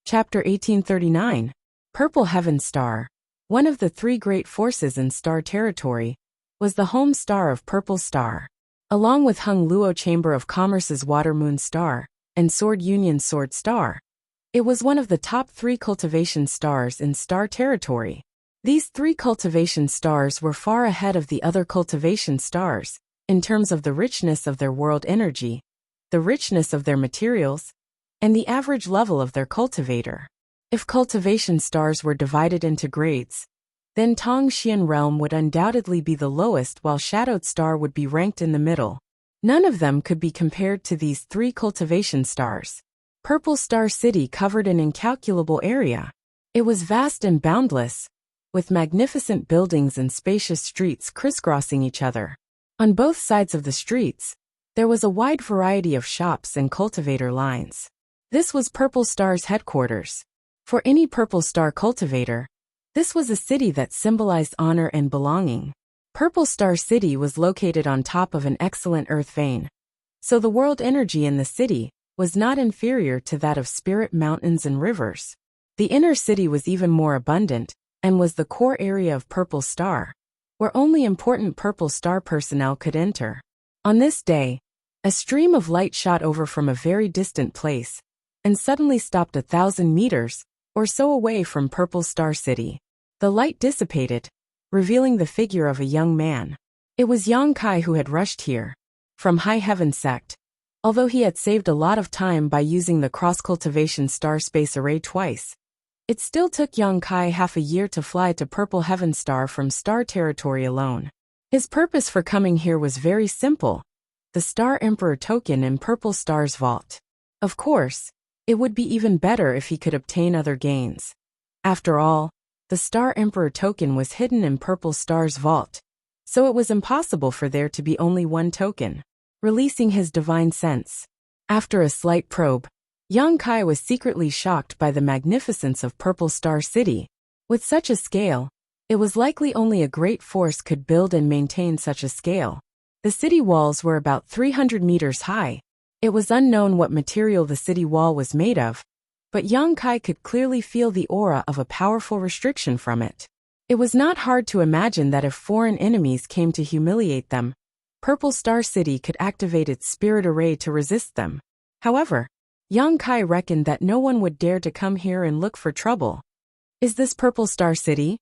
Chapter 1839. Purple Heaven Star. One of the three great forces in star territory was the home star of Purple Star. Along with Hung Luo Chamber of Commerce's Water Moon Star and Sword Union Sword Star, it was one of the top three cultivation stars in star territory. These three cultivation stars were far ahead of the other cultivation stars in terms of the richness of their world energy, the richness of their materials, and the average level of their cultivator. If cultivation stars were divided into grades, then Tongxian Realm would undoubtedly be the lowest, while Shadowed Star would be ranked in the middle. None of them could be compared to these three cultivation stars. Purple Star City covered an incalculable area. It was vast and boundless, with magnificent buildings and spacious streets crisscrossing each other. On both sides of the streets, there was a wide variety of shops and cultivator lines. This was Purple Star's headquarters. For any Purple Star cultivator, this was a city that symbolized honor and belonging. Purple Star City was located on top of an excellent earth vein, so the world energy in the city was not inferior to that of spirit mountains and rivers. The inner city was even more abundant, and was the core area of Purple Star, where only important Purple Star personnel could enter. On this day, a stream of light shot over from a very distant place, and suddenly stopped 1,000 meters or so away from Purple Star City. The light dissipated, revealing the figure of a young man. It was Yang Kai who had rushed here from High Heaven Sect. Although he had saved a lot of time by using the cross-cultivation star space array twice, it still took Yang Kai half a year to fly to Purple Heaven Star from star territory alone. His purpose for coming here was very simple: the Star Emperor token in Purple Star's vault. Of course, it would be even better if he could obtain other gains. After all, the Star Emperor token was hidden in Purple Star's vault, so it was impossible for there to be only one token. Releasing his divine sense, after a slight probe, Yang Kai was secretly shocked by the magnificence of Purple Star City. With such a scale, it was likely only a great force could build and maintain such a scale. The city walls were about 300 meters high. It was unknown what material the city wall was made of, but Yang Kai could clearly feel the aura of a powerful restriction from it. It was not hard to imagine that if foreign enemies came to humiliate them, Purple Star City could activate its spirit array to resist them. However, Yang Kai reckoned that no one would dare to come here and look for trouble. Is this Purple Star City?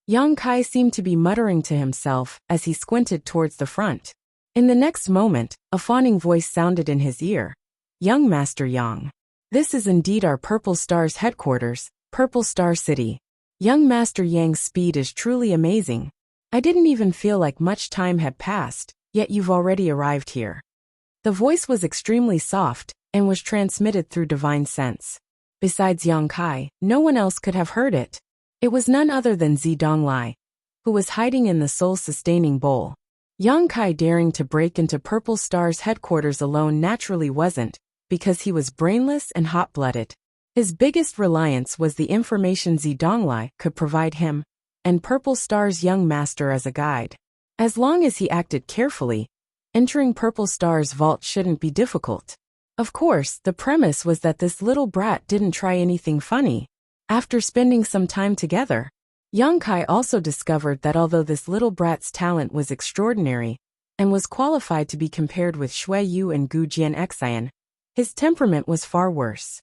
Yang Kai seemed to be muttering to himself as he squinted towards the front. In the next moment, a fawning voice sounded in his ear. Young Master Yang. This is indeed our Purple Star's headquarters, Purple Star City. Young Master Yang's speed is truly amazing. I didn't even feel like much time had passed, yet you've already arrived here. The voice was extremely soft, and was transmitted through divine sense. Besides Yang Kai, no one else could have heard it. It was none other than Zidonglai, who was hiding in the soul-sustaining bowl. Yang Kai daring to break into Purple Star's headquarters alone naturally wasn't, because he was brainless and hot-blooded. His biggest reliance was the information Zidonglai could provide him, and Purple Star's young master as a guide. As long as he acted carefully, entering Purple Star's vault shouldn't be difficult. Of course, the premise was that this little brat didn't try anything funny. After spending some time together, Yang Kai also discovered that although this little brat's talent was extraordinary, and was qualified to be compared with Shui Yu and Gu Jianxian, his temperament was far worse.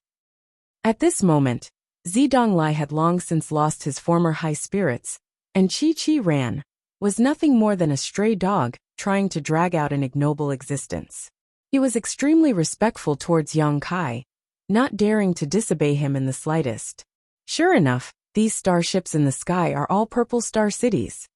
At this moment, Zidonglai had long since lost his former high spirits, and Chi Ran was nothing more than a stray dog trying to drag out an ignoble existence. He was extremely respectful towards Yang Kai, not daring to disobey him in the slightest. Sure enough, these starships in the sky are all Purple Star cities.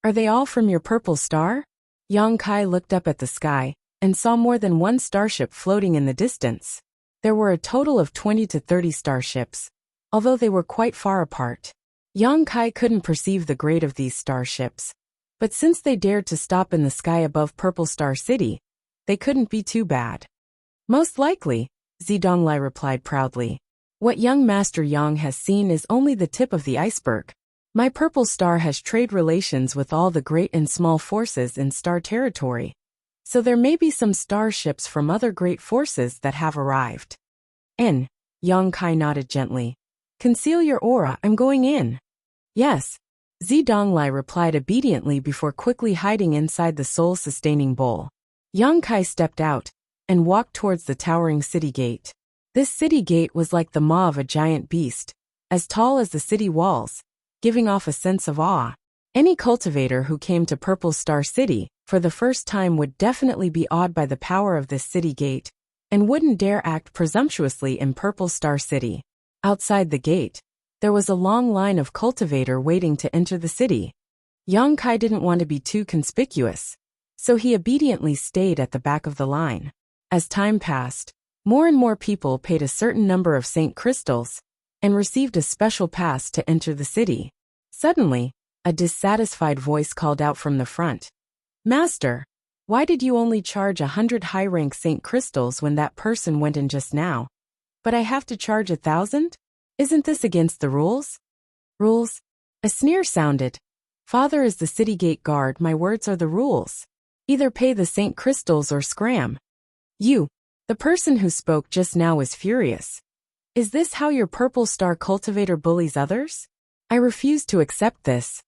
Are they all from your Purple Star? Yang Kai looked up at the sky, and saw more than one starship floating in the distance. There were a total of 20 to 30 starships, although they were quite far apart. Yang Kai couldn't perceive the grade of these starships, but since they dared to stop in the sky above Purple Star City, they couldn't be too bad. Most likely, Zidonglai replied proudly. What young Master Yang has seen is only the tip of the iceberg. My Purple Star has trade relations with all the great and small forces in star territory, so there may be some starships from other great forces that have arrived. Yang Kai nodded gently. Conceal your aura, I'm going in. Yes. Zidonglai replied obediently before quickly hiding inside the soul-sustaining bowl. Yang Kai stepped out and walked towards the towering city gate. This city gate was like the maw of a giant beast, as tall as the city walls, giving off a sense of awe. Any cultivator who came to Purple Star City for the first time would definitely be awed by the power of this city gate, and wouldn't dare act presumptuously in Purple Star City. Outside the gate, there was a long line of cultivator waiting to enter the city. Yang Kai didn't want to be too conspicuous, so he obediently stayed at the back of the line. As time passed, more and more people paid a certain number of Saint Crystals and received a special pass to enter the city. Suddenly, a dissatisfied voice called out from the front. Master, why did you only charge 100 high-rank Saint Crystals when that person went in just now? But I have to charge 1,000? Isn't this against the rules? Rules? A sneer sounded. Father is the city gate guard, my words are the rules. Either pay the Saint Crystals or scram. You, the person who spoke just now, was furious. Is this how your Purple Star cultivator bullies others? I refuse to accept this.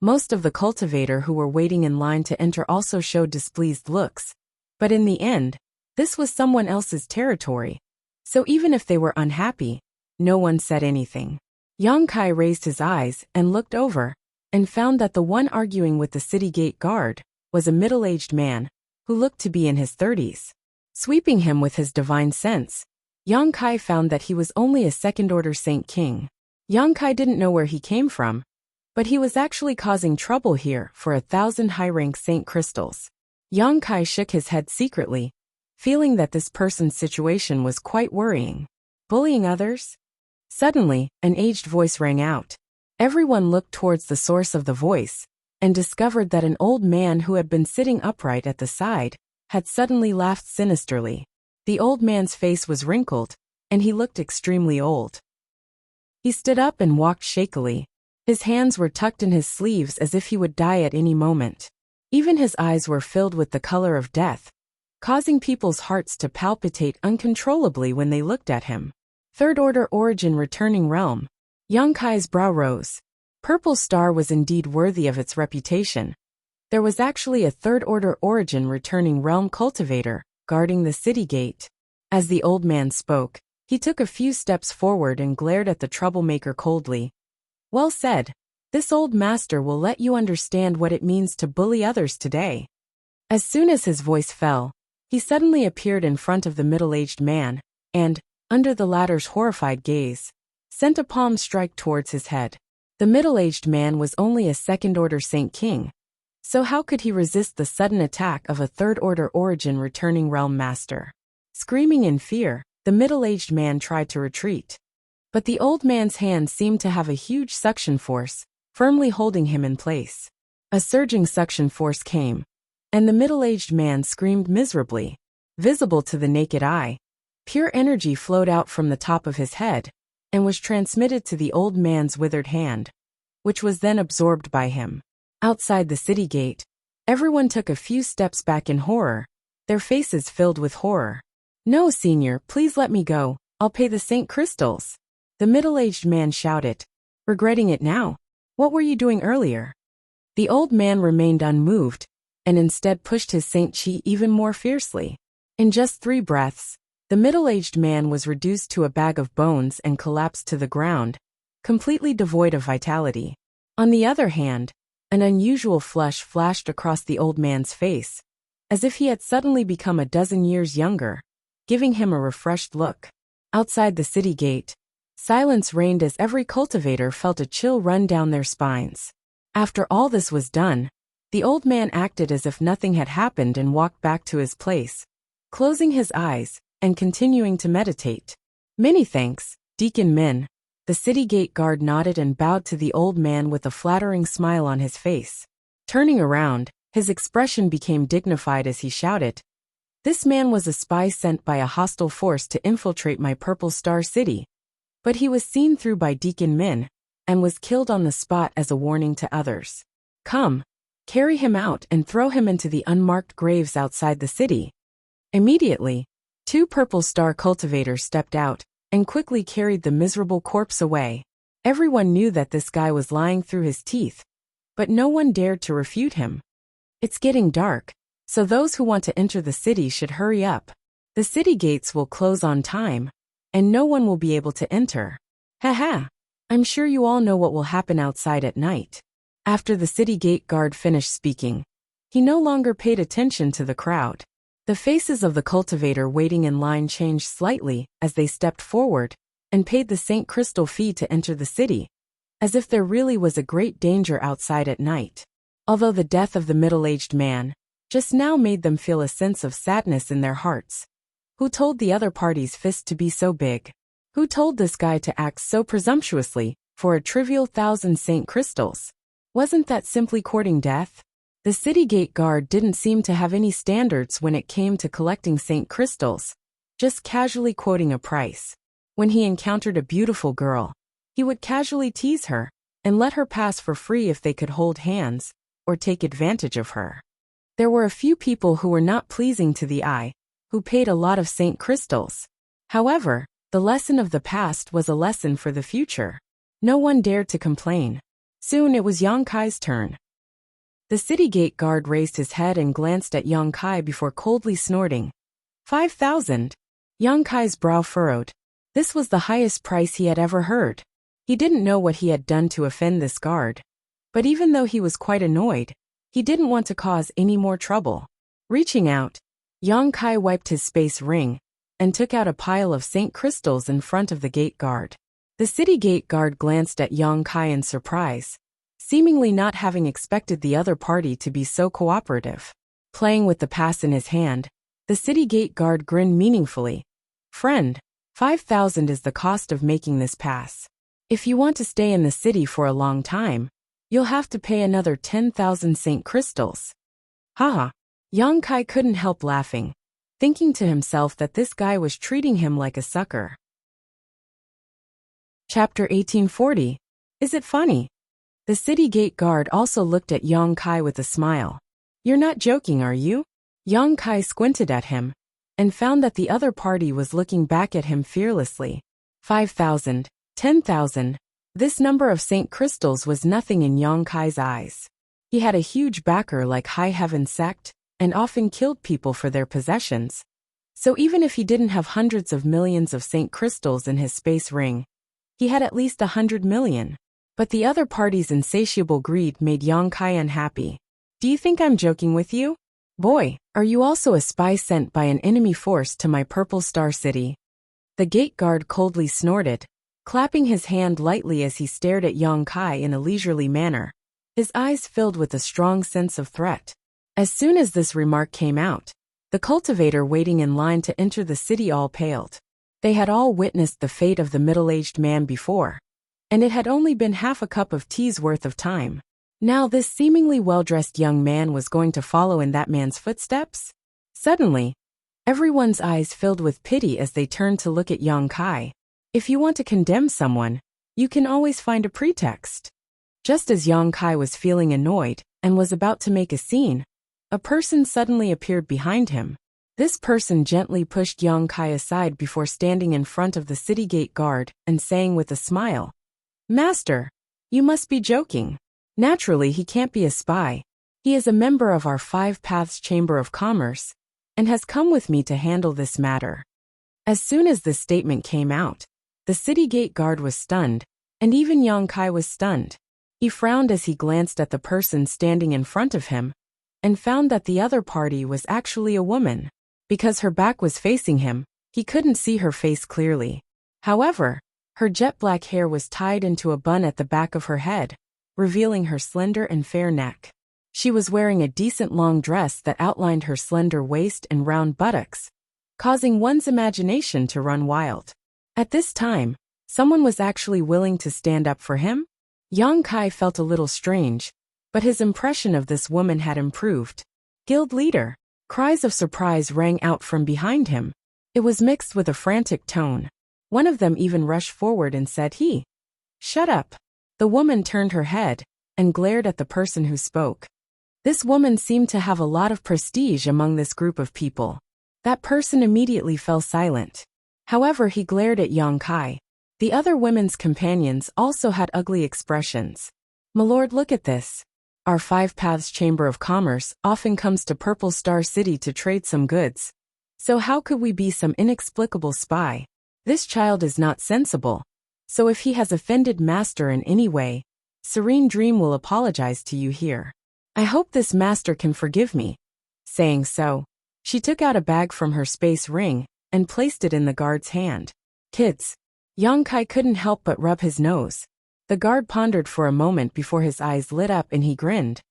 Most of the cultivator who were waiting in line to enter also showed displeased looks. But in the end, this was someone else's territory. So even if they were unhappy, no one said anything. Yang Kai raised his eyes and looked over, and found that the one arguing with the city gate guard was a middle-aged man who looked to be in his 30s. Sweeping him with his divine sense, Yang Kai found that he was only a second-order Saint King. Yang Kai didn't know where he came from, but he was actually causing trouble here for 1,000 high-rank Saint Crystals. Yang Kai shook his head secretly, feeling that this person's situation was quite worrying. Bullying others? Suddenly, an aged voice rang out. Everyone looked towards the source of the voice, and discovered that an old man who had been sitting upright at the side had suddenly laughed sinisterly. The old man's face was wrinkled, and he looked extremely old. He stood up and walked shakily. His hands were tucked in his sleeves as if he would die at any moment. Even his eyes were filled with the color of death, causing people's hearts to palpitate uncontrollably when they looked at him. Third-order origin returning realm. Yang Kai's brow rose. Purple Star was indeed worthy of its reputation. There was actually a third-order origin returning realm cultivator guarding the city gate. As the old man spoke, he took a few steps forward and glared at the troublemaker coldly. Well said. This old master will let you understand what it means to bully others today. As soon as his voice fell, he suddenly appeared in front of the middle-aged man, and, under the latter's horrified gaze, sent a palm strike towards his head. The middle-aged man was only a second-order Saint King, so how could he resist the sudden attack of a third-order origin returning realm master? Screaming in fear, the middle-aged man tried to retreat. But the old man's hand seemed to have a huge suction force, firmly holding him in place. A surging suction force came, and the middle-aged man screamed miserably. Visible to the naked eye, pure energy flowed out from the top of his head, and was transmitted to the old man's withered hand, which was then absorbed by him. Outside the city gate, everyone took a few steps back in horror, their faces filled with horror. No, senior, please let me go, I'll pay the Saint Crystals. The middle-aged man shouted. Regretting it now? What were you doing earlier? The old man remained unmoved, and instead pushed his Saint Chi even more fiercely. In just 3 breaths, the middle-aged man was reduced to a bag of bones and collapsed to the ground, completely devoid of vitality. On the other hand, an unusual flush flashed across the old man's face, as if he had suddenly become a dozen years younger, giving him a refreshed look. Outside the city gate, silence reigned as every cultivator felt a chill run down their spines. After all this was done, the old man acted as if nothing had happened and walked back to his place, closing his eyes and continuing to meditate. Many thanks, Deacon Min. The city gate guard nodded and bowed to the old man with a flattering smile on his face. Turning around, his expression became dignified as he shouted, "This man was a spy sent by a hostile force to infiltrate my Purple Star City. But he was seen through by Deacon Min, and was killed on the spot as a warning to others. Come, carry him out and throw him into the unmarked graves outside the city." Immediately, 2 Purple Star cultivators stepped out and quickly carried the miserable corpse away. Everyone knew that this guy was lying through his teeth, but no one dared to refute him. It's getting dark, so those who want to enter the city should hurry up. The city gates will close on time, and no one will be able to enter. Haha, I'm sure you all know what will happen outside at night. After the city gate guard finished speaking, he no longer paid attention to the crowd. The faces of the cultivator waiting in line changed slightly as they stepped forward and paid the St. Crystal fee to enter the city, as if there really was a great danger outside at night. Although the death of the middle-aged man just now made them feel a sense of sadness in their hearts. Who told the other party's fist to be so big? Who told this guy to act so presumptuously for a trivial 1,000 St. Crystals? Wasn't that simply courting death? The city gate guard didn't seem to have any standards when it came to collecting St. Crystals, just casually quoting a price. When he encountered a beautiful girl, he would casually tease her and let her pass for free if they could hold hands or take advantage of her. There were a few people who were not pleasing to the eye, who paid a lot of St. Crystals. However, the lesson of the past was a lesson for the future. No one dared to complain. Soon it was Yang Kai's turn. The city gate guard raised his head and glanced at Yang Kai before coldly snorting. 5,000. Yang Kai's brow furrowed. This was the highest price he had ever heard. He didn't know what he had done to offend this guard. But even though he was quite annoyed, he didn't want to cause any more trouble. Reaching out, Yang Kai wiped his space ring and took out a pile of St. Crystals in front of the gate guard. The city gate guard glanced at Yang Kai in surprise, seemingly not having expected the other party to be so cooperative. Playing with the pass in his hand, the city gate guard grinned meaningfully. Friend, 5,000 is the cost of making this pass. If you want to stay in the city for a long time, you'll have to pay another 10,000 St. Crystals. Haha. Yang Kai couldn't help laughing, thinking to himself that this guy was treating him like a sucker. Chapter 1840. Is it funny? The city gate guard also looked at Yang Kai with a smile. You're not joking, are you? Yang Kai squinted at him and found that the other party was looking back at him fearlessly. 5,000, 10,000. This number of St. Crystals was nothing in Yang Kai's eyes. He had a huge backer like High Heaven Sect and often killed people for their possessions. So even if he didn't have hundreds of millions of St. Crystals in his space ring, he had at least 100 million. But the other party's insatiable greed made Yang Kai unhappy. Do you think I'm joking with you? Boy, are you also a spy sent by an enemy force to my Purple Star City? The gate guard coldly snorted, clapping his hand lightly as he stared at Yang Kai in a leisurely manner, his eyes filled with a strong sense of threat. As soon as this remark came out, the cultivator waiting in line to enter the city all paled. They had all witnessed the fate of the middle-aged man before, and it had only been half a cup of tea's worth of time. Now this seemingly well-dressed young man was going to follow in that man's footsteps? Suddenly, everyone's eyes filled with pity as they turned to look at Yang Kai. If you want to condemn someone, you can always find a pretext. Just as Yang Kai was feeling annoyed and was about to make a scene, a person suddenly appeared behind him. This person gently pushed Yang Kai aside before standing in front of the city gate guard and saying with a smile, Master, you must be joking. Naturally, he can't be a spy. He is a member of our Five Paths Chamber of Commerce and has come with me to handle this matter. As soon as this statement came out, the city gate guard was stunned, and even Yang Kai was stunned. He frowned as he glanced at the person standing in front of him and found that the other party was actually a woman. Because her back was facing him, he couldn't see her face clearly. However, her jet black hair was tied into a bun at the back of her head, revealing her slender and fair neck. She was wearing a decent long dress that outlined her slender waist and round buttocks, causing one's imagination to run wild. At this time, someone was actually willing to stand up for him? Yang Kai felt a little strange, but his impression of this woman had improved. Guild leader. Cries of surprise rang out from behind him. It was mixed with a frantic tone. One of them even rushed forward and said, Shut up. The woman turned her head and glared at the person who spoke. This woman seemed to have a lot of prestige among this group of people. That person immediately fell silent. However, he glared at Yang Kai. The other women's companions also had ugly expressions. "My lord, look at this. Our Five Paths Chamber of Commerce often comes to Purple Star City to trade some goods. So how could we be some inexplicable spy? This child is not sensible. So if he has offended Master in any way, Serene Dream will apologize to you here. I hope this master can forgive me." Saying so, she took out a bag from her space ring and placed it in the guard's hand. "Kids." Yang Kai couldn't help but rub his nose. The guard pondered for a moment before his eyes lit up and he grinned.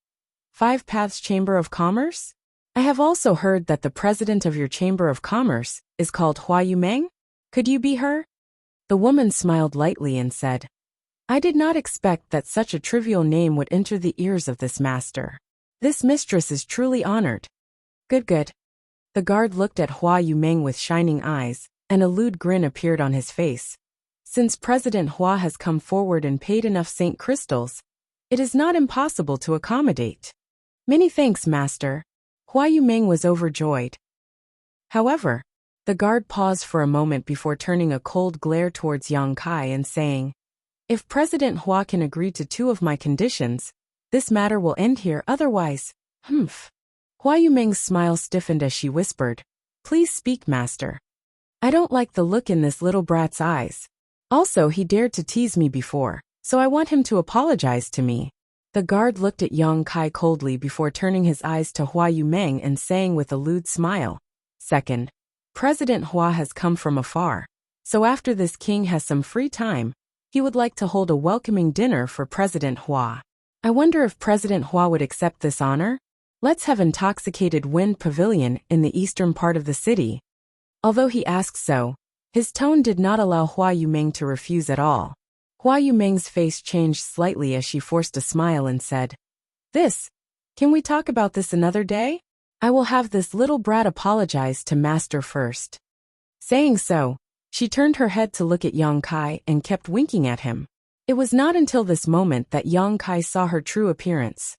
"Five Paths Chamber of Commerce? I have also heard that the president of your Chamber of Commerce is called Hua Yumeng. Could you be her?" The woman smiled lightly and said, "I did not expect that such a trivial name would enter the ears of this master. This mistress is truly honored." Good, good." The guard looked at Hua Yumeng with shining eyes, and a lewd grin appeared on his face. Since President Hua has come forward and paid enough Saint Crystals, it is not impossible to accommodate. "Many thanks, master." Hua Yumeng was overjoyed. However, the guard paused for a moment before turning a cold glare towards Yang Kai and saying, "If President Hua can agree to two of my conditions, this matter will end here, otherwise, humph." Hua Yumeng's smile stiffened as she whispered, "Please speak, master. I don't like the look in this little brat's eyes. Also, he dared to tease me before, so I want him to apologize to me." The guard looked at Yang Kai coldly before turning his eyes to Hua Yumeng and saying with a lewd smile, "Second, President Hua has come from afar, so after this king has some free time, he would like to hold a welcoming dinner for President Hua. I wonder if President Hua would accept this honor? Let's have intoxicated wind pavilion in the eastern part of the city." Although he asked so, his tone did not allow Hua Yumeng to refuse at all. Hua Yumeng's face changed slightly as she forced a smile and said, Can we talk about this another day? I will have this little brat apologize to master first." Saying so, she turned her head to look at Yang Kai and kept winking at him. It was not until this moment that Yang Kai saw her true appearance.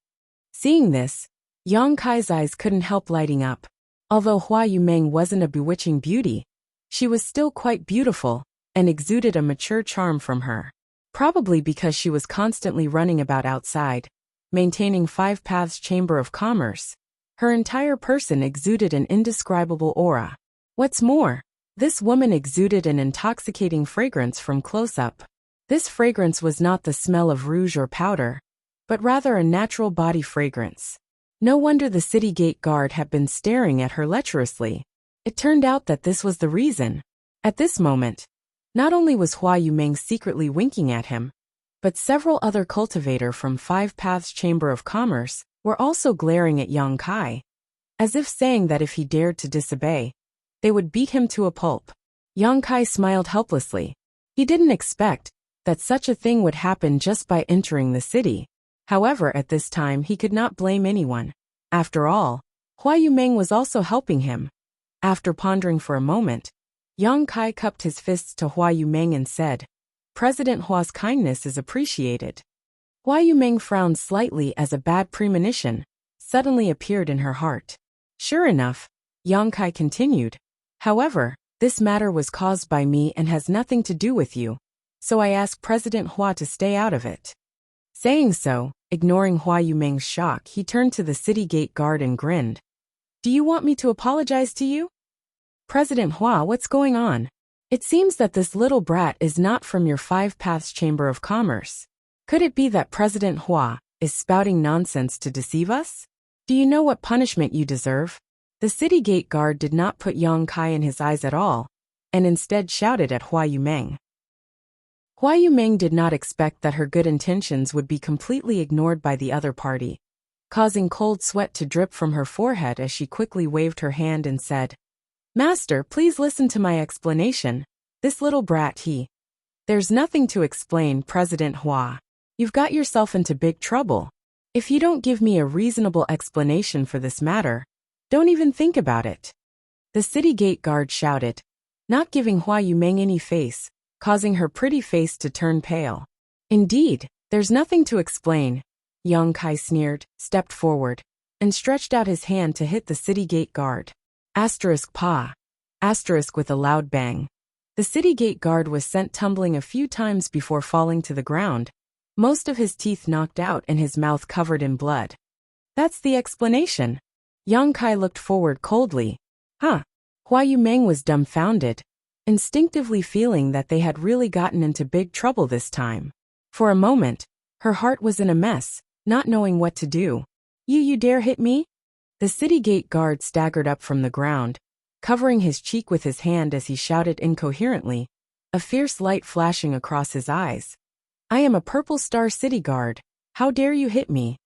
Seeing this, Yang Kai's eyes couldn't help lighting up. Although Hua Yumeng wasn't a bewitching beauty, she was still quite beautiful and exuded a mature charm from her. Probably because she was constantly running about outside, maintaining Five Paths Chamber of Commerce. Her entire person exuded an indescribable aura. What's more, this woman exuded an intoxicating fragrance from close up. This fragrance was not the smell of rouge or powder, but rather a natural body fragrance. No wonder the city gate guard had been staring at her lecherously. It turned out that this was the reason. At this moment, not only was Hua Yumeng secretly winking at him, but several other cultivators from Five Paths Chamber of Commerce were also glaring at Yang Kai, as if saying that if he dared to disobey, they would beat him to a pulp. Yang Kai smiled helplessly. He didn't expect that such a thing would happen just by entering the city. However, at this time he could not blame anyone. After all, Hua Yumeng was also helping him. After pondering for a moment, Yang Kai cupped his fists to Hua Yumeng and said, "President Hua's kindness is appreciated." Hua Yumeng frowned slightly as a bad premonition suddenly appeared in her heart. "Sure enough," Yang Kai continued, "however, this matter was caused by me and has nothing to do with you, so I ask President Hua to stay out of it." Saying so, ignoring Hua Yumeng's shock, he turned to the city gate guard and grinned. "Do you want me to apologize to you?" "President Hua, what's going on? It seems that this little brat is not from your Five Paths Chamber of Commerce. Could it be that President Hua is spouting nonsense to deceive us? Do you know what punishment you deserve?" The city gate guard did not put Yang Kai in his eyes at all, and instead shouted at Hua Yumeng. Hua Yumeng did not expect that her good intentions would be completely ignored by the other party, causing cold sweat to drip from her forehead as she quickly waved her hand and said, "Master, please listen to my explanation. This little brat, There's nothing to explain, President Hua. You've got yourself into big trouble. If you don't give me a reasonable explanation for this matter, don't even think about it." The city gate guard shouted, not giving Hua Yumeng any face, causing her pretty face to turn pale. "Indeed, there's nothing to explain," Yang Kai sneered, stepped forward, and stretched out his hand to hit the city gate guard. Asterisk pa. Asterisk with a loud bang. The city gate guard was sent tumbling a few times before falling to the ground, most of his teeth knocked out and his mouth covered in blood. That's the explanation. Yang Kai looked forward coldly. Huh. Hua Yumeng was dumbfounded, instinctively feeling that they had really gotten into big trouble this time. For a moment, her heart was in a mess, not knowing what to do. You dare hit me? The city gate guard staggered up from the ground, covering his cheek with his hand as he shouted incoherently, a fierce light flashing across his eyes. I am a Purple Star City Guard. How dare you hit me?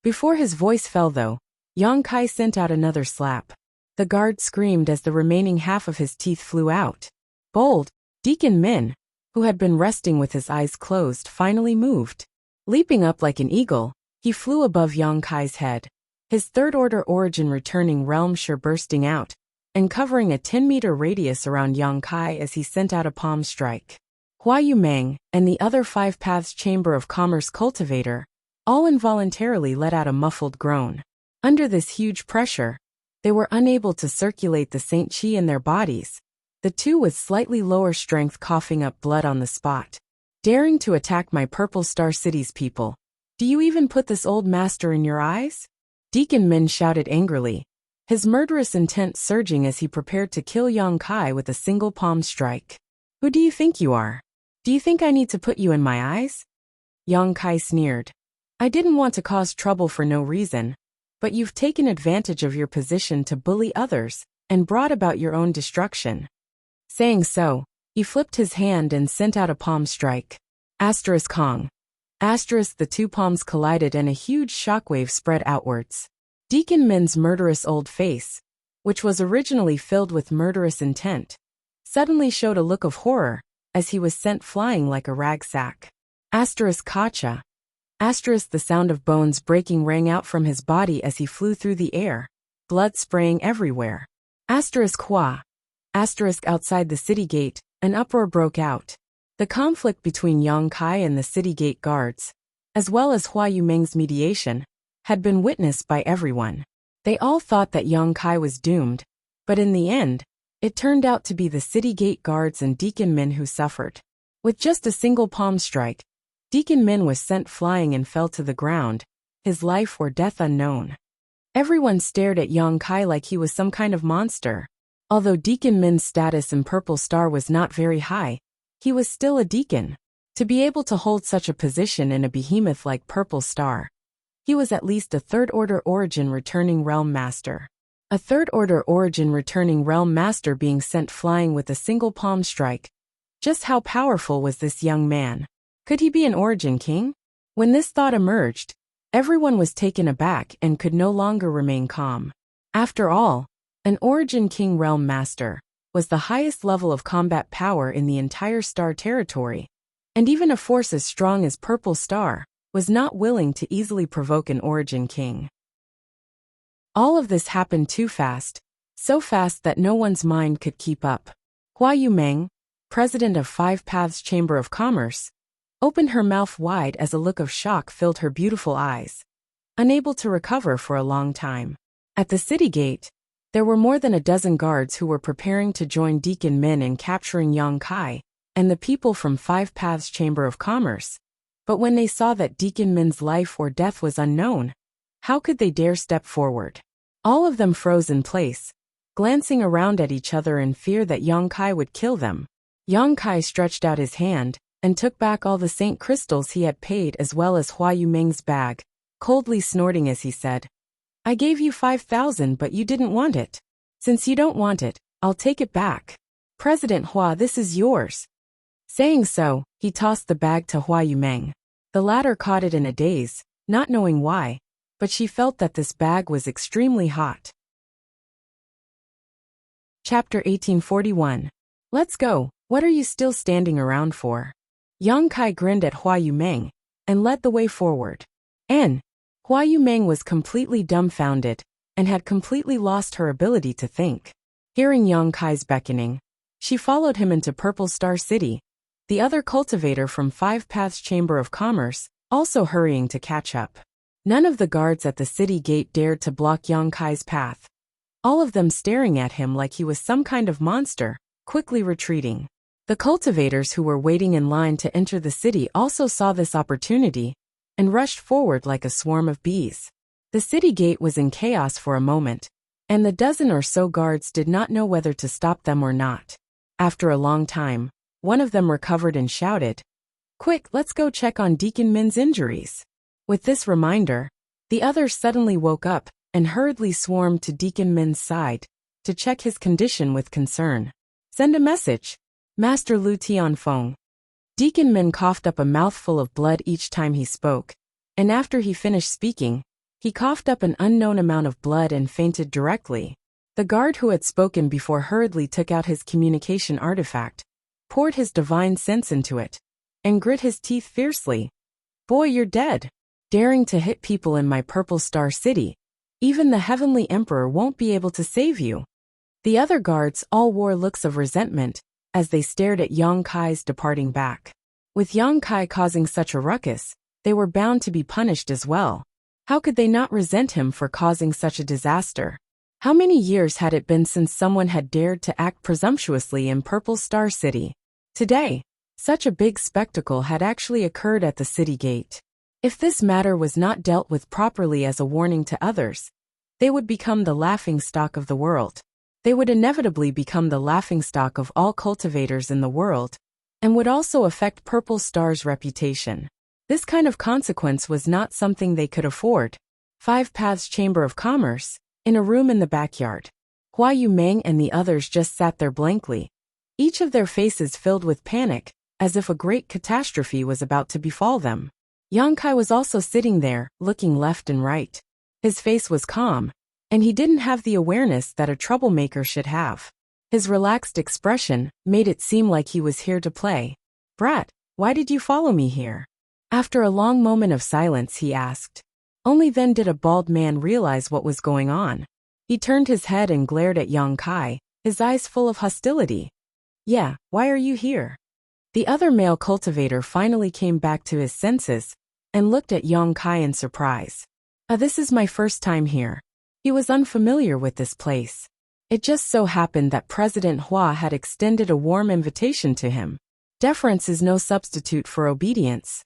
Before his voice fell though, Yang Kai sent out another slap. The guard screamed as the remaining half of his teeth flew out. Bold, Deacon Min, who had been resting with his eyes closed, finally moved. Leaping up like an eagle, he flew above Yang Kai's head, his third-order origin returning realm sure bursting out, and covering a 10-meter radius around Yang Kai as he sent out a palm strike. Hua Yumeng and the other Five Paths Chamber of Commerce cultivator all involuntarily let out a muffled groan. Under this huge pressure, they were unable to circulate the Saint Qi in their bodies, the two with slightly lower strength coughing up blood on the spot. Daring to attack my Purple Star City's people. Do you even put this old master in your eyes? Deacon Min shouted angrily, his murderous intent surging as he prepared to kill Yang Kai with a single palm strike. Who do you think you are? Do you think I need to put you in my eyes? Yang Kai sneered. I didn't want to cause trouble for no reason, but you've taken advantage of your position to bully others and brought about your own destruction. Saying so, he flipped his hand and sent out a palm strike. Asterisk Kong. Asterisk the two palms collided and a huge shockwave spread outwards. Deacon Min's murderous old face, which was originally filled with murderous intent, suddenly showed a look of horror as he was sent flying like a rag sack. Asterisk Kacha. Asterisk the sound of bones breaking rang out from his body as he flew through the air, blood spraying everywhere. Asterisk Hua. Asterisk outside the city gate, an uproar broke out. The conflict between Yang Kai and the city gate guards, as well as Hua Yumeng's mediation, had been witnessed by everyone. They all thought that Yang Kai was doomed, but in the end, it turned out to be the city gate guards and Deacon Min who suffered. With just a single palm strike, Deacon Min was sent flying and fell to the ground, his life or death unknown. Everyone stared at Yang Kai like he was some kind of monster. Although Deacon Min's status in Purple Star was not very high, he was still a deacon. To be able to hold such a position in a behemoth like Purple Star, he was at least a third-order origin returning realm master. A third-order origin returning realm master being sent flying with a single palm strike. Just how powerful was this young man? Could he be an origin king? When this thought emerged, everyone was taken aback and could no longer remain calm. After all, an origin king realm master was the highest level of combat power in the entire star territory, and even a force as strong as Purple Star was not willing to easily provoke an origin king. All of this happened too fast, so fast that no one's mind could keep up. Hua Yumeng, president of Five Paths Chamber of Commerce, opened her mouth wide as a look of shock filled her beautiful eyes, unable to recover for a long time. At the city gate, there were more than a dozen guards who were preparing to join Deacon Min in capturing Yang Kai and the people from Five Paths Chamber of Commerce. But when they saw that Deacon Min's life or death was unknown, how could they dare step forward? All of them froze in place, glancing around at each other in fear that Yang Kai would kill them. Yang Kai stretched out his hand and took back all the Saint crystals he had paid as well as Hua Yumeng's bag, coldly snorting as he said, I gave you 5,000 but you didn't want it. Since you don't want it, I'll take it back. President Hua, this is yours. Saying so, he tossed the bag to Hua Yumeng. The latter caught it in a daze, not knowing why, but she felt that this bag was extremely hot. Chapter 1841. Let's go, what are you still standing around for? Yang Kai grinned at Hua Yumeng and led the way forward. Hua Yumeng was completely dumbfounded and had completely lost her ability to think. Hearing Yang Kai's beckoning, she followed him into Purple Star City, the other cultivator from Five Paths Chamber of Commerce also hurrying to catch up. None of the guards at the city gate dared to block Yang Kai's path, all of them staring at him like he was some kind of monster, quickly retreating. The cultivators who were waiting in line to enter the city also saw this opportunity and rushed forward like a swarm of bees. The city gate was in chaos for a moment, and the dozen or so guards did not know whether to stop them or not. After a long time, one of them recovered and shouted, "Quick, let's go check on Deacon Min's injuries." With this reminder, the others suddenly woke up and hurriedly swarmed to Deacon Min's side to check his condition with concern. "Send a message, Master Lu Tianfeng." Deacon Min coughed up a mouthful of blood each time he spoke, and after he finished speaking, he coughed up an unknown amount of blood and fainted directly. The guard who had spoken before hurriedly took out his communication artifact, poured his divine sense into it, and grit his teeth fiercely. "Boy, you're dead. Daring to hit people in my Purple Star City. Even the Heavenly Emperor won't be able to save you." The other guards all wore looks of resentment as they stared at Yang Kai's departing back. With Yang Kai causing such a ruckus, they were bound to be punished as well. How could they not resent him for causing such a disaster? How many years had it been since someone had dared to act presumptuously in Purple Star City? Today, such a big spectacle had actually occurred at the city gate. If this matter was not dealt with properly as a warning to others, they would become the laughingstock of the world. They would inevitably become the laughingstock of all cultivators in the world, and would also affect Purple Star's reputation. This kind of consequence was not something they could afford. 5 Paths Chamber of Commerce, in a room in the backyard. Hua Yumeng and the others just sat there blankly, each of their faces filled with panic, as if a great catastrophe was about to befall them. Yang Kai was also sitting there, looking left and right. His face was calm, and he didn't have the awareness that a troublemaker should have. His relaxed expression made it seem like he was here to play. "Brat, why did you follow me here?" After a long moment of silence, he asked. Only then did a bald man realize what was going on. He turned his head and glared at Yang Kai, his eyes full of hostility. "Yeah, why are you here?" The other male cultivator finally came back to his senses and looked at Yang Kai in surprise. This is my first time here." He was unfamiliar with this place. It just so happened that President Hua had extended a warm invitation to him. Deference is no substitute for obedience.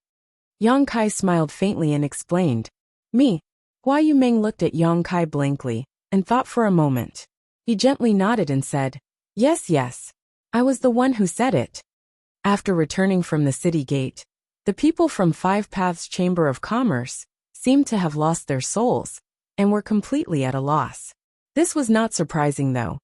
Yang Kai smiled faintly and explained. "Me?" Hua Yumeng looked at Yang Kai blankly and thought for a moment. He gently nodded and said, Yes, I was the one who said it." After returning from the city gate, the people from 5 Paths Chamber of Commerce seemed to have lost their souls and were completely at a loss. This was not surprising though.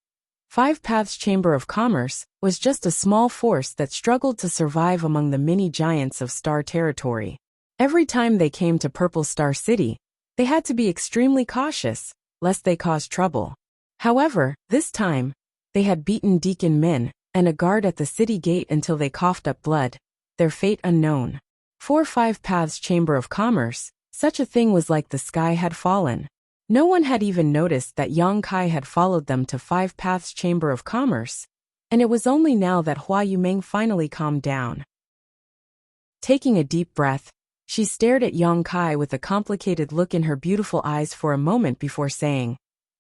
5 Paths Chamber of Commerce was just a small force that struggled to survive among the many giants of Star Territory. Every time they came to Purple Star City, they had to be extremely cautious, lest they cause trouble. However, this time, they had beaten Deacon Min and a guard at the city gate until they coughed up blood, their fate unknown. For 5 Paths Chamber of Commerce, such a thing was like the sky had fallen. No one had even noticed that Yang Kai had followed them to 5 Paths Chamber of Commerce, and it was only now that Hua Yumeng finally calmed down. Taking a deep breath, she stared at Yang Kai with a complicated look in her beautiful eyes for a moment before saying,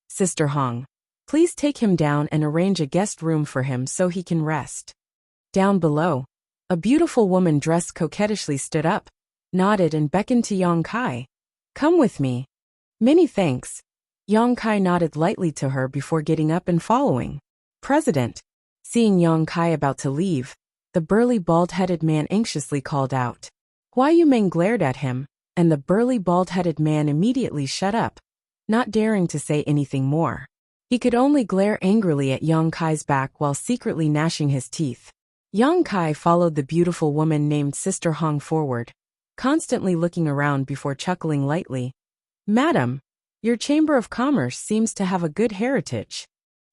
"Sister Hong, please take him down and arrange a guest room for him so he can rest." Down below, a beautiful woman dressed coquettishly stood up, nodded and beckoned to Yang Kai. "Come with me." "Many thanks." Yang Kai nodded lightly to her before getting up and following. "President." Seeing Yang Kai about to leave, the burly bald-headed man anxiously called out. Hua Yumeng glared at him, and the burly bald-headed man immediately shut up, not daring to say anything more. He could only glare angrily at Yang Kai's back while secretly gnashing his teeth. Yang Kai followed the beautiful woman named Sister Hong forward, constantly looking around before chuckling lightly. "Madam, your Chamber of Commerce seems to have a good heritage."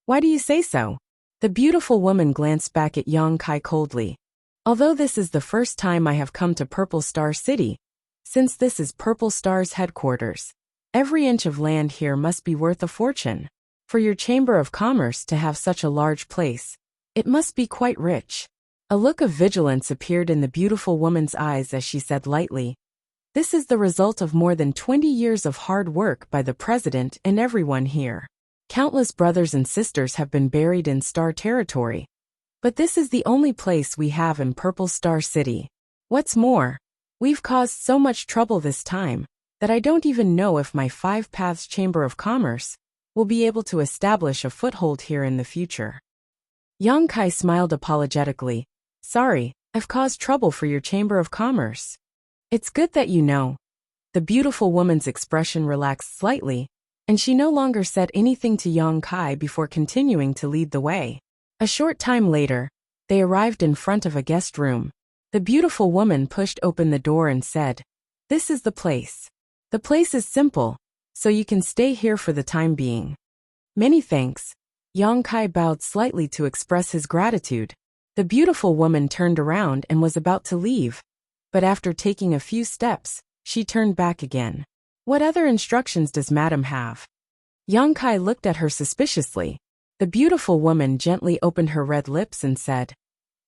"Why do you say so?" The beautiful woman glanced back at Yang Kai coldly. "Although this is the first time I have come to Purple Star City, since this is Purple Star's headquarters, every inch of land here must be worth a fortune. For your Chamber of Commerce to have such a large place, it must be quite rich." A look of vigilance appeared in the beautiful woman's eyes as she said lightly, "This is the result of more than 20 years of hard work by the president and everyone here. Countless brothers and sisters have been buried in Star Territory. But this is the only place we have in Purple Star City. What's more, we've caused so much trouble this time that I don't even know if my Five Paths Chamber of Commerce will be able to establish a foothold here in the future. Yang Kai smiled apologetically. Sorry, I've caused trouble for your Chamber of Commerce. It's good that you know. The beautiful woman's expression relaxed slightly, and she no longer said anything to Yang Kai before continuing to lead the way. A short time later, they arrived in front of a guest room. The beautiful woman pushed open the door and said, "This is the place. The place is simple, so you can stay here for the time being." "Many thanks." Yang Kai bowed slightly to express his gratitude. The beautiful woman turned around and was about to leave, but after taking a few steps, she turned back again. "What other instructions does Madam have?" Yang Kai looked at her suspiciously. The beautiful woman gently opened her red lips and said,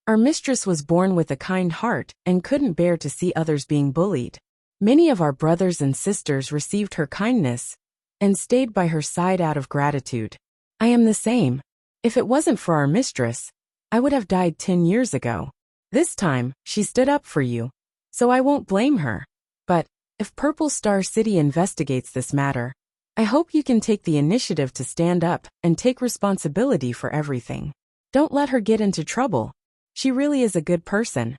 "Our mistress was born with a kind heart and couldn't bear to see others being bullied. Many of our brothers and sisters received her kindness and stayed by her side out of gratitude. I am the same. If it wasn't for our mistress, I would have died 10 years ago. This time, she stood up for you, so I won't blame her. But if Purple Star City investigates this matter, I hope you can take the initiative to stand up and take responsibility for everything. Don't let her get into trouble. She really is a good person.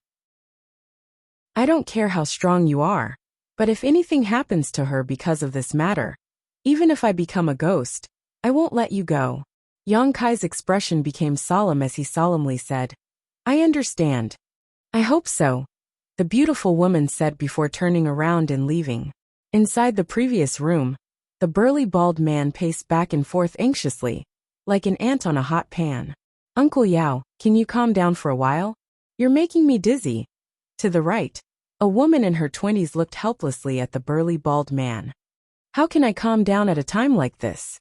I don't care how strong you are, but if anything happens to her because of this matter, even if I become a ghost, I won't let you go." Yang Kai's expression became solemn as he solemnly said, "I understand. I hope so," the beautiful woman said before turning around and leaving. Inside the previous room, the burly bald man paced back and forth anxiously, like an ant on a hot pan. "Uncle Yao, can you calm down for a while? You're making me dizzy." To the right, a woman in her 20s looked helplessly at the burly bald man. "How can I calm down at a time like this?"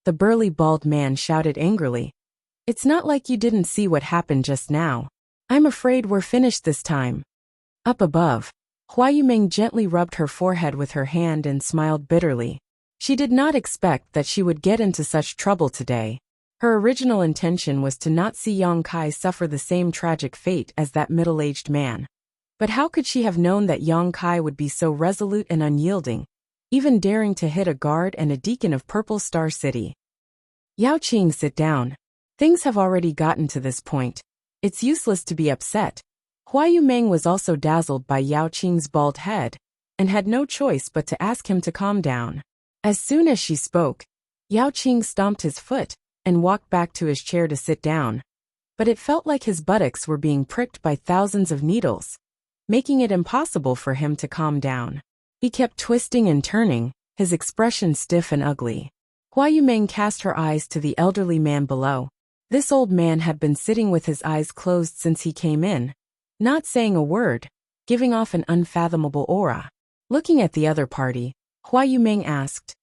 The burly bald man shouted angrily. "It's not like you didn't see what happened just now. I'm afraid we're finished this time." Up above, Hua Yumeng gently rubbed her forehead with her hand and smiled bitterly. She did not expect that she would get into such trouble today. Her original intention was to not see Yang Kai suffer the same tragic fate as that middle-aged man. But how could she have known that Yang Kai would be so resolute and unyielding, even daring to hit a guard and a deacon of Purple Star City? "Yao Qing, sit down. Things have already gotten to this point. It's useless to be upset." Hua Yumeng was also dazzled by Yao Qing's bald head, and had no choice but to ask him to calm down. As soon as she spoke, Yao Qing stomped his foot and walked back to his chair to sit down. But it felt like his buttocks were being pricked by thousands of needles, making it impossible for him to calm down. He kept twisting and turning, his expression stiff and ugly. Hua Yumeng cast her eyes to the elderly man below. This old man had been sitting with his eyes closed since he came in, not saying a word, giving off an unfathomable aura. Looking at the other party, Hua Yumeng asked,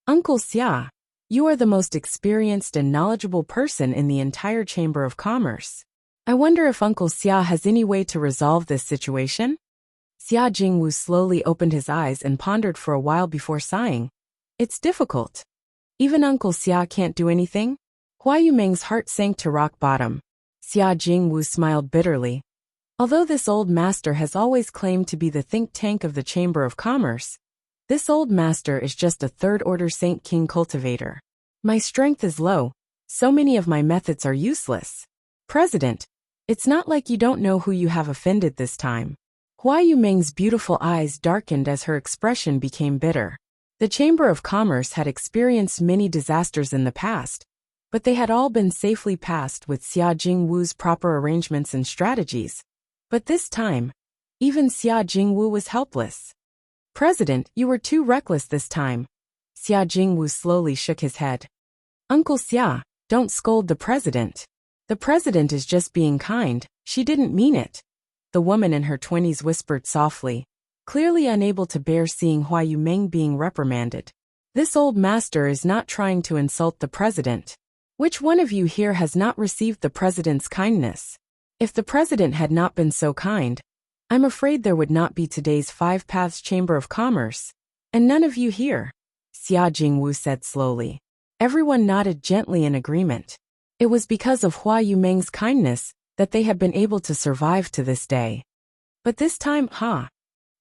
"Uncle Xia, you are the most experienced and knowledgeable person in the entire Chamber of Commerce. I wonder if Uncle Xia has any way to resolve this situation?" Xia Jingwu slowly opened his eyes and pondered for a while before sighing. "It's difficult. Even Uncle Xia can't do anything?" Hua Yumeng's heart sank to rock bottom. Xia Jingwu smiled bitterly. Although this old master has always claimed to be the think tank of the Chamber of Commerce, this old master is just a third-order Saint King cultivator. My strength is low, so many of my methods are useless. President, it's not like you don't know who you have offended this time. Hua Yumeng's beautiful eyes darkened as her expression became bitter. The Chamber of Commerce had experienced many disasters in the past, but they had all been safely passed with Xia Jingwu's proper arrangements and strategies. But this time, even Xia Jingwu was helpless. "President, you were too reckless this time." Xia Jingwu slowly shook his head. "Uncle Xia, don't scold the president. The president is just being kind, she didn't mean it." The woman in her 20s whispered softly, clearly unable to bear seeing Hua Yumeng being reprimanded. "This old master is not trying to insult the president. Which one of you here has not received the president's kindness? If the president had not been so kind, I'm afraid there would not be today's Five Paths Chamber of Commerce, and none of you here," Xia Jingwu said slowly. Everyone nodded gently in agreement. It was because of Hua Yumeng's kindness that they had been able to survive to this day. But this time, Xia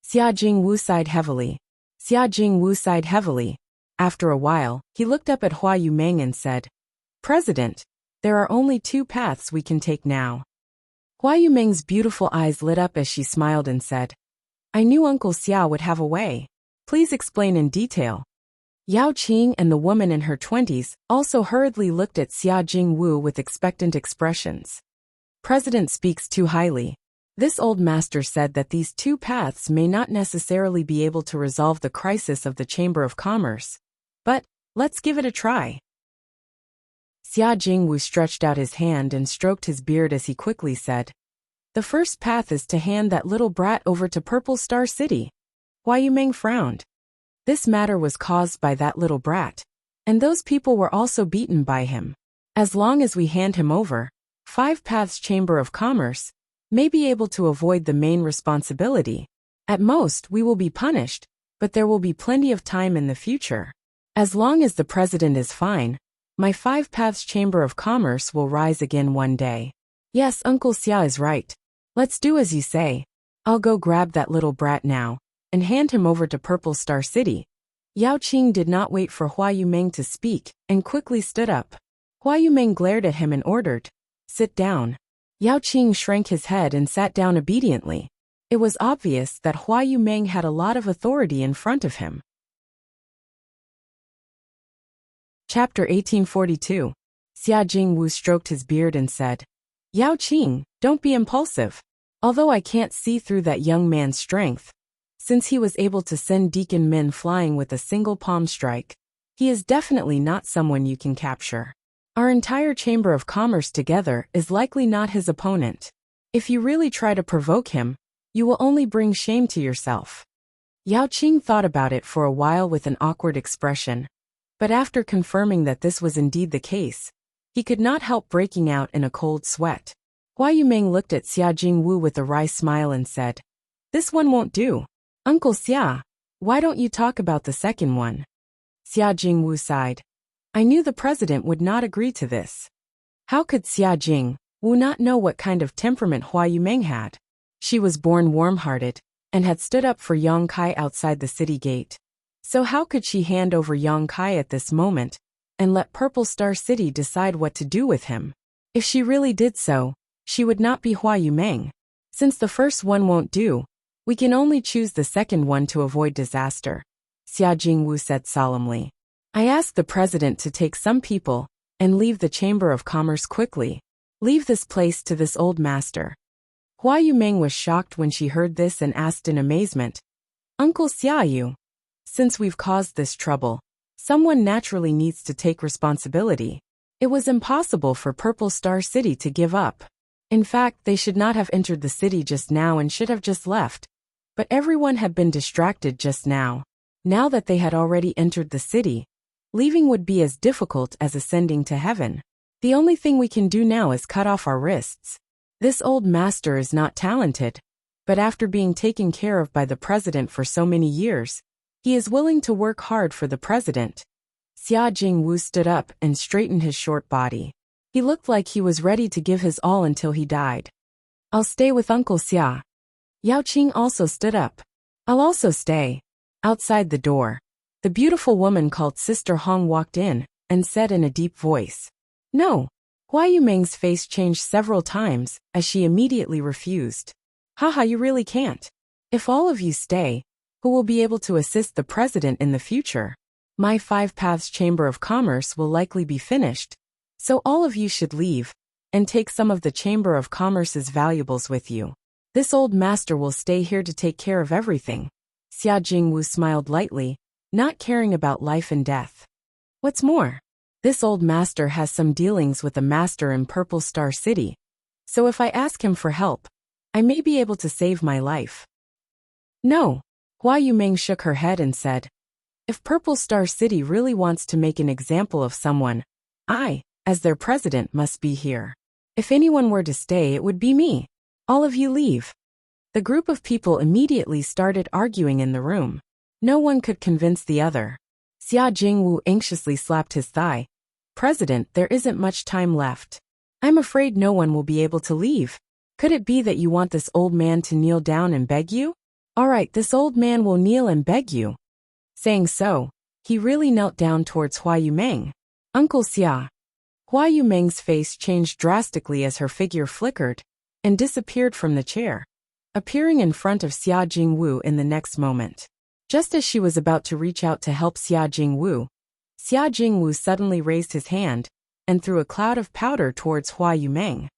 Jingwu sighed heavily. Xia Jingwu sighed heavily. After a while, he looked up at Hua Yumeng and said, "President, there are only two paths we can take now." Hua Yumeng's beautiful eyes lit up as she smiled and said, "I knew Uncle Xia would have a way. Please explain in detail." Yao Qing and the woman in her 20s also hurriedly looked at Xia Jingwu with expectant expressions. President speaks too highly. This old master said that these two paths may not necessarily be able to resolve the crisis of the Chamber of Commerce. But, let's give it a try. Xia Jingwu stretched out his hand and stroked his beard as he quickly said, "The first path is to hand that little brat over to Purple Star City." Hua Yumeng frowned. This matter was caused by that little brat, and those people were also beaten by him. As long as we hand him over, Five Paths Chamber of Commerce may be able to avoid the main responsibility. At most, we will be punished, but there will be plenty of time in the future. As long as the president is fine, my Five Paths Chamber of Commerce will rise again one day. Yes, Uncle Xia is right. Let's do as you say. I'll go grab that little brat now and hand him over to Purple Star City. Yao Qing did not wait for Hua Yumeng to speak and quickly stood up. Hua Yumeng glared at him and ordered, "Sit down." Yao Qing shrank his head and sat down obediently. It was obvious that Hua Yumeng had a lot of authority in front of him. Chapter 1842. Xia Jingwu stroked his beard and said, "Yao Qing, don't be impulsive. Although I can't see through that young man's strength, since he was able to send Deacon Min flying with a single palm strike, he is definitely not someone you can capture. Our entire Chamber of Commerce together is likely not his opponent. If you really try to provoke him, you will only bring shame to yourself." Yao Qing thought about it for a while with an awkward expression, but after confirming that this was indeed the case, he could not help breaking out in a cold sweat. Hua Yumeng looked at Xia Jingwu with a wry smile and said, "This one won't do. Uncle Xia, why don't you talk about the second one?" Xia Jingwu sighed. I knew the president would not agree to this. How could Xia Jingwu not know what kind of temperament Hua Yumeng had? She was born warm-hearted and had stood up for Yong Kai outside the city gate. So how could she hand over Yong Kai at this moment and let Purple Star City decide what to do with him? If she really did so, she would not be Hua Yumeng. Since the first one won't do, we can only choose the second one to avoid disaster, Xia Jingwu said solemnly. I asked the president to take some people and leave the Chamber of Commerce quickly. Leave this place to this old master. Hua Yumeng was shocked when she heard this and asked in amazement, Uncle Xia, since we've caused this trouble, someone naturally needs to take responsibility. It was impossible for Purple Star City to give up. In fact, they should not have entered the city just now and should have just left. But everyone had been distracted just now. Now that they had already entered the city, leaving would be as difficult as ascending to heaven. The only thing we can do now is cut off our wrists. This old master is not talented, but after being taken care of by the president for so many years, he is willing to work hard for the president. Xia Jingwu stood up and straightened his short body. He looked like he was ready to give his all until he died. I'll stay with Uncle Xia. Yao Qing also stood up. I'll also stay. Outside the door, the beautiful woman called Sister Hong walked in and said in a deep voice, No. Hua Yumeng's face changed several times as she immediately refused. Haha, you really can't. If all of you stay, who will be able to assist the president in the future? My Five Paths Chamber of Commerce will likely be finished, so all of you should leave and take some of the Chamber of Commerce's valuables with you. This old master will stay here to take care of everything. Xia Jingwu smiled lightly, not caring about life and death. What's more, this old master has some dealings with the master in Purple Star City, so if I ask him for help, I may be able to save my life. No. Hua Yumeng shook her head and said, If Purple Star City really wants to make an example of someone, I, as their president, must be here. If anyone were to stay, it would be me. All of you leave. The group of people immediately started arguing in the room. No one could convince the other. Xia Jingwu anxiously slapped his thigh. President, there isn't much time left. I'm afraid no one will be able to leave. Could it be that you want this old man to kneel down and beg you? All right, this old man will kneel and beg you. Saying so, he really knelt down towards Hua Yumeng. Uncle Xia. Hua Yumeng's face changed drastically as her figure flickered and disappeared from the chair, appearing in front of Xia Jingwu in the next moment. Just as she was about to reach out to help Xia Jingwu suddenly raised his hand and threw a cloud of powder towards Hua Yumeng.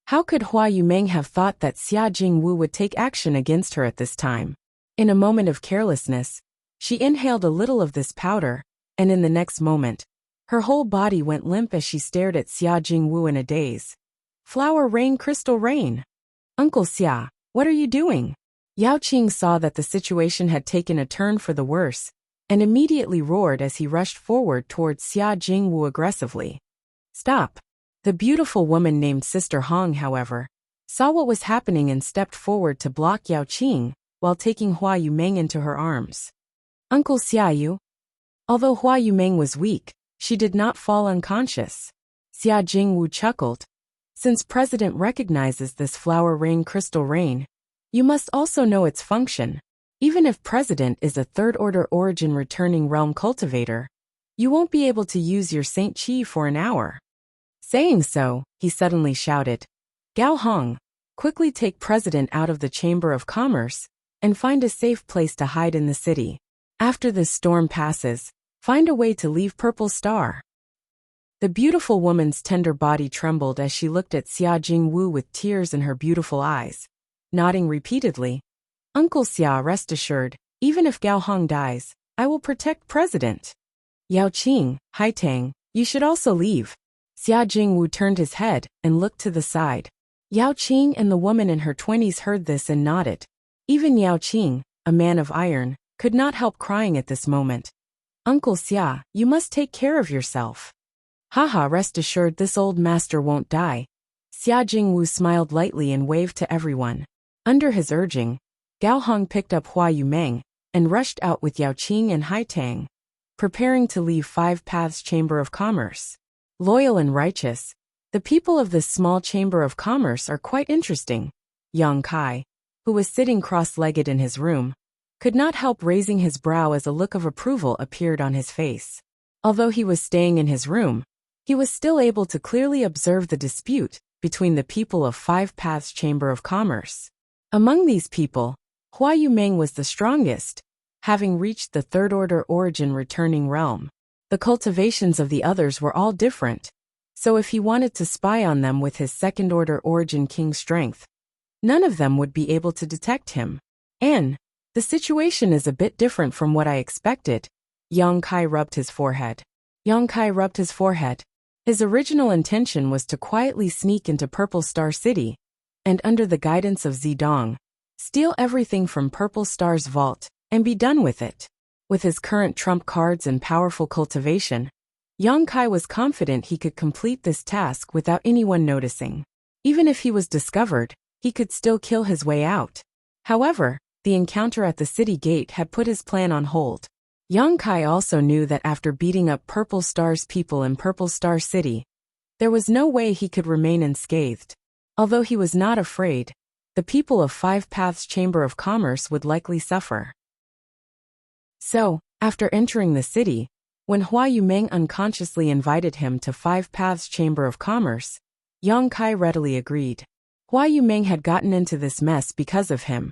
How could Hua Yumeng have thought that Xia Jingwu would take action against her at this time? In a moment of carelessness, she inhaled a little of this powder, and in the next moment, her whole body went limp as she stared at Xia Jingwu in a daze. Flower rain, crystal rain. Uncle Xia, what are you doing? Yao Qing saw that the situation had taken a turn for the worse, and immediately roared as he rushed forward towards Xia Jingwu aggressively. Stop! The beautiful woman named Sister Hong, however, saw what was happening and stepped forward to block Yao Qing while taking Hua Yumeng into her arms. Uncle Xia. Although Hua Yumeng was weak, she did not fall unconscious. Xia Jingwu chuckled. Since President recognizes this flower rain, crystal rain, you must also know its function. Even if President is a third-order origin returning realm cultivator, you won't be able to use your Saint Qi for an hour. Saying so, he suddenly shouted, Gao Hong, quickly take President out of the Chamber of Commerce and find a safe place to hide in the city. After this storm passes, find a way to leave Purple Star. The beautiful woman's tender body trembled as she looked at Xia Jingwu with tears in her beautiful eyes, nodding repeatedly. Uncle Xia, rest assured, even if Gao Hong dies, I will protect President. Yao Qing, Haitang, you should also leave. Xia Jingwu turned his head and looked to the side. Yao Qing and the woman in her 20s heard this and nodded. Even Yao Qing, a man of iron, could not help crying at this moment. Uncle Xia, you must take care of yourself. Haha, rest assured this old master won't die. Xia Jingwu smiled lightly and waved to everyone. Under his urging, Gao Hong picked up Hua Yumeng and rushed out with Yao Qing and Haitang, preparing to leave Five Paths Chamber of Commerce. Loyal and righteous, the people of this small chamber of commerce are quite interesting. Yang Kai, who was sitting cross-legged in his room, could not help raising his brow as a look of approval appeared on his face. Although he was staying in his room, he was still able to clearly observe the dispute between the people of Five Paths Chamber of Commerce. Among these people, Hua Yumeng was the strongest, having reached the third-order origin returning realm. The cultivations of the others were all different, so if he wanted to spy on them with his second-order origin king strength, none of them would be able to detect him. And the situation is a bit different from what I expected. Yang Kai rubbed his forehead. His original intention was to quietly sneak into Purple Star City, and under the guidance of Zidong, steal everything from Purple Star's vault, and be done with it. With his current trump cards and powerful cultivation, Yang Kai was confident he could complete this task without anyone noticing. Even if he was discovered, he could still kill his way out. However, the encounter at the city gate had put his plan on hold. Yang Kai also knew that after beating up Purple Star's people in Purple Star City, there was no way he could remain unscathed. Although he was not afraid, the people of Five Paths Chamber of Commerce would likely suffer. So, after entering the city, when Hua Yumeng unconsciously invited him to Five Paths Chamber of Commerce, Yang Kai readily agreed. Hua Yumeng had gotten into this mess because of him,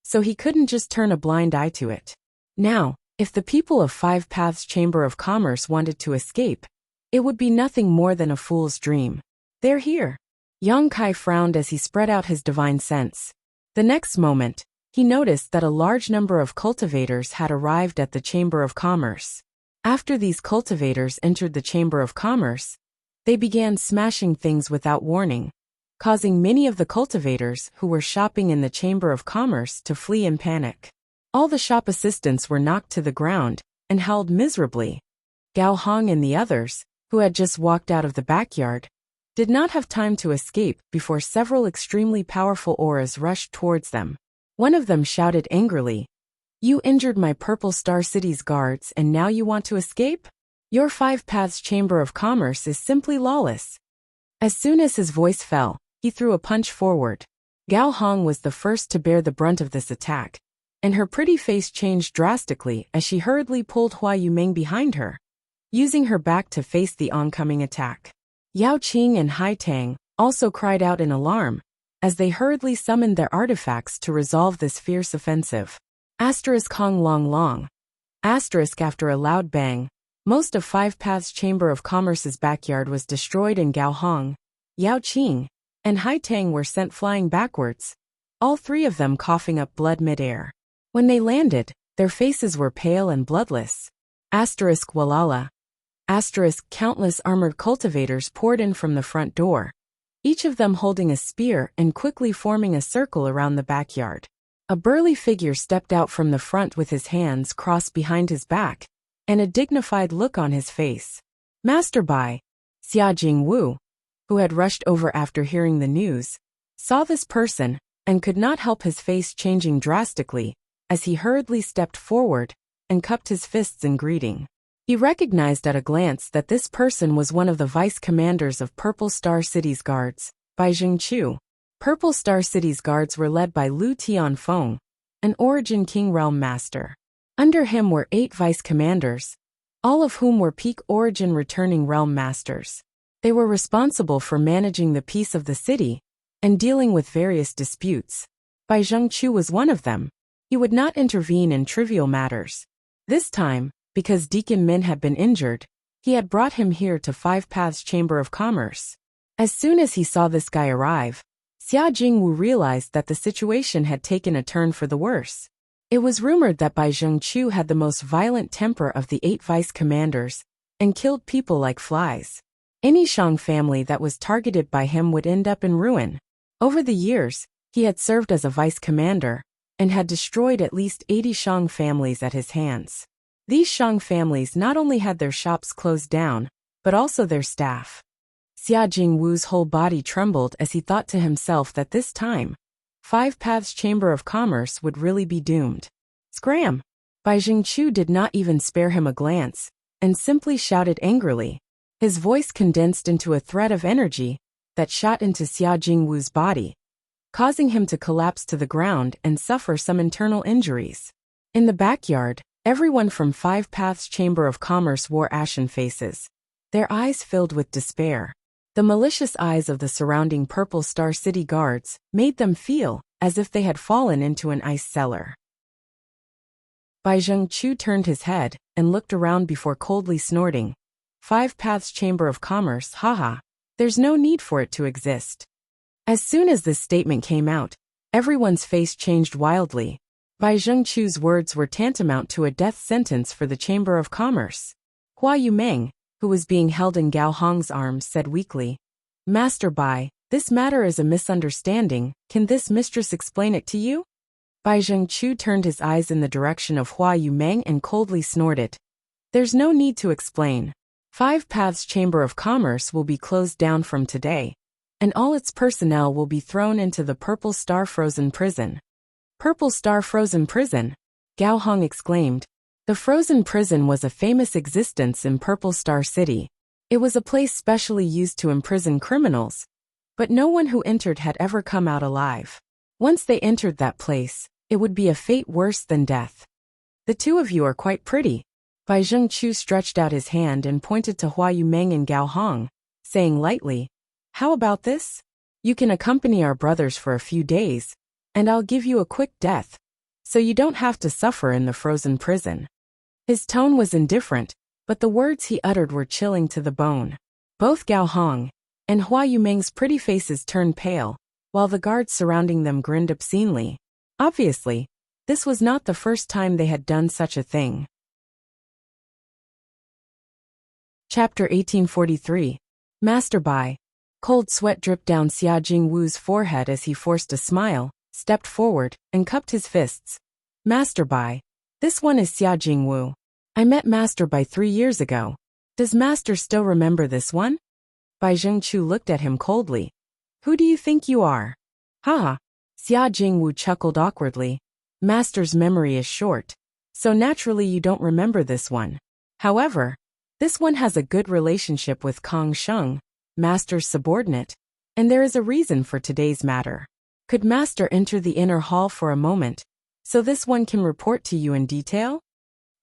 so he couldn't just turn a blind eye to it. Now, if the people of Five Paths Chamber of Commerce wanted to escape, it would be nothing more than a fool's dream. They're here. Yang Kai frowned as he spread out his divine sense. The next moment, he noticed that a large number of cultivators had arrived at the Chamber of Commerce. After these cultivators entered the Chamber of Commerce, they began smashing things without warning, causing many of the cultivators who were shopping in the Chamber of Commerce to flee in panic. All the shop assistants were knocked to the ground and howled miserably. Gao Hong and the others, who had just walked out of the backyard, did not have time to escape before several extremely powerful auras rushed towards them. One of them shouted angrily, "You injured my Purple Star City's guards and now you want to escape? Your Five Paths Chamber of Commerce is simply lawless." As soon as his voice fell, he threw a punch forward. Gao Hong was the first to bear the brunt of this attack, and her pretty face changed drastically as she hurriedly pulled Hua Yumeng behind her, using her back to face the oncoming attack. Yao Qing and Hai Tang also cried out in alarm, as they hurriedly summoned their artifacts to resolve this fierce offensive. Hong Long Long. After a loud bang, most of Five Paths Chamber of Commerce's backyard was destroyed and Gao Hong, Yao Qing, and Hai Tang were sent flying backwards, all three of them coughing up blood mid-air. When they landed, their faces were pale and bloodless. Walala. Countless armored cultivators poured in from the front door, each of them holding a spear and quickly forming a circle around the backyard. A burly figure stepped out from the front with his hands crossed behind his back, and a dignified look on his face. Master Bai, Xia Jingwu, who had rushed over after hearing the news, saw this person, and could not help his face changing drastically, as he hurriedly stepped forward, and cupped his fists in greeting. He recognized at a glance that this person was one of the vice-commanders of Purple Star City's guards, Bai Zhengqiu. Purple Star City's guards were led by Lu Tianfeng, an Origin King Realm Master. Under him were 8 vice-commanders, all of whom were peak Origin returning Realm Masters. They were responsible for managing the peace of the city and dealing with various disputes. Bai Zhengqiu was one of them. He would not intervene in trivial matters. This time, because Deacon Min had been injured, he had brought him here to Five Paths Chamber of Commerce. As soon as he saw this guy arrive, Xia Jingwu realized that the situation had taken a turn for the worse. It was rumored that Bai Zhengqiu had the most violent temper of the 8 vice-commanders, and killed people like flies. Any Shang family that was targeted by him would end up in ruin. Over the years, he had served as a vice-commander, and had destroyed at least 80 Shang families at his hands. These Shang families not only had their shops closed down, but also their staff. Xia Jingwu's whole body trembled as he thought to himself that this time, Five Paths Chamber of Commerce would really be doomed. Scram! Bai Zhengqiu did not even spare him a glance, and simply shouted angrily. His voice condensed into a thread of energy that shot into Xia Jingwu's body, causing him to collapse to the ground and suffer some internal injuries. In the backyard, everyone from Five Paths Chamber of Commerce wore ashen faces, their eyes filled with despair. The malicious eyes of the surrounding Purple Star City guards made them feel as if they had fallen into an ice cellar. Bai Zhengqiu turned his head and looked around before coldly snorting. Five Paths Chamber of Commerce, haha. There's no need for it to exist. As soon as this statement came out, everyone's face changed wildly. Bai Zhengqiu's words were tantamount to a death sentence for the Chamber of Commerce. Hua Yumeng, who was being held in Gao Hong's arms, said weakly, Master Bai, this matter is a misunderstanding. Can this mistress explain it to you? Bai Zhengqiu turned his eyes in the direction of Hua Yumeng and coldly snorted. There's no need to explain. Five Paths Chamber of Commerce will be closed down from today, and all its personnel will be thrown into the Purple Star Frozen Prison. Purple Star Frozen Prison? Gao Hong exclaimed. The Frozen Prison was a famous existence in Purple Star City. It was a place specially used to imprison criminals, but no one who entered had ever come out alive. Once they entered that place, it would be a fate worse than death. The two of you are quite pretty. Bai Zhengqiu stretched out his hand and pointed to Hua Yumeng and Gao Hong, saying lightly, How about this? You can accompany our brothers for a few days, and I'll give you a quick death, so you don't have to suffer in the frozen prison. His tone was indifferent, but the words he uttered were chilling to the bone. Both Gao Hong and Hua Yumeng's pretty faces turned pale, while the guards surrounding them grinned obscenely. Obviously, this was not the first time they had done such a thing. Chapter 1843. Master Bai. Cold sweat dripped down Xia Jingwu's forehead as he forced a smile, stepped forward, and cupped his fists. Master Bai. This one is Xia Jingwu. I met Master Bai 3 years ago. Does Master still remember this one? Bai Zhengqiu looked at him coldly. Who do you think you are? Haha. Xia Jingwu chuckled awkwardly. Master's memory is short, so naturally you don't remember this one. However, this one has a good relationship with Kong Sheng, Master's subordinate, and there is a reason for today's matter. Could Master enter the inner hall for a moment, so this one can report to you in detail?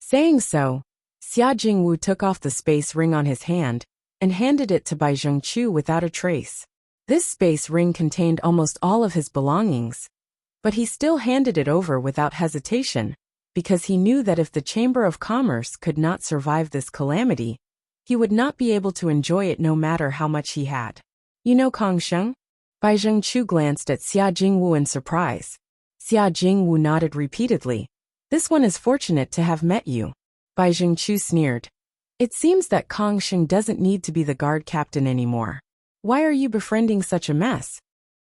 Saying so, Xia Jingwu took off the space ring on his hand and handed it to Bai Zhengqiu without a trace. This space ring contained almost all of his belongings, but he still handed it over without hesitation, because he knew that if the Chamber of Commerce could not survive this calamity, he would not be able to enjoy it no matter how much he had. You know Kong Sheng? Bai Zhengqiu glanced at Xia Jingwu in surprise. Xia Jingwu nodded repeatedly. This one is fortunate to have met you. Bai Zhengqiu sneered. It seems that Kong Sheng doesn't need to be the guard captain anymore. Why are you befriending such a mess?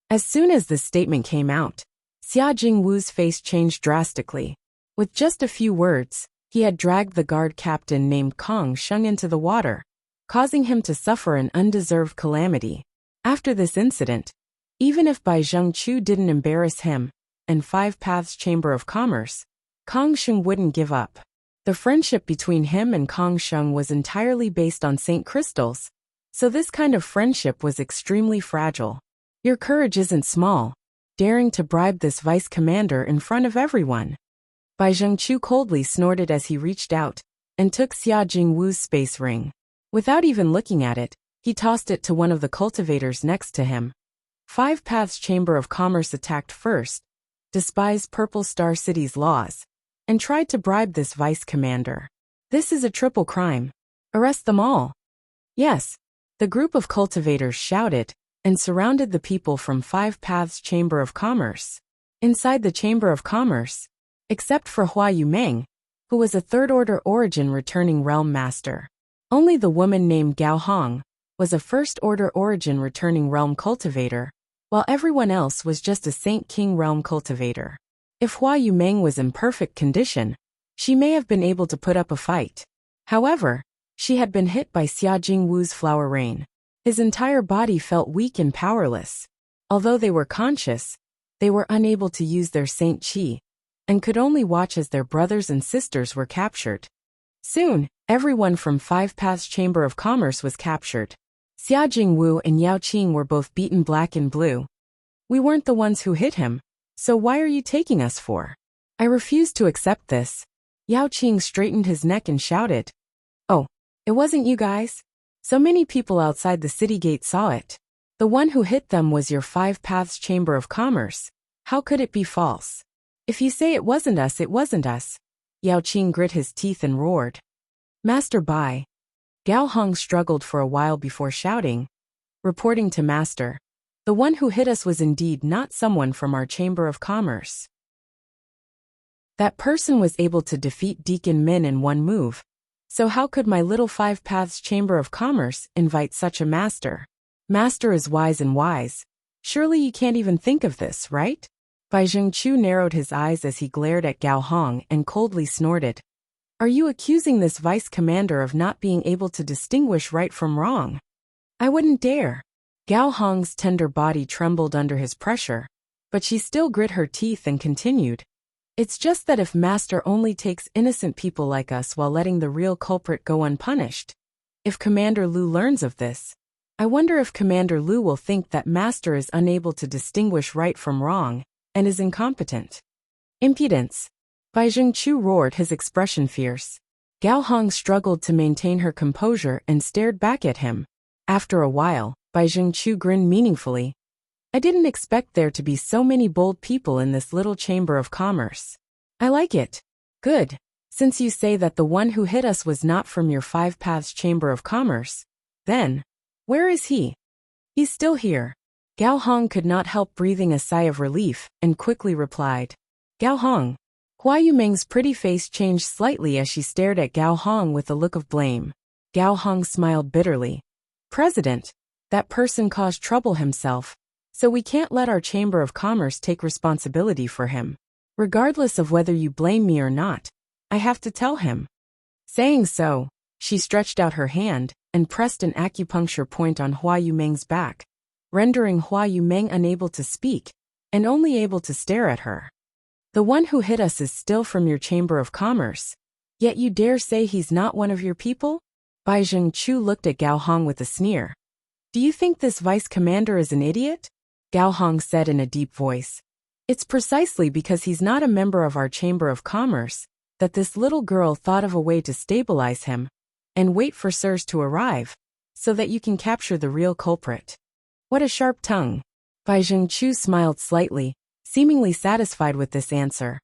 As soon as this statement came out, Xia Jingwu's face changed drastically. With just a few words, he had dragged the guard captain named Kong Sheng into the water, causing him to suffer an undeserved calamity. After this incident, even if Bai Zhengqiu didn't embarrass him and Five Paths Chamber of Commerce, Kong Sheng wouldn't give up. The friendship between him and Kong Sheng was entirely based on Saint Crystals, so this kind of friendship was extremely fragile. Your courage isn't small, daring to bribe this vice commander in front of everyone. Bai Zhengqiu coldly snorted as he reached out and took Xia Jingwu's space ring. Without even looking at it, he tossed it to one of the cultivators next to him. Five Paths Chamber of Commerce attacked first, despised Purple Star City's laws, and tried to bribe this vice commander. This is a triple crime. Arrest them all. Yes. The group of cultivators shouted and surrounded the people from Five Paths Chamber of Commerce. Inside the Chamber of Commerce, except for Hua Yumeng, who was a third-order origin returning realm master. Only the woman named Gao Hong was a first-order origin returning realm cultivator, while everyone else was just a Saint King realm cultivator. If Hua Yumeng was in perfect condition, she may have been able to put up a fight. However, she had been hit by Xia Jingwu's flower rain. His entire body felt weak and powerless. Although they were conscious, they were unable to use their Saint Qi, and could only watch as their brothers and sisters were captured. Soon, everyone from Five Paths Chamber of Commerce was captured. Xia Jingwu and Yao Qing were both beaten black and blue. We weren't the ones who hit him, so why are you taking us for? I refuse to accept this. Yao Qing straightened his neck and shouted. Oh, it wasn't you guys? So many people outside the city gate saw it. The one who hit them was your Five Paths Chamber of Commerce. How could it be false? If you say it wasn't us, it wasn't us. Yao Qing grit his teeth and roared. Master Bai. Gao Hong struggled for a while before shouting, reporting to Master. The one who hit us was indeed not someone from our Chamber of Commerce. That person was able to defeat Deacon Min in one move. So how could my little Five Paths Chamber of Commerce invite such a master? Master is wise and wise. Surely you can't even think of this, right? Bai Zhengqiu narrowed his eyes as he glared at Gao Hong and coldly snorted. Are you accusing this vice commander of not being able to distinguish right from wrong? I wouldn't dare. Gao Hong's tender body trembled under his pressure, but she still grit her teeth and continued. It's just that if Master only takes innocent people like us while letting the real culprit go unpunished. If Commander Lu learns of this, I wonder if Commander Lu will think that Master is unable to distinguish right from wrong and is incompetent. Impudence. Bai Zhengqiu roared, his expression fierce. Gao Hong struggled to maintain her composure and stared back at him. After a while, Bai Zhengqiu grinned meaningfully. I didn't expect there to be so many bold people in this little Chamber of Commerce. I like it. Good. Since you say that the one who hit us was not from your Five Paths Chamber of Commerce, then, where is he? He's still here. Gao Hong could not help breathing a sigh of relief and quickly replied. Gao Hong. Hua Yumeng's pretty face changed slightly as she stared at Gao Hong with a look of blame. Gao Hong smiled bitterly. President, that person caused trouble himself, so we can't let our Chamber of Commerce take responsibility for him. Regardless of whether you blame me or not, I have to tell him. Saying so, she stretched out her hand and pressed an acupuncture point on Hua Yumeng's back, rendering Hua Yumeng unable to speak and only able to stare at her. The one who hit us is still from your Chamber of Commerce, yet you dare say he's not one of your people? Bai Zhengqiu looked at Gao Hong with a sneer. Do you think this vice commander is an idiot? Gao Hong said in a deep voice. It's precisely because he's not a member of our Chamber of Commerce that this little girl thought of a way to stabilize him and wait for sirs to arrive so that you can capture the real culprit. What a sharp tongue. Bai Zhengqiu smiled slightly, seemingly satisfied with this answer.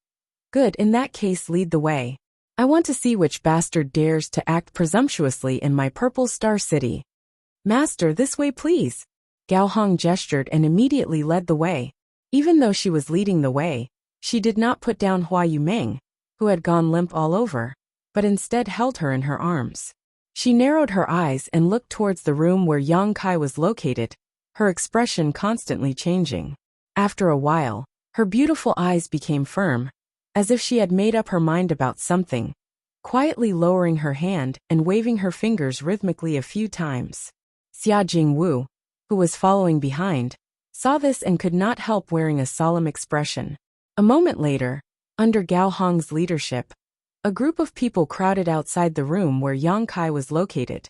Good, in that case lead the way. I want to see which bastard dares to act presumptuously in my Purple Star City. Master, this way please. Gao Hong gestured and immediately led the way. Even though she was leading the way, she did not put down Hua Yumeng, who had gone limp all over, but instead held her in her arms. She narrowed her eyes and looked towards the room where Yang Kai was located, her expression constantly changing. After a while, her beautiful eyes became firm, as if she had made up her mind about something, quietly lowering her hand and waving her fingers rhythmically a few times. Xia Jingwu, who was following behind, saw this and could not help wearing a solemn expression. A moment later, under Gao Hong's leadership, a group of people crowded outside the room where Yang Kai was located.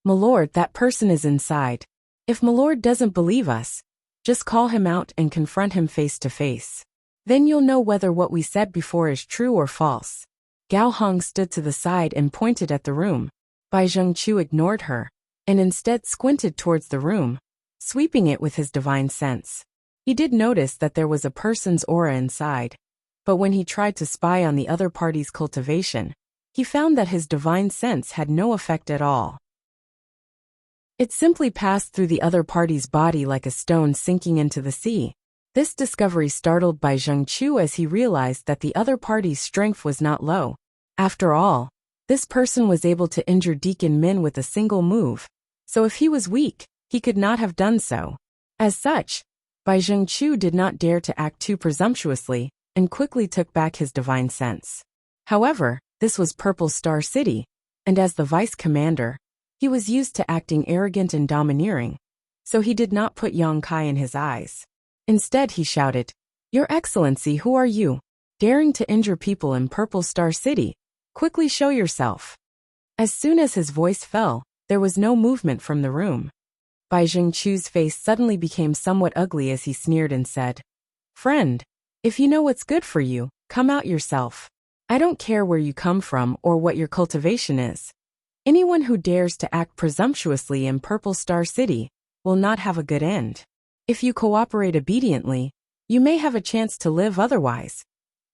"Milord, that person is inside. If Milord doesn't believe us, just call him out and confront him face to face. Then you'll know whether what we said before is true or false." Gao Hong stood to the side and pointed at the room. Bai Zhengqiu ignored her, and instead squinted towards the room, sweeping it with his divine sense. He did notice that there was a person's aura inside, but when he tried to spy on the other party's cultivation, he found that his divine sense had no effect at all. It simply passed through the other party's body like a stone sinking into the sea. This discovery startled Bai Zhengqiu as he realized that the other party's strength was not low. After all, this person was able to injure Deacon Min with a single move, so if he was weak, he could not have done so. As such, Bai Zhengqiu did not dare to act too presumptuously and quickly took back his divine sense. However, this was Purple Star City, and as the vice commander, he was used to acting arrogant and domineering, so he did not put Yang Kai in his eyes. Instead he shouted, "Your Excellency, who are you? Daring to injure people in Purple Star City? Quickly show yourself." As soon as his voice fell, there was no movement from the room. Bai Zhengqiu's face suddenly became somewhat ugly as he sneered and said, "Friend, if you know what's good for you, come out yourself. I don't care where you come from or what your cultivation is. Anyone who dares to act presumptuously in Purple Star City will not have a good end. If you cooperate obediently, you may have a chance to live otherwise."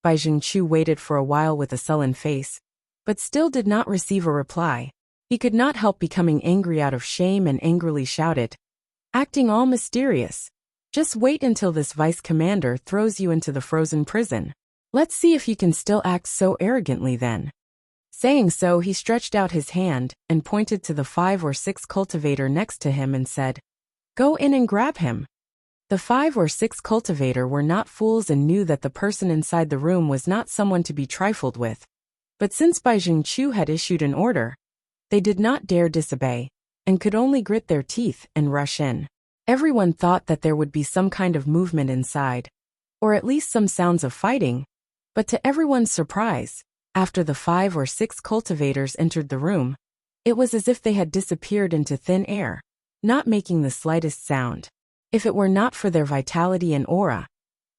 Bai Zhengqiu waited for a while with a sullen face, but still did not receive a reply. He could not help becoming angry out of shame and angrily shouted, "Acting all mysterious. Just wait until this vice commander throws you into the frozen prison. Let's see if you can still act so arrogantly then." Saying so, he stretched out his hand and pointed to the 5 or 6 cultivator next to him and said, "Go in and grab him." The 5 or 6 cultivator were not fools and knew that the person inside the room was not someone to be trifled with. But since Bai Zhengqiu had issued an order, they did not dare disobey, and could only grit their teeth and rush in. Everyone thought that there would be some kind of movement inside, or at least some sounds of fighting, but to everyone's surprise, after the 5 or 6 cultivators entered the room, it was as if they had disappeared into thin air, not making the slightest sound. If it were not for their vitality and aura,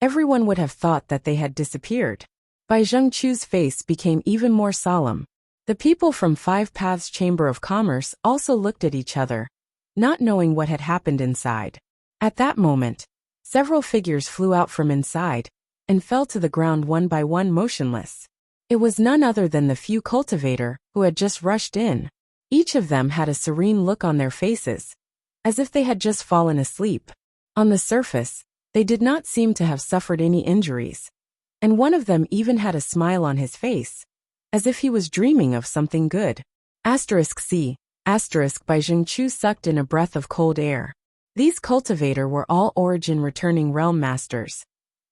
everyone would have thought that they had disappeared. Bai Zhengqiu's face became even more solemn. The people from 5 Paths Chamber of Commerce also looked at each other, not knowing what had happened inside. At that moment, several figures flew out from inside and fell to the ground one by one motionless. It was none other than the few cultivator who had just rushed in. Each of them had a serene look on their faces, as if they had just fallen asleep. On the surface, they did not seem to have suffered any injuries, and one of them even had a smile on his face, as if he was dreaming of something good. C. Bai Zhengqiu sucked in a breath of cold air. These cultivator were all origin returning realm masters,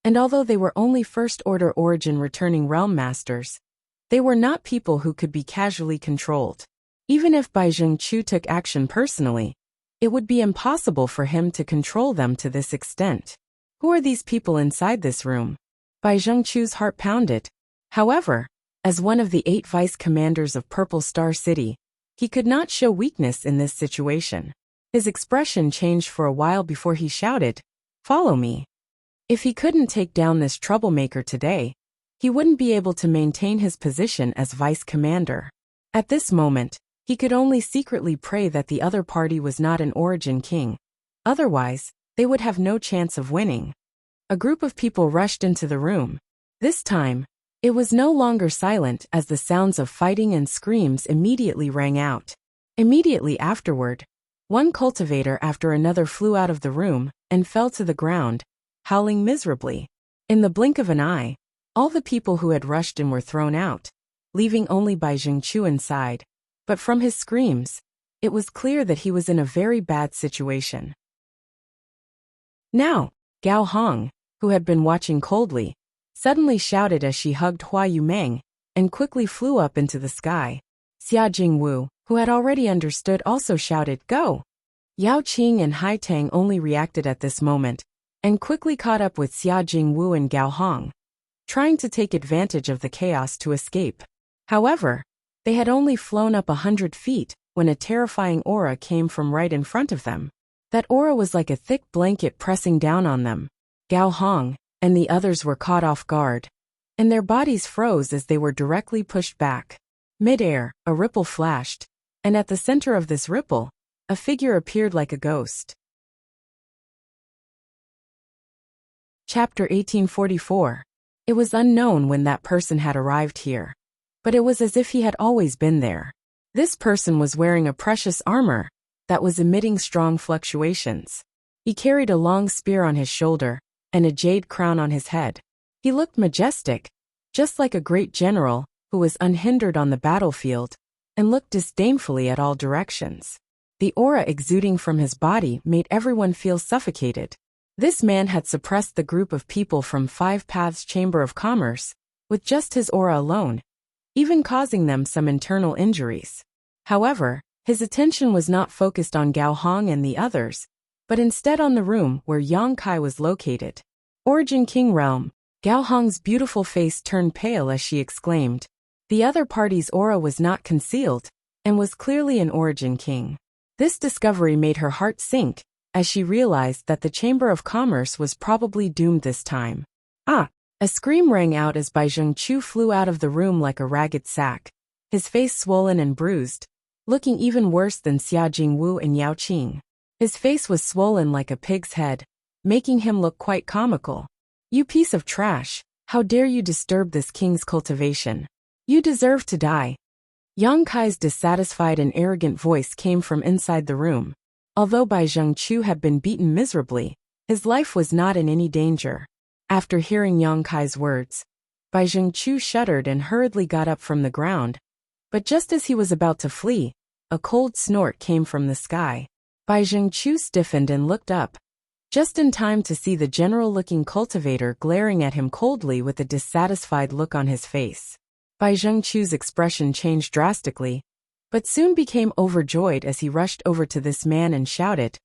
and although they were only first order origin returning realm masters, they were not people who could be casually controlled. Even if Bai Zhengqiu took action personally, it would be impossible for him to control them to this extent. Who are these people inside this room? Bai Zhengqiu's heart pounded. However, as one of the 8 vice commanders of Purple Star City, he could not show weakness in this situation. His expression changed for a while before he shouted, "Follow me." If he couldn't take down this troublemaker today, he wouldn't be able to maintain his position as vice commander. At this moment, he could only secretly pray that the other party was not an origin king. Otherwise, they would have no chance of winning. A group of people rushed into the room. This time, it was no longer silent as the sounds of fighting and screams immediately rang out. Immediately afterward, one cultivator after another flew out of the room and fell to the ground, howling miserably. In the blink of an eye, all the people who had rushed in were thrown out, leaving only Bai Zhengqiu inside. But from his screams, it was clear that he was in a very bad situation. Now, Gao Hong, who had been watching coldly, suddenly shouted as she hugged Hua Yumeng and quickly flew up into the sky. Xia Jingwu, who had already understood, also shouted, "Go!" Yao Qing and Hai Tang only reacted at this moment and quickly caught up with Xia Jingwu and Gao Hong, trying to take advantage of the chaos to escape. However, they had only flown up 100 feet when a terrifying aura came from right in front of them. That aura was like a thick blanket pressing down on them. Gao Hong and the others were caught off guard, and their bodies froze as they were directly pushed back. Mid-air, a ripple flashed, and at the center of this ripple, a figure appeared like a ghost. Chapter 1844. It was unknown when that person had arrived here, but it was as if he had always been there. This person was wearing a precious armor that was emitting strong fluctuations. He carried a long spear on his shoulder and a jade crown on his head. He looked majestic, just like a great general who was unhindered on the battlefield, and looked disdainfully at all directions. The aura exuding from his body made everyone feel suffocated. This man had suppressed the group of people from Five Paths Chamber of Commerce with just his aura alone, even causing them some internal injuries. However, his attention was not focused on Gao Hong and the others, but instead on the room where Yang Kai was located. Origin King Realm. Gao Hong's beautiful face turned pale as she exclaimed. The other party's aura was not concealed, and was clearly an Origin King. This discovery made her heart sink, as she realized that the Chamber of Commerce was probably doomed this time. Ah! A scream rang out as Bai Zhengqiu flew out of the room like a ragged sack, his face swollen and bruised, looking even worse than Xia Jingwu and Yao Qing. His face was swollen like a pig's head, making him look quite comical. "You piece of trash, how dare you disturb this king's cultivation? You deserve to die." Yang Kai's dissatisfied and arrogant voice came from inside the room. Although Bai Zhengqiu had been beaten miserably, his life was not in any danger. After hearing Yang Kai's words, Bai Zhengqiu shuddered and hurriedly got up from the ground. But just as he was about to flee, a cold snort came from the sky. Bai Zhengqiu stiffened and looked up, just in time to see the general-looking cultivator glaring at him coldly with a dissatisfied look on his face. Bai Zhengqiu's expression changed drastically, but soon became overjoyed as he rushed over to this man and shouted,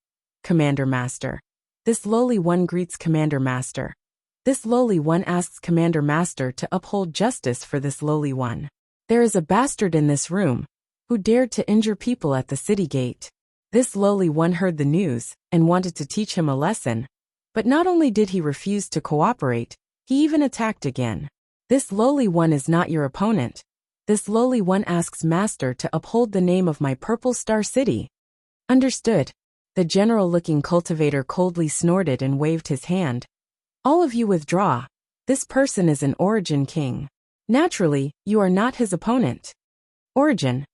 "Commander Master." This lowly one greets Commander Master. This lowly one asks Commander Master to uphold justice for this lowly one. There is a bastard in this room who dared to injure people at the city gate. This lowly one heard the news and wanted to teach him a lesson, but not only did he refuse to cooperate, he even attacked again. This lowly one is not your opponent. This lowly one asks Master to uphold the name of my Purple Star City. Understood. The general-looking cultivator coldly snorted and waved his hand. All of you withdraw. This person is an Origin King. Naturally, you are not his opponent. Origin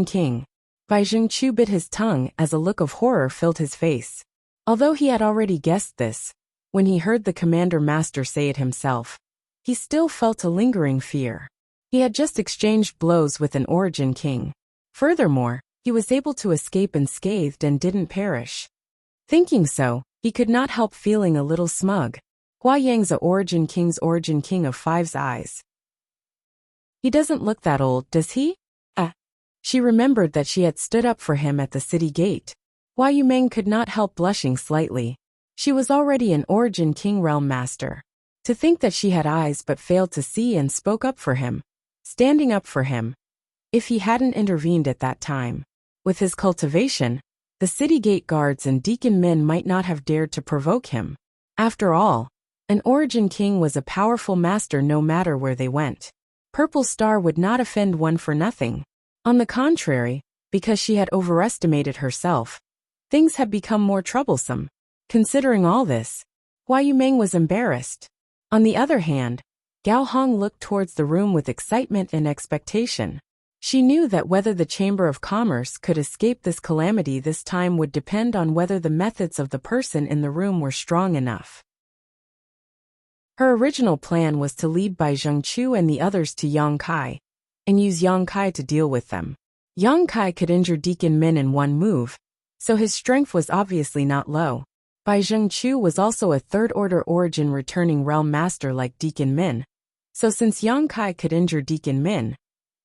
King. Bai Zhengqiu bit his tongue as a look of horror filled his face. Although he had already guessed this, when he heard the Commander Master say it himself, he still felt a lingering fear. He had just exchanged blows with an Origin King. Furthermore, he was able to escape unscathed and didn't perish. Thinking so, he could not help feeling a little smug. Hua Yang's a Origin King of Five's eyes. He doesn't look that old, does he? She remembered that she had stood up for him at the city gate. Hua Yumeng could not help blushing slightly. She was already an Origin King Realm Master. To think that she had eyes but failed to see and spoke up for him, standing up for him. If he hadn't intervened at that time. With his cultivation, the city gate guards and Deacon Min might not have dared to provoke him. After all, an Origin King was a powerful master no matter where they went. Purple Star would not offend one for nothing. On the contrary, because she had overestimated herself, things had become more troublesome. Considering all this, Hua Yumeng was embarrassed. On the other hand, Gao Hong looked towards the room with excitement and expectation. She knew that whether the Chamber of Commerce could escape this calamity this time would depend on whether the methods of the person in the room were strong enough. Her original plan was to lead Bai Zhengqiu and the others to Yang Kai, and use Yang Kai to deal with them. Yang Kai could injure Deacon Min in one move, so his strength was obviously not low. Bai Zhengqiu was also a third-order origin returning realm master like Deacon Min, so since Yang Kai could injure Deacon Min,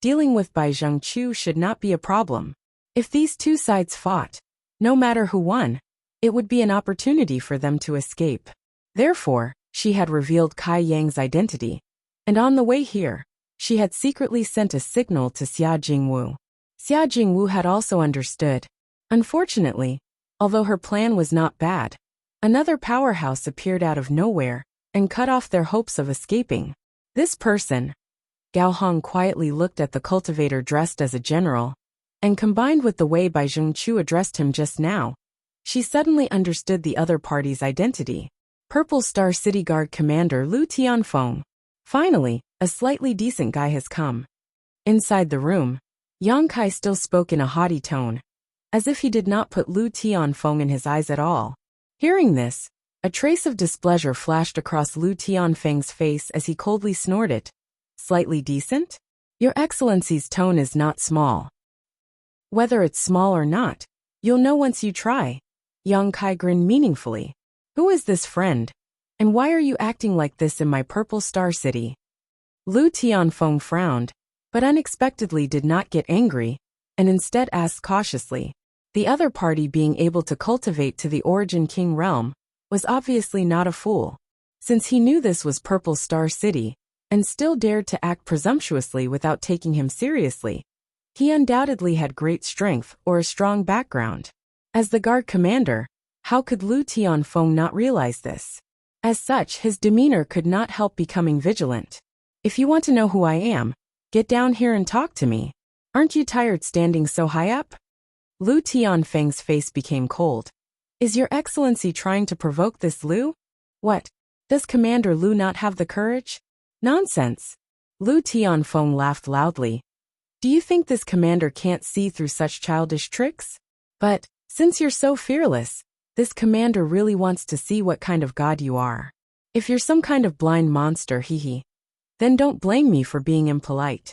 dealing with Bai Zhengqiu should not be a problem. If these two sides fought, no matter who won, it would be an opportunity for them to escape. Therefore, she had revealed Kai Yang's identity, and on the way here, she had secretly sent a signal to Xia Jingwu. Xia Jingwu had also understood. Unfortunately, although her plan was not bad, another powerhouse appeared out of nowhere and cut off their hopes of escaping. This person, Gao Hong quietly looked at the cultivator dressed as a general, and combined with the way Bai Zhengqiu addressed him just now, she suddenly understood the other party's identity. Purple Star City Guard Commander Lu Tianfeng. Finally, a slightly decent guy has come. Inside the room, Yang Kai still spoke in a haughty tone, as if he did not put Lu Tianfeng in his eyes at all. Hearing this, a trace of displeasure flashed across Lu Tianfeng's face as he coldly snorted. Slightly decent? Your Excellency's tone is not small. Whether it's small or not, you'll know once you try. Yang Kai grinned meaningfully. Who is this friend? And why are you acting like this in my Purple Star City? Lu Tianfeng frowned, but unexpectedly did not get angry, and instead asked cautiously. The other party being able to cultivate to the Origin King realm was obviously not a fool. Since he knew this was Purple Star City, and still dared to act presumptuously without taking him seriously, he undoubtedly had great strength or a strong background. As the guard commander, how could Lu Tianfeng not realize this? As such, his demeanor could not help becoming vigilant. If you want to know who I am, get down here and talk to me. Aren't you tired standing so high up? Lu Tianfeng's face became cold. Is your Excellency trying to provoke this Lu? What? Does Commander Lu not have the courage? Nonsense. Lu Tianfeng laughed loudly. Do you think this commander can't see through such childish tricks? But, since you're so fearless, this commander really wants to see what kind of god you are. If you're some kind of blind monster, then don't blame me for being impolite.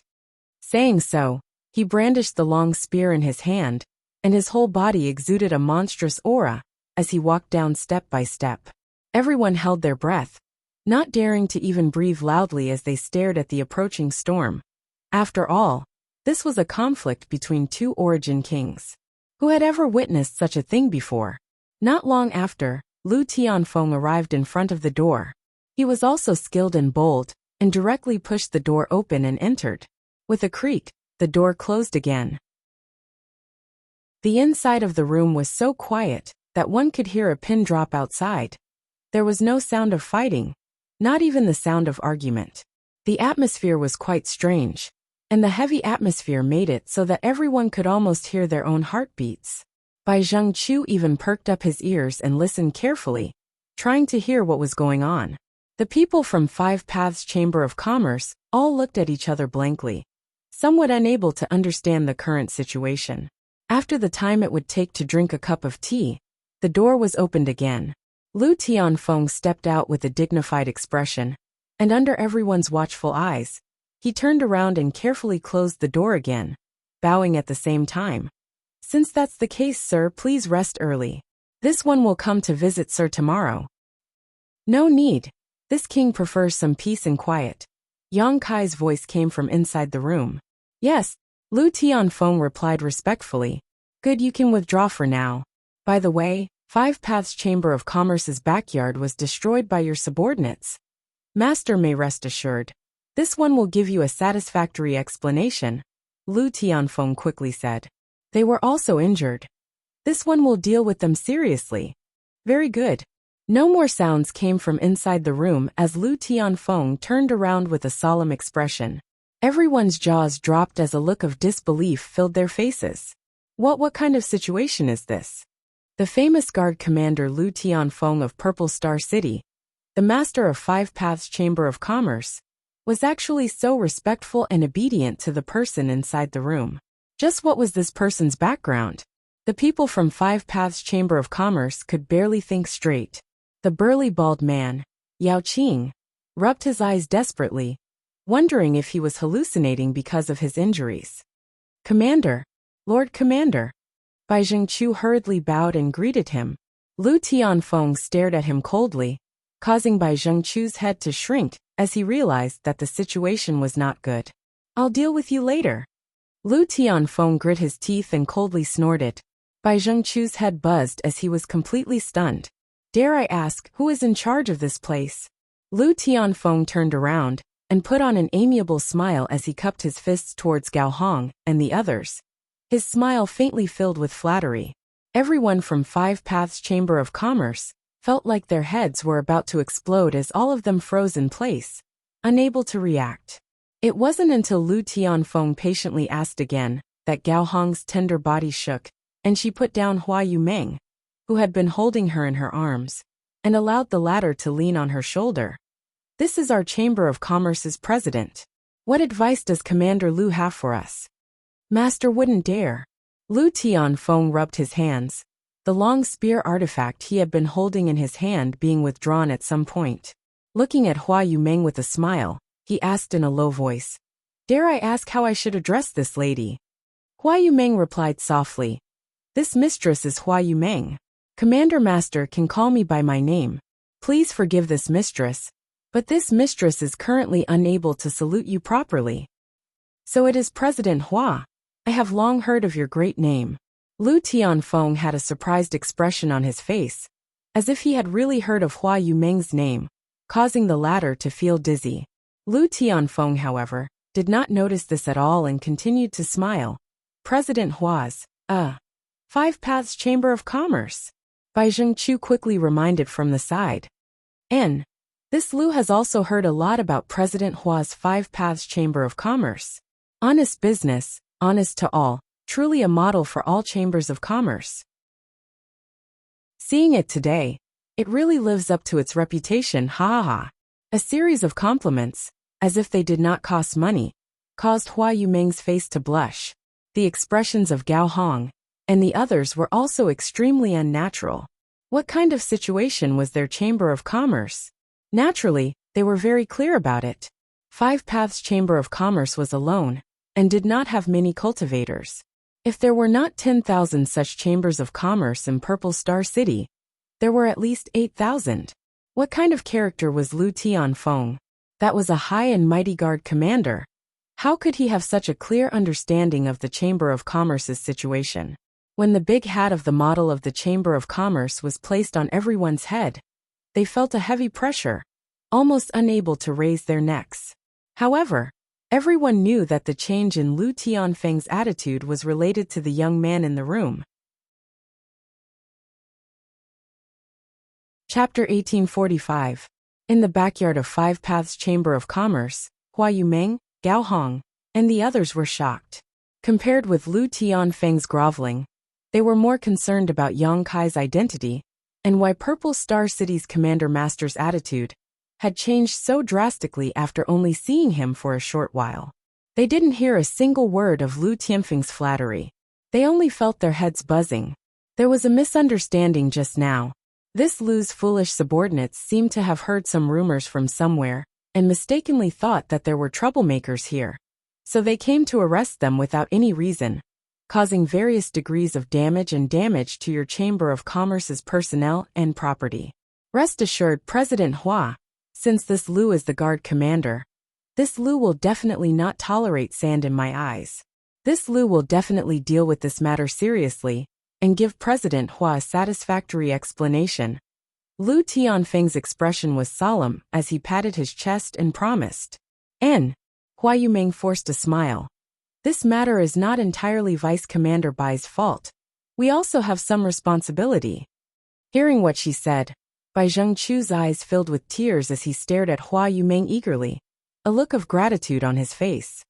Saying so, he brandished the long spear in his hand, and his whole body exuded a monstrous aura as he walked down step by step. Everyone held their breath, not daring to even breathe loudly as they stared at the approaching storm. After all, this was a conflict between two Origin Kings. Who had ever witnessed such a thing before? Not long after, Lu Tianfeng arrived in front of the door. He was also skilled and bold, and directly pushed the door open and entered. With a creak, the door closed again. The inside of the room was so quiet that one could hear a pin drop outside. There was no sound of fighting, not even the sound of argument. The atmosphere was quite strange, and the heavy atmosphere made it so that everyone could almost hear their own heartbeats. Bai Zhengqiu even perked up his ears and listened carefully, trying to hear what was going on. The people from Five Paths Chamber of Commerce all looked at each other blankly, somewhat unable to understand the current situation. After the time it would take to drink a cup of tea, the door was opened again. Lu Tianfeng stepped out with a dignified expression, and under everyone's watchful eyes, he turned around and carefully closed the door again, bowing at the same time. Since that's the case, sir, please rest early. This one will come to visit sir tomorrow. No need. This king prefers some peace and quiet. Yang Kai's voice came from inside the room. Yes, Lu Tianfeng replied respectfully. Good, you can withdraw for now. By the way, Five Paths Chamber of Commerce's backyard was destroyed by your subordinates. Master may rest assured. This one will give you a satisfactory explanation, Lu Tianfeng quickly said. They were also injured. This one will deal with them seriously. Very good. No more sounds came from inside the room as Lu Tianfeng turned around with a solemn expression. Everyone's jaws dropped as a look of disbelief filled their faces. What kind of situation is this? The famous guard commander Lu Tianfeng of Purple Star City, the master of Five Paths Chamber of Commerce, was actually so respectful and obedient to the person inside the room. Just what was this person's background? The people from Five Paths Chamber of Commerce could barely think straight. The burly bald man, Yao Qing, rubbed his eyes desperately, wondering if he was hallucinating because of his injuries. Commander, Lord Commander. Bai Zhengqiu hurriedly bowed and greeted him. Lu Tianfeng stared at him coldly, causing Bai Zhengqiu's head to shrink as he realized that the situation was not good. I'll deal with you later. Lu Tianfeng grit his teeth and coldly snorted. Bai Zhengqiu's head buzzed as he was completely stunned. Dare I ask, who is in charge of this place? Lu Tianfeng turned around and put on an amiable smile as he cupped his fists towards Gao Hong and the others, his smile faintly filled with flattery. Everyone from Five Paths Chamber of Commerce felt like their heads were about to explode as all of them froze in place, unable to react. It wasn't until Lu Tianfeng patiently asked again that Gao Hong's tender body shook, and she put down Hua Yumeng, who had been holding her in her arms, and allowed the latter to lean on her shoulder. This is our Chamber of Commerce's president. What advice does Commander Lu have for us? Master wouldn't dare. Lu Tianfeng rubbed his hands, the long spear artifact he had been holding in his hand being withdrawn at some point. Looking at Hua Yumeng with a smile, he asked in a low voice, Dare I ask how I should address this lady? Hua Yumeng replied softly, This mistress is Hua Yumeng. Commander Master can call me by my name. Please forgive this mistress, but this mistress is currently unable to salute you properly. So it is President Hua. I have long heard of your great name. Lu Tianfeng had a surprised expression on his face, as if he had really heard of Hua Yumeng's name, causing the latter to feel dizzy. Lu Tianfeng, however, did not notice this at all and continued to smile. President Hua's, Five Paths Chamber of Commerce. Bai Zhengqiu quickly reminded from the side. This Lu has also heard a lot about President Hua's Five Paths Chamber of Commerce. Honest business, honest to all, truly a model for all chambers of commerce. Seeing it today, it really lives up to its reputation, ha ha ha. A series of compliments, as if they did not cost money, caused Hua Yumeng's face to blush. The expressions of Gao Hong and the others were also extremely unnatural. What kind of situation was their Chamber of Commerce? Naturally, they were very clear about it. Five Paths Chamber of Commerce was alone, and did not have many cultivators. If there were not 10,000 such chambers of commerce in Purple Star City, there were at least 8,000. What kind of character was Lu Tianfeng? That was a high and mighty guard commander. How could he have such a clear understanding of the Chamber of Commerce's situation? When the big hat of the model of the Chamber of Commerce was placed on everyone's head, they felt a heavy pressure, almost unable to raise their necks. However, everyone knew that the change in Lu Tianfeng's attitude was related to the young man in the room. Chapter 1845. In the backyard of Five Paths Chamber of Commerce, Hua Yumeng, Gao Hong, and the others were shocked. Compared with Lu Tianfeng's groveling, they were more concerned about Yang Kai's identity, and why Purple Star City's Commander Master's attitude had changed so drastically after only seeing him for a short while. They didn't hear a single word of Lu Tianfeng's flattery. They only felt their heads buzzing. There was a misunderstanding just now. This Lu's foolish subordinates seemed to have heard some rumors from somewhere, and mistakenly thought that there were troublemakers here. So they came to arrest them without any reason, causing various degrees of damage to your Chamber of Commerce's personnel and property. Rest assured, President Hua, since this Lu is the guard commander, this Lu will definitely not tolerate sand in my eyes. This Lu will definitely deal with this matter seriously, and give President Hua a satisfactory explanation. Lu Tianfeng's expression was solemn as he patted his chest and promised. Hua Yumeng forced a smile. This matter is not entirely Vice Commander Bai's fault. We also have some responsibility. Hearing what she said, Bai Zhengchu's eyes filled with tears as he stared at Hua Yumeng eagerly, a look of gratitude on his face.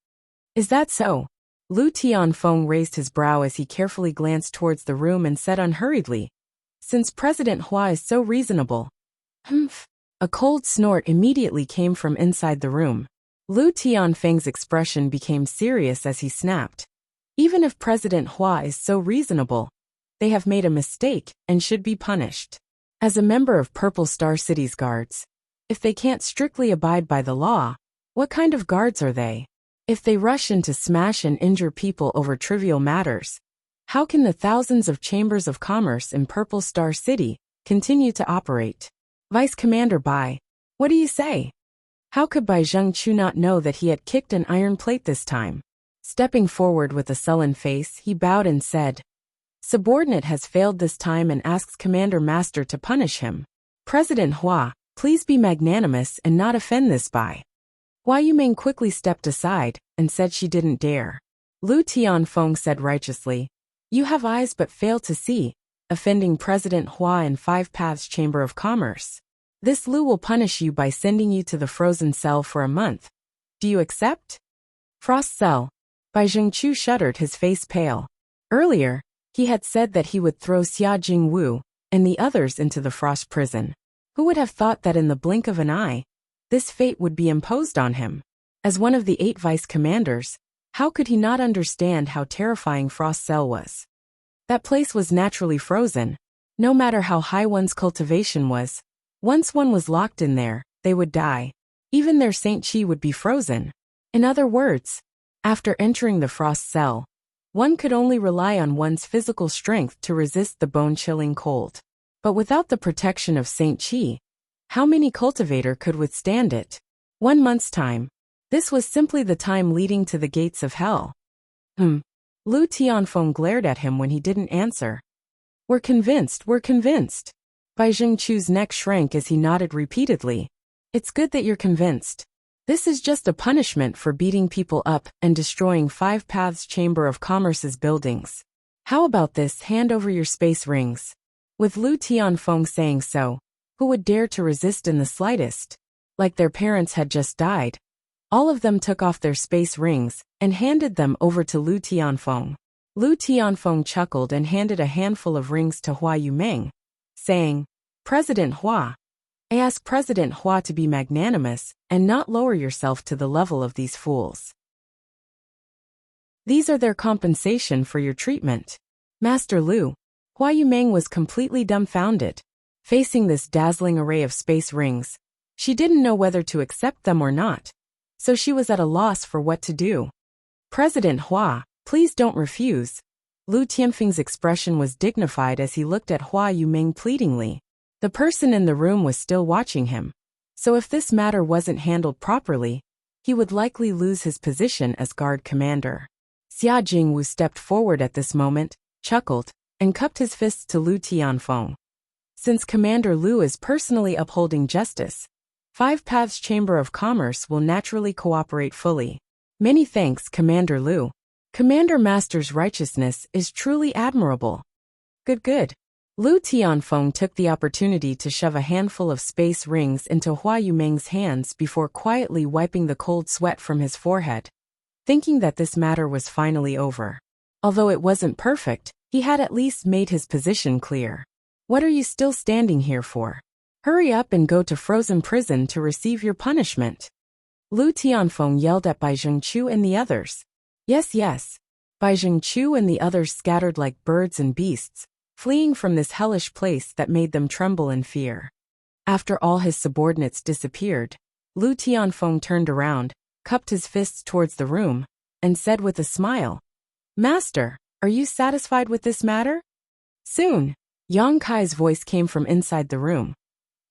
Is that so? Lu Tianfeng raised his brow as he carefully glanced towards the room and said unhurriedly, since President Hua is so reasonable. Humph. A cold snort immediately came from inside the room. Lu Tianfeng's expression became serious as he snapped. Even if President Hua is so reasonable, they have made a mistake and should be punished. As a member of Purple Star City's guards, if they can't strictly abide by the law, what kind of guards are they? If they rush in to smash and injure people over trivial matters, how can the thousands of chambers of commerce in Purple Star City continue to operate? Vice Commander Bai, what do you say? How could Bai Zhengchu not know that he had kicked an iron plate this time? Stepping forward with a sullen face, he bowed and said, Subordinate has failed this time and asks Commander Master to punish him. President Hua, please be magnanimous and not offend this Bai. Hua Yumeng quickly stepped aside and said she didn't dare. Lu Tianfeng said righteously, You have eyes but fail to see, offending President Hua in Five Paths Chamber of Commerce. This Lu will punish you by sending you to the frozen cell for a month. Do you accept? Frost cell. Bai Zhengchu shuddered, his face pale. Earlier, he had said that he would throw Xia Jingwu and the others into the frost prison. Who would have thought that in the blink of an eye, this fate would be imposed on him? As one of the 8 vice commanders, how could he not understand how terrifying Frost Cell was? That place was naturally frozen. No matter how high one's cultivation was, once one was locked in there, they would die. Even their Saint Chi would be frozen. In other words, after entering the Frost Cell, one could only rely on one's physical strength to resist the bone-chilling cold. But without the protection of Saint Chi, how many cultivator could withstand it? 1 month's time. This was simply the time leading to the gates of hell. Lu Tianfeng glared at him when he didn't answer. We're convinced. Bai Zhengchu's neck shrank as he nodded repeatedly. It's good that you're convinced. This is just a punishment for beating people up and destroying Five Paths Chamber of Commerce's buildings. How about this, hand over your space rings? With Lu Tianfeng saying so, who would dare to resist in the slightest? Like their parents had just died. All of them took off their space rings and handed them over to Lu Tianfeng. Lu Tianfeng chuckled and handed a handful of rings to Hua Yumeng, saying, President Hua, I ask President Hua to be magnanimous and not lower yourself to the level of these fools. These are their compensation for your treatment. Master Lu. Hua Yumeng was completely dumbfounded. Facing this dazzling array of space rings, she didn't know whether to accept them or not, so she was at a loss for what to do. President Hua, please don't refuse. Lu Tianfeng's expression was dignified as he looked at Hua Yumeng pleadingly. The person in the room was still watching him, so if this matter wasn't handled properly, he would likely lose his position as guard commander. Xia Jingwu stepped forward at this moment, chuckled, and cupped his fists to Lu Tianfeng. Since Commander Lu is personally upholding justice, Five Paths Chamber of Commerce will naturally cooperate fully. Many thanks, Commander Lu. Commander Master's righteousness is truly admirable. Good. Lu Tianfeng took the opportunity to shove a handful of space rings into Hua Yumeng's hands before quietly wiping the cold sweat from his forehead, thinking that this matter was finally over. Although it wasn't perfect, he had at least made his position clear. What are you still standing here for? Hurry up and go to frozen prison to receive your punishment. Lu Tianfeng yelled at Bai Zhengchu and the others. Yes. Bai Zhengchu and the others scattered like birds and beasts, fleeing from this hellish place that made them tremble in fear. After all his subordinates disappeared, Lu Tianfeng turned around, cupped his fists towards the room, and said with a smile, Master, are you satisfied with this matter? Soon, Yang Kai's voice came from inside the room.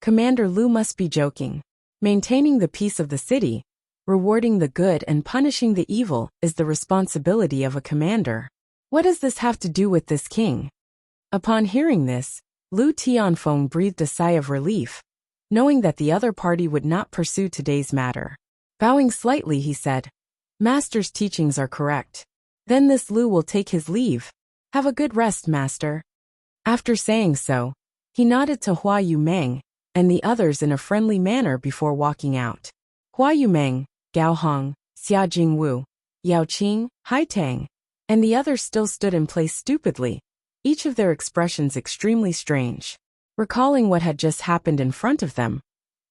Commander Lu must be joking. Maintaining the peace of the city, rewarding the good and punishing the evil is the responsibility of a commander. What does this have to do with this king? Upon hearing this, Lu Tianfeng breathed a sigh of relief, knowing that the other party would not pursue today's matter. Bowing slightly, he said, Master's teachings are correct. Then this Lu will take his leave. Have a good rest, master. After saying so, he nodded to Hua Yumeng and the others in a friendly manner before walking out. Hua Yumeng, Gao Hong, Xia Jingwu, Yao Qing, Hai Tang, and the others still stood in place stupidly, each of their expressions extremely strange. Recalling what had just happened in front of them,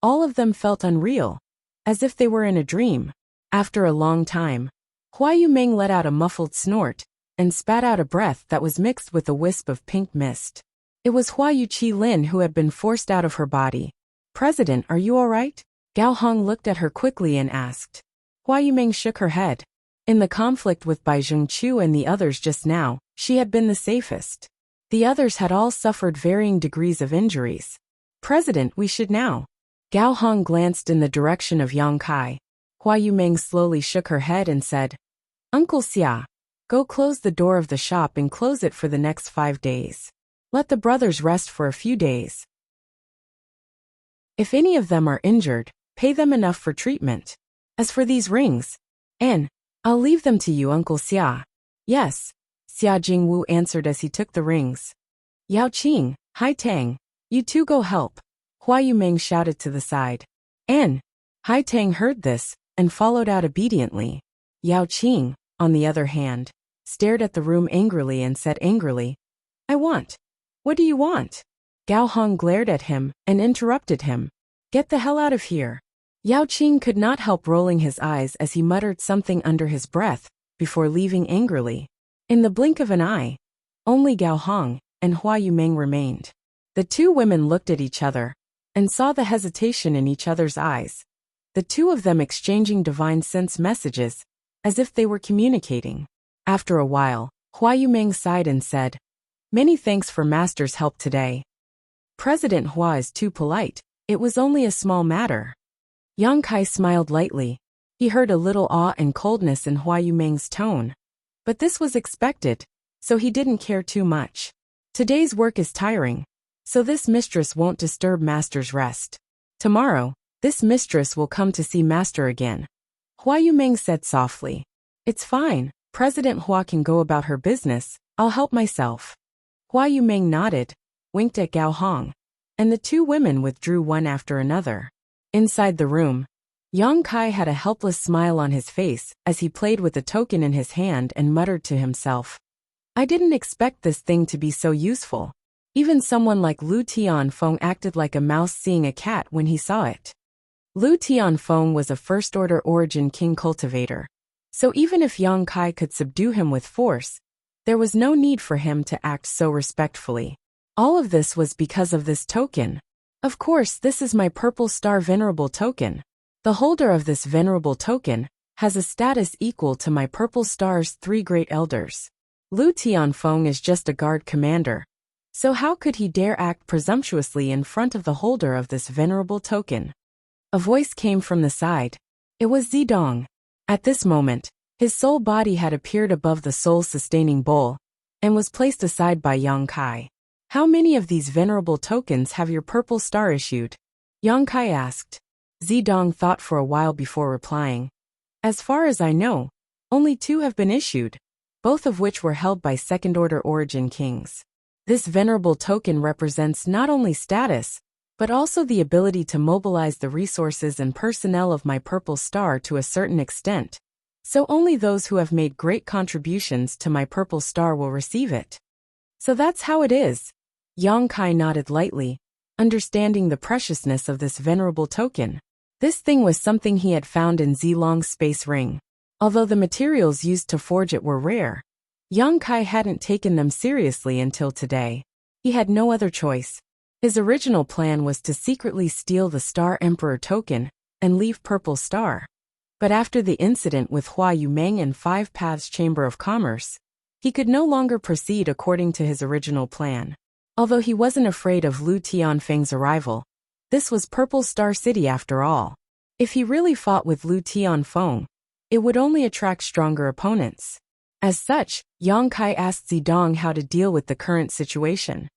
all of them felt unreal, as if they were in a dream. After a long time, Hua Yumeng let out a muffled snort and spat out a breath that was mixed with a wisp of pink mist. It was Hua Yuqi Lin who had been forced out of her body. President, are you all right? Gao Hong looked at her quickly and asked. Hua Yumeng shook her head. In the conflict with Bai Zhengqiu and the others just now, she had been the safest. The others had all suffered varying degrees of injuries. President, we should now. Gao Hong glanced in the direction of Yang Kai. Hua Yumeng slowly shook her head and said, Uncle Xia, go close the door of the shop and close it for the next 5 days. Let the brothers rest for a few days. If any of them are injured, pay them enough for treatment. As for these rings, I'll leave them to you, Uncle Xia. Yes, Xia Jingwu answered as he took the rings. Yao Qing, Hai Tang, you two go help, Hua Yumeng shouted to the side. Hai Tang heard this and followed out obediently. Yao Qing, on the other hand, stared at the room angrily and said angrily, I want. What do you want? Gao Hong glared at him and interrupted him. Get the hell out of here. Yao Qing could not help rolling his eyes as he muttered something under his breath before leaving angrily. In the blink of an eye, only Gao Hong and Hua Yumeng remained. The two women looked at each other and saw the hesitation in each other's eyes, the two of them exchanging divine sense messages as if they were communicating. After a while, Hua Yumeng sighed and said, Many thanks for master's help today. President Hua is too polite. It was only a small matter. Yang Kai smiled lightly. He heard a little awe and coldness in Hua Yumeng's tone. But this was expected, so he didn't care too much. Today's work is tiring, so this mistress won't disturb master's rest. Tomorrow, this mistress will come to see master again. Hua Yumeng said softly. It's fine, President Hua can go about her business, I'll help myself. Hua Yumeng nodded, winked at Gao Hong, and the two women withdrew one after another. Inside the room, Yang Kai had a helpless smile on his face as he played with the token in his hand and muttered to himself. I didn't expect this thing to be so useful. Even someone like Lu Tianfeng acted like a mouse seeing a cat when he saw it. Lu Tianfeng was a first-order origin king cultivator, so even if Yang Kai could subdue him with force, there was no need for him to act so respectfully. All of this was because of this token. Of course, this is my Purple Star Venerable Token. The holder of this venerable token has a status equal to my Purple Star's 3 great elders. Lu Tianfeng is just a guard commander, so how could he dare act presumptuously in front of the holder of this venerable token? A voice came from the side. It was Zidong. At this moment, his soul body had appeared above the soul-sustaining bowl and was placed aside by Yang Kai. How many of these venerable tokens have your purple star issued? Yang Kai asked. Zidong thought for a while before replying. As far as I know, only 2 have been issued, both of which were held by second-order origin kings. This venerable token represents not only status, but also the ability to mobilize the resources and personnel of my purple star to a certain extent. So only those who have made great contributions to my purple star will receive it. So that's how it is. Yang Kai nodded lightly, understanding the preciousness of this venerable token. This thing was something he had found in Zilong's space ring. Although the materials used to forge it were rare, Yang Kai hadn't taken them seriously until today. He had no other choice. His original plan was to secretly steal the Star Emperor token and leave Purple Star. But after the incident with Hua Yumeng and 5 Paths Chamber of Commerce, he could no longer proceed according to his original plan. Although he wasn't afraid of Lu Tianfeng's arrival, this was Purple Star City after all. If he really fought with Lu Tianfeng, it would only attract stronger opponents. As such, Yang Kai asked Zidong how to deal with the current situation.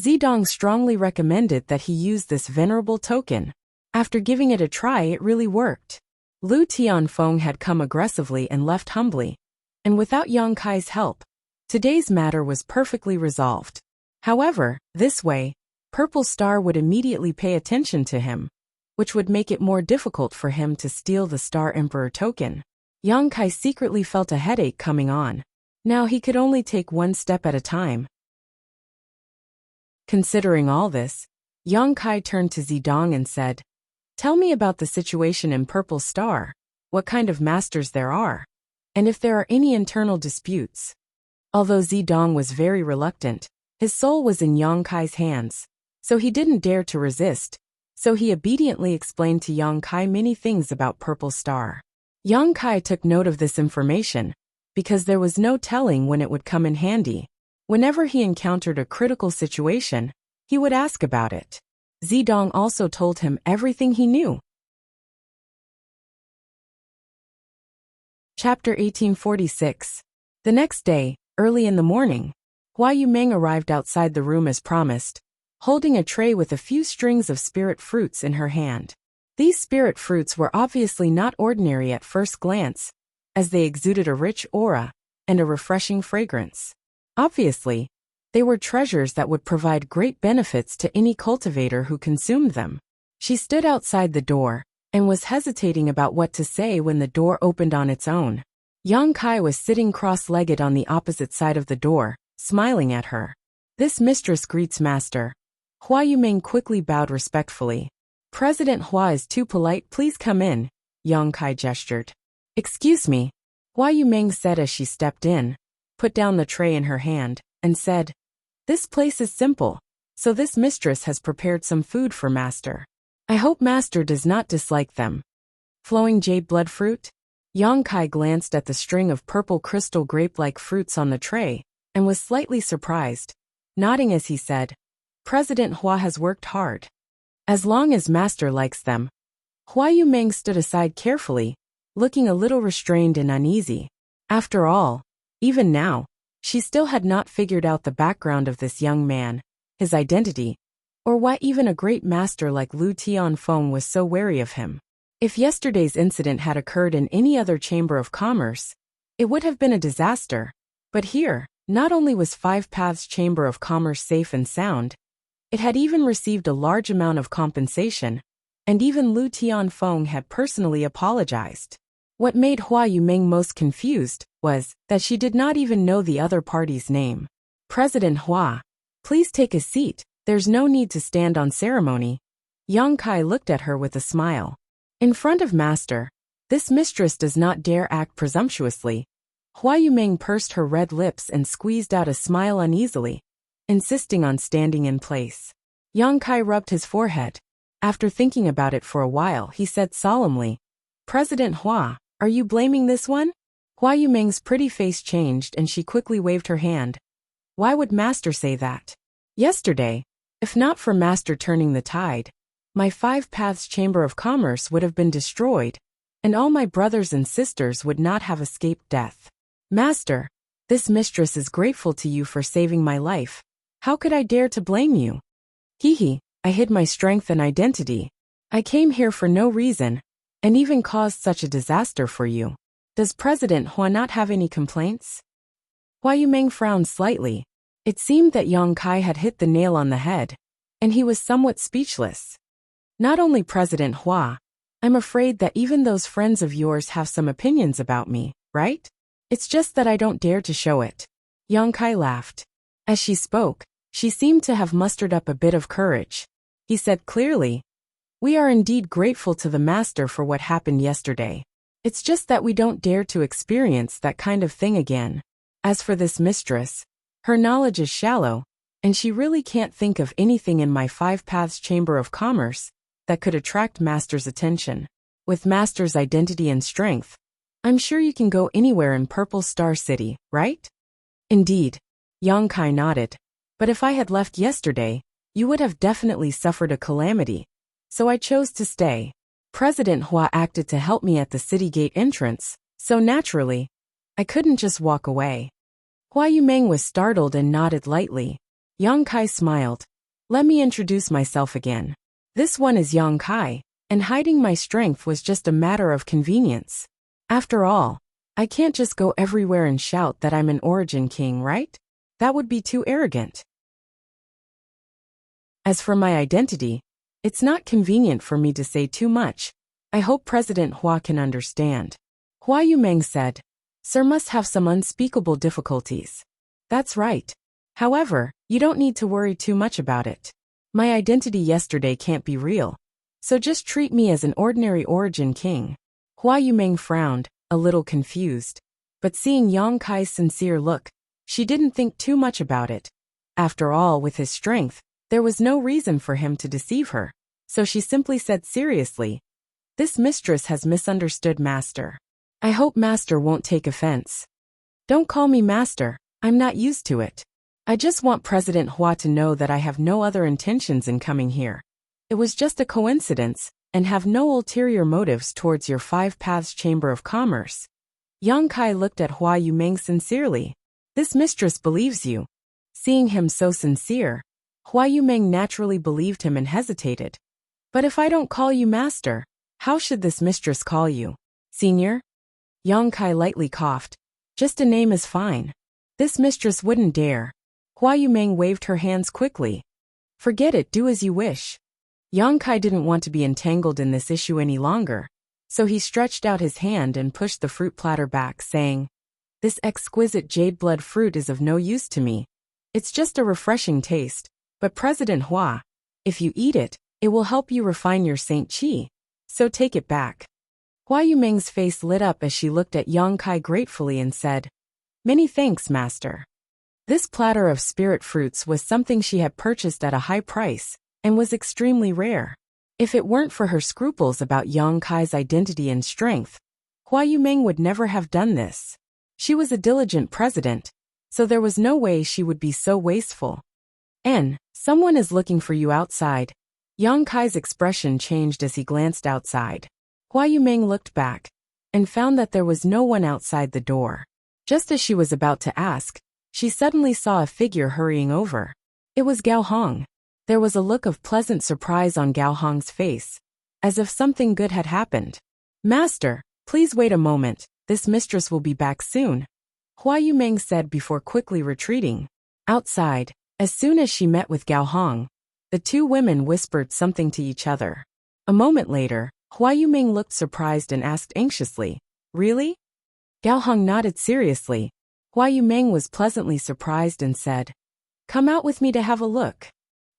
Zidong strongly recommended that he use this venerable token. After giving it a try, it really worked. Lu Tianfeng had come aggressively and left humbly, and without Yang Kai's help, Today's matter was perfectly resolved. However, this way, Purple Star would immediately pay attention to him, which would make it more difficult for him to steal the Star Emperor token. Yang Kai secretly felt a headache coming on. Now he could only take one step at a time. Considering all this, Yang Kai turned to Zidong and said, "Tell me about the situation in Purple Star, what kind of masters there are, and if there are any internal disputes." Although Zidong was very reluctant, his soul was in Yang Kai's hands, so he didn't dare to resist, so he obediently explained to Yang Kai many things about Purple Star. Yang Kai took note of this information, because there was no telling when it would come in handy. Whenever he encountered a critical situation, he would ask about it. Zidong also told him everything he knew. Chapter 1846. The next day, early in the morning, Hua Yumeng arrived outside the room as promised, holding a tray with a few strings of spirit fruits in her hand. These spirit fruits were obviously not ordinary at first glance, as they exuded a rich aura and a refreshing fragrance. Obviously, they were treasures that would provide great benefits to any cultivator who consumed them. She stood outside the door and was hesitating about what to say when the door opened on its own. Yang Kai was sitting cross-legged on the opposite side of the door, smiling at her. "This mistress greets master." Hua Yumeng quickly bowed respectfully. "President Hua is too polite, please come in," Yang Kai gestured. "Excuse me," Hua Yumeng said as she stepped in, put down the tray in her hand, and said, "This place is simple, so this mistress has prepared some food for master. I hope master does not dislike them." Flowing jade blood fruit? Yang Kai glanced at the string of purple crystal grape-like fruits on the tray, and was slightly surprised, nodding as he said, "President Hua has worked hard. As long as master likes them." Hua Yumeng stood aside carefully, looking a little restrained and uneasy. After all, even now, she still had not figured out the background of this young man, his identity, or why even a great master like Lu Tianfeng was so wary of him. If yesterday's incident had occurred in any other chamber of commerce, it would have been a disaster. But here, not only was Five Paths Chamber of Commerce safe and sound, it had even received a large amount of compensation, and even Lu Tianfeng had personally apologized. What made Hua Yumeng most confused was that she did not even know the other party's name. "President Hua, please take a seat, there's no need to stand on ceremony." Yang Kai looked at her with a smile. In front of master, this mistress does not dare act presumptuously. Hua Yumeng pursed her red lips and squeezed out a smile uneasily, insisting on standing in place. Yang Kai rubbed his forehead. After thinking about it for a while, he said solemnly, "President Hua, are you blaming this one?" Hua Yumeng's pretty face changed and she quickly waved her hand. "Why would master say that? Yesterday, if not for master turning the tide, my Five Paths Chamber of Commerce would have been destroyed, and all my brothers and sisters would not have escaped death. Master, this mistress is grateful to you for saving my life. How could I dare to blame you? Hehe, I hid my strength and identity. I came here for no reason, and even caused such a disaster for you. Does President Hua not have any complaints?" Hua Yumeng frowned slightly. It seemed that Yang Kai had hit the nail on the head, and he was somewhat speechless. "Not only President Hua, I'm afraid that even those friends of yours have some opinions about me, right? It's just that I don't dare to show it." Yang Kai laughed. As she spoke, she seemed to have mustered up a bit of courage. He said clearly, "We are indeed grateful to the master for what happened yesterday. It's just that we don't dare to experience that kind of thing again. As for this mistress, her knowledge is shallow, and she really can't think of anything in my Five Paths Chamber of Commerce that could attract master's attention. With master's identity and strength, I'm sure you can go anywhere in Purple Star City, right?" "Indeed," Yang Kai nodded. "But if I had left yesterday, you would have definitely suffered a calamity. So I chose to stay. President Hua acted to help me at the city gate entrance, so naturally, I couldn't just walk away." Hua Yumeng was startled and nodded lightly. Yang Kai smiled. "Let me introduce myself again. This one is Yang Kai, and hiding my strength was just a matter of convenience. After all, I can't just go everywhere and shout that I'm an origin king, right? That would be too arrogant. As for my identity, it's not convenient for me to say too much. I hope President Hua can understand. Hua Yumeng said, Sir must have some unspeakable difficulties. That's right. However, you don't need to worry too much about it. My identity yesterday can't be real. So just treat me as an ordinary origin king. Hua Yumeng frowned, a little confused. But seeing Yang Kai's sincere look, she didn't think too much about it. After all, with his strength, there was no reason for him to deceive her. So she simply said seriously, This mistress has misunderstood Master. I hope Master won't take offense. Don't call me Master, I'm not used to it. I just want President Hua to know that I have no other intentions in coming here. It was just a coincidence, and have no ulterior motives towards your Five Paths Chamber of Commerce. Yang Kai looked at Hua Yumeng sincerely. This mistress believes you. Seeing him so sincere, Hua Yumeng naturally believed him and hesitated. But if I don't call you Master, how should this mistress call you? Senior? Yang Kai lightly coughed. Just a name is fine. This mistress wouldn't dare. Hua Yumeng waved her hands quickly. Forget it, do as you wish. Yang Kai didn't want to be entangled in this issue any longer, so he stretched out his hand and pushed the fruit platter back, saying, This exquisite jade blood fruit is of no use to me. It's just a refreshing taste, but President Hua, if you eat it, it will help you refine your Saint Qi. So take it back. Hua Yumeng's face lit up as she looked at Yang Kai gratefully and said, Many thanks, Master. This platter of spirit fruits was something she had purchased at a high price, and was extremely rare. If it weren't for her scruples about Yang Kai's identity and strength, Hua Yumeng would never have done this. She was a diligent president, so there was no way she would be so wasteful. Someone is looking for you outside. Yang Kai's expression changed as he glanced outside. Hua Yumeng looked back, and found that there was no one outside the door. Just as she was about to ask, she suddenly saw a figure hurrying over. It was Gao Hong. There was a look of pleasant surprise on Gao Hong's face, as if something good had happened. Master, please wait a moment, this mistress will be back soon, Hua Yumeng said before quickly retreating. Outside, as soon as she met with Gao Hong, the two women whispered something to each other. A moment later, Hua Yumeng looked surprised and asked anxiously, Really? Gao Hong nodded seriously. Hua Yumeng was pleasantly surprised and said, Come out with me to have a look.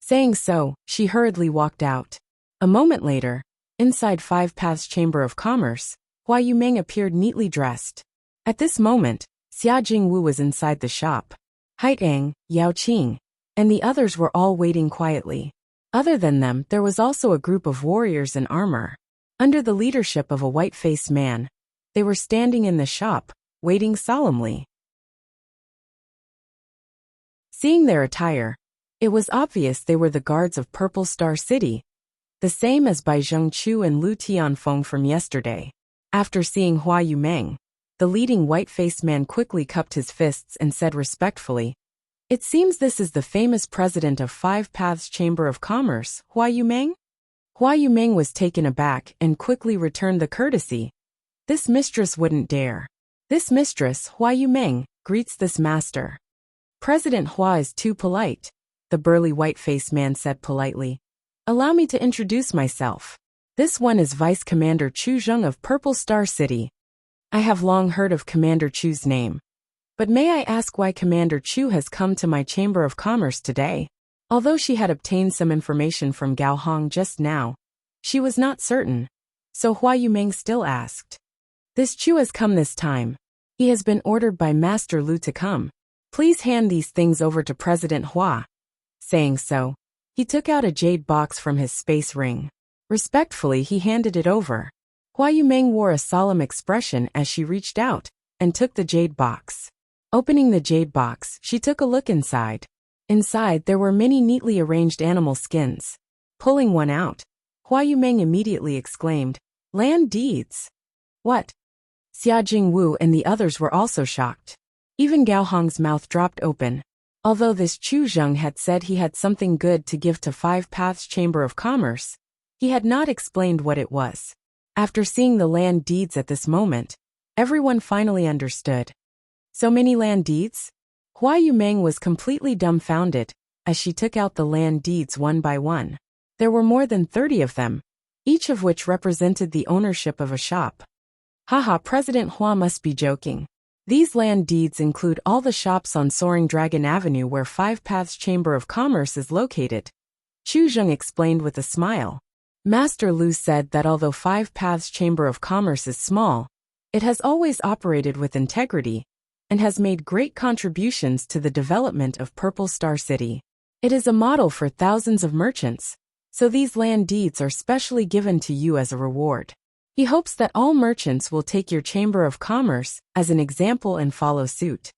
Saying so, she hurriedly walked out. A moment later, inside Five Paths Chamber of Commerce, Hua Yumeng appeared neatly dressed. At this moment, Xia Jingwu was inside the shop. Haitang, Yao Qing, and the others were all waiting quietly. Other than them, there was also a group of warriors in armor. Under the leadership of a white-faced man, they were standing in the shop, waiting solemnly. Seeing their attire, it was obvious they were the guards of Purple Star City, the same as Bai Zhengqiu and Lu Tianfeng from yesterday. After seeing Hua Yumeng, the leading white-faced man quickly cupped his fists and said respectfully, It seems this is the famous president of Five Paths Chamber of Commerce, Hua Yumeng? Hua Yumeng was taken aback and quickly returned the courtesy. This mistress wouldn't dare. This mistress, Hua Yumeng, greets this master. President Hua is too polite, the burly white-faced man said politely. Allow me to introduce myself. This one is Vice Commander Chu Zheng of Purple Star City. I have long heard of Commander Chu's name. But may I ask why Commander Chu has come to my Chamber of Commerce today? Although she had obtained some information from Gao Hong just now, she was not certain. So Hua Yumeng still asked. This Chu has come this time. He has been ordered by Master Lu to come. Please hand these things over to President Hua. Saying so, he took out a jade box from his space ring. Respectfully, he handed it over. Hua Yumeng wore a solemn expression as she reached out and took the jade box. Opening the jade box, she took a look inside. Inside, there were many neatly arranged animal skins. Pulling one out, Hua Yumeng immediately exclaimed, Land deeds! What? Xia Jingwu and the others were also shocked. Even Gao Hong's mouth dropped open. Although this Chu Zheng had said he had something good to give to Five Paths Chamber of Commerce, he had not explained what it was. After seeing the land deeds at this moment, Everyone finally understood. So many land deeds? Hua Yumeng was completely dumbfounded as she took out the land deeds one by one. There were more than 30 of them, each of which represented the ownership of a shop. Haha, President Hua must be joking. These land deeds include all the shops on Soaring Dragon Avenue where Five Paths Chamber of Commerce is located. Chu Zheng explained with a smile. Master Lu said that although Five Paths Chamber of Commerce is small, it has always operated with integrity and has made great contributions to the development of Purple Star City. It is a model for thousands of merchants, so these land deeds are specially given to you as a reward. He hopes that all merchants will take your Chamber of Commerce as an example and follow suit.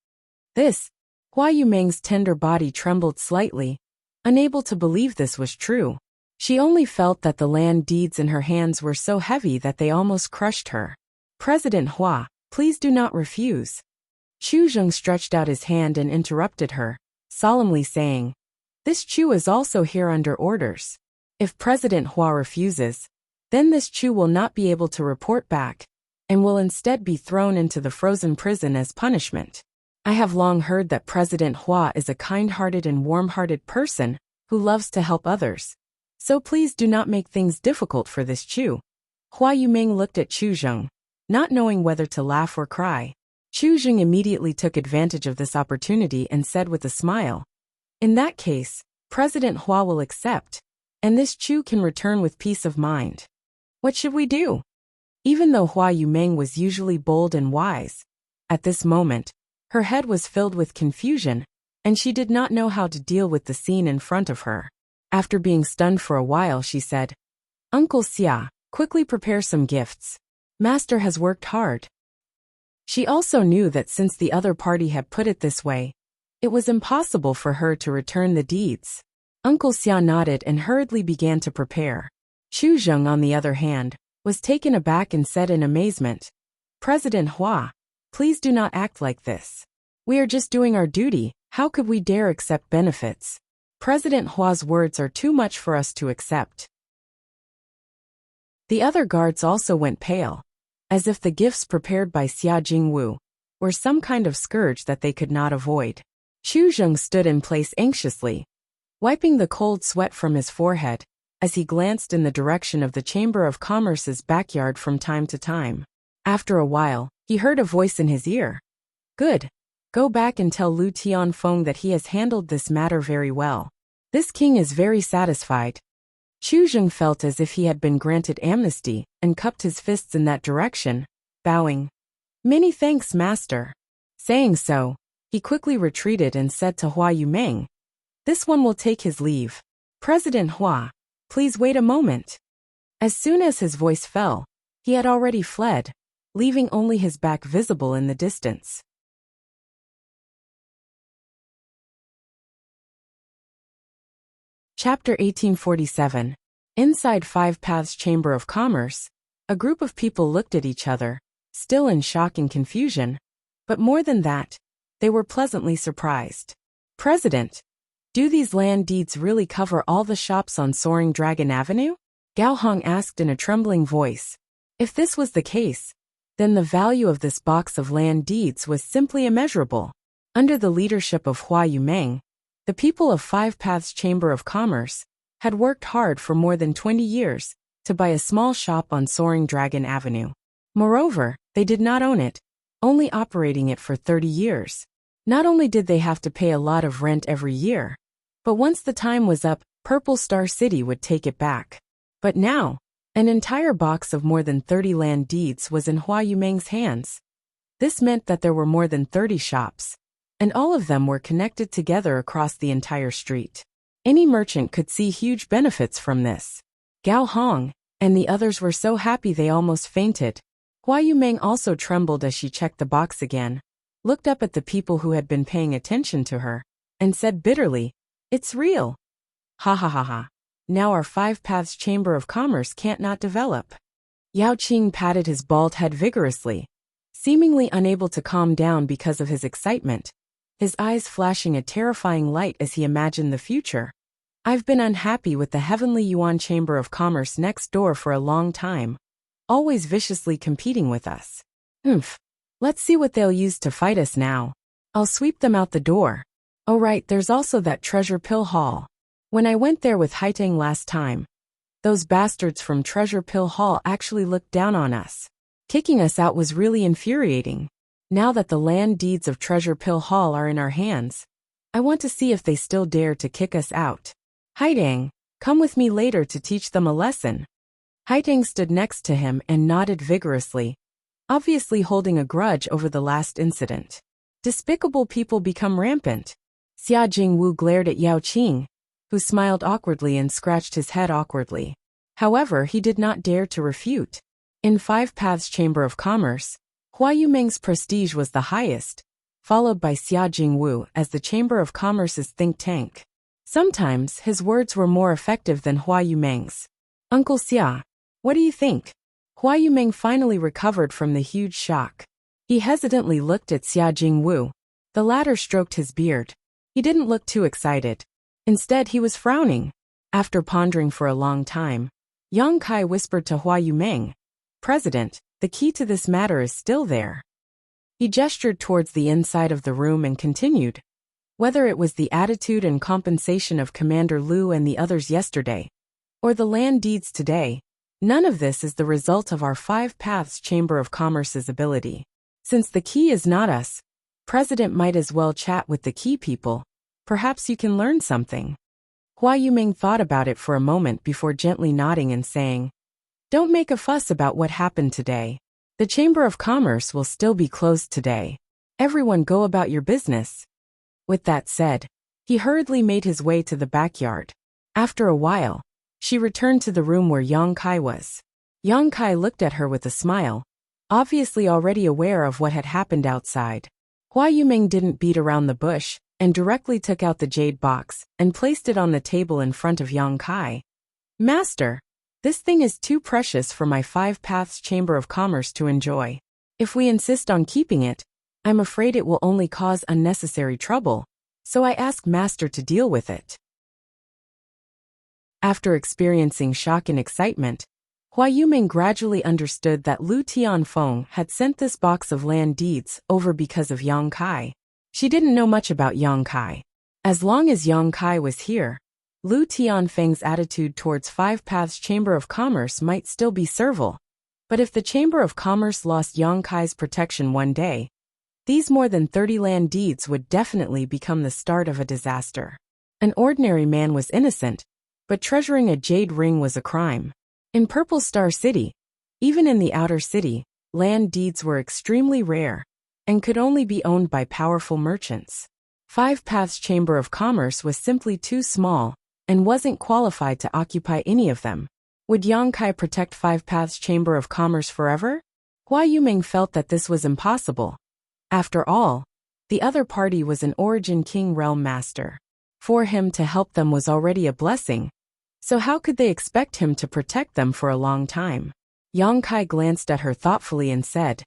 Hua Yumeng's tender body trembled slightly, unable to believe this was true. She only felt that the land deeds in her hands were so heavy that they almost crushed her. President Hua, please do not refuse. Chu Zheng stretched out his hand and interrupted her, solemnly saying, This Chu is also here under orders. If President Hua refuses, then this Chu will not be able to report back, and will instead be thrown into the frozen prison as punishment. I have long heard that President Hua is a kind-hearted and warm-hearted person who loves to help others. So please do not make things difficult for this Chu. Hua Yumeng looked at Chu Zheng, not knowing whether to laugh or cry. Chu Zheng immediately took advantage of this opportunity and said with a smile, In that case, President Hua will accept, and this Chu can return with peace of mind. What should we do? Even though Hua Yumeng was usually bold and wise, at this moment, her head was filled with confusion, and she did not know how to deal with the scene in front of her. After being stunned for a while, she said, Uncle Xia, quickly prepare some gifts. Master has worked hard. She also knew that since the other party had put it this way, it was impossible for her to return the deeds. Uncle Xia nodded and hurriedly began to prepare. Chu Zheng, on the other hand, was taken aback and said in amazement, President Hua, please do not act like this. We are just doing our duty, how could we dare accept benefits? President Hua's words are too much for us to accept. The other guards also went pale, as if the gifts prepared by Xia Jingwu were some kind of scourge that they could not avoid. Chu Zheng stood in place anxiously, wiping the cold sweat from his forehead, as he glanced in the direction of the Chamber of Commerce's backyard from time to time. After a while, he heard a voice in his ear. Good. Go back and tell Lu Tianfeng that he has handled this matter very well. This king is very satisfied. Chu Zheng felt as if he had been granted amnesty and cupped his fists in that direction, bowing. Many thanks, master. Saying so, he quickly retreated and said to Hua Yumeng, This one will take his leave. President Hua, please wait a moment. As soon as his voice fell, he had already fled, leaving only his back visible in the distance. Chapter 1847. Inside Five Paths Chamber of Commerce, a group of people looked at each other, still in shock and confusion, but more than that, they were pleasantly surprised. President, do these land deeds really cover all the shops on Soaring Dragon Avenue? Gao Hong asked in a trembling voice. If this was the case, then the value of this box of land deeds was simply immeasurable. Under the leadership of Hua Yumeng, the people of Five Paths Chamber of Commerce had worked hard for more than 20 years to buy a small shop on Soaring Dragon Avenue. Moreover, they did not own it, only operating it for 30 years. Not only did they have to pay a lot of rent every year, but once the time was up, Purple Star City would take it back. But now, an entire box of more than 30 land deeds was in Hua Yumeng's hands. This meant that there were more than 30 shops, and all of them were connected together across the entire street. Any merchant could see huge benefits from this. Gao Hong and the others were so happy they almost fainted. Hua Yumeng also trembled as she checked the box again, looked up at the people who had been paying attention to her, and said bitterly, It's real. Ha ha ha ha. Now our Five Paths Chamber of Commerce can't not develop. Yao Qing patted his bald head vigorously, seemingly unable to calm down because of his excitement, his eyes flashing a terrifying light as he imagined the future. I've been unhappy with the Heavenly Yuan Chamber of Commerce next door for a long time, always viciously competing with us. Let's see what they'll use to fight us now. I'll sweep them out the door. Oh right, there's also that treasure pill hall. When I went there with Haiteng last time, those bastards from Treasure Pill Hall actually looked down on us. Kicking us out was really infuriating. Now that the land deeds of Treasure Pill Hall are in our hands, I want to see if they still dare to kick us out. Haiteng, come with me later to teach them a lesson. Haiteng stood next to him and nodded vigorously, obviously holding a grudge over the last incident. Despicable people become rampant. Xia Jingwu glared at Yao Qing, who smiled awkwardly and scratched his head awkwardly. However, he did not dare to refute. In Five Paths Chamber of Commerce, Hua Yumeng's prestige was the highest, followed by Xia Jingwu as the Chamber of Commerce's think tank. Sometimes his words were more effective than Hua Yumeng's. Uncle Xia, what do you think? Hua Yumeng finally recovered from the huge shock. He hesitantly looked at Xia Jingwu. The latter stroked his beard. He didn't look too excited. Instead, he was frowning. After pondering for a long time, Yang Kai whispered to Hua Yumeng, "President, the key to this matter is still there." He gestured towards the inside of the room and continued, "Whether it was the attitude and compensation of Commander Liu and the others yesterday, or the land deeds today, none of this is the result of our Five Paths Chamber of Commerce's ability. Since the key is not us, President might as well chat with the key people. Perhaps you can learn something." Hua Yumeng thought about it for a moment before gently nodding and saying, "Don't make a fuss about what happened today. The Chamber of Commerce will still be closed today. Everyone go about your business." With that said, he hurriedly made his way to the backyard. After a while, she returned to the room where Yang Kai was. Yang Kai looked at her with a smile, obviously already aware of what had happened outside. Hua Yumeng didn't beat around the bush, and directly took out the jade box and placed it on the table in front of Yang Kai. "Master, this thing is too precious for my Five Paths Chamber of Commerce to enjoy. If we insist on keeping it, I'm afraid it will only cause unnecessary trouble, so I ask Master to deal with it." After experiencing shock and excitement, Hua Yumeng gradually understood that Lu Tianfeng had sent this box of land deeds over because of Yang Kai. She didn't know much about Yang Kai. As long as Yang Kai was here, Lu Tianfeng's attitude towards Five Paths Chamber of Commerce might still be servile. But if the Chamber of Commerce lost Yang Kai's protection one day, these more than 30 land deeds would definitely become the start of a disaster. An ordinary man was innocent, but treasuring a jade ring was a crime. In Purple Star City, even in the outer city, land deeds were extremely rare and could only be owned by powerful merchants. Five Paths Chamber of Commerce was simply too small and wasn't qualified to occupy any of them. Would Yang Kai protect Five Paths Chamber of Commerce forever? Hua Yumeng felt that this was impossible. After all, the other party was an Origin King Realm Master. For him to help them was already a blessing, so how could they expect him to protect them for a long time? Yang Kai glanced at her thoughtfully and said,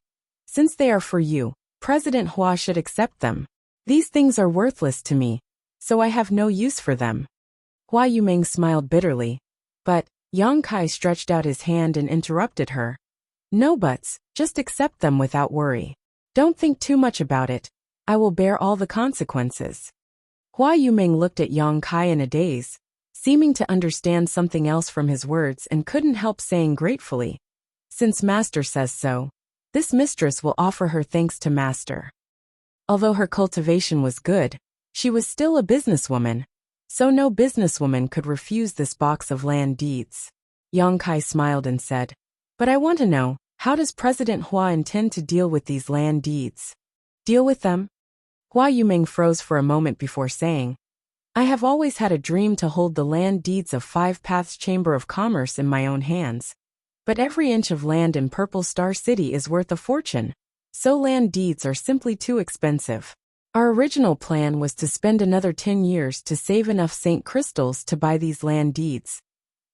"Since they are for you, President Hua should accept them. These things are worthless to me, so I have no use for them." Hua Yumeng smiled bitterly, but Yang Kai stretched out his hand and interrupted her. "No buts, just accept them without worry. Don't think too much about it. I will bear all the consequences." Hua Yumeng looked at Yang Kai in a daze, seeming to understand something else from his words, and couldn't help saying gratefully, "Since Master says so, this mistress will offer her thanks to Master." Although her cultivation was good, she was still a businesswoman, so no businesswoman could refuse this box of land deeds. Yang Kai smiled and said, "But I want to know, how does President Hua intend to deal with these land deeds?" "Deal with them?" Hua Yumeng froze for a moment before saying, "I have always had a dream to hold the land deeds of Five Paths Chamber of Commerce in my own hands. But every inch of land in Purple Star City is worth a fortune, so land deeds are simply too expensive. Our original plan was to spend another 10 years to save enough Saint Crystals to buy these land deeds,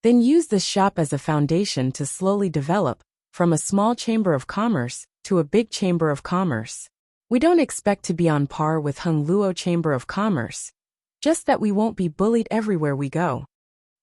then use this shop as a foundation to slowly develop, from a small chamber of commerce to a big chamber of commerce. We don't expect to be on par with Hung Luo Chamber of Commerce, just that we won't be bullied everywhere we go."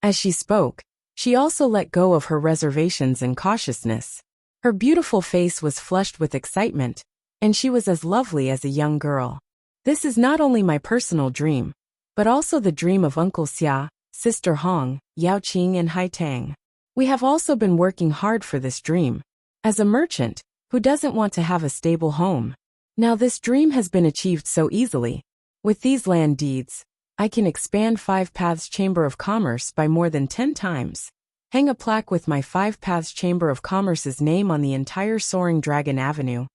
As she spoke, she also let go of her reservations and cautiousness. Her beautiful face was flushed with excitement, and she was as lovely as a young girl. This is not only my personal dream, but also the dream of Uncle Xia, Sister Hong, Yao Qing and Hai Tang. We have also been working hard for this dream. As a merchant, who doesn't want to have a stable home? Now this dream has been achieved so easily. With these land deeds, I can expand Five Paths Chamber of Commerce by more than 10 times. Hang a plaque with my Five Paths Chamber of Commerce's name on the entire Soaring Dragon Avenue,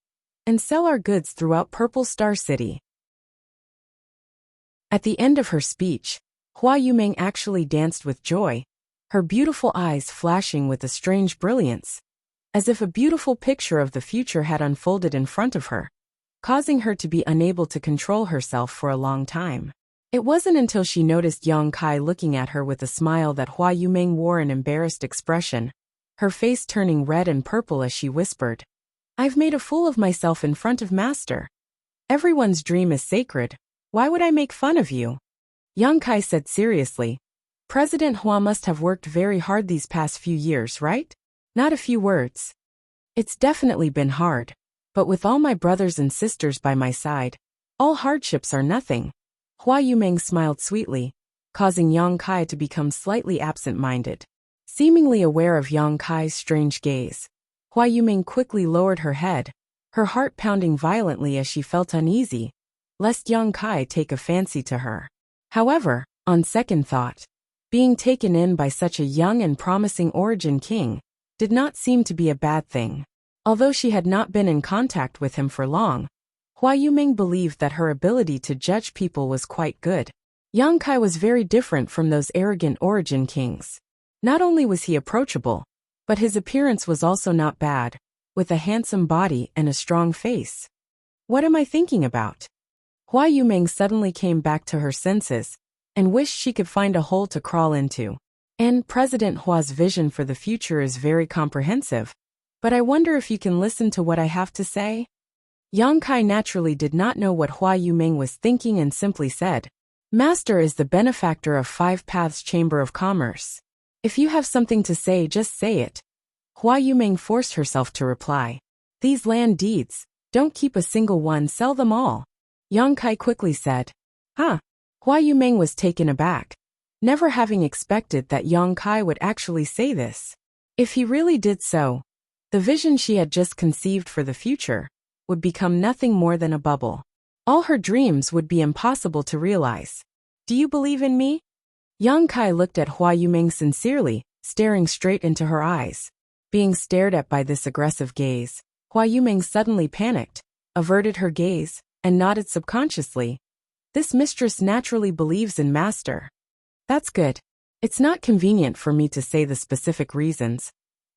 and sell our goods throughout Purple Star City. At the end of her speech, Hua Yumeng actually danced with joy, her beautiful eyes flashing with a strange brilliance, as if a beautiful picture of the future had unfolded in front of her, causing her to be unable to control herself for a long time. It wasn't until she noticed Yang Kai looking at her with a smile that Hua Yumeng wore an embarrassed expression, her face turning red and purple as she whispered, "I've made a fool of myself in front of Master. Everyone's dream is sacred. Why would I make fun of you?" Yang Kai said seriously, "President Hua must have worked very hard these past few years, right?" Not a few words. "It's definitely been hard, but with all my brothers and sisters by my side, all hardships are nothing." Hua Yumeng smiled sweetly, causing Yang Kai to become slightly absent-minded. Seemingly aware of Yang Kai's strange gaze, Hua Yumeng quickly lowered her head, her heart pounding violently as she felt uneasy, lest Yang Kai take a fancy to her. However, on second thought, being taken in by such a young and promising origin king did not seem to be a bad thing. Although she had not been in contact with him for long, Hua Yumeng believed that her ability to judge people was quite good. Yang Kai was very different from those arrogant origin kings. Not only was he approachable, but his appearance was also not bad, with a handsome body and a strong face. What am I thinking about? Hua Yumeng suddenly came back to her senses, and wished she could find a hole to crawl into. And President Hua's vision for the future is very comprehensive, but I wonder if you can listen to what I have to say? Yang Kai naturally did not know what Hua Yumeng was thinking and simply said, "Master is the benefactor of Five Paths Chamber of Commerce. If you have something to say, just say it." Hua Yumeng forced herself to reply, "These land deeds, don't keep a single one, sell them all." Yang Kai quickly said, "Huh?" Hua Yumeng was taken aback, never having expected that Yang Kai would actually say this. If he really did so, the vision she had just conceived for the future would become nothing more than a bubble. All her dreams would be impossible to realize. "Do you believe in me?" Yang Kai looked at Hua Yumeng sincerely, staring straight into her eyes. Being stared at by this aggressive gaze, Hua Yumeng suddenly panicked, averted her gaze, and nodded subconsciously. This mistress naturally believes in Master. That's good. It's not convenient for me to say the specific reasons,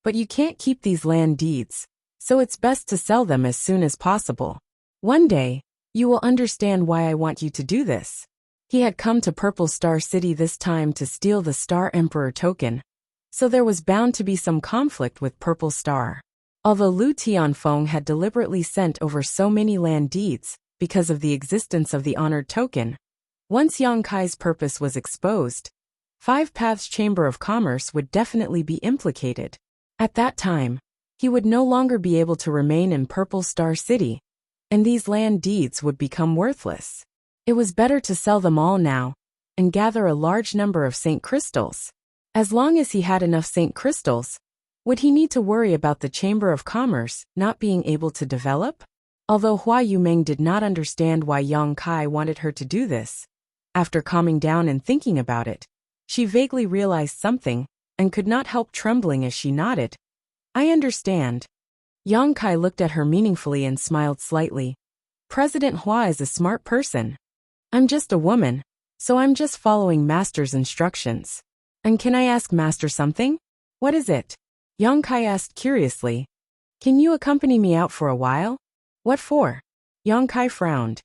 but you can't keep these land deeds, so it's best to sell them as soon as possible. One day, you will understand why I want you to do this. He had come to Purple Star City this time to steal the Star Emperor token, so there was bound to be some conflict with Purple Star. Although Lu Tianfeng had deliberately sent over so many land deeds because of the existence of the honored token, once Yang Kai's purpose was exposed, Five Paths Chamber of Commerce would definitely be implicated. At that time, he would no longer be able to remain in Purple Star City, and these land deeds would become worthless. It was better to sell them all now, and gather a large number of Saint Crystals. As long as he had enough Saint Crystals, would he need to worry about the Chamber of Commerce not being able to develop? Although Hua Yumeng did not understand why Yang Kai wanted her to do this, after calming down and thinking about it, she vaguely realized something, and could not help trembling as she nodded. "I understand." Yang Kai looked at her meaningfully and smiled slightly. "President Hua is a smart person. I'm just a woman, so I'm just following Master's instructions. And can I ask Master something?" "What is it?" Yang Kai asked curiously. "Can you accompany me out for a while?" "What for?" Yang Kai frowned.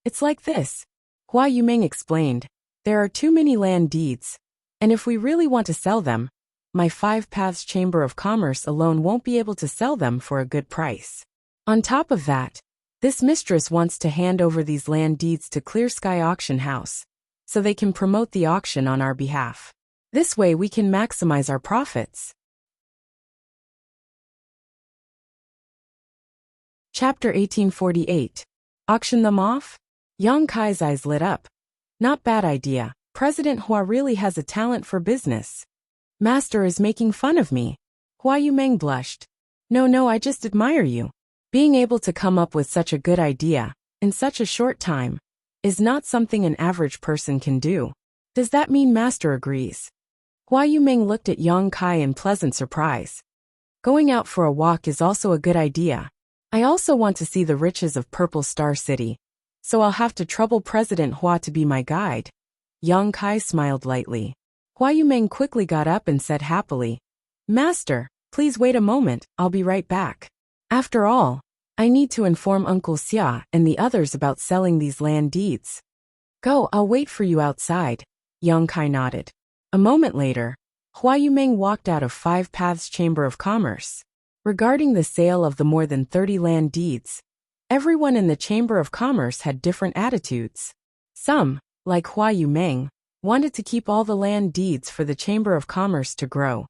"It's like this," Hua Yumeng explained. "There are too many land deeds, and if we really want to sell them, my Five Paths Chamber of Commerce alone won't be able to sell them for a good price. On top of that, this mistress wants to hand over these land deeds to Clear Sky Auction House, so they can promote the auction on our behalf. This way we can maximize our profits." Chapter 1848. Auction them off? Yang Kai's eyes lit up. Not bad idea. President Hua really has a talent for business. Master is making fun of me. Hua Yumeng blushed. No, I just admire you. Being able to come up with such a good idea, in such a short time, is not something an average person can do. Does that mean Master agrees? Hua Yumeng looked at Yang Kai in pleasant surprise. Going out for a walk is also a good idea. I also want to see the riches of Purple Star City, so I'll have to trouble President Hua to be my guide. Yang Kai smiled lightly. Hua Yumeng quickly got up and said happily, Master, please wait a moment, I'll be right back. After all, I need to inform Uncle Xia and the others about selling these land deeds. Go, I'll wait for you outside. Yang Kai nodded. A moment later, Hua Yumeng walked out of Five Paths Chamber of Commerce. Regarding the sale of the more than 30 land deeds, everyone in the Chamber of Commerce had different attitudes. Some, like Hua Yumeng, wanted to keep all the land deeds for the Chamber of Commerce to grow.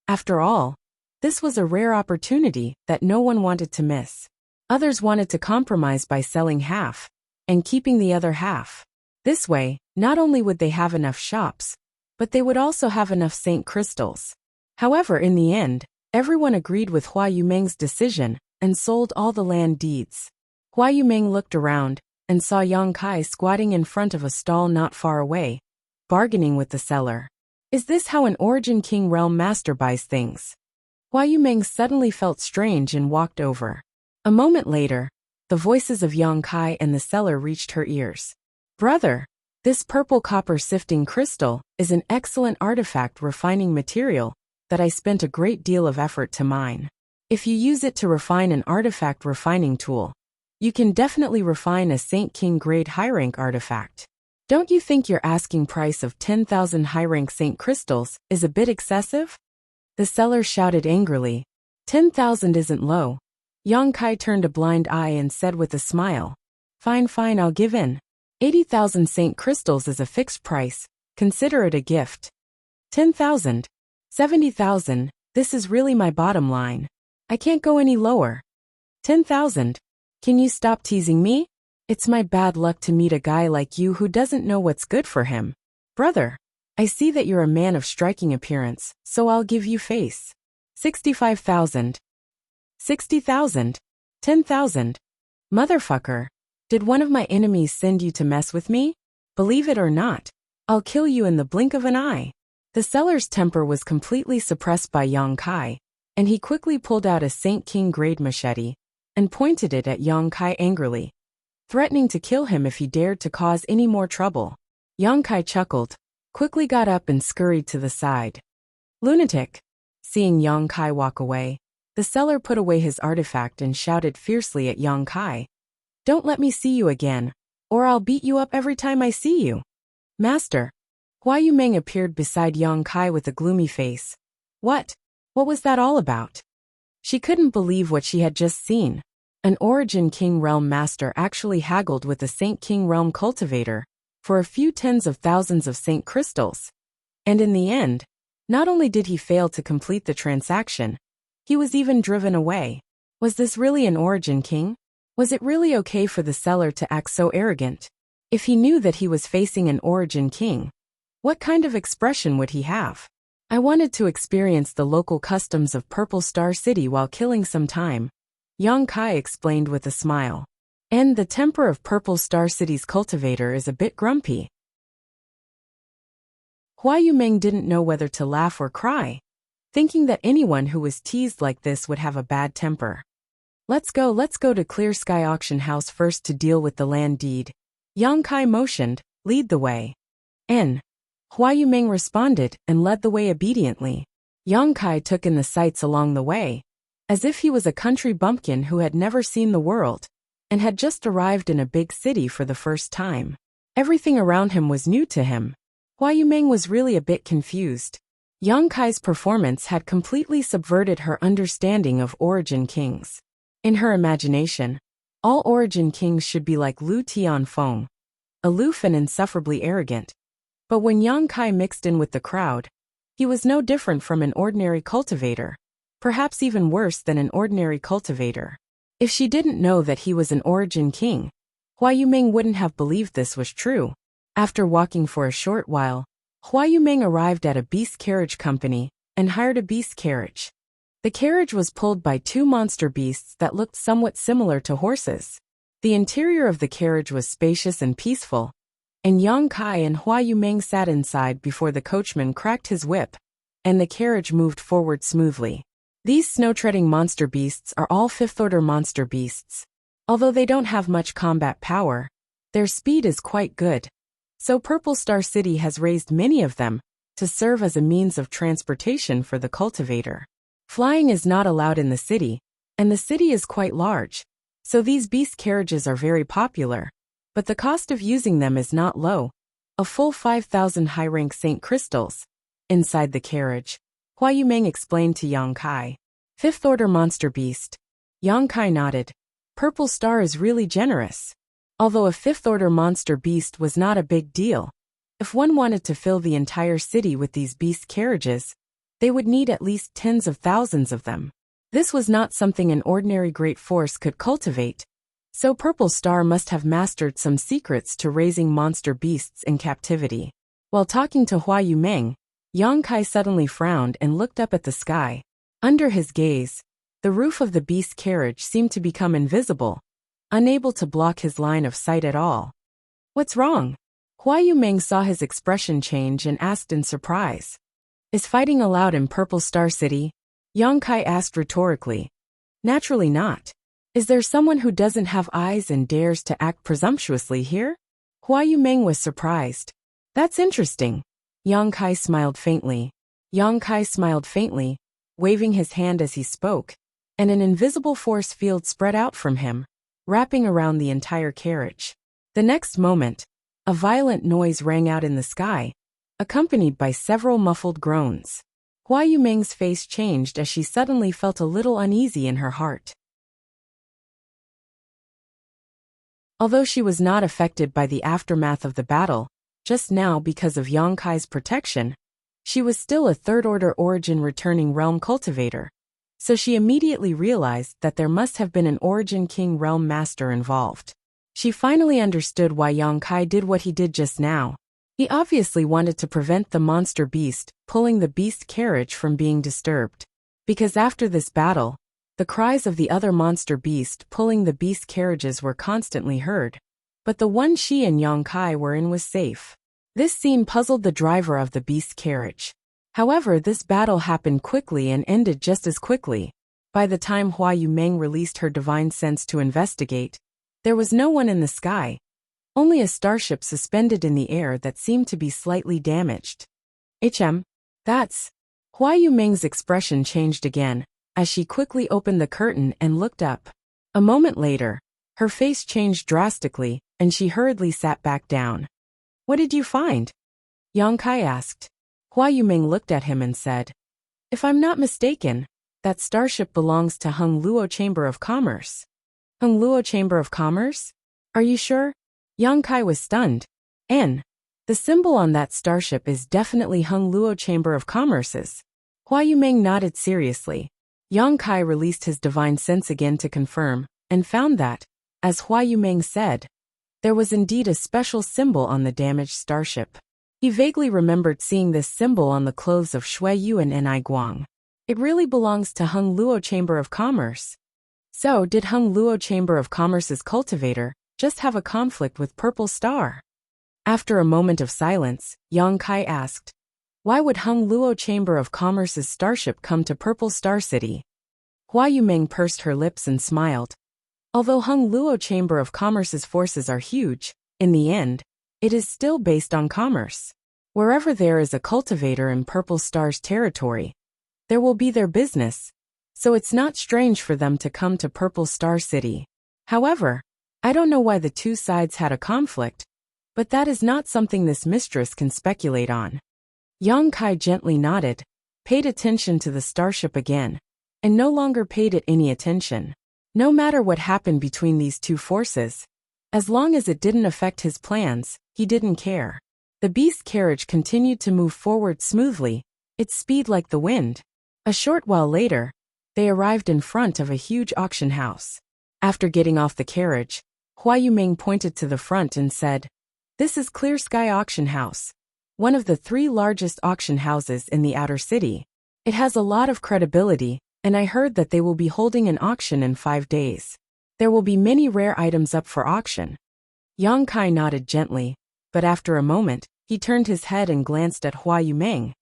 After all, this was a rare opportunity that no one wanted to miss. Others wanted to compromise by selling half and keeping the other half. This way, not only would they have enough shops, but they would also have enough Saint crystals. However, in the end, everyone agreed with Hua Yumeng's decision and sold all the land deeds. Hua Yumeng looked around and saw Yang Kai squatting in front of a stall not far away, bargaining with the seller. Is this how an Origin King realm master buys things? Hua Yumeng suddenly felt strange and walked over. A moment later, the voices of Yang Kai and the seller reached her ears. Brother, this purple copper sifting crystal is an excellent artifact refining material that I spent a great deal of effort to mine. If you use it to refine an artifact refining tool, you can definitely refine a Saint King grade high rank artifact. Don't you think your asking price of 10,000 high rank Saint crystals is a bit excessive? The seller shouted angrily. 10,000 isn't low. Yang Kai turned a blind eye and said with a smile. Fine, I'll give in. 80,000 Saint crystals is a fixed price. Consider it a gift. 10,000. 70,000, this is really my bottom line. I can't go any lower. 10,000. Can you stop teasing me? It's my bad luck to meet a guy like you who doesn't know what's good for him. Brother, I see that you're a man of striking appearance, so I'll give you face. 65,000. 60,000. 10,000. Motherfucker. Did one of my enemies send you to mess with me? Believe it or not, I'll kill you in the blink of an eye. The seller's temper was completely suppressed by Yang Kai, and he quickly pulled out a Saint King grade machete and pointed it at Yang Kai angrily, threatening to kill him if he dared to cause any more trouble. Yang Kai chuckled, quickly got up and scurried to the side. Lunatic! Seeing Yang Kai walk away, the seller put away his artifact and shouted fiercely at Yang Kai. Don't let me see you again, or I'll beat you up every time I see you. Master. Hua Yumeng appeared beside Yang Kai with a gloomy face. What? What was that all about? She couldn't believe what she had just seen. An Origin King realm master actually haggled with a Saint King realm cultivator for a few tens of thousands of Saint crystals. And in the end, not only did he fail to complete the transaction, he was even driven away. Was this really an Origin King? Was it really okay for the seller to act so arrogant? If he knew that he was facing an Origin King, what kind of expression would he have? I wanted to experience the local customs of Purple Star City while killing some time, Yang Kai explained with a smile. And the temper of Purple Star City's cultivator is a bit grumpy. Hua Yumeng didn't know whether to laugh or cry, thinking that anyone who was teased like this would have a bad temper. Let's go to Clear Sky Auction House first to deal with the land deed. Yang Kai motioned, lead the way. Hua Yumeng responded and led the way obediently. Yang Kai took in the sights along the way, as if he was a country bumpkin who had never seen the world, and had just arrived in a big city for the first time. Everything around him was new to him. Hua Yumeng was really a bit confused. Yang Kai's performance had completely subverted her understanding of Origin Kings. In her imagination, all Origin Kings should be like Lu Tianfeng, aloof and insufferably arrogant. But when Yang Kai mixed in with the crowd, he was no different from an ordinary cultivator, perhaps even worse than an ordinary cultivator. If she didn't know that he was an origin king, Hua Yumeng wouldn't have believed this was true. After walking for a short while, Hua Yumeng arrived at a beast carriage company and hired a beast carriage. The carriage was pulled by two monster beasts that looked somewhat similar to horses. The interior of the carriage was spacious and peaceful, and Yang Kai and Hua Yumeng sat inside before the coachman cracked his whip, and the carriage moved forward smoothly. These snow-treading monster beasts are all fifth-order monster beasts. Although they don't have much combat power, their speed is quite good. So Purple Star City has raised many of them to serve as a means of transportation for the cultivator. Flying is not allowed in the city, and the city is quite large, so these beast carriages are very popular. But the cost of using them is not low. A full 5,000 high-rank Saint crystals inside the carriage, Hua Yumeng explained to Yang Kai. Fifth-order monster beast. Yang Kai nodded. Purple Star is really generous. Although a fifth-order monster beast was not a big deal, if one wanted to fill the entire city with these beast carriages, they would need at least tens of thousands of them. This was not something an ordinary great force could cultivate, so Purple Star must have mastered some secrets to raising monster beasts in captivity. While talking to Hua Yumeng, Yang Kai suddenly frowned and looked up at the sky. Under his gaze, the roof of the beast carriage seemed to become invisible, unable to block his line of sight at all. What's wrong? Hua Yumeng saw his expression change and asked in surprise. Is fighting allowed in Purple Star City? Yang Kai asked rhetorically. Naturally not. Is there someone who doesn't have eyes and dares to act presumptuously here? Hua Yumeng was surprised. That's interesting. Yang Kai smiled faintly. Yang Kai smiled faintly, waving his hand as he spoke, and an invisible force field spread out from him, wrapping around the entire carriage. The next moment, a violent noise rang out in the sky, accompanied by several muffled groans. Hua Yumeng's face changed as she suddenly felt a little uneasy in her heart. Although she was not affected by the aftermath of the battle, just now because of Yang Kai's protection, she was still a third-order origin returning realm cultivator, so she immediately realized that there must have been an origin king realm master involved. She finally understood why Yang Kai did what he did just now. He obviously wanted to prevent the monster beast pulling the beast carriage from being disturbed. Because after this battle, the cries of the other monster beast pulling the beast carriages were constantly heard. But the one she and Yang Kai were in was safe. This scene puzzled the driver of the beast carriage. However, this battle happened quickly and ended just as quickly. By the time Hua Yumeng released her divine sense to investigate, there was no one in the sky. Only a starship suspended in the air that seemed to be slightly damaged. That's... Hua Yumeng's expression changed again, as she quickly opened the curtain and looked up. A moment later, her face changed drastically, and she hurriedly sat back down. What did you find? Yang Kai asked. Hua Yumeng looked at him and said, If I'm not mistaken, that starship belongs to Hung Luo Chamber of Commerce. Hung Luo Chamber of Commerce? Are you sure? Yang Kai was stunned. The symbol on that starship is definitely Hung Luo Chamber of Commerce's. Hua Yumeng nodded seriously. Yang Kai released his divine sense again to confirm, and found that, as Hua Yumeng said, there was indeed a special symbol on the damaged starship. He vaguely remembered seeing this symbol on the clothes of Shui Yuan and Ai Guang. It really belongs to Hung Luo Chamber of Commerce. So, did Hung Luo Chamber of Commerce's cultivator just have a conflict with Purple Star? After a moment of silence, Yang Kai asked, Why would Hung Luo Chamber of Commerce's starship come to Purple Star City? Hua Yumeng pursed her lips and smiled. Although Hung Luo Chamber of Commerce's forces are huge, in the end, it is still based on commerce. Wherever there is a cultivator in Purple Star's territory, there will be their business, so it's not strange for them to come to Purple Star City. However, I don't know why the two sides had a conflict, but that is not something this mistress can speculate on. Yang Kai gently nodded, paid attention to the starship again, and no longer paid it any attention. No matter what happened between these two forces, as long as it didn't affect his plans, he didn't care. The beast carriage continued to move forward smoothly, its speed like the wind. A short while later, they arrived in front of a huge auction house. After getting off the carriage, Hua Yuming pointed to the front and said, "This is Clear Sky Auction House, one of the 3 largest auction houses in the outer city. It has a lot of credibility, and I heard that they will be holding an auction in 5 days. There will be many rare items up for auction." Yang Kai nodded gently, but after a moment, he turned his head and glanced at Hua Yuming.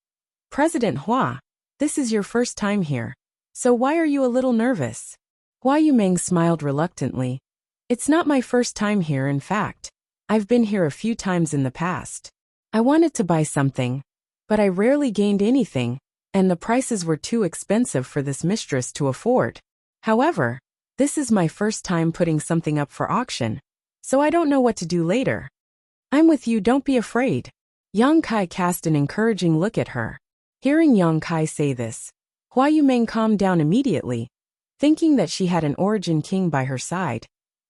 "President Hua, this is your first time here, so why are you a little nervous?" Hua Yuming smiled reluctantly. "It's not my first time here, in fact. I've been here a few times in the past. I wanted to buy something, but I rarely gained anything, and the prices were too expensive for this mistress to afford. However, this is my first time putting something up for auction, so I don't know what to do later. I'm with you, don't be afraid." Yang Kai cast an encouraging look at her. Hearing Yang Kai say this, Hua Yuming calmed down immediately, thinking that she had an origin king by her side,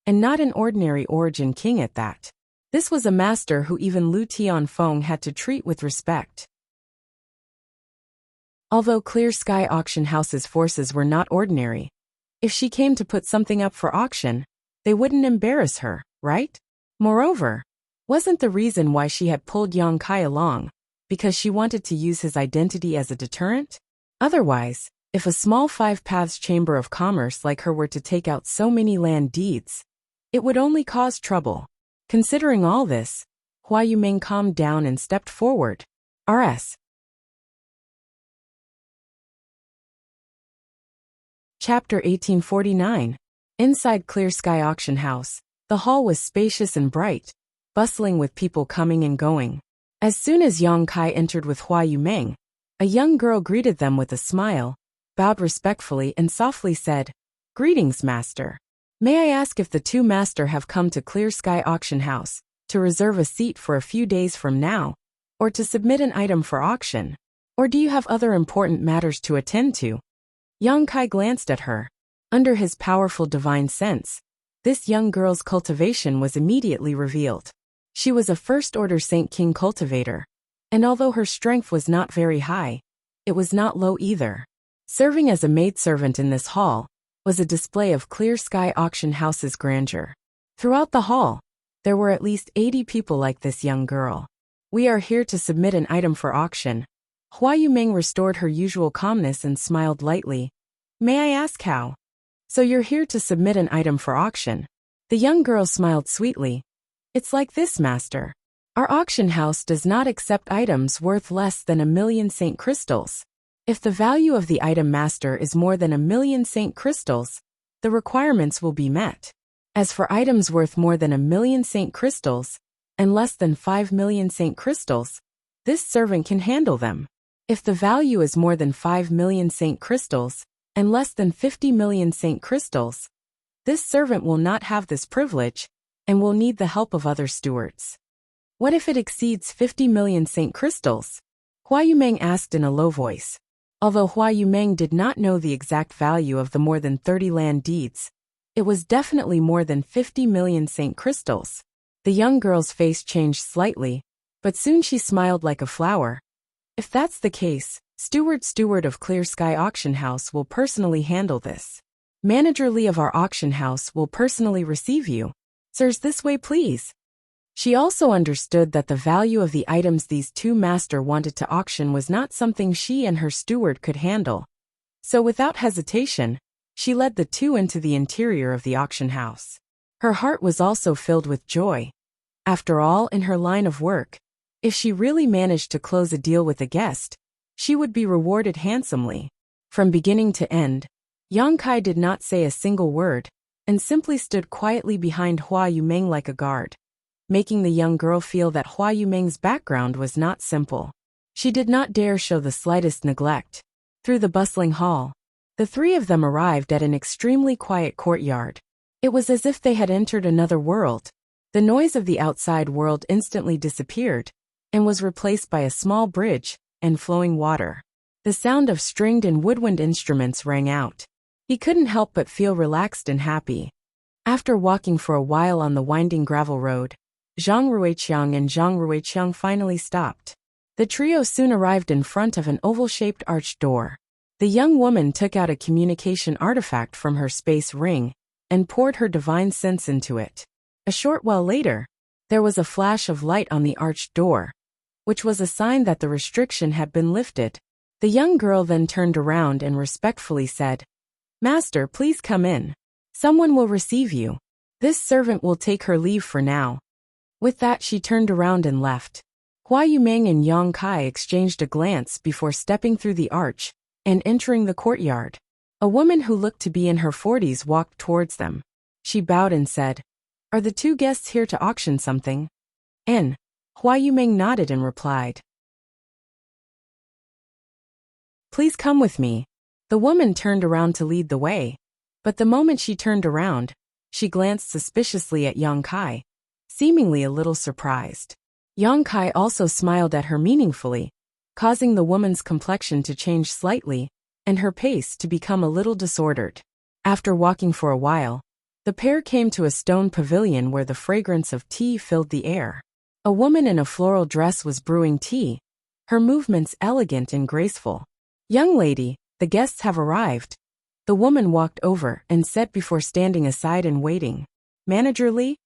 and not an ordinary origin king at that. This was a master who even Lu Tianfeng had to treat with respect. Although Clear Sky Auction House's forces were not ordinary, if she came to put something up for auction, they wouldn't embarrass her, right? Moreover, wasn't the reason why she had pulled Yang Kai along because she wanted to use his identity as a deterrent? Otherwise, if a small 5 paths chamber of commerce like her were to take out so many land deeds, it would only cause trouble. Considering all this, Hua Yuming calmed down and stepped forward. RS. Chapter 1849. Inside Clear Sky Auction House, the hall was spacious and bright, bustling with people coming and going. As soon as Yang Kai entered with Hua Yuming, a young girl greeted them with a smile, bowed respectfully and softly said, "Greetings, master. May I ask if the 2 master have come to Clear Sky Auction House to reserve a seat for a few days from now, or to submit an item for auction? Or do you have other important matters to attend to?" Yang Kai glanced at her. Under his powerful divine sense, this young girl's cultivation was immediately revealed. She was a first-order Saint King cultivator, and although her strength was not very high, it was not low either. Serving as a maidservant in this hall was a display of Clear Sky Auction House's grandeur. Throughout the hall, there were at least 80 people like this young girl. "We are here to submit an item for auction." Hua Yuming restored her usual calmness and smiled lightly. "May I ask how?" "So you're here to submit an item for auction?" The young girl smiled sweetly. "It's like this, master. Our auction house does not accept items worth less than 1,000,000 Saint crystals. If the value of the item, master, is more than 1,000,000 Saint crystals, the requirements will be met. As for items worth more than 1,000,000 Saint crystals, and less than 5,000,000 Saint crystals, this servant can handle them. If the value is more than 5,000,000 Saint crystals, and less than 50,000,000 Saint crystals, this servant will not have this privilege, and will need the help of other stewards." "What if it exceeds 50,000,000 Saint crystals?" Hua Yuming asked in a low voice. Although Hua Yuming did not know the exact value of the more than 30 land deeds, it was definitely more than 50,000,000 Saint crystals. The young girl's face changed slightly, but soon she smiled like a flower. "If that's the case, Steward of Clear Sky Auction House will personally handle this. Manager Lee of our auction house will personally receive you. Sirs, this way please." She also understood that the value of the items these 2 master wanted to auction was not something she and her steward could handle. So without hesitation, she led the 2 into the interior of the auction house. Her heart was also filled with joy. After all, in her line of work, if she really managed to close a deal with a guest, she would be rewarded handsomely. From beginning to end, Yang Kai did not say a single word, and simply stood quietly behind Hua Yuming like a guard, making the young girl feel that Hua Yuming's background was not simple. She did not dare show the slightest neglect. Through the bustling hall, the 3 of them arrived at an extremely quiet courtyard. It was as if they had entered another world. The noise of the outside world instantly disappeared, and was replaced by a small bridge and flowing water. The sound of stringed and woodwind instruments rang out. He couldn't help but feel relaxed and happy. After walking for a while on the winding gravel road, Zhang Ruiqiang and Zhang Ruiqiang finally stopped. The trio soon arrived in front of an oval-shaped arched door. The young woman took out a communication artifact from her space ring and poured her divine sense into it. A short while later, there was a flash of light on the arched door, which was a sign that the restriction had been lifted. The young girl then turned around and respectfully said, "Master, please come in. Someone will receive you. This servant will take her leave for now." With that, she turned around and left. Hua Yumeng and Yang Kai exchanged a glance before stepping through the arch and entering the courtyard. A woman who looked to be in her 40s walked towards them. She bowed and said, "Are the two guests here to auction something?" Hua Yumeng nodded and replied, "Please come with me." The woman turned around to lead the way, but the moment she turned around, she glanced suspiciously at Yang Kai, seemingly a little surprised. Yang Kai also smiled at her meaningfully, causing the woman's complexion to change slightly and her pace to become a little disordered. After walking for a while, the pair came to a stone pavilion where the fragrance of tea filled the air. A woman in a floral dress was brewing tea, her movements elegant and graceful. "Young lady, the guests have arrived," the woman walked over and said before standing aside and waiting. "Manager Li?"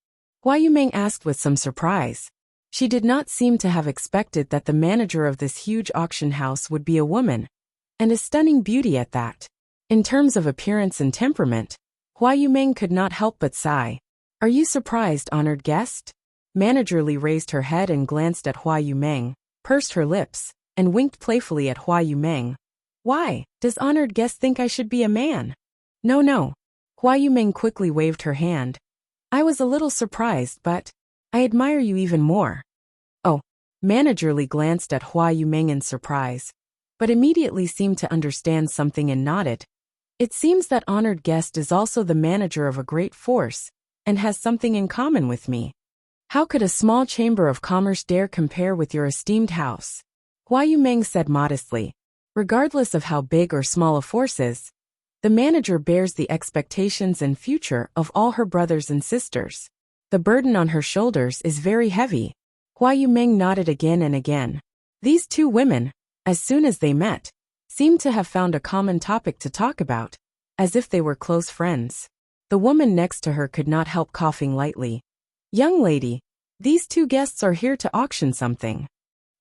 Hua Yumeng asked with some surprise. She did not seem to have expected that the manager of this huge auction house would be a woman, and a stunning beauty at that. In terms of appearance and temperament, Hua Yumeng could not help but sigh. "Are you surprised, honored guest?" Manager Li raised her head and glanced at Hua Yumeng, pursed her lips, and winked playfully at Hua Yumeng. "Why, does honored guest think I should be a man?" No. Hua Yumeng quickly waved her hand. "I was a little surprised, but I admire you even more." "Oh." Manager Li glanced at Hua Yumeng in surprise, but immediately seemed to understand something and nodded. "It seems that honored guest is also the manager of a great force, and has something in common with me. How could a small chamber of commerce dare compare with your esteemed house?" Hua Yumeng said modestly. Regardless of how big or small a force is, the manager bears the expectations and future of all her brothers and sisters. The burden on her shoulders is very heavy. Hua Yumeng nodded again and again. These two women, as soon as they met, seemed to have found a common topic to talk about, as if they were close friends. The woman next to her could not help coughing lightly. "Young lady, these two guests are here to auction something."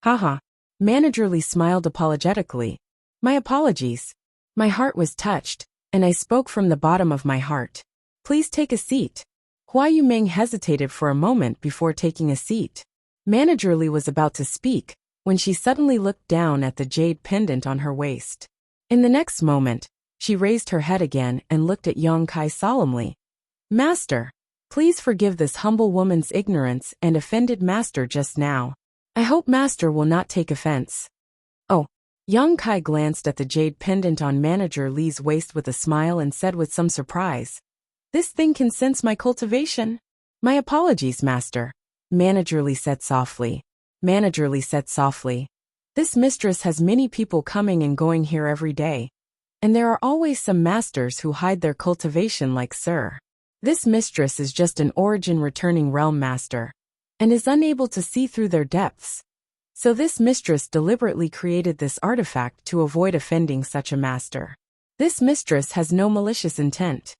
"Haha." Manager Li smiled apologetically. "My apologies. My heart was touched, and I spoke from the bottom of my heart. Please take a seat." Hua Yumeng hesitated for a moment before taking a seat. Manager Li was about to speak when she suddenly looked down at the jade pendant on her waist. In the next moment, she raised her head again and looked at Yang Kai solemnly. "Master, please forgive this humble woman's ignorance and offended master just now. I hope master will not take offense." "Oh." Yang Kai glanced at the jade pendant on Manager Li's waist with a smile and said with some surprise, "This thing can sense my cultivation?" "My apologies, master," Manager Li said softly. Manager Li said softly, "This mistress has many people coming and going here every day, and there are always some masters who hide their cultivation like sir. This mistress is just an origin returning realm master, and is unable to see through their depths. So this mistress deliberately created this artifact to avoid offending such a master. This mistress has no malicious intent."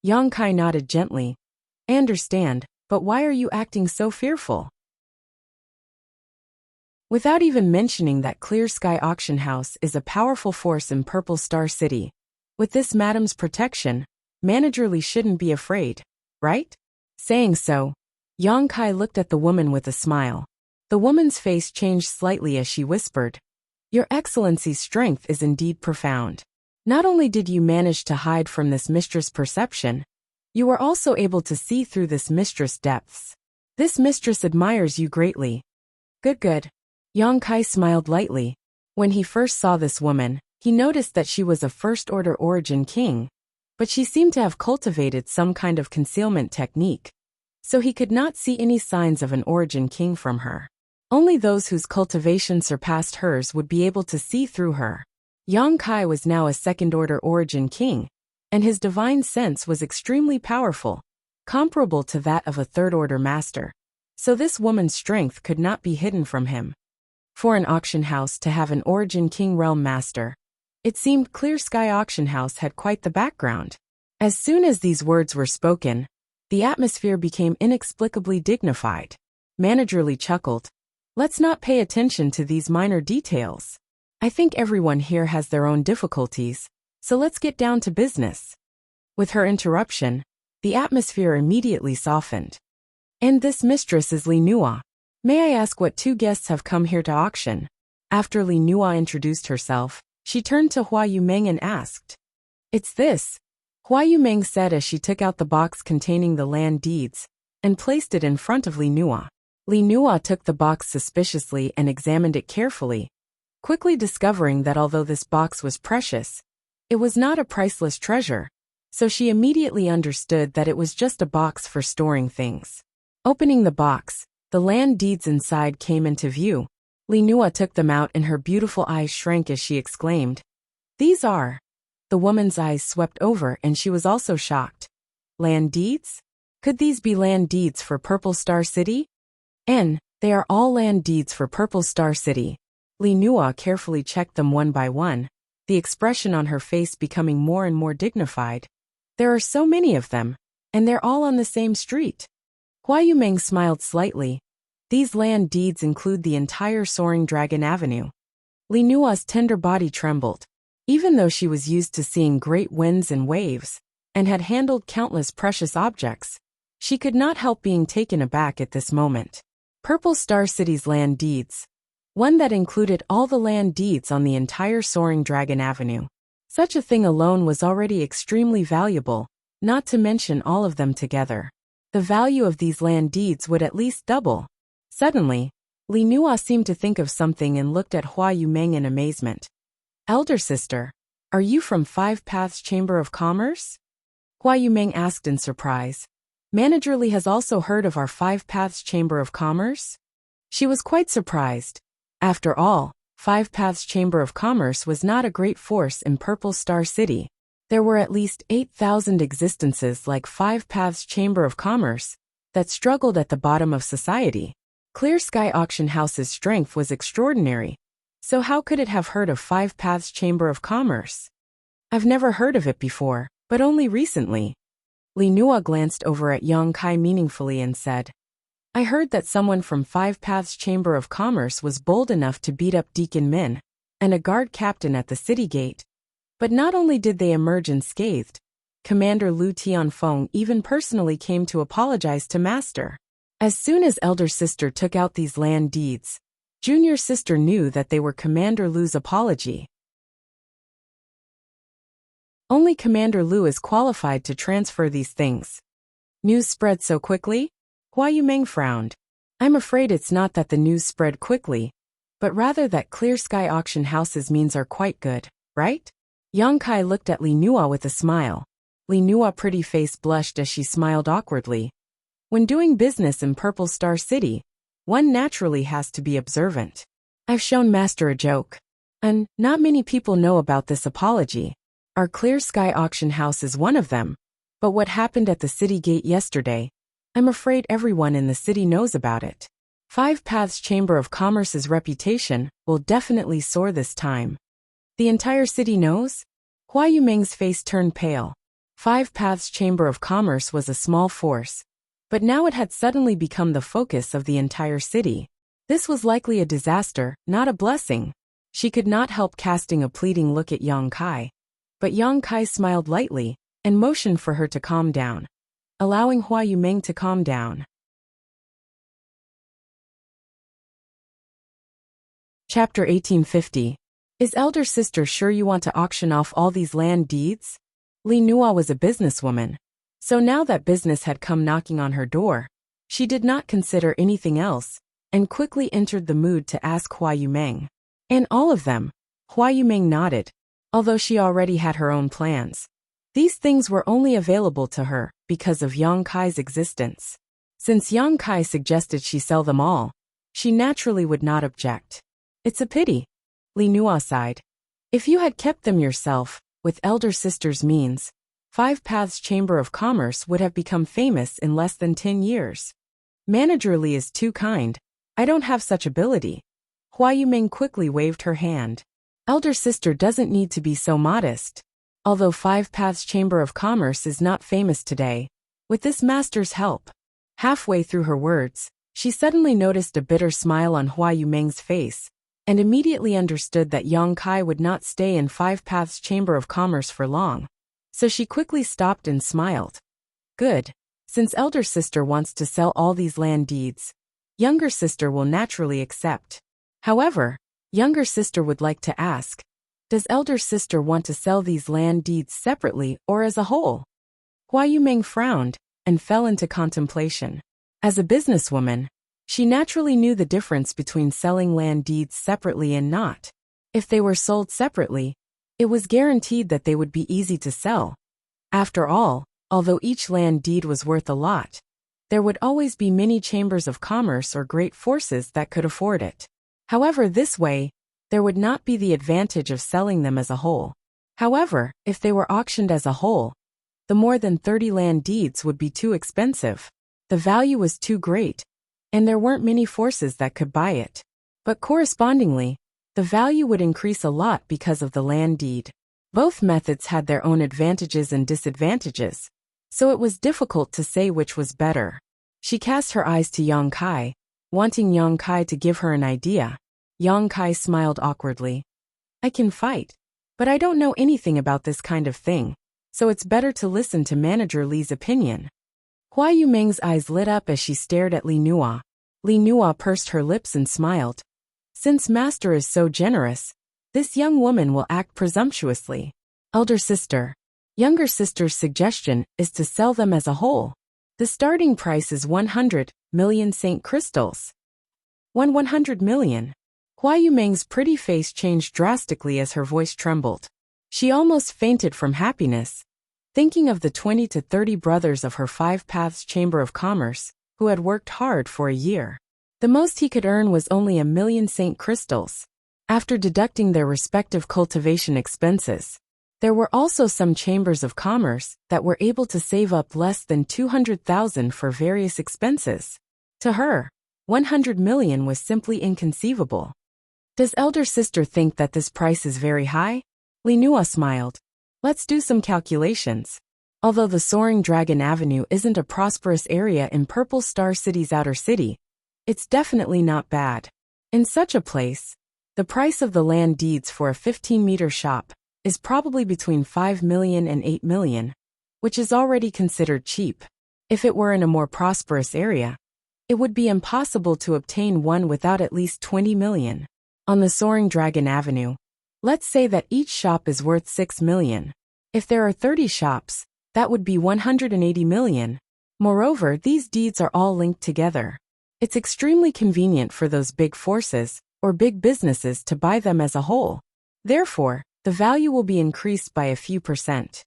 Yang Kai nodded gently. "I understand, but why are you acting so fearful?" Without even mentioning that Clear Sky Auction House is a powerful force in Purple Star City. With this madam's protection, Manager Li shouldn't be afraid, right? Saying so, Yang Kai looked at the woman with a smile. The woman's face changed slightly as she whispered, "Your Excellency's strength is indeed profound. Not only did you manage to hide from this mistress' perception, you were also able to see through this mistress' depths. This mistress admires you greatly." Good. Yang Kai smiled lightly. When he first saw this woman, he noticed that she was a first-order origin king, but she seemed to have cultivated some kind of concealment technique, so he could not see any signs of an origin king from her. Only those whose cultivation surpassed hers would be able to see through her. Yang Kai was now a second-order origin king, and his divine sense was extremely powerful, comparable to that of a third-order master. So this woman's strength could not be hidden from him. For an auction house to have an origin king realm master, it seemed Clear Sky Auction House had quite the background. As soon as these words were spoken, the atmosphere became inexplicably dignified. Manager Lee chuckled. Let's not pay attention to these minor details. I think everyone here has their own difficulties, so let's get down to business. With her interruption, the atmosphere immediately softened. And this mistress is Li Nua. May I ask what two guests have come here to auction? After Li Nua introduced herself, she turned to Hua Yumeng and asked. It's this, Hua Yumeng said as she took out the box containing the land deeds and placed it in front of Li Nua. Li Nua took the box suspiciously and examined it carefully, quickly discovering that although this box was precious, it was not a priceless treasure, so she immediately understood that it was just a box for storing things. Opening the box, the land deeds inside came into view. Li Nua took them out and her beautiful eyes shrank as she exclaimed, These are. The woman's eyes swept over and she was also shocked. Land deeds? Could these be land deeds for Purple Star City? They are all land deeds for Purple Star City. Li Nua carefully checked them one by one, the expression on her face becoming more and more dignified. There are so many of them, and they're all on the same street. Hua Yumeng smiled slightly. These land deeds include the entire Soaring Dragon Avenue. Li Nua's tender body trembled. Even though she was used to seeing great winds and waves, and had handled countless precious objects, she could not help being taken aback at this moment. Purple Star City's land deeds. One that included all the land deeds on the entire Soaring Dragon Avenue. Such a thing alone was already extremely valuable, not to mention all of them together. The value of these land deeds would at least double. Suddenly, Li Nua seemed to think of something and looked at Hua Yumeng in amazement. Elder sister, are you from Five Paths Chamber of Commerce? Hua Yumeng asked in surprise. Manager Li has also heard of our Five Paths Chamber of Commerce? She was quite surprised. After all, Five Paths Chamber of Commerce was not a great force in Purple Star City. There were at least 8,000 existences like Five Paths Chamber of Commerce that struggled at the bottom of society. Clear Sky Auction House's strength was extraordinary. So how could it have heard of Five Paths Chamber of Commerce? I've never heard of it before, but only recently. Li Nua glanced over at Yang Kai meaningfully and said, I heard that someone from Five Paths Chamber of Commerce was bold enough to beat up Deacon Min and a guard captain at the city gate. But not only did they emerge unscathed, Commander Lu Tianfeng even personally came to apologize to Master. As soon as elder sister took out these land deeds, junior sister knew that they were Commander Lu's apology. Only Commander Lu is qualified to transfer these things. News spread so quickly? Hua Yumeng frowned. I'm afraid it's not that the news spread quickly, but rather that Clear Sky Auction House's means are quite good, right? Yang Kai looked at Li Nua with a smile. Li Nua's pretty face blushed as she smiled awkwardly. When doing business in Purple Star City, one naturally has to be observant. I've shown Master a joke. And not many people know about this apology. Our Clear Sky Auction House is one of them. But what happened at the city gate yesterday, I'm afraid everyone in the city knows about it. Five Paths Chamber of Commerce's reputation will definitely soar this time. The entire city knows? Hua Yumeng's face turned pale. Five Paths Chamber of Commerce was a small force, but now it had suddenly become the focus of the entire city. This was likely a disaster, not a blessing. She could not help casting a pleading look at Yang Kai. But Yang Kai smiled lightly and motioned for her to calm down, allowing Hua Yumeng to calm down. Chapter 1850. Is elder sister sure you want to auction off all these land deeds? Li Nua was a businesswoman. So now that business had come knocking on her door, she did not consider anything else, and quickly entered the mood to ask Hua Yumeng. And all of them. Hua Yumeng nodded, although she already had her own plans. These things were only available to her because of Yang Kai's existence. Since Yang Kai suggested she sell them all, she naturally would not object. It's a pity. Li Nua sighed. If you had kept them yourself, with elder sister's means, Five Paths Chamber of Commerce would have become famous in less than 10 years. Manager Li is too kind. I don't have such ability. Hua Yumeng quickly waved her hand. Elder sister doesn't need to be so modest. Although Five Paths Chamber of Commerce is not famous today, with this master's help. Halfway through her words, she suddenly noticed a bitter smile on Hua Yumeng's face, and immediately understood that Yang Kai would not stay in Five Paths Chamber of Commerce for long. So she quickly stopped and smiled. Good. Since elder sister wants to sell all these land deeds, younger sister will naturally accept. However, younger sister would like to ask, does elder sister want to sell these land deeds separately or as a whole? Hua Yumeng frowned and fell into contemplation. As a businesswoman, she naturally knew the difference between selling land deeds separately and not. If they were sold separately, it was guaranteed that they would be easy to sell. After all, although each land deed was worth a lot, there would always be many chambers of commerce or great forces that could afford it. However, this way, there would not be the advantage of selling them as a whole. However, if they were auctioned as a whole, the more than 30 land deeds would be too expensive. The value was too great, and there weren't many forces that could buy it. But correspondingly, the value would increase a lot because of the land deed. Both methods had their own advantages and disadvantages, so it was difficult to say which was better. She cast her eyes to Yang Kai, wanting Yang Kai to give her an idea. Yang Kai smiled awkwardly. I can fight, but I don't know anything about this kind of thing, so it's better to listen to Manager Li's opinion. Hua Yumeng's eyes lit up as she stared at Li Nua. Li Nua pursed her lips and smiled. Since master is so generous, this young woman will act presumptuously. Elder sister. Younger sister's suggestion is to sell them as a whole. The starting price is 100 million Saint crystals. 100 million. Hua Yumeng's pretty face changed drastically as her voice trembled. She almost fainted from happiness, thinking of the 20 to 30 brothers of her Five Paths Chamber of Commerce, who had worked hard for a year. The most he could earn was only 1 million Saint crystals. After deducting their respective cultivation expenses, there were also some chambers of commerce that were able to save up less than 200,000 for various expenses. To her, 100 million was simply inconceivable. Does elder sister think that this price is very high? Li Nua smiled. Let's do some calculations. Although the Soaring Dragon Avenue isn't a prosperous area in Purple Star City's outer city, it's definitely not bad. In such a place, the price of the land deeds for a 15-meter shop is probably between 5 million and 8 million, which is already considered cheap. If it were in a more prosperous area, it would be impossible to obtain one without at least 20 million. On the Soaring Dragon Avenue, let's say that each shop is worth 6 million. If there are 30 shops, that would be 180 million. Moreover, these deeds are all linked together. It's extremely convenient for those big forces or big businesses to buy them as a whole. Therefore, the value will be increased by a few %.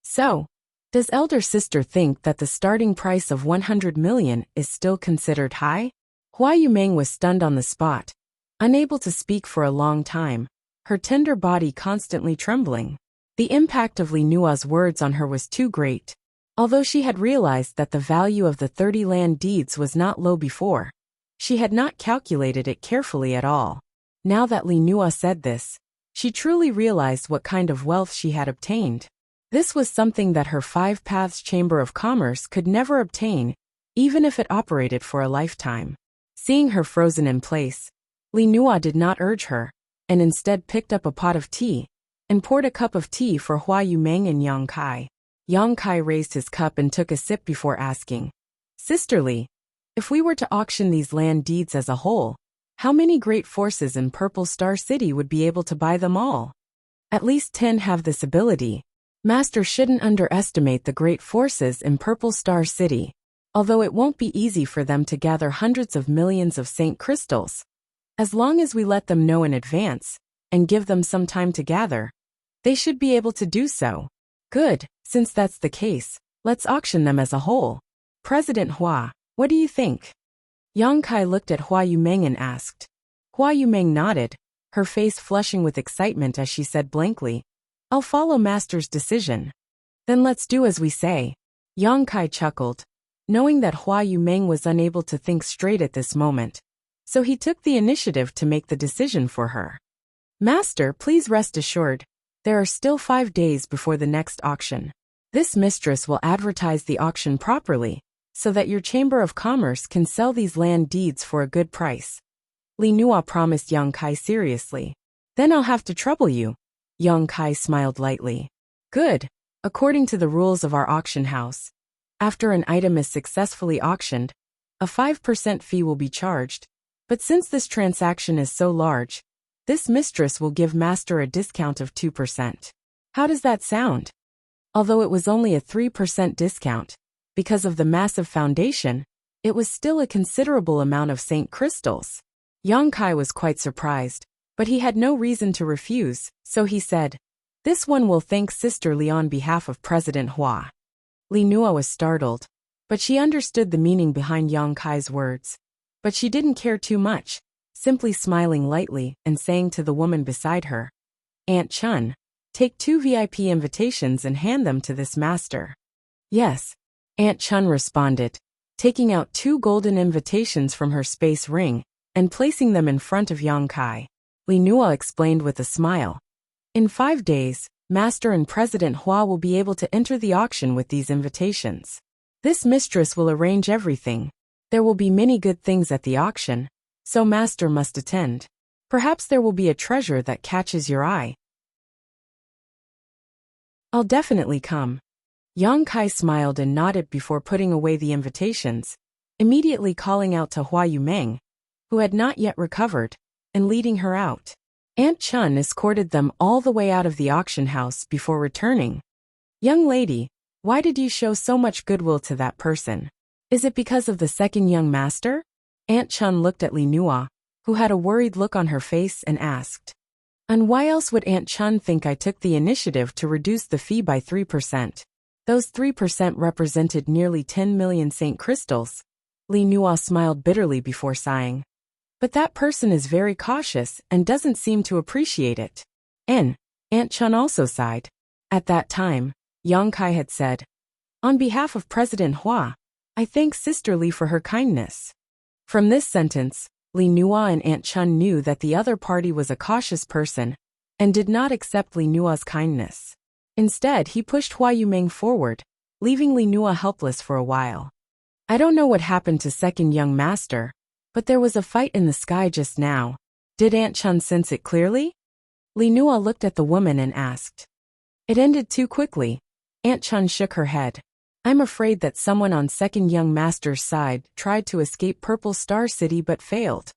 So, does elder sister think that the starting price of 100 million is still considered high? Hua Yumeng was stunned on the spot, unable to speak for a long time, her tender body constantly trembling. The impact of Li Nua's words on her was too great. Although she had realized that the value of the 30 land deeds was not low before, she had not calculated it carefully at all. Now that Li Nua said this, she truly realized what kind of wealth she had obtained. This was something that her Five Paths Chamber of Commerce could never obtain, even if it operated for a lifetime. Seeing her frozen in place, Li Nua did not urge her, and instead picked up a pot of tea, and poured a cup of tea for Hua Yumeng and Yang Kai. Yang Kai raised his cup and took a sip before asking, Sister Li, if we were to auction these land deeds as a whole, how many great forces in Purple Star City would be able to buy them all? At least 10 have this ability. Master shouldn't underestimate the great forces in Purple Star City. Although it won't be easy for them to gather hundreds of millions of Saint crystals, as long as we let them know in advance and give them some time to gather, they should be able to do so. Good, since that's the case, let's auction them as a whole. President Hua, what do you think? Yang Kai looked at Hua Yumeng and asked. Hua Yumeng nodded, her face flushing with excitement as she said blankly, I'll follow Master's decision. Then let's do as we say. Yang Kai chuckled, knowing that Hua Yumeng was unable to think straight at this moment, so he took the initiative to make the decision for her. Master, please rest assured, There are still 5 days before the next auction. This mistress will advertise the auction properly, so that your Chamber of Commerce can sell these land deeds for a good price. Li Nua promised Yang Kai seriously. Then I'll have to trouble you. Yang Kai smiled lightly. Good. According to the rules of our auction house, after an item is successfully auctioned, a 5% fee will be charged. But since this transaction is so large, this mistress will give master a discount of 2%. How does that sound? Although it was only a 3% discount, because of the massive foundation, it was still a considerable amount of Saint crystals. Yang Kai was quite surprised, but he had no reason to refuse, so he said, "This one will thank Sister Li on behalf of President Hua." Li Nua was startled, but she understood the meaning behind Yang Kai's words. But she didn't care too much, simply smiling lightly and saying to the woman beside her, "Aunt Chun, take 2 VIP invitations and hand them to this master." "Yes," Aunt Chun responded, taking out 2 golden invitations from her space ring and placing them in front of Yang Kai. Li Nua explained with a smile, "In 5 days, Master and President Hua will be able to enter the auction with these invitations. This mistress will arrange everything. There will be many good things at the auction, so Master must attend. Perhaps there will be a treasure that catches your eye." "I'll definitely come." Yang Kai smiled and nodded before putting away the invitations, immediately calling out to Hua Yumeng, who had not yet recovered, and leading her out. Aunt Chun escorted them all the way out of the auction house before returning. "Young lady, why did you show so much goodwill to that person? Is it because of the second young master?" Aunt Chun looked at Li Nua, who had a worried look on her face, and asked. "And why else would Aunt Chun think I took the initiative to reduce the fee by 3%? Those 3% represented nearly 10 million Saint crystals." Li Nua smiled bitterly before sighing. "But that person is very cautious and doesn't seem to appreciate it." Aunt Chun also sighed. At that time, Yang Kai had said, "On behalf of President Hua, I thank Sister Li for her kindness." From this sentence, Li Nua and Aunt Chun knew that the other party was a cautious person and did not accept Li Nua's kindness. Instead, he pushed Hua Yumeng forward, leaving Li Nua helpless for a while. "I don't know what happened to second young master, but there was a fight in the sky just now. Did Aunt Chun sense it clearly?" Li Nua looked at the woman and asked. "It ended too quickly." Aunt Chun shook her head. "I'm afraid that someone on second young master's side tried to escape Purple Star City but failed."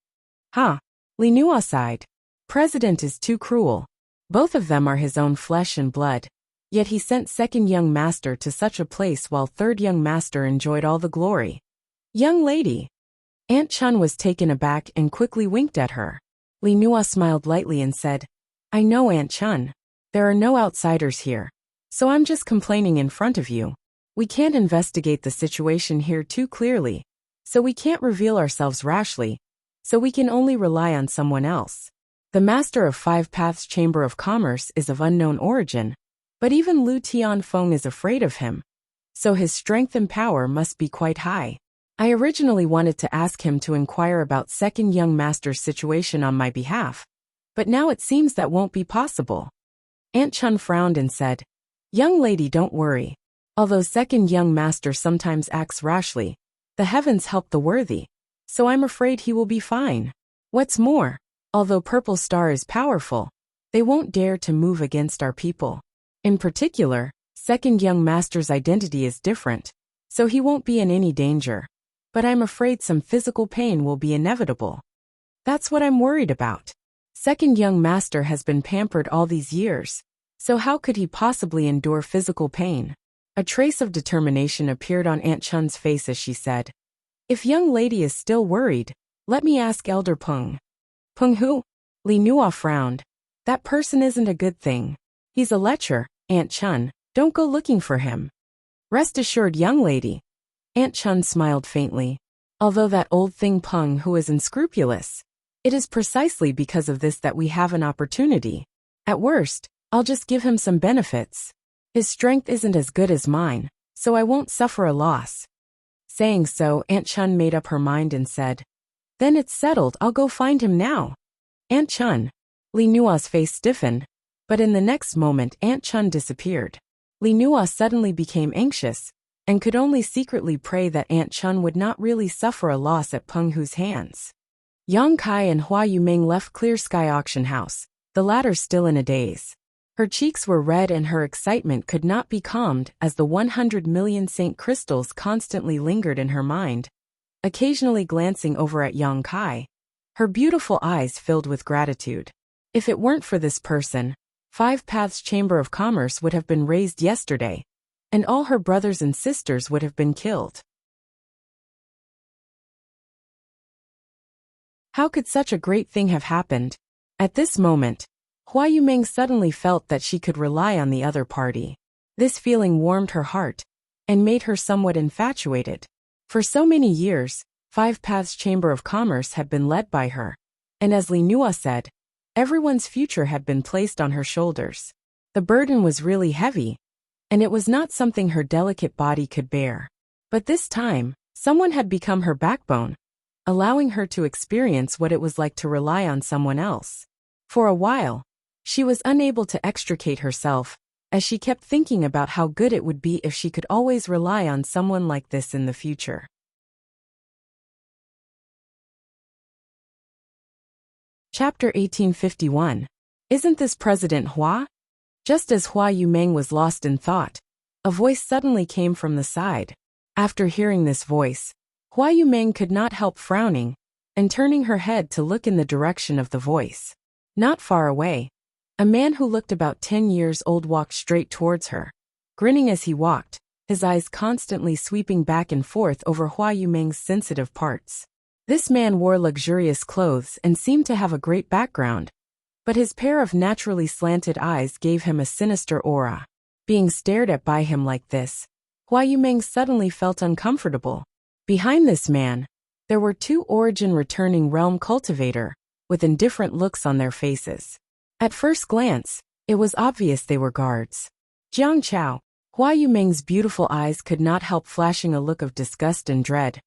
"Huh." Li Nua sighed. "President is too cruel. Both of them are his own flesh and blood. Yet he sent second young master to such a place while third young master enjoyed all the glory." "Young lady." Aunt Chun was taken aback and quickly winked at her. Li Nua smiled lightly and said, "I know, Aunt Chun. There are no outsiders here, so I'm just complaining in front of you. We can't investigate the situation here too clearly, so we can't reveal ourselves rashly, so we can only rely on someone else. The Master of 5 Paths Chamber of Commerce is of unknown origin, but even Lu Tianfeng is afraid of him, so his strength and power must be quite high. I originally wanted to ask him to inquire about second young master's situation on my behalf, but now it seems that won't be possible." Aunt Chun frowned and said, "Young lady, don't worry. Although second young master sometimes acts rashly, the heavens help the worthy, so I'm afraid he will be fine. What's more, although Purple Star is powerful, they won't dare to move against our people. In particular, second young master's identity is different, so he won't be in any danger. But I'm afraid some physical pain will be inevitable. That's what I'm worried about. Second young master has been pampered all these years, so how could he possibly endure physical pain?" A trace of determination appeared on Aunt Chun's face as she said, "If young lady is still worried, let me ask Elder Peng." "Peng who?" Li Nua frowned. "That person isn't a good thing. He's a lecher, Aunt Chun. Don't go looking for him." "Rest assured, young lady." Aunt Chun smiled faintly. "Although that old thing Peng who is unscrupulous, it is precisely because of this that we have an opportunity. At worst, I'll just give him some benefits. His strength isn't as good as mine, so I won't suffer a loss." Saying so, Aunt Chun made up her mind and said, "Then it's settled, I'll go find him now." "Aunt Chun." Li Nua's face stiffened. But in the next moment Aunt Chun disappeared. Li Nua suddenly became anxious, and could only secretly pray that Aunt Chun would not really suffer a loss at Peng Hu's hands. Yang Kai and Hua Yumeng left Clear Sky Auction House, the latter still in a daze. Her cheeks were red and her excitement could not be calmed as the 100 million Saint crystals constantly lingered in her mind. Occasionally glancing over at Yang Kai, her beautiful eyes filled with gratitude. If it weren't for this person, Five Paths Chamber of Commerce would have been razed yesterday, and all her brothers and sisters would have been killed. How could such a great thing have happened? At this moment, Hua Yumeng suddenly felt that she could rely on the other party. This feeling warmed her heart, and made her somewhat infatuated. For so many years, Five Paths Chamber of Commerce had been led by her, and as Li Nua said, everyone's future had been placed on her shoulders. The burden was really heavy, and it was not something her delicate body could bear. But this time, someone had become her backbone, allowing her to experience what it was like to rely on someone else. For a while, she was unable to extricate herself, as she kept thinking about how good it would be if she could always rely on someone like this in the future. Chapter 1851. Isn't this President Hua? Just as Hua Yumeng was lost in thought, a voice suddenly came from the side. After hearing this voice, Hua Yumeng could not help frowning, and turning her head to look in the direction of the voice. Not far away, a man who looked about 10 years old walked straight towards her. Grinning as he walked, his eyes constantly sweeping back and forth over Hua Yumeng's sensitive parts. This man wore luxurious clothes and seemed to have a great background, but his pair of naturally slanted eyes gave him a sinister aura. Being stared at by him like this, Hua Yumeng suddenly felt uncomfortable. Behind this man, there were two origin-returning realm cultivator, with indifferent looks on their faces. At first glance, it was obvious they were guards. Jiang Chao, Hua Yumeng's beautiful eyes could not help flashing a look of disgust and dread.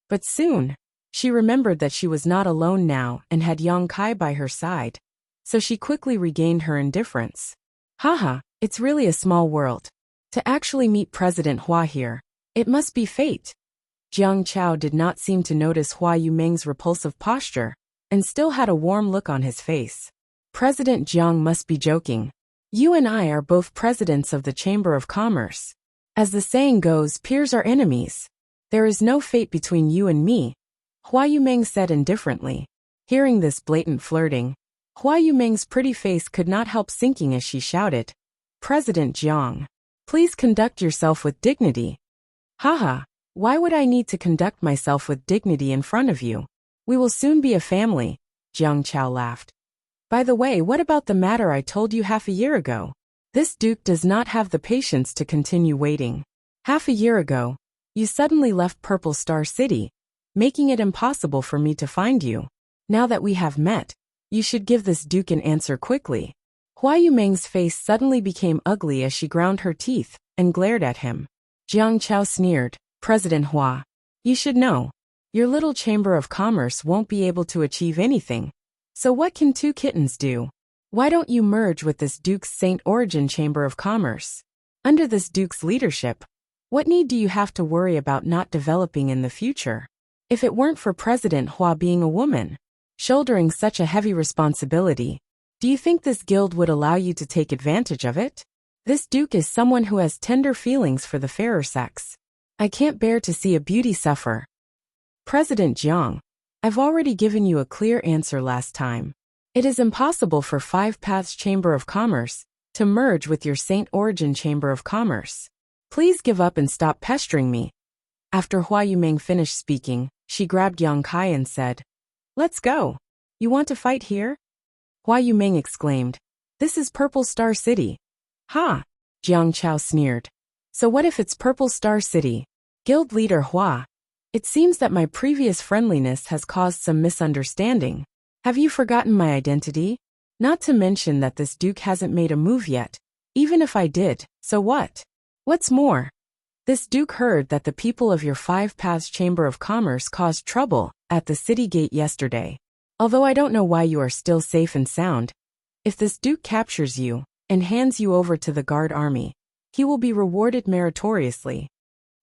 But soon, she remembered that she was not alone now and had Yang Kai by her side, so she quickly regained her indifference. Haha, it's really a small world. To actually meet President Hua here, it must be fate. Jiang Chao did not seem to notice Hua Yumeng's repulsive posture, and still had a warm look on his face. President Jiang must be joking. You and I are both presidents of the Chamber of Commerce. As the saying goes, peers are enemies. There is no fate between you and me, Hua Yumeng said indifferently. Hearing this blatant flirting, Hua Yumeng's pretty face could not help sinking as she shouted, President Jiang, please conduct yourself with dignity. Haha, why would I need to conduct myself with dignity in front of you? We will soon be a family, Jiang Chao laughed. By the way, what about the matter I told you half a year ago? This duke does not have the patience to continue waiting. Half a year ago, you suddenly left Purple Star City, making it impossible for me to find you. Now that we have met, you should give this duke an answer quickly. Hua Yumeng's face suddenly became ugly as she ground her teeth and glared at him. Jiang Chao sneered, President Hua, you should know, your little Chamber of Commerce won't be able to achieve anything. So what can two kittens do? Why don't you merge with this Duke's Saint Origin Chamber of Commerce? Under this Duke's leadership, what need do you have to worry about not developing in the future? If it weren't for President Hua being a woman, shouldering such a heavy responsibility, do you think this guild would allow you to take advantage of it? This Duke is someone who has tender feelings for the fairer sex. I can't bear to see a beauty suffer. President Jiang, I've already given you a clear answer last time. It is impossible for Five Paths Chamber of Commerce to merge with your Saint Origin Chamber of Commerce. Please give up and stop pestering me. After Hua Yumeng finished speaking, she grabbed Yang Kai and said, Let's go. You want to fight here? Hua Yumeng exclaimed, This is Purple Star City. Ha! Jiang Chao sneered. So what if it's Purple Star City? Guild leader Hua, it seems that my previous friendliness has caused some misunderstanding. Have you forgotten my identity? Not to mention that this Duke hasn't made a move yet. Even if I did, so what? What's more, this Duke heard that the people of your Five Paths Chamber of Commerce caused trouble at the city gate yesterday. Although I don't know why you are still safe and sound, if this Duke captures you, and hands you over to the guard army. He will be rewarded meritoriously.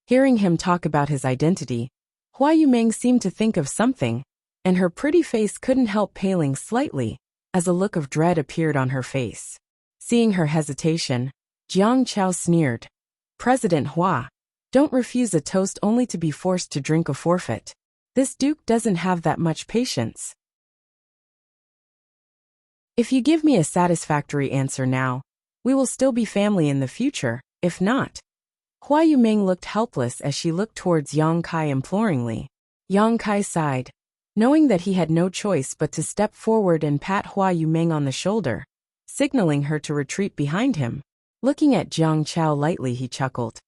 Hearing him talk about his identity, Hua Yumeng seemed to think of something, and her pretty face couldn't help paling slightly as a look of dread appeared on her face. Seeing her hesitation, Jiang Chao sneered. President Hua, don't refuse a toast only to be forced to drink a forfeit. This duke doesn't have that much patience. If you give me a satisfactory answer now, we will still be family in the future. If not. Hua Yumeng looked helpless as she looked towards Yang Kai imploringly. Yang Kai sighed, knowing that he had no choice but to step forward and pat Hua Yumeng on the shoulder, signaling her to retreat behind him. Looking at Jiang Chao lightly, he chuckled.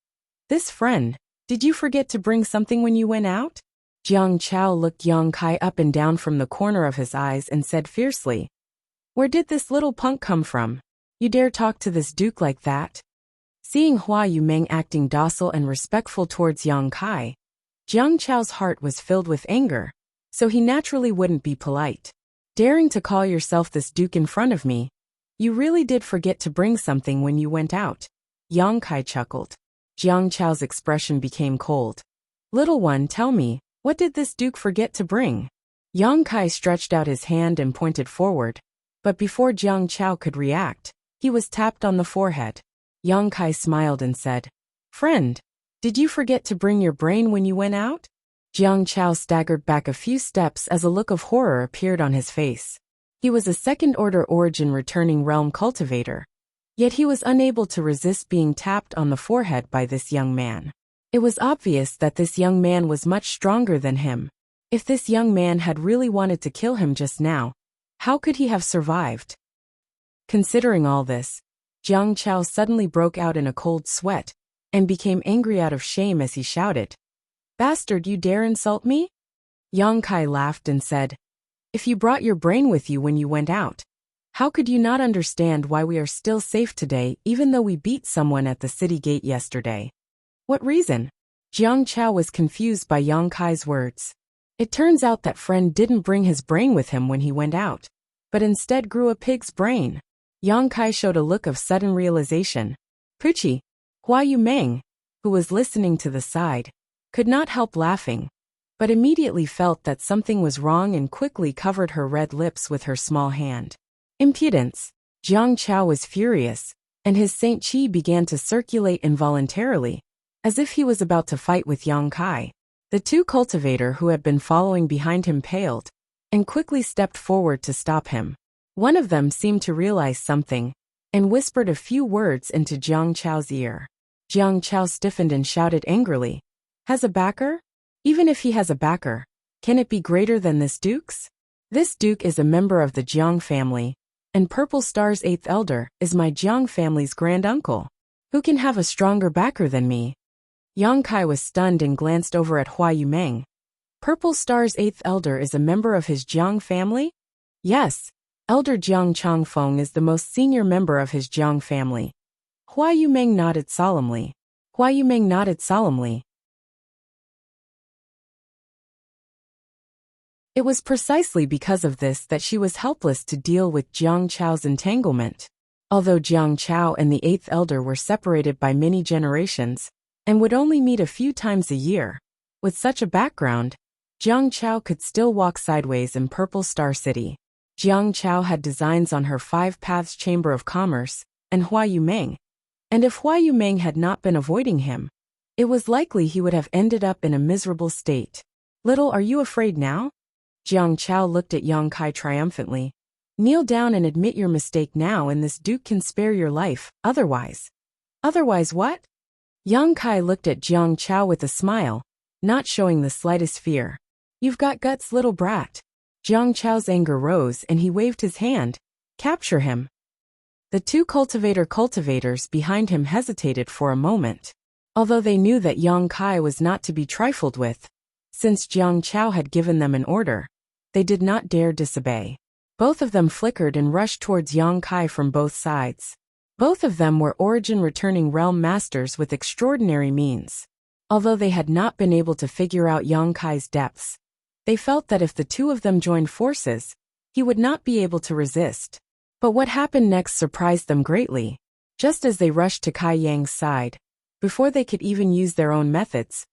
This friend, did you forget to bring something when you went out? Jiang Chao looked Yang Kai up and down from the corner of his eyes and said fiercely, Where did this little punk come from? You dare talk to this duke like that? Seeing Hua Yumeng acting docile and respectful towards Yang Kai, Jiang Chao's heart was filled with anger, so he naturally wouldn't be polite. Daring to call yourself this duke in front of me? You really did forget to bring something when you went out. Yang Kai chuckled. Jiang Chao's expression became cold. Little one, tell me, what did this duke forget to bring? Yang Kai stretched out his hand and pointed forward, but before Jiang Chao could react, he was tapped on the forehead. Yang Kai smiled and said, Friend, did you forget to bring your brain when you went out? Jiang Chao staggered back a few steps as a look of horror appeared on his face. He was a second-order origin returning realm cultivator, yet he was unable to resist being tapped on the forehead by this young man. It was obvious that this young man was much stronger than him. If this young man had really wanted to kill him just now, how could he have survived? Considering all this, Jiang Chao suddenly broke out in a cold sweat and became angry out of shame as he shouted, Bastard, you dare insult me? Yang Kai laughed and said, If you brought your brain with you when you went out, how could you not understand why we are still safe today even though we beat someone at the city gate yesterday? What reason? Jiang Chao was confused by Yang Kai's words. It turns out that friend didn't bring his brain with him when he went out, but instead grew a pig's brain. Yang Kai showed a look of sudden realization. Puchi, Hua Yumeng, who was listening to the side, could not help laughing, but immediately felt that something was wrong and quickly covered her red lips with her small hand. Impudence! Jiang Chao was furious, and his Saint Chi began to circulate involuntarily, as if he was about to fight with Yang Kai. The two cultivator who had been following behind him paled, and quickly stepped forward to stop him. One of them seemed to realize something, and whispered a few words into Jiang Chao's ear. Jiang Chao stiffened and shouted angrily, Has a backer? Even if he has a backer, can it be greater than this duke's? This duke is a member of the Jiang family, and Purple Star's 8th elder is my Jiang family's granduncle. Who can have a stronger backer than me? Yang Kai was stunned and glanced over at Hua Yumeng. Purple Star's 8th elder is a member of his Jiang family? Yes. Elder Jiang Changfeng is the most senior member of his Jiang family. Hua Yumeng nodded solemnly. Hua Yumeng nodded solemnly. It was precisely because of this that she was helpless to deal with Jiang Chao's entanglement. Although Jiang Chao and the 8th elder were separated by many generations, and would only meet a few times a year, with such a background, Jiang Chao could still walk sideways in Purple Star City. Jiang Chao had designs on her 5 Paths Chamber of Commerce, and Hua Yumeng, and if Hua Yumeng had not been avoiding him, it was likely he would have ended up in a miserable state. Little, are you afraid now? Jiang Chao looked at Yang Kai triumphantly. Kneel down and admit your mistake now and this duke can spare your life, otherwise. Otherwise what? Yang Kai looked at Jiang Chao with a smile, not showing the slightest fear. You've got guts, little brat. Jiang Chao's anger rose and he waved his hand. Capture him. The two cultivators behind him hesitated for a moment. Although they knew that Yang Kai was not to be trifled with, since Jiang Chao had given them an order, they did not dare disobey. Both of them flickered and rushed towards Yang Kai from both sides. Both of them were origin-returning realm masters with extraordinary means. Although they had not been able to figure out Yang Kai's depths, they felt that if the two of them joined forces, he would not be able to resist. But what happened next surprised them greatly. Just as they rushed to Kai Yang's side, before they could even use their own methods,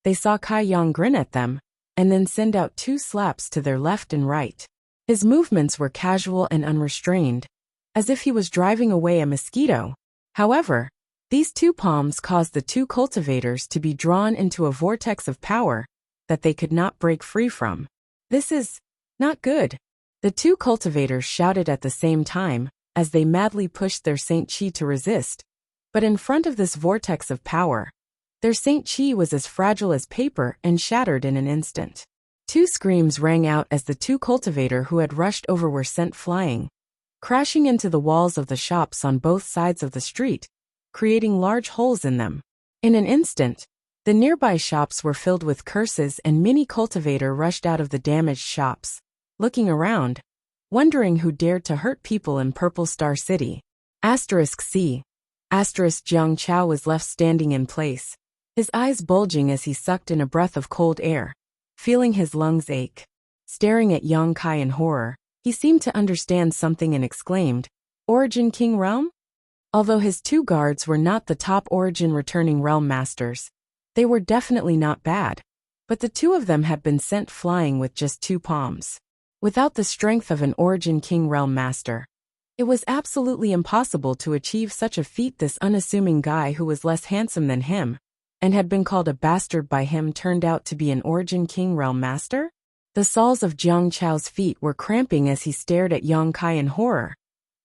they saw Kai Yang grin at them, and then send out 2 slaps to their left and right. His movements were casual and unrestrained, as if he was driving away a mosquito. However, these 2 palms caused the 2 cultivators to be drawn into a vortex of power that they could not break free from. This is not good. The 2 cultivators shouted at the same time, as they madly pushed their Saint Chi to resist. But in front of this vortex of power, their Saint Chi was as fragile as paper and shattered in an instant. 2 screams rang out as the 2 cultivator who had rushed over were sent flying, crashing into the walls of the shops on both sides of the street, creating large holes in them. In an instant, the nearby shops were filled with curses and many cultivator rushed out of the damaged shops, looking around, wondering who dared to hurt people in Purple Star City. C. Jiang Chao was left standing in place, his eyes bulging as he sucked in a breath of cold air, feeling his lungs ache. Staring at Yang Kai in horror, he seemed to understand something and exclaimed, "Origin King Realm?" Although his 2 guards were not the top Origin returning realm masters, they were definitely not bad, but the 2 of them had been sent flying with just 2 palms. Without the strength of an Origin King Realm Master, it was absolutely impossible to achieve such a feat. This unassuming guy who was less handsome than him, and had been called a bastard by him, turned out to be an Origin King Realm Master? The soles of Jiang Chao's feet were cramping as he stared at Yang Kai in horror,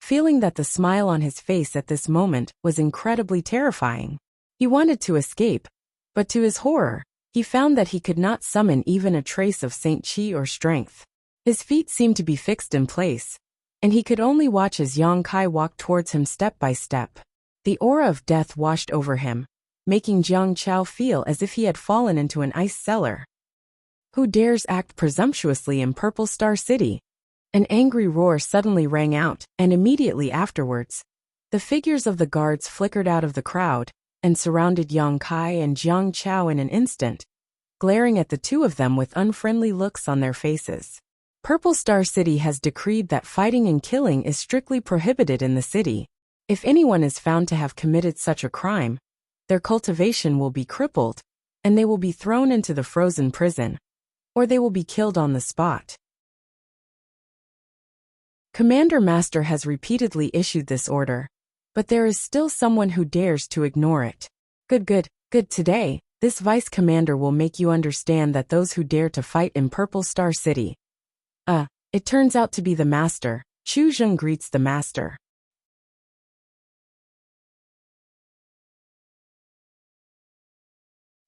feeling that the smile on his face at this moment was incredibly terrifying. He wanted to escape, but to his horror, he found that he could not summon even a trace of Saint Chi or strength. His feet seemed to be fixed in place, and he could only watch as Yang Kai walked towards him step by step. The aura of death washed over him, making Jiang Chao feel as if he had fallen into an ice cellar. Who dares act presumptuously in Purple Star City? An angry roar suddenly rang out, and immediately afterwards, the figures of the guards flickered out of the crowd and surrounded Yang Kai and Jiang Chao in an instant, glaring at the 2 of them with unfriendly looks on their faces. Purple Star City has decreed that fighting and killing is strictly prohibited in the city. If anyone is found to have committed such a crime, their cultivation will be crippled, and they will be thrown into the frozen prison, or they will be killed on the spot. Commander Master has repeatedly issued this order, but there is still someone who dares to ignore it. Good. Today, this Vice Commander will make you understand that those who dare to fight in Purple Star City. It turns out to be the Master. Chu Zheng greets the Master.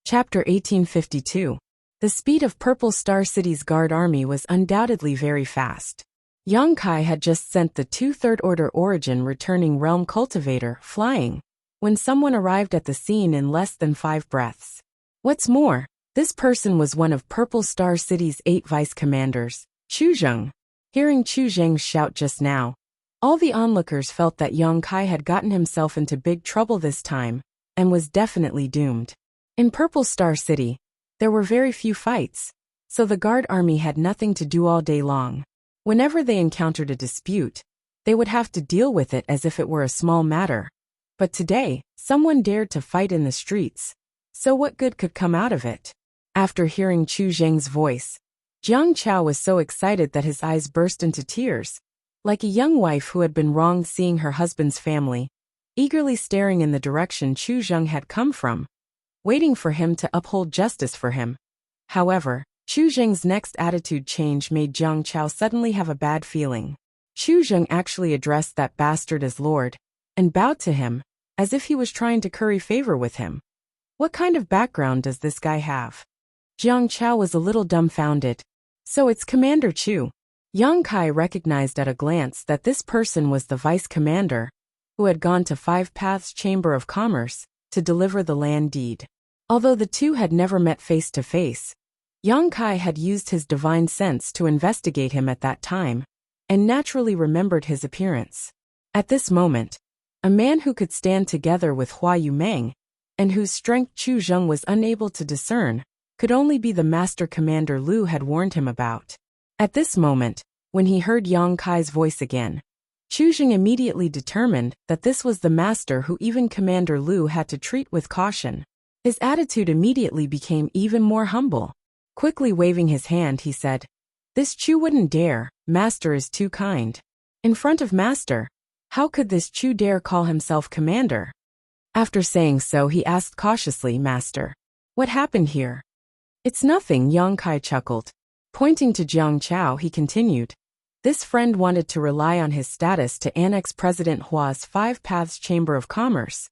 Chapter 1852. The speed of Purple Star City's guard army was undoubtedly very fast. Yang Kai had just sent the 2 third-order Origin returning realm cultivator flying, when someone arrived at the scene in less than 5 breaths. What's more, this person was one of Purple Star City's 8 vice commanders, Chu Zheng. Hearing Chu Zheng's shout just now, all the onlookers felt that Yang Kai had gotten himself into big trouble this time, and was definitely doomed. In Purple Star City, there were very few fights, so the guard army had nothing to do all day long. Whenever they encountered a dispute, they would have to deal with it as if it were a small matter. But today, someone dared to fight in the streets, so what good could come out of it? After hearing Chu Zheng's voice, Jiang Chao was so excited that his eyes burst into tears, like a young wife who had been wronged seeing her husband's family, eagerly staring in the direction Chu Zheng had come from, waiting for him to uphold justice for him. However, Chu Zheng's next attitude change made Jiang Chao suddenly have a bad feeling. Chu Zheng actually addressed that bastard as Lord, and bowed to him, as if he was trying to curry favor with him. What kind of background does this guy have? Jiang Chao was a little dumbfounded. So it's Commander Chu. Yang Kai recognized at a glance that this person was the vice commander, who had gone to 5 Paths Chamber of Commerce to deliver the land deed. Although the 2 had never met face to face, Yang Kai had used his divine sense to investigate him at that time, and naturally remembered his appearance. At this moment, a man who could stand together with Hua Yumeng, and whose strength Chu Zheng was unable to discern, could only be the Master Commander Lu had warned him about. At this moment, when he heard Yang Kai's voice again, Chu Jing immediately determined that this was the master who even Commander Lu had to treat with caution. His attitude immediately became even more humble. Quickly waving his hand, he said, "This Chu wouldn't dare, master is too kind." In front of master, how could this Chu dare call himself commander? After saying so, he asked cautiously, "Master, what happened here?" "It's nothing," Yang Kai chuckled. Pointing to Jiang Chao, he continued, "This friend wanted to rely on his status to annex President Hua's Five Paths Chamber of Commerce.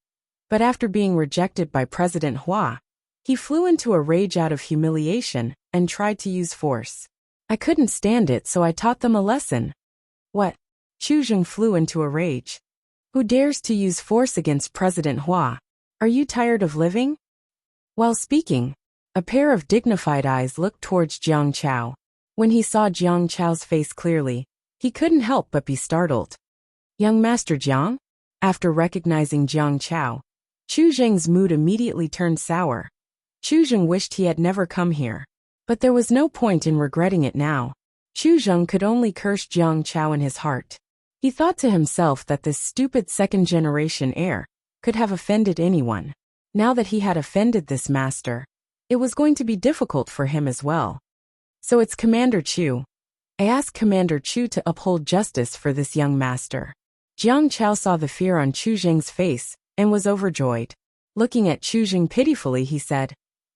But after being rejected by President Hua, he flew into a rage out of humiliation and tried to use force. I couldn't stand it, so I taught them a lesson." "What?" Chu Jing flew into a rage. "Who dares to use force against President Hua? Are you tired of living?" While speaking, a pair of dignified eyes looked towards Jiang Chao. When he saw Jiang Chao's face clearly, he couldn't help but be startled. "Young Master Jiang?" After recognizing Jiang Chao, Chu Jing's mood immediately turned sour. Chu Jing wished he had never come here. But there was no point in regretting it now. Chu Jing could only curse Jiang Chao in his heart. He thought to himself that this stupid second-generation heir could have offended anyone. Now that he had offended this master, it was going to be difficult for him as well. "So it's Commander Chu. I ask Commander Chu to uphold justice for this young master." Jiang Chao saw the fear on Chu Jing's face and was overjoyed. Looking at Chu Jing pitifully, he said,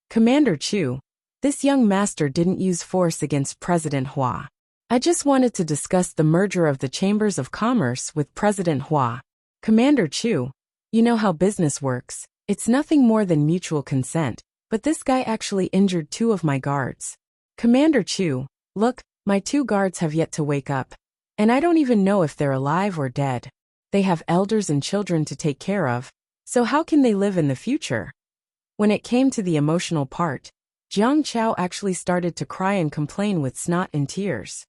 "Commander Chu, this young master didn't use force against President Hua. I just wanted to discuss the merger of the Chambers of Commerce with President Hua. Commander Chu, you know how business works. It's nothing more than mutual consent, but this guy actually injured 2 of my guards. Commander Chu, look, my 2 guards have yet to wake up. And I don't even know if they're alive or dead. They have elders and children to take care of, so how can they live in the future?" When it came to the emotional part, Jiang Chao actually started to cry and complain with snot and tears.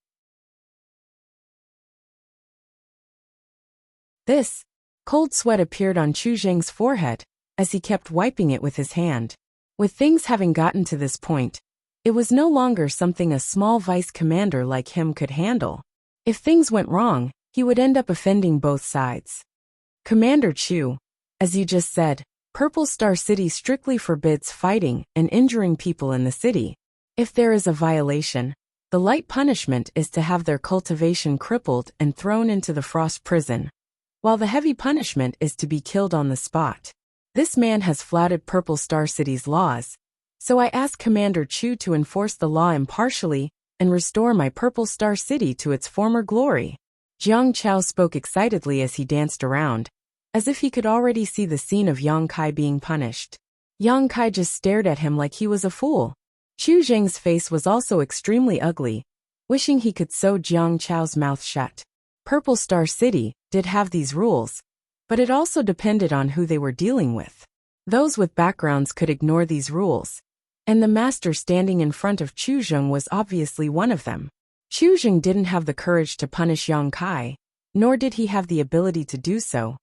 This cold sweat appeared on Chu Jing's forehead as he kept wiping it with his hand. With things having gotten to this point, it was no longer something a small vice commander like him could handle. If things went wrong, he would end up offending both sides. "Commander Chu, as you just said, Purple Star City strictly forbids fighting and injuring people in the city. If there is a violation, the light punishment is to have their cultivation crippled and thrown into the frost prison, while the heavy punishment is to be killed on the spot. This man has flouted Purple Star City's laws, so I ask Commander Chu to enforce the law impartially and restore my Purple Star City to its former glory." Jiang Chao spoke excitedly as he danced around, as if he could already see the scene of Yang Kai being punished. Yang Kai just stared at him like he was a fool. Chu Jing's face was also extremely ugly, wishing he could sew Jiang Chao's mouth shut. Purple Star City did have these rules, but it also depended on who they were dealing with. Those with backgrounds could ignore these rules, and the master standing in front of Chu Jing was obviously one of them. Chu Jing didn't have the courage to punish Yang Kai, nor did he have the ability to do so,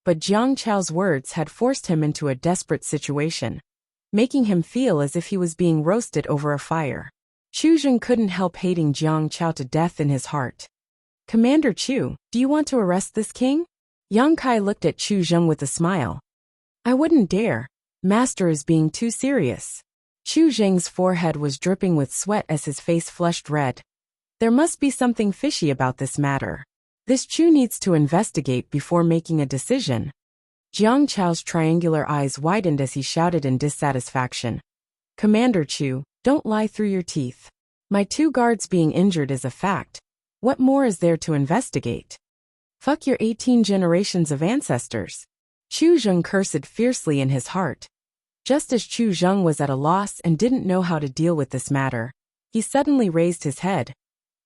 but Jiang Chao's words had forced him into a desperate situation, making him feel as if he was being roasted over a fire. Chu Jing couldn't help hating Jiang Chao to death in his heart. "Commander Chu, do you want to arrest this king?" Yang Kai looked at Chu Jing with a smile. "I wouldn't dare. Master is being too serious." Chu Jing's forehead was dripping with sweat as his face flushed red. There must be something fishy about this matter. This Chu needs to investigate before making a decision. Jiang Chao's triangular eyes widened as he shouted in dissatisfaction. "Commander Chu, don't lie through your teeth. My 2 guards being injured is a fact. What more is there to investigate? Fuck your 18 generations of ancestors." Chu Jing cursed fiercely in his heart. Just as Chu Jing was at a loss and didn't know how to deal with this matter, he suddenly raised his head,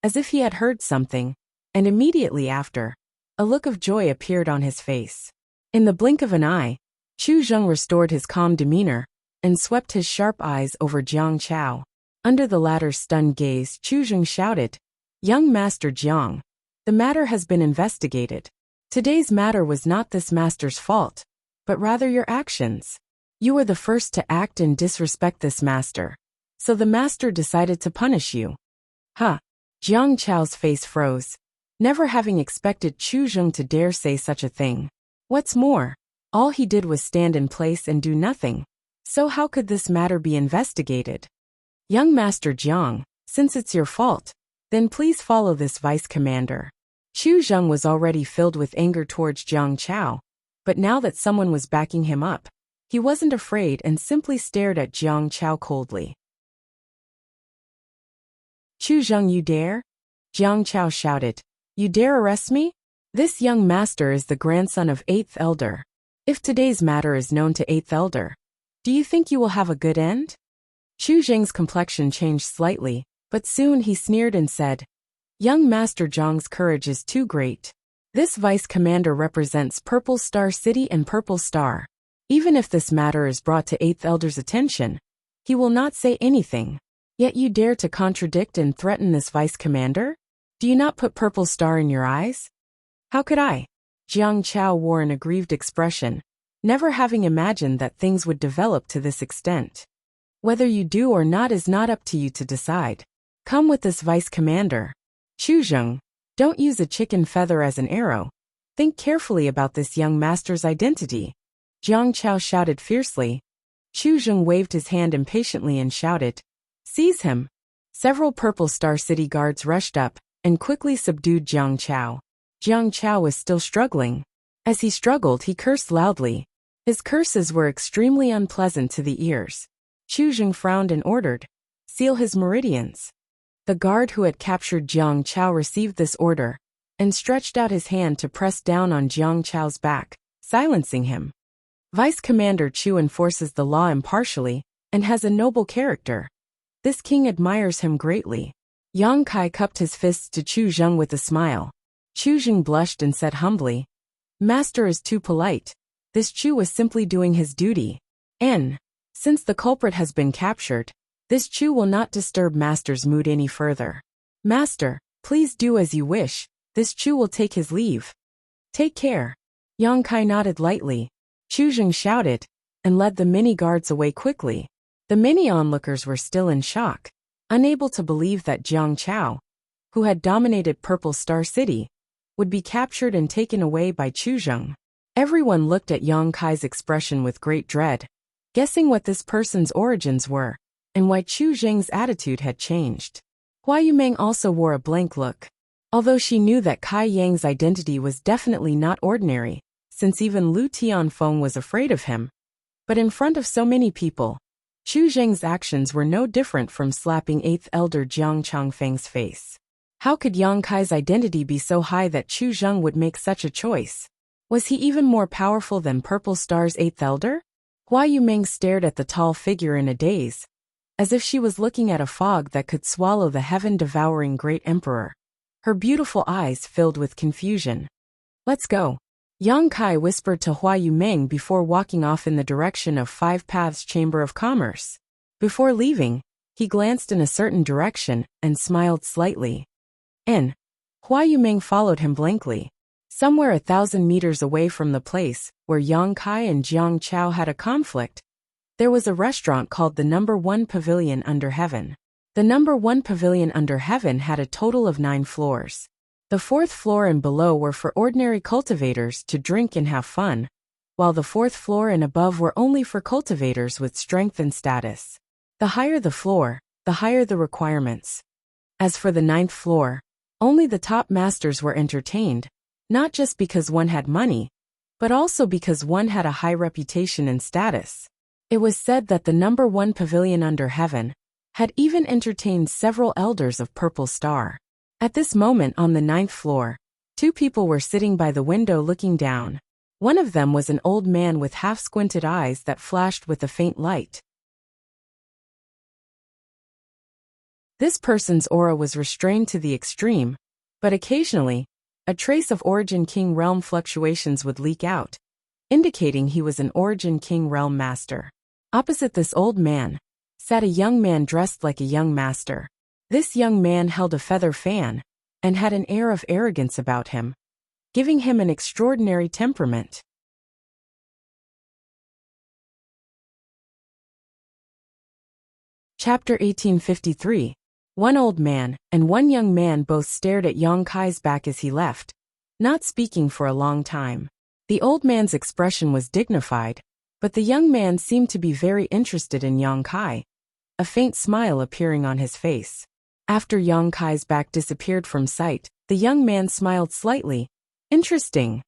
as if he had heard something, and immediately after, a look of joy appeared on his face. In the blink of an eye, Chu Jing restored his calm demeanor and swept his sharp eyes over Jiang Chao. Under the latter's stunned gaze, Chu Jing shouted, "Young Master Jiang, the matter has been investigated. Today's matter was not this master's fault, but rather your actions. You were the first to act and disrespect this master, so the master decided to punish you." "Huh." Jiang Chao's face froze. never having expected Chu Zheng to dare say such a thing. What's more, all he did was stand in place and do nothing. So how could this matter be investigated? Young Master Jiang, since it's your fault, then please follow this vice commander. Chu Zheng was already filled with anger towards Jiang Chao, but now that someone was backing him up, he wasn't afraid and simply stared at Jiang Chao coldly. Chu Zheng, you dare? Jiang Chao shouted. You dare arrest me? This young master is the grandson of 8th Elder. If today's matter is known to 8th Elder, do you think you will have a good end? Chu Zheng's complexion changed slightly, but soon he sneered and said, Young Master Jiang's courage is too great. This vice commander represents Purple Star City and Purple Star. Even if this matter is brought to 8th Elder's attention, he will not say anything. Yet you dare to contradict and threaten this vice commander? Do you not put Purple Star in your eyes? How could I? Jiang Chao wore an aggrieved expression, never having imagined that things would develop to this extent. Whether you do or not is not up to you to decide. Come with this vice commander. Chu Zheng, don't use a chicken feather as an arrow. Think carefully about this young master's identity. Jiang Chao shouted fiercely. Chu Zheng waved his hand impatiently and shouted, Seize him. Several Purple Star City guards rushed up and quickly subdued Jiang Chao. Jiang Chao was still struggling. As he struggled, he cursed loudly. His curses were extremely unpleasant to the ears. Chu Zheng frowned and ordered, Seal his meridians. The guard who had captured Jiang Chao received this order and stretched out his hand to press down on Jiang Chao's back, silencing him. Vice Commander Chu enforces the law impartially and has a noble character. This king admires him greatly. Yang Kai cupped his fists to Chu Zheng with a smile. Chu Zheng blushed and said humbly, Master is too polite. This Chu was simply doing his duty. Since the culprit has been captured, this Chu will not disturb Master's mood any further. Master, please do as you wish. This Chu will take his leave. Take care. Yang Kai nodded lightly. Chu Zheng shouted and led the many guards away quickly. The many onlookers were still in shock, unable to believe that Jiang Chao, who had dominated Purple Star City, would be captured and taken away by Chu Zheng. Everyone looked at Yang Kai's expression with great dread, guessing what this person's origins were and why Chu Zheng's attitude had changed. Hua Yumeng also wore a blank look, although she knew that Kai Yang's identity was definitely not ordinary, since even Lu Tianfeng was afraid of him. But in front of so many people, Chu Zheng's actions were no different from slapping 8th Elder Jiang Changfeng's face. How could Yang Kai's identity be so high that Chu Zheng would make such a choice? Was he even more powerful than Purple Star's 8th Elder? Hua Yumeng stared at the tall figure in a daze, as if she was looking at a fog that could swallow the heaven-devouring great emperor. Her beautiful eyes filled with confusion. Let's go. Yang Kai whispered to Hua Yumeng before walking off in the direction of Five Paths Chamber of Commerce. Before leaving, he glanced in a certain direction and smiled slightly. Hua Yumeng followed him blankly. Somewhere 1,000 meters away from the place where Yang Kai and Jiang Chao had a conflict, there was a restaurant called the No. 1 Pavilion Under Heaven. The No. 1 Pavilion Under Heaven had a total of 9 floors. The 4th floor and below were for ordinary cultivators to drink and have fun, while the 4th floor and above were only for cultivators with strength and status. The higher the floor, the higher the requirements. As for the 9th floor, only the top masters were entertained, not just because one had money, but also because one had a high reputation and status. It was said that the No. 1 Pavilion Under Heaven had even entertained several elders of Purple Star. At this moment on the 9th floor, 2 people were sitting by the window looking down. One of them was an old man with half-squinted eyes that flashed with a faint light. This person's aura was restrained to the extreme, but occasionally, a trace of Origin King realm fluctuations would leak out, indicating he was an Origin King realm master. Opposite this old man sat a young man dressed like a young master. This young man held a feather fan and had an air of arrogance about him, giving him an extraordinary temperament. Chapter 1853. One old man and one young man both stared at Yang Kai's back as he left, not speaking for a long time. The old man's expression was dignified, but the young man seemed to be very interested in Yang Kai, a faint smile appearing on his face. After Yang Kai's back disappeared from sight, the young man smiled slightly. Interesting.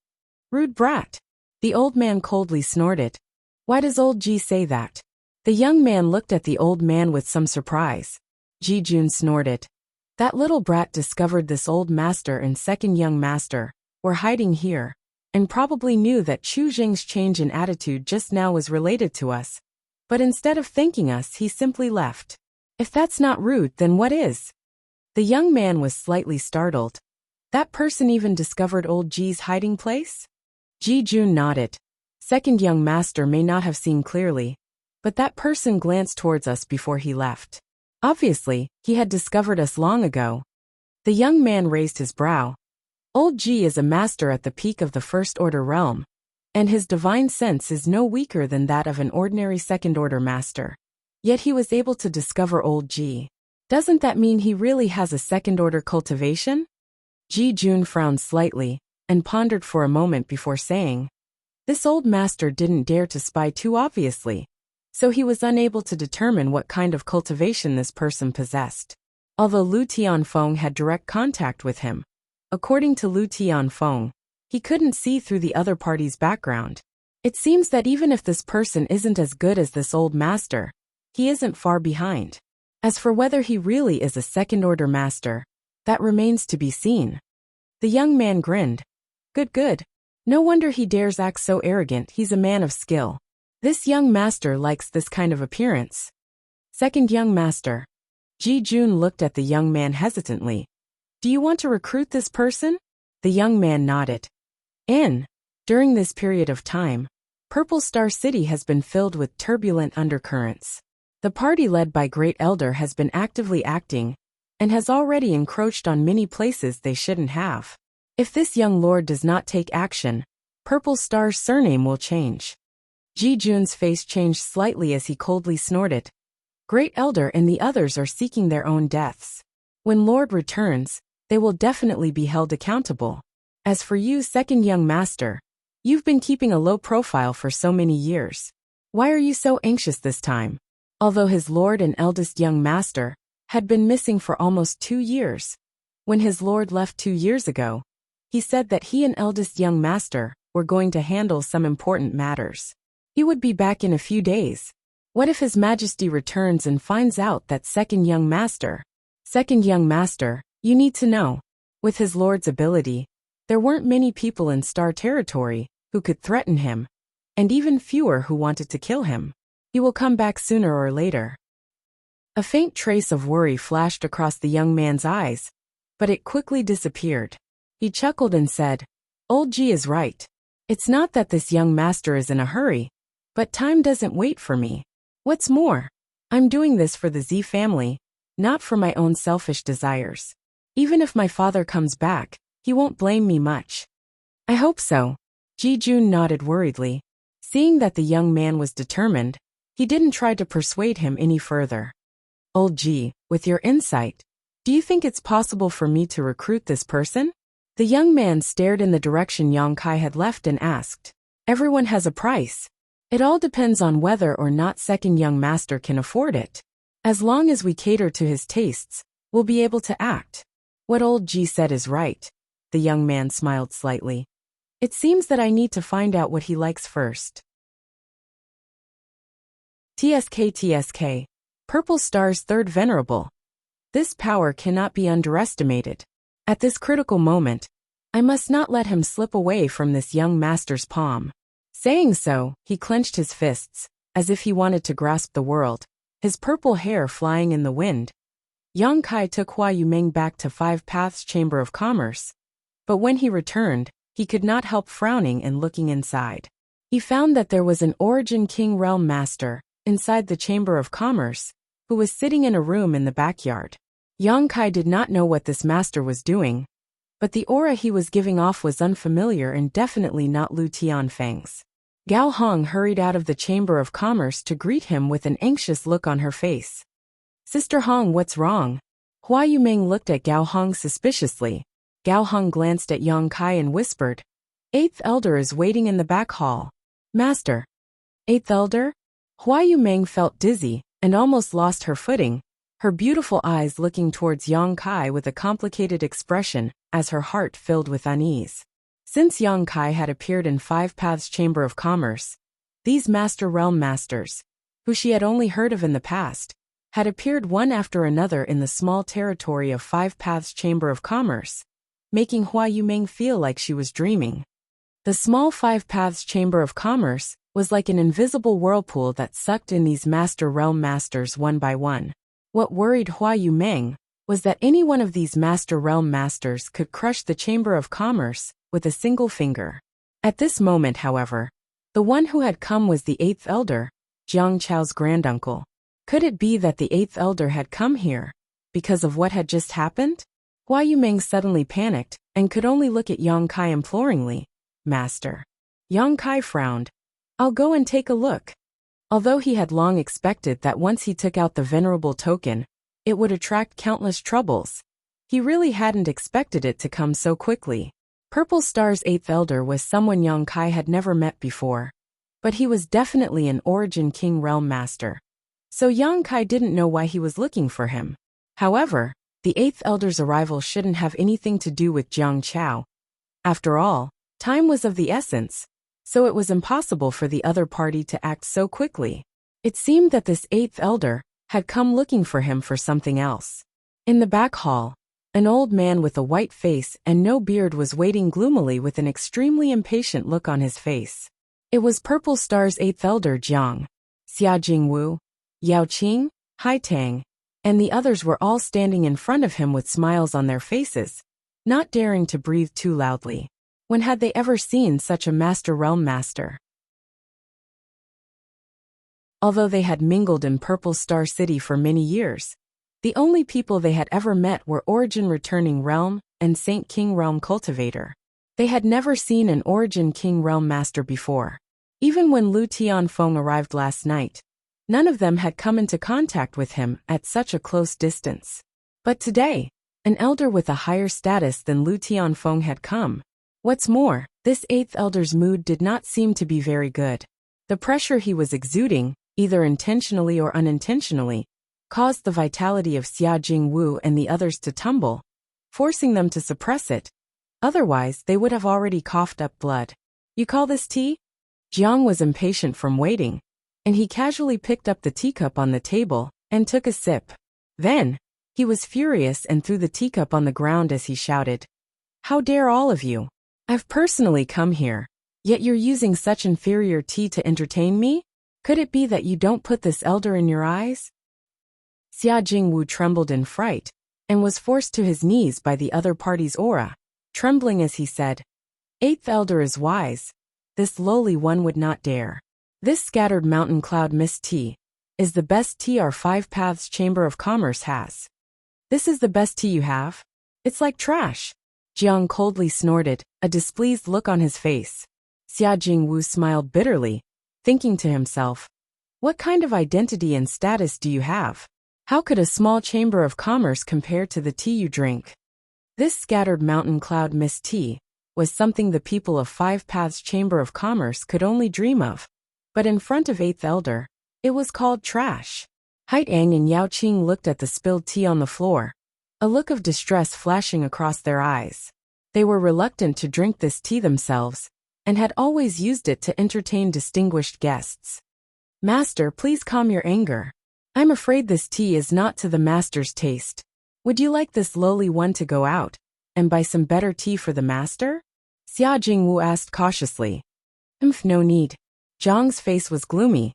Rude brat. The old man coldly snorted. Why does old Ji say that? The young man looked at the old man with some surprise. Ji Jun snorted. That little brat discovered this old master and second young master were hiding here, and probably knew that Chu Jing's change in attitude just now was related to us. But instead of thanking us, he simply left. If that's not rude, then what is? The young man was slightly startled. That person even discovered old Ji's hiding place? Ji Jun nodded. Second young master may not have seen clearly, but that person glanced towards us before he left. Obviously, he had discovered us long ago. The young man raised his brow. Old Ji is a master at the peak of the first-order realm, and his divine sense is no weaker than that of an ordinary second-order master. Yet he was able to discover old Ji. Doesn't that mean he really has a second-order cultivation? Ji Jun frowned slightly, and pondered for a moment before saying, this old master didn't dare to spy too obviously, so he was unable to determine what kind of cultivation this person possessed. Although Lu Tianfeng had direct contact with him, according to Lu Tianfeng, he couldn't see through the other party's background. It seems that even if this person isn't as good as this old master, he isn't far behind. As for whether he really is a second-order master, that remains to be seen. The young man grinned. Good. No wonder he dares act so arrogant. He's a man of skill. This young master likes this kind of appearance. Second young master. Ji Jun looked at the young man hesitantly. Do you want to recruit this person? The young man nodded. During this period of time, Purple Star City has been filled with turbulent undercurrents. The party led by Great Elder has been actively acting, and has already encroached on many places they shouldn't have. If this young lord does not take action, Purple Star's surname will change. Ji Jun's face changed slightly as he coldly snorted. Great Elder and the others are seeking their own deaths. When Lord returns, they will definitely be held accountable. As for you, second young master, you've been keeping a low profile for so many years. Why are you so anxious this time? Although his lord and eldest young master had been missing for almost 2 years, when his lord left 2 years ago, he said that he and eldest young master were going to handle some important matters. He would be back in a few days. What if His Majesty returns and finds out that second young master? Second young master, you need to know. With his lord's ability, there weren't many people in Star Territory who could threaten him, and even fewer who wanted to kill him. He will come back sooner or later. A faint trace of worry flashed across the young man's eyes, but it quickly disappeared. He chuckled and said, Old Ji is right. It's not that this young master is in a hurry, but time doesn't wait for me. What's more, I'm doing this for the Z family, not for my own selfish desires. Even if my father comes back, he won't blame me much. I hope so. Ji Jun nodded worriedly. Seeing that the young man was determined, he didn't try to persuade him any further. Old Ji, with your insight, do you think it's possible for me to recruit this person? The young man stared in the direction Yang Kai had left and asked. Everyone has a price. It all depends on whether or not second young master can afford it. As long as we cater to his tastes, we'll be able to act. What old Ji said is right. The young man smiled slightly. It seems that I need to find out what he likes first. TSK. Purple Star's third venerable. This power cannot be underestimated. At this critical moment, I must not let him slip away from this young master's palm. Saying so, he clenched his fists, as if he wanted to grasp the world, his purple hair flying in the wind. Yang Kai took Hua Yumeng back to Five Paths Chamber of Commerce. But when he returned, he could not help frowning and looking inside. He found that there was an Origin King Realm Master inside the Chamber of Commerce, who was sitting in a room in the backyard. Yang Kai did not know what this master was doing, but the aura he was giving off was unfamiliar and definitely not Lu Tianfeng's. Gao Hong hurried out of the Chamber of Commerce to greet him with an anxious look on her face. Sister Hong, what's wrong? Hua Yumeng looked at Gao Hong suspiciously. Gao Hong glanced at Yang Kai and whispered, "Eighth Elder is waiting in the back hall." "Master." "Eighth Elder?" Hua Yumeng felt dizzy and almost lost her footing, her beautiful eyes looking towards Yang Kai with a complicated expression as her heart filled with unease. Since Yang Kai had appeared in Five Paths Chamber of Commerce, these Master Realm Masters, who she had only heard of in the past, had appeared one after another in the small territory of Five Paths Chamber of Commerce, making Hua Yumeng feel like she was dreaming. The small Five Paths Chamber of Commerce was like an invisible whirlpool that sucked in these Master Realm Masters one by one. What worried Hua Yumeng was that any one of these Master Realm Masters could crush the Chamber of Commerce with a single finger. At this moment, however, the one who had come was the Eighth Elder, Jiang Chao's granduncle. Could it be that the Eighth Elder had come here because of what had just happened? Hua Yumeng suddenly panicked and could only look at Yang Kai imploringly. "Master." Yang Kai frowned. "I'll go and take a look." Although he had long expected that once he took out the venerable token, it would attract countless troubles, he really hadn't expected it to come so quickly. Purple Star's Eighth Elder was someone Yang Kai had never met before, but he was definitely an Origin King Realm Master, so Yang Kai didn't know why he was looking for him. However, the Eighth Elder's arrival shouldn't have anything to do with Jiang Chao. After all, time was of the essence, so it was impossible for the other party to act so quickly. It seemed that this Eighth Elder had come looking for him for something else. In the back hall, an old man with a white face and no beard was waiting gloomily with an extremely impatient look on his face. It was Purple Star's Eighth Elder Jiang, Xia Jingwu, Yao Qing, Hai Tang, and the others were all standing in front of him with smiles on their faces, not daring to breathe too loudly. When had they ever seen such a Master Realm Master? Although they had mingled in Purple Star City for many years, the only people they had ever met were Origin Returning Realm and Saint King Realm Cultivator. They had never seen an Origin King Realm Master before. Even when Lu Tianfeng arrived last night, none of them had come into contact with him at such a close distance. But today, an elder with a higher status than Lu Tianfeng had come. What's more, this Eighth Elder's mood did not seem to be very good. The pressure he was exuding, either intentionally or unintentionally, caused the vitality of Xia Jingwu and the others to tumble, forcing them to suppress it. Otherwise, they would have already coughed up blood. "You call this tea?" Jiang was impatient from waiting, and he casually picked up the teacup on the table and took a sip. Then, he was furious and threw the teacup on the ground as he shouted, "How dare all of you! I've personally come here, yet you're using such inferior tea to entertain me? Could it be that you don't put this elder in your eyes?" Xia Jingwu trembled in fright, and was forced to his knees by the other party's aura, trembling as he said, "Eighth Elder is wise. This lowly one would not dare. This scattered mountain cloud mist tea is the best tea our Five Paths Chamber of Commerce has. This is the best tea you have? It's like trash." Jiang coldly snorted, a displeased look on his face. Xia Jingwu smiled bitterly, thinking to himself, "What kind of identity and status do you have? How could a small chamber of commerce compare to the tea you drink?" This scattered mountain cloud mist tea was something the people of Five Paths Chamber of Commerce could only dream of. But in front of Eighth Elder, it was called trash. Hai Tang and Yao Qing looked at the spilled tea on the floor, a look of distress flashing across their eyes. They were reluctant to drink this tea themselves, and had always used it to entertain distinguished guests. "Master, please calm your anger. I'm afraid this tea is not to the master's taste. Would you like this lowly one to go out and buy some better tea for the master?" Xia Jingwu asked cautiously. No need." Zhang's face was gloomy.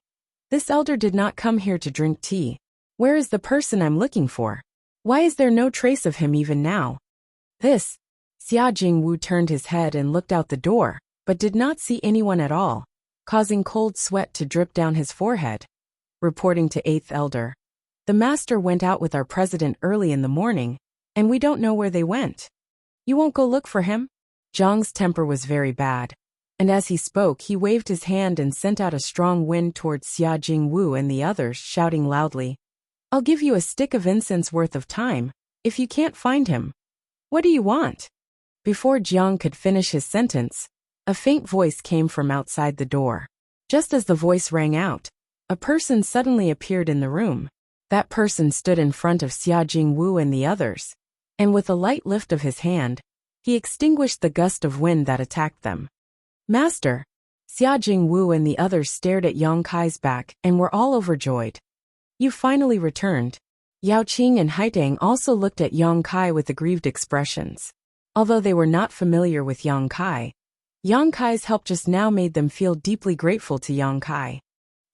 "This elder did not come here to drink tea. Where is the person I'm looking for? Why is there no trace of him even now?" Xia Jingwu turned his head and looked out the door, but did not see anyone at all, causing cold sweat to drip down his forehead. Reporting to Eighth Elder, "The master went out with our president early in the morning, and we don't know where they went. You won't go look for him?" Zhang's temper was very bad, and as he spoke he waved his hand and sent out a strong wind towards Xia Jingwu and the others, shouting loudly, "I'll give you a stick of incense worth of time If you can't find him, what do you want? Before Jiang could finish his sentence, a faint voice came from outside the door. Just as the voice rang out, a person suddenly appeared in the room. That person stood in front of Xia Jingwu and the others, and with a light lift of his hand, he extinguished the gust of wind that attacked them. Master! Xia Jingwu and the others stared at Yang Kai's back and were all overjoyed. You finally returned. Yao Qing and Haitang also looked at Yang Kai with aggrieved expressions. Although they were not familiar with Yang Kai's help just now made them feel deeply grateful to Yang Kai.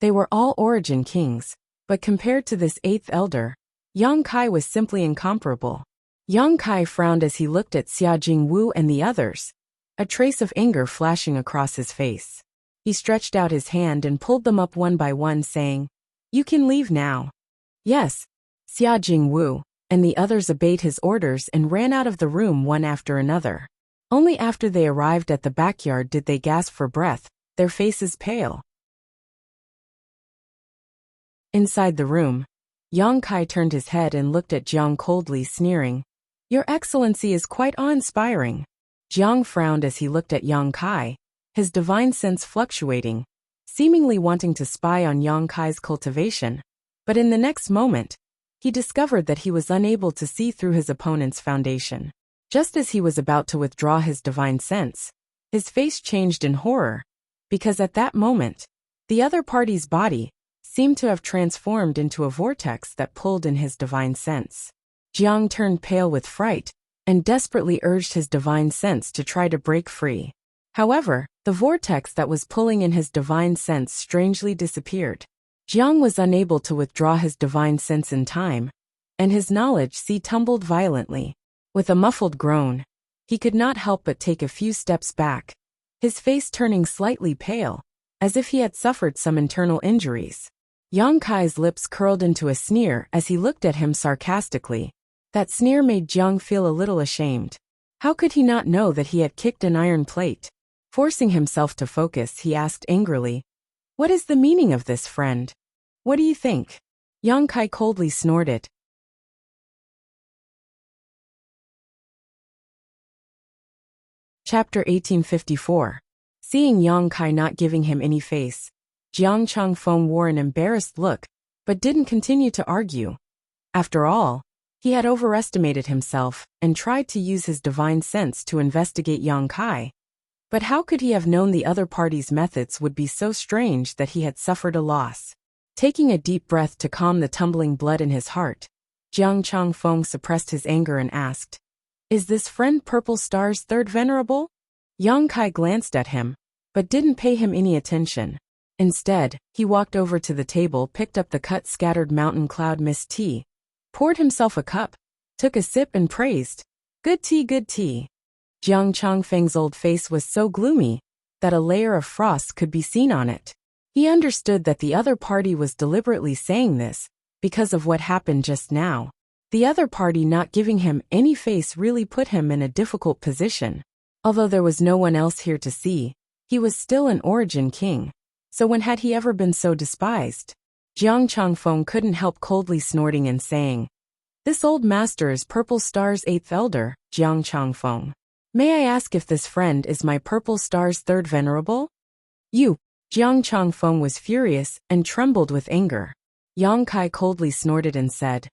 They were all origin kings, but compared to this eighth elder, Yang Kai was simply incomparable. Yang Kai frowned as he looked at Xia Jingwu and the others, a trace of anger flashing across his face. He stretched out his hand and pulled them up one by one, saying, "You can leave now." Yes, Xia Jingwu and the others obeyed his orders and ran out of the room one after another. Only after they arrived at the backyard did they gasp for breath, their faces pale. Inside the room, Yang Kai turned his head and looked at Jiang coldly, sneering, "Your Excellency is quite awe-inspiring." Jiang frowned as he looked at Yang Kai, his divine sense fluctuating, seemingly wanting to spy on Yang Kai's cultivation, but in the next moment, he discovered that he was unable to see through his opponent's foundation. Just as he was about to withdraw his divine sense, his face changed in horror, because at that moment, the other party's body seemed to have transformed into a vortex that pulled in his divine sense. Jiang turned pale with fright and desperately urged his divine sense to try to break free. However, the vortex that was pulling in his divine sense strangely disappeared. Jiang was unable to withdraw his divine sense in time, and his knowledge sea tumbled violently. With a muffled groan, he could not help but take a few steps back, his face turning slightly pale, as if he had suffered some internal injuries. Yang Kai's lips curled into a sneer as he looked at him sarcastically. That sneer made Jiang feel a little ashamed. How could he not know that he had kicked an iron plate? Forcing himself to focus, he asked angrily, "What is the meaning of this, friend? What do you think?" Yang Kai coldly snorted. Chapter 1854. Seeing Yang Kai not giving him any face, Jiang Changfeng wore an embarrassed look, but didn't continue to argue. After all, he had overestimated himself and tried to use his divine sense to investigate Yang Kai. But how could he have known the other party's methods would be so strange that he had suffered a loss? Taking a deep breath to calm the tumbling blood in his heart, Jiang Changfeng suppressed his anger and asked, "Is this friend Purple Star's third venerable?" Yang Kai glanced at him, but didn't pay him any attention. Instead, he walked over to the table, picked up the cut-scattered mountain cloud mist tea, poured himself a cup, took a sip and praised, "Good tea, good tea." Jiang Changfeng's old face was so gloomy that a layer of frost could be seen on it. He understood that the other party was deliberately saying this because of what happened just now. The other party not giving him any face really put him in a difficult position. Although there was no one else here to see, he was still an origin king. So when had he ever been so despised? Jiang Changfeng couldn't help coldly snorting and saying, "This old master is Purple Star's eighth elder, Jiang Changfeng. May I ask if this friend is my Purple Star's third venerable?" "You!" Jiang Changfeng was furious and trembled with anger. Yang Kai coldly snorted and said,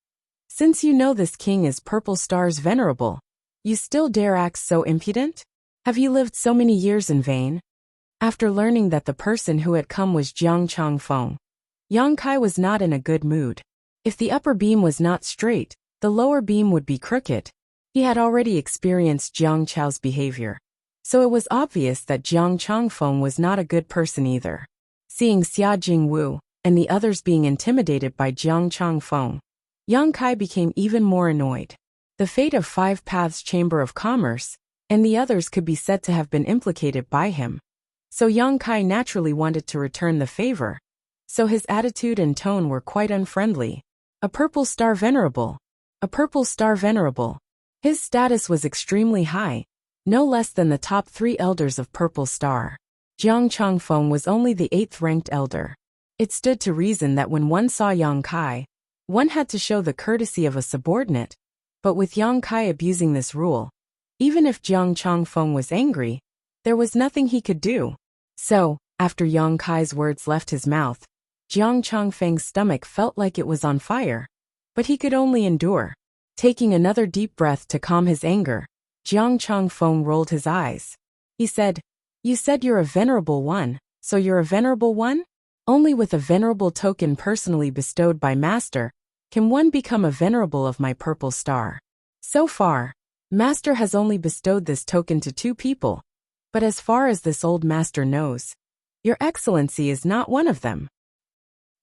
"Since you know this king is Purple Star's venerable, you still dare act so impudent? Have you lived so many years in vain?" After learning that the person who had come was Jiang Changfeng, Yang Kai was not in a good mood. If the upper beam was not straight, the lower beam would be crooked. He had already experienced Jiang Chao's behavior, so it was obvious that Jiang Changfeng was not a good person either. Seeing Xia Jingwu and the others being intimidated by Jiang Changfeng, Yang Kai became even more annoyed. The fate of Five Paths Chamber of Commerce and the others could be said to have been implicated by him. So Yang Kai naturally wanted to return the favor, so his attitude and tone were quite unfriendly. A Purple Star Venerable. A Purple Star Venerable. His status was extremely high, no less than the top 3 elders of Purple Star. Jiang Changfeng was only the 8th-ranked elder. It stood to reason that when one saw Yang Kai, one had to show the courtesy of a subordinate, But with Yang Kai abusing this rule, even if Jiang Changfeng was angry, there was nothing he could do. So, after Yang Kai's words left his mouth, Jiang Changfeng's stomach felt like it was on fire. But he could only endure. Taking another deep breath to calm his anger, Jiang Changfeng rolled his eyes. He said, "You said you're a venerable one, so you're a venerable one? Only with a venerable token personally bestowed by Master can one become a venerable of my purple star. So far, Master has only bestowed this token to 2 people, but as far as this old master knows, Your Excellency is not one of them."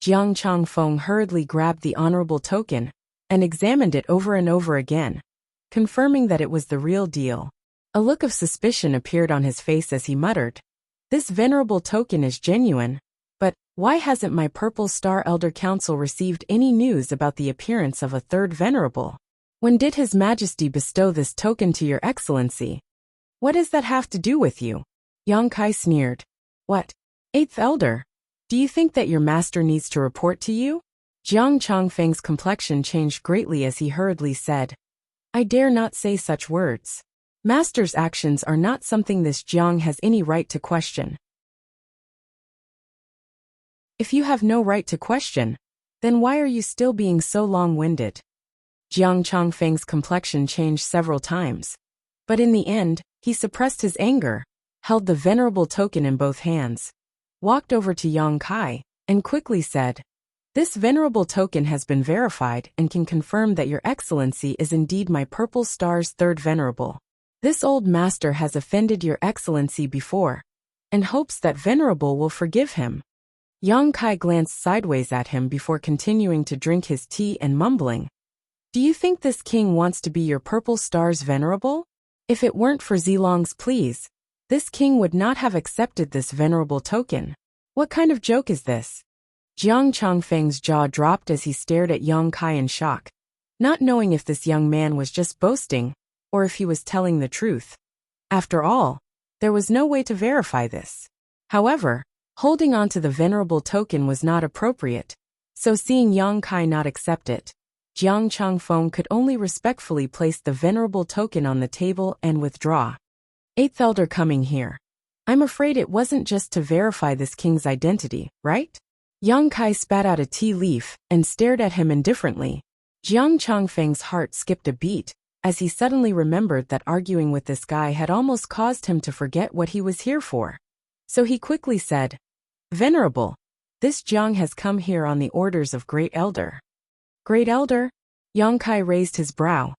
Jiang Changfeng hurriedly grabbed the honorable token and examined it over and over again, confirming that it was the real deal. A look of suspicion appeared on his face as he muttered, "This venerable token is genuine, but why hasn't my Purple Star Elder Council received any news about the appearance of a 3rd venerable? When did His Majesty bestow this token to Your Excellency? What does that have to do with you?" Yang Kai sneered. "What? 8th Elder? Do you think that your master needs to report to you?" Jiang Changfeng's complexion changed greatly as he hurriedly said, "I dare not say such words. Master's actions are not something this Jiang has any right to question." "If you have no right to question, then why are you still being so long-winded?" Jiang Changfeng's complexion changed several times, but in the end, he suppressed his anger, held the venerable token in both hands, walked over to Yang Kai, and quickly said, "This venerable token has been verified and can confirm that Your Excellency is indeed my Purple Star's 3rd venerable. This old master has offended Your Excellency before, and hopes that venerable will forgive him." Yang Kai glanced sideways at him before continuing to drink his tea and mumbling, "Do you think this king wants to be your Purple Star's venerable? If it weren't for Zilong's pleas, this king would not have accepted this venerable token. What kind of joke is this?" Jiang Changfeng's jaw dropped as he stared at Yang Kai in shock, not knowing if this young man was just boasting or if he was telling the truth. After all, there was no way to verify this. However, holding on to the venerable token was not appropriate, so seeing Yang Kai not accept it, Jiang Changfeng could only respectfully place the venerable token on the table and withdraw. "8th Elder coming here. I'm afraid it wasn't just to verify this king's identity, right?" Yang Kai spat out a tea leaf and stared at him indifferently. Jiang Changfeng's heart skipped a beat as he suddenly remembered that arguing with this guy had almost caused him to forget what he was here for. So he quickly said, "Venerable, this Jiang has come here on the orders of Great Elder." "Great Elder?" Yang Kai raised his brow.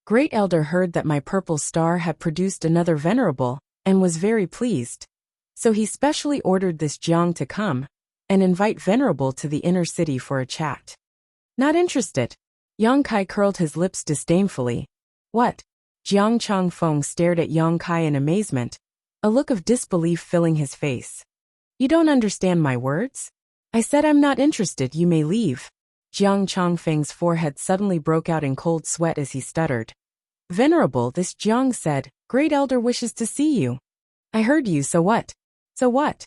Great Elder heard that my Purple Star had produced another venerable and was very pleased. So he specially ordered this Jiang to come and invite venerable to the inner city for a chat. "Not interested." Yang Kai curled his lips disdainfully. "What?" Jiang Changfeng stared at Yang Kai in amazement, a look of disbelief filling his face. "You don't understand my words? I said I'm not interested, you may leave." Jiang Changfeng's forehead suddenly broke out in cold sweat as he stuttered. "Venerable, this Jiang said, Great Elder wishes to see you." "I heard you, so what?" "So what?"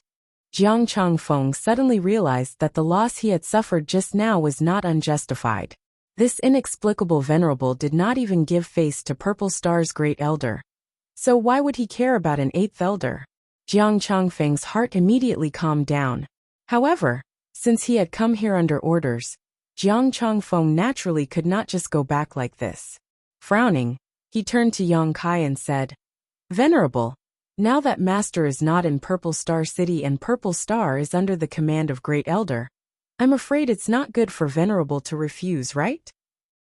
Jiang Changfeng suddenly realized that the loss he had suffered just now was not unjustified. This inexplicable venerable did not even give face to Purple Star's Great Elder. So why would he care about an 8th Elder? Jiang Changfeng's heart immediately calmed down. However, since he had come here under orders, Jiang Changfeng naturally could not just go back like this. Frowning, he turned to Yang Kai and said, "Venerable, now that Master is not in Purple Star City and Purple Star is under the command of Great Elder, I'm afraid it's not good for Venerable to refuse, right?"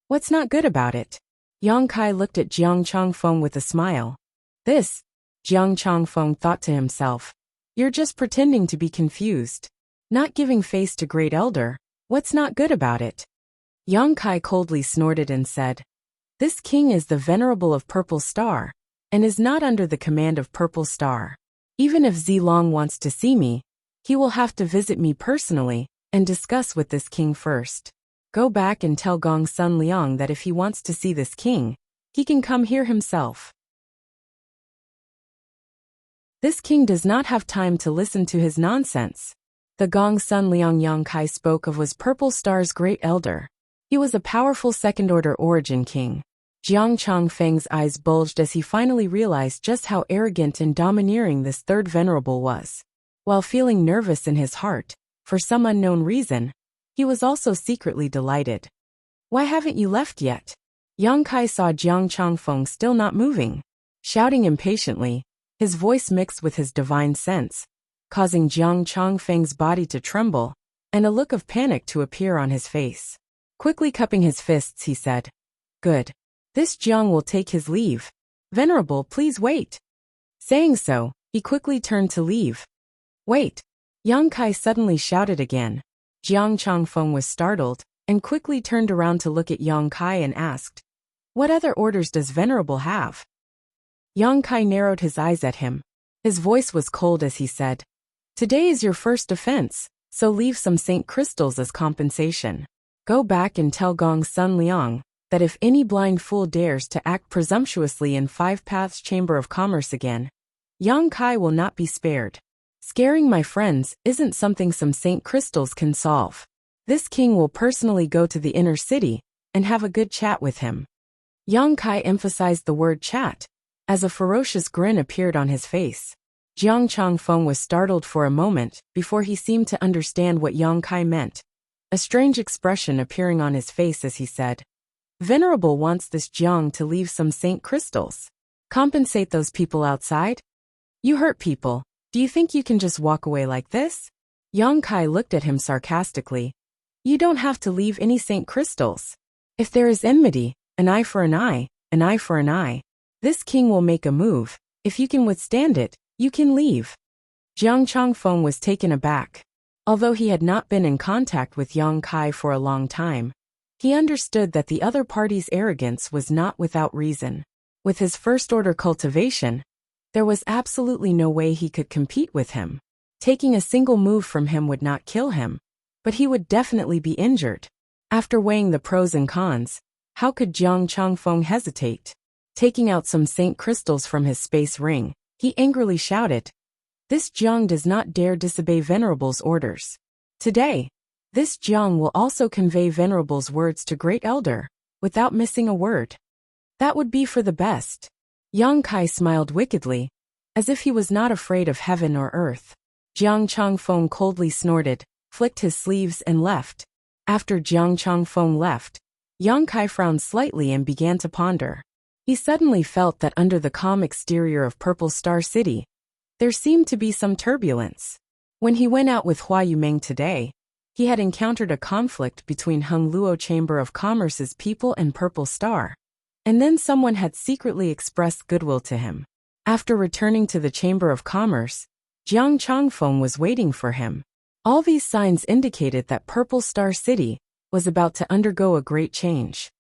"What's not good about it?" Yang Kai looked at Jiang Changfeng with a smile. "This," Jiang Changfeng thought to himself, "you're just pretending to be confused. Not giving face to Great Elder, what's not good about it?" Yang Kai coldly snorted and said, "This king is the Venerable of Purple Star, and is not under the command of Purple Star. Even if Zilong wants to see me, he will have to visit me personally and discuss with this king first. Go back and tell Gong Sun Liang that if he wants to see this king, he can come here himself. This king does not have time to listen to his nonsense." The Gong Sun Liang Yang Kai spoke of was Purple Star's Great Elder. He was a powerful second-order origin king. Jiang Changfeng's eyes bulged as he finally realized just how arrogant and domineering this third venerable was. While feeling nervous in his heart, for some unknown reason, he was also secretly delighted. "Why haven't you left yet?" Yang Kai saw Jiang Changfeng still not moving. Shouting impatiently, his voice mixed with his divine sense, causing Jiang Changfeng's body to tremble, and a look of panic to appear on his face. Quickly cupping his fists, he said, "Good. This Jiang will take his leave. Venerable, please wait." Saying so, he quickly turned to leave. "Wait!" Yang Kai suddenly shouted again. Jiang Changfeng was startled, and quickly turned around to look at Yang Kai and asked, "What other orders does Venerable have?" Yang Kai narrowed his eyes at him. His voice was cold as he said, "Today is your first offense, so leave some Saint crystals as compensation. Go back and tell Gong's son Liang that if any blind fool dares to act presumptuously in Five Paths Chamber of Commerce again, Yang Kai will not be spared. Scaring my friends isn't something some Saint crystals can solve. This king will personally go to the inner city and have a good chat with him." Yang Kai emphasized the word chat, as a ferocious grin appeared on his face. Jiang Changfeng was startled for a moment before he seemed to understand what Yang Kai meant, a strange expression appearing on his face as he said, "Venerable wants this Jiang to leave some Saint crystals. Compensate those people outside? You hurt people. Do you think you can just walk away like this?" Yang Kai looked at him sarcastically. "You don't have to leave any Saint crystals. If there is enmity, an eye for an eye, an eye for an eye. This king will make a move. If you can withstand it, you can leave." Jiang Changfeng was taken aback. Although he had not been in contact with Yang Kai for a long time, he understood that the other party's arrogance was not without reason. With his first-order cultivation, there was absolutely no way he could compete with him. Taking a single move from him would not kill him, but he would definitely be injured. After weighing the pros and cons, how could Jiang Changfeng hesitate? Taking out some Saint crystals from his space ring, he angrily shouted, "This Jiang does not dare disobey Venerable's orders. Today, this Jiang will also convey Venerable's words to Great Elder, without missing a word. That would be for the best." Yang Kai smiled wickedly, as if he was not afraid of heaven or earth. Jiang Changfeng coldly snorted, flicked his sleeves and left. After Jiang Changfeng left, Yang Kai frowned slightly and began to ponder. He suddenly felt that under the calm exterior of Purple Star City, there seemed to be some turbulence. When he went out with Hua Yumeng today, he had encountered a conflict between Hung Luo Chamber of Commerce's people and Purple Star, and then someone had secretly expressed goodwill to him. After returning to the Chamber of Commerce, Jiang Changfeng was waiting for him. All these signs indicated that Purple Star City was about to undergo a great change.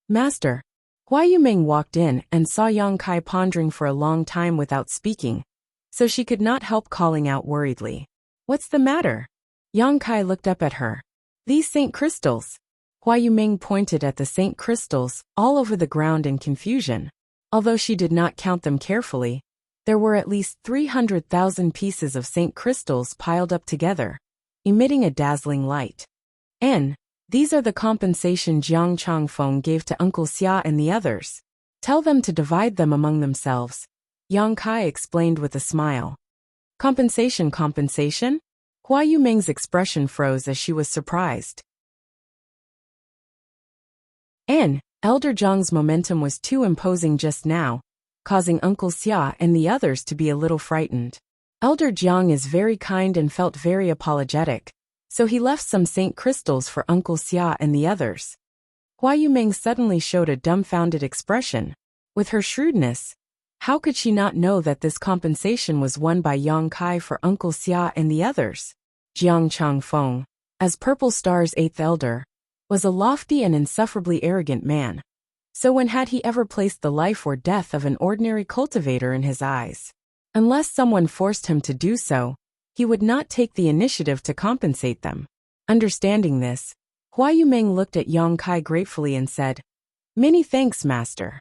"Master." Hua Yumeng walked in and saw Yang Kai pondering for a long time without speaking, so she could not help calling out worriedly, "What's the matter?" Yang Kai looked up at her. "These Saint crystals." Hua Yumeng pointed at the Saint crystals all over the ground in confusion. Although she did not count them carefully, there were at least 300,000 pieces of Saint crystals piled up together, emitting a dazzling light. These are the compensation Jiang Changfeng gave to Uncle Xia and the others. Tell them to divide them among themselves," Yang Kai explained with a smile. Compensation? Hua Yumeng's expression froze as she was surprised. Elder Zhang's momentum was too imposing just now, causing Uncle Xia and the others to be a little frightened. Elder Jiang is very kind and felt very apologetic, so he left some Saint crystals for Uncle Xia and the others. Hua Yumeng suddenly showed a dumbfounded expression. With her shrewdness, how could she not know that this compensation was won by Yang Kai for Uncle Xia and the others? Jiang Changfeng, as Purple Star's 8th elder, was a lofty and insufferably arrogant man. So when had he ever placed the life or death of an ordinary cultivator in his eyes? Unless someone forced him to do so, he would not take the initiative to compensate them. Understanding this, Hua Yumeng looked at Yang Kai gratefully and said, "Many thanks, Master.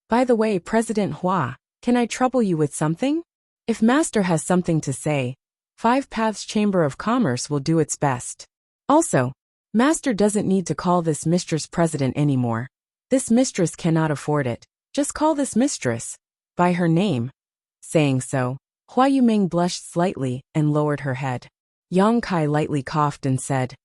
By the way, President Hua, can I trouble you with something? If Master has something to say, Five Paths Chamber of Commerce will do its best. Also, Master doesn't need to call this mistress president anymore. This mistress cannot afford it. Just call this mistress by her name. Saying so, Hua Yuming blushed slightly and lowered her head. Yang Kai lightly coughed and said,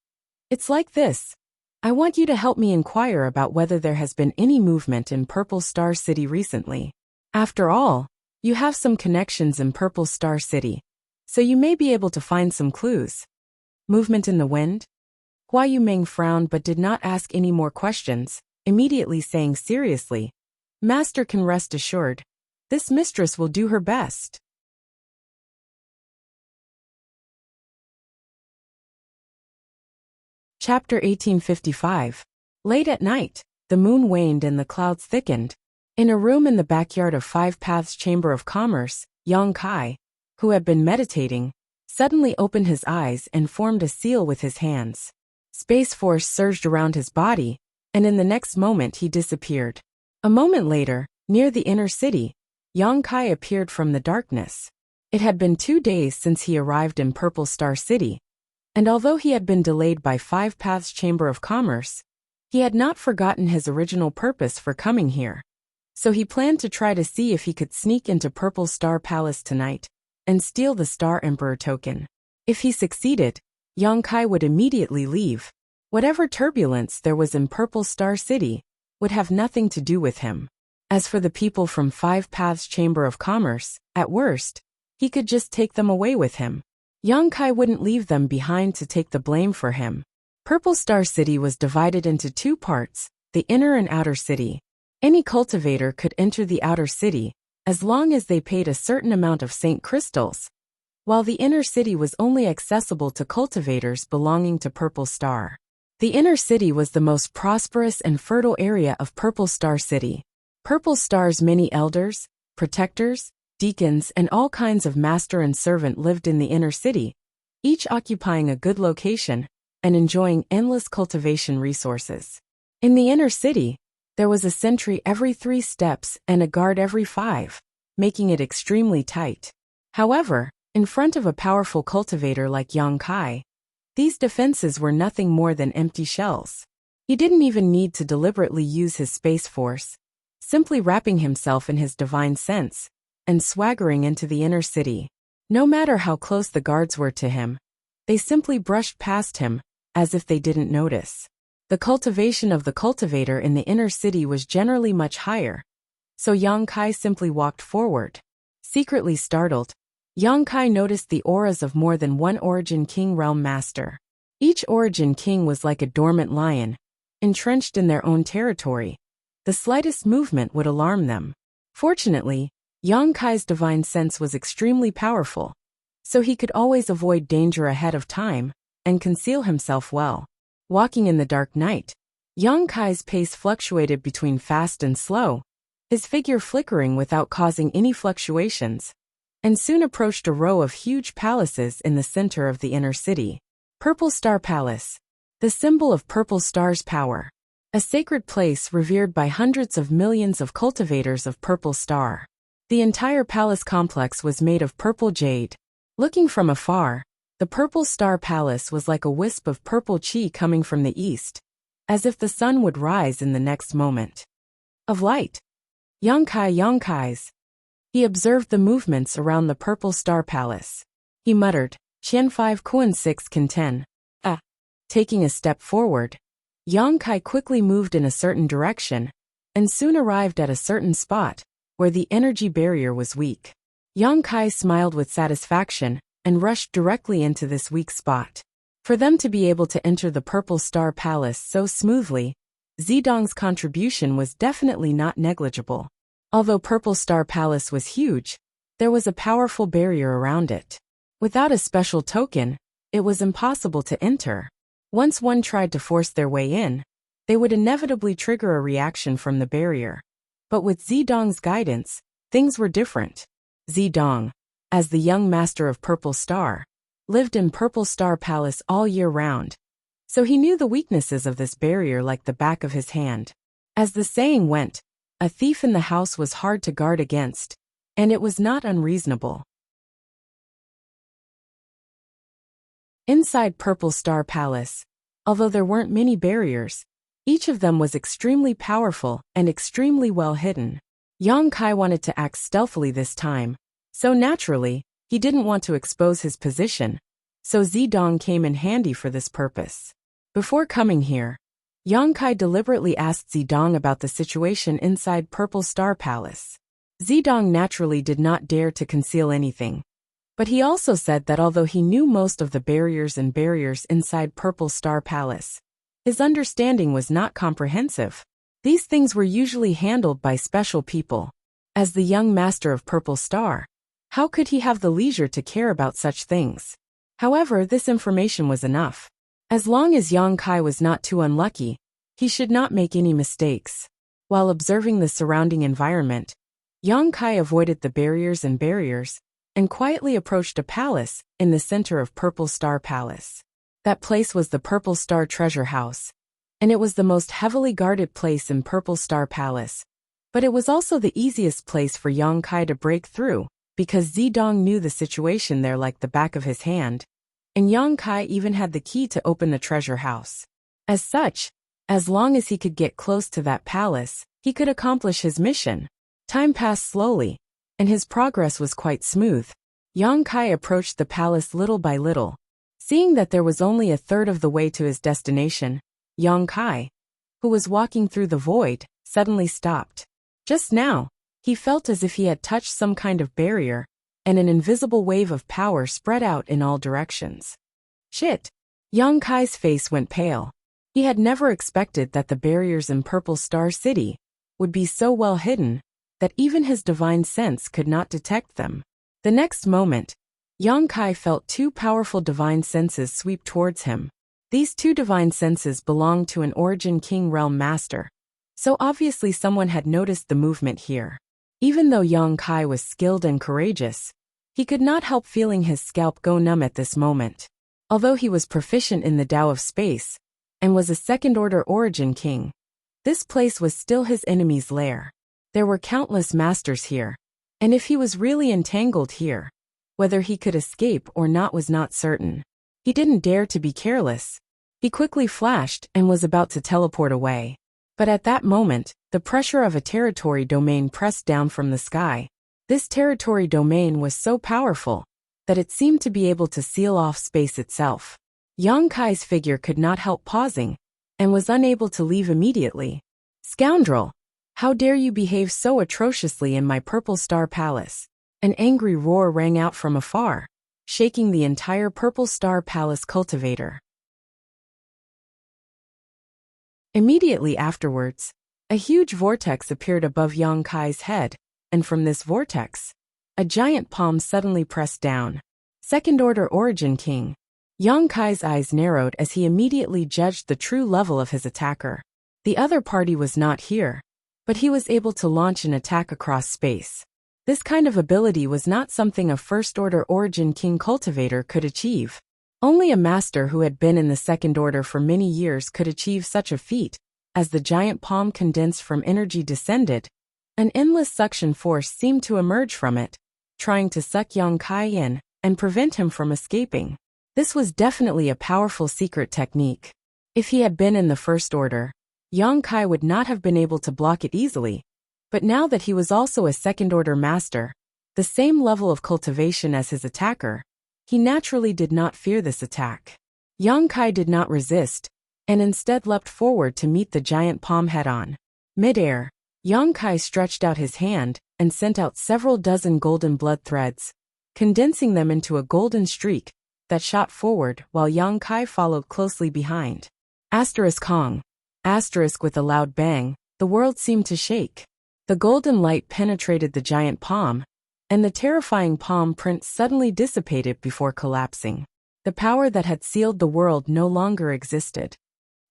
"It's like this. I want you to help me inquire about whether there has been any movement in Purple Star City recently. After all, you have some connections in Purple Star City, so you may be able to find some clues." Movement in the wind? Hua Yuming frowned but did not ask any more questions, immediately saying seriously, "Master can rest assured. This mistress will do her best." Chapter 1855. Late at night, the moon waned and the clouds thickened. In a room in the backyard of Five Paths Chamber of Commerce, Yang Kai, who had been meditating, suddenly opened his eyes and formed a seal with his hands. Space force surged around his body, and in the next moment he disappeared. A moment later, near the inner city, Yang Kai appeared from the darkness. It had been 2 days since he arrived in Purple Star City, and although he had been delayed by Five Paths Chamber of Commerce, he had not forgotten his original purpose for coming here. So he planned to try to see if he could sneak into Purple Star Palace tonight and steal the Star Emperor token. If he succeeded, Yang Kai would immediately leave. Whatever turbulence there was in Purple Star City would have nothing to do with him. As for the people from Five Paths Chamber of Commerce, at worst, he could just take them away with him. Yang Kai wouldn't leave them behind to take the blame for him. Purple Star City was divided into 2 parts, the inner and outer city. Any cultivator could enter the outer city, as long as they paid a certain amount of Saint Crystals, while the inner city was only accessible to cultivators belonging to Purple Star. The inner city was the most prosperous and fertile area of Purple Star City. Purple Star's many elders, protectors, deacons and all kinds of master and servant lived in the inner city, each occupying a good location and enjoying endless cultivation resources. In the inner city, there was a sentry every 3 steps and a guard every 5, making it extremely tight. However, in front of a powerful cultivator like Yang Kai, these defenses were nothing more than empty shells. He didn't even need to deliberately use his space force, simply wrapping himself in his divine sense and swaggering into the inner city. No matter how close the guards were to him, they simply brushed past him, as if they didn't notice. The cultivation of the cultivator in the inner city was generally much higher, so Yang Kai simply walked forward. Secretly startled, Yang Kai noticed the auras of more than one Origin King Realm Master. Each Origin King was like a dormant lion, entrenched in their own territory. The slightest movement would alarm them. Fortunately, Yang Kai's divine sense was extremely powerful, so he could always avoid danger ahead of time and conceal himself well. Walking in the dark night, Yang Kai's pace fluctuated between fast and slow, his figure flickering without causing any fluctuations, and soon approached a row of huge palaces in the center of the inner city. Purple Star Palace, the symbol of Purple Star's power. A sacred place revered by hundreds of millions of cultivators of Purple Star. The entire palace complex was made of purple jade. Looking from afar, the Purple Star Palace was like a wisp of purple chi coming from the east, as if the sun would rise in the next moment. Of light. Yang Kai's. He observed the movements around the Purple Star Palace. He muttered, Qian 5 Kuan 6 Kan 10. Taking a step forward, Yang Kai quickly moved in a certain direction, and soon arrived at a certain spot, where the energy barrier was weak. Yang Kai smiled with satisfaction, and rushed directly into this weak spot. For them to be able to enter the Purple Star Palace so smoothly, Zidong's contribution was definitely not negligible. Although Purple Star Palace was huge, there was a powerful barrier around it. Without a special token, it was impossible to enter. Once one tried to force their way in, they would inevitably trigger a reaction from the barrier. But with Zidong's guidance, things were different. Zidong, as the young master of Purple Star, lived in Purple Star Palace all year round, so he knew the weaknesses of this barrier like the back of his hand. As the saying went, a thief in the house was hard to guard against, and it was not unreasonable. Inside Purple Star Palace, Although there weren't many barriers, each of them was extremely powerful and extremely well hidden. Yang Kai wanted to act stealthily this time, so naturally, he didn't want to expose his position, so Zidong came in handy for this purpose. Before coming here, Yang Kai deliberately asked Zidong about the situation inside Purple Star Palace. Zidong naturally did not dare to conceal anything, but he also said that although he knew most of the barriers inside Purple Star Palace, his understanding was not comprehensive. These things were usually handled by special people. As the young master of Purple Star, how could he have the leisure to care about such things? However, this information was enough. As long as Yang Kai was not too unlucky, he should not make any mistakes. While observing the surrounding environment, Yang Kai avoided the barriers and quietly approached a palace in the center of Purple Star Palace. That place was the Purple Star Treasure House, and it was the most heavily guarded place in Purple Star Palace. But it was also the easiest place for Yang Kai to break through, because Zidong knew the situation there like the back of his hand, and Yang Kai even had the key to open the treasure house. As such, as long as he could get close to that palace, he could accomplish his mission. Time passed slowly, and his progress was quite smooth. Yang Kai approached the palace little by little. Seeing that there was only a third of the way to his destination, Yang Kai, who was walking through the void, suddenly stopped. Just now, he felt as if he had touched some kind of barrier, and an invisible wave of power spread out in all directions. Shit! Yang Kai's face went pale. He had never expected that the barriers in Purple Star City would be so well hidden that even his divine sense could not detect them. The next moment, Yang Kai felt two powerful divine senses sweep towards him. These two divine senses belonged to an Origin King Realm Master, so obviously someone had noticed the movement here. Even though Yang Kai was skilled and courageous, he could not help feeling his scalp go numb at this moment. Although he was proficient in the Tao of Space, and was a second-order Origin King, this place was still his enemy's lair. There were countless masters here, and if he was really entangled here, whether he could escape or not was not certain. He didn't dare to be careless. He quickly flashed and was about to teleport away. But at that moment, the pressure of a territory domain pressed down from the sky. This territory domain was so powerful that it seemed to be able to seal off space itself. Yang Kai's figure could not help pausing, and was unable to leave immediately. Scoundrel! How dare you behave so atrociously in my Purple Star Palace? An angry roar rang out from afar, shaking the entire Purple Star Palace cultivator. Immediately afterwards, a huge vortex appeared above Yang Kai's head, and from this vortex, a giant palm suddenly pressed down. Second-order Origin King. Yang Kai's eyes narrowed as he immediately judged the true level of his attacker. The other party was not here, but he was able to launch an attack across space. This kind of ability was not something a first-order Origin King cultivator could achieve. Only a master who had been in the second order for many years could achieve such a feat. As the giant palm condensed from energy descended, an endless suction force seemed to emerge from it, trying to suck Yang Kai in and prevent him from escaping. This was definitely a powerful secret technique. If he had been in the first order, Yang Kai would not have been able to block it easily. But now that he was also a second-order master, the same level of cultivation as his attacker, he naturally did not fear this attack. Yang Kai did not resist, and instead leapt forward to meet the giant palm head-on. Mid-air, Yang Kai stretched out his hand and sent out several dozen golden blood threads, condensing them into a golden streak that shot forward while Yang Kai followed closely behind. Kong. With a loud bang, the world seemed to shake. The golden light penetrated the giant palm, and the terrifying palm print suddenly dissipated before collapsing. The power that had sealed the world no longer existed.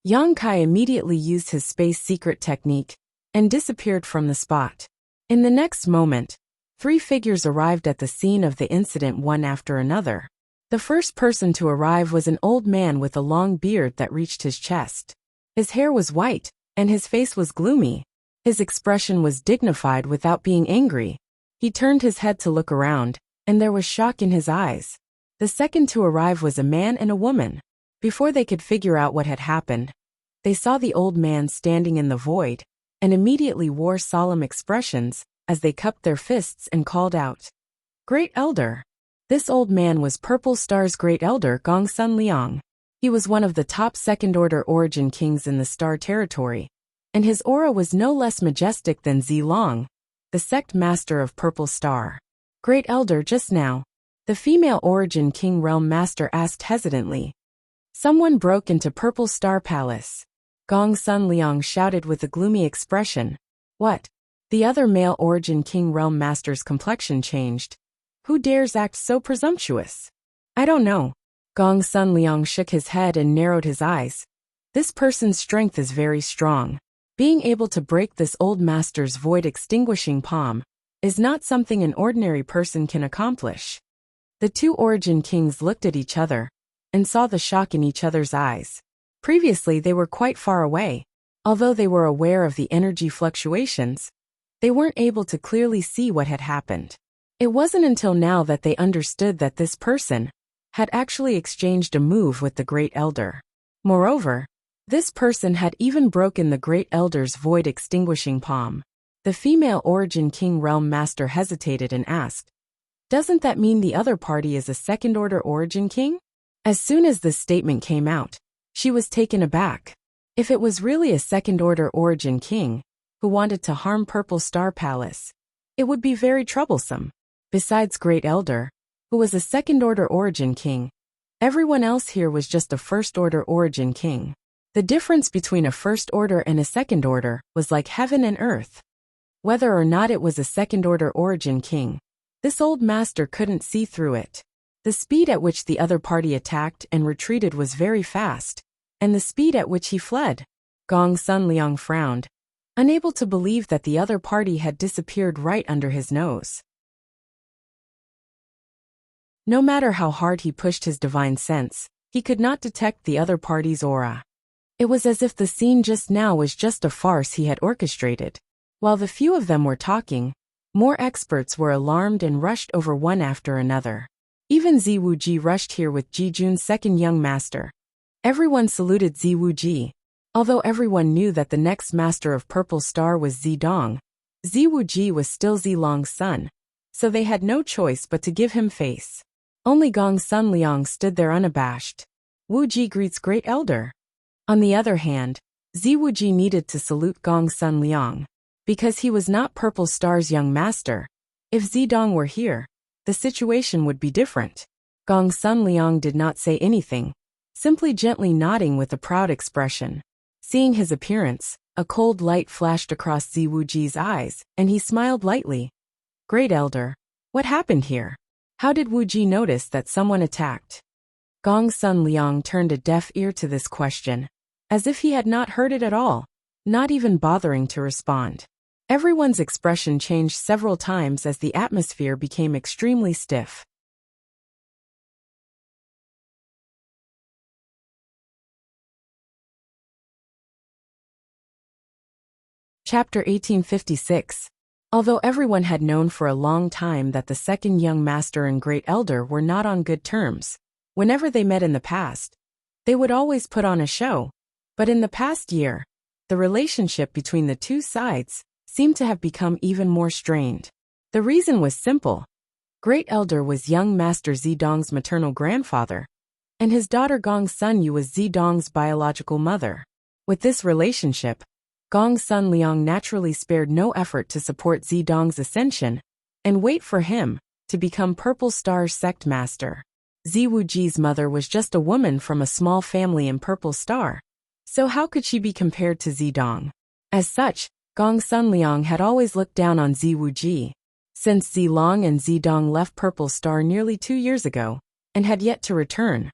Yang Kai immediately used his space secret technique and disappeared from the spot. In the next moment, 3 figures arrived at the scene of the incident one after another. The first person to arrive was an old man with a long beard that reached his chest. His hair was white, and his face was gloomy. His expression was dignified without being angry. He turned his head to look around, and there was shock in his eyes. The second to arrive was a man and a woman. Before they could figure out what had happened, they saw the old man standing in the void, and immediately wore solemn expressions as they cupped their fists and called out, "Great Elder!" This old man was Purple Star's Great Elder Gongsun Liang. He was one of the top second-order origin kings in the Star Territory, and his aura was no less majestic than Zilong, the sect master of Purple Star. "Great Elder, just now," the female origin king realm master asked hesitantly. Someone broke into Purple Star Palace. Gongsun Liang shouted with a gloomy expression. "What?" The other male origin king realm master's complexion changed. "Who dares act so presumptuous?" "I don't know." Gongsun Liang shook his head and narrowed his eyes. "This person's strength is very strong. Being able to break this old master's void-extinguishing palm is not something an ordinary person can accomplish." The two origin kings looked at each other and saw the shock in each other's eyes. Previously they were quite far away. Although they were aware of the energy fluctuations, they weren't able to clearly see what had happened. It wasn't until now that they understood that this person had actually exchanged a move with the Great Elder. Moreover, this person had even broken the Great Elder's void-extinguishing palm. The female origin king realm master hesitated and asked, "Doesn't that mean the other party is a second-order origin king?" As soon as this statement came out, she was taken aback. If it was really a second-order origin king who wanted to harm Purple Star Palace, it would be very troublesome. Besides Great Elder, who was a second-order origin king, everyone else here was just a first-order origin king. The difference between a first-order and a second-order was like heaven and earth. Whether or not it was a second-order origin king, this old master couldn't see through it. The speed at which the other party attacked and retreated was very fast, and the speed at which he fled. Gongsun Liang frowned, unable to believe that the other party had disappeared right under his nose. No matter how hard he pushed his divine sense, he could not detect the other party's aura. It was as if the scene just now was just a farce he had orchestrated. While the few of them were talking, more experts were alarmed and rushed over one after another. Even Ziwuji rushed here with Jijun's second young master. Everyone saluted Ziwuji. Although everyone knew that the next master of Purple Star was Zidong, Ziwuji was still Zilong's son, so they had no choice but to give him face. Only Gongsun Liang stood there unabashed. "Wuji greets Great Elder." On the other hand, Ziwuji needed to salute Gongsun Liang, because he was not Purple Star's young master. If Zidong were here, the situation would be different. Gongsun Liang did not say anything, simply gently nodding with a proud expression. Seeing his appearance, a cold light flashed across Ziwuji's eyes, and he smiled lightly. "Great Elder, what happened here? How did Wuji notice that someone attacked?" Gongsun Liang turned a deaf ear to this question, as if he had not heard it at all, not even bothering to respond. Everyone's expression changed several times as the atmosphere became extremely stiff. Chapter 1856. Although everyone had known for a long time that the second young master and Great Elder were not on good terms, whenever they met in the past, they would always put on a show. But in the past year, the relationship between the two sides seemed to have become even more strained. The reason was simple. Great Elder was young Master Zidong's maternal grandfather, and his daughter Gongsun Yu was Zidong's biological mother. With this relationship, Gongsun Liang naturally spared no effort to support Zidong's ascension and wait for him to become Purple Star's sect master. Ziwuji's mother was just a woman from a small family in Purple Star, so how could she be compared to Zidong? As such, Gongsun Liang had always looked down on Ziwuji. Since Zilong and Zidong left Purple Star nearly 2 years ago and had yet to return,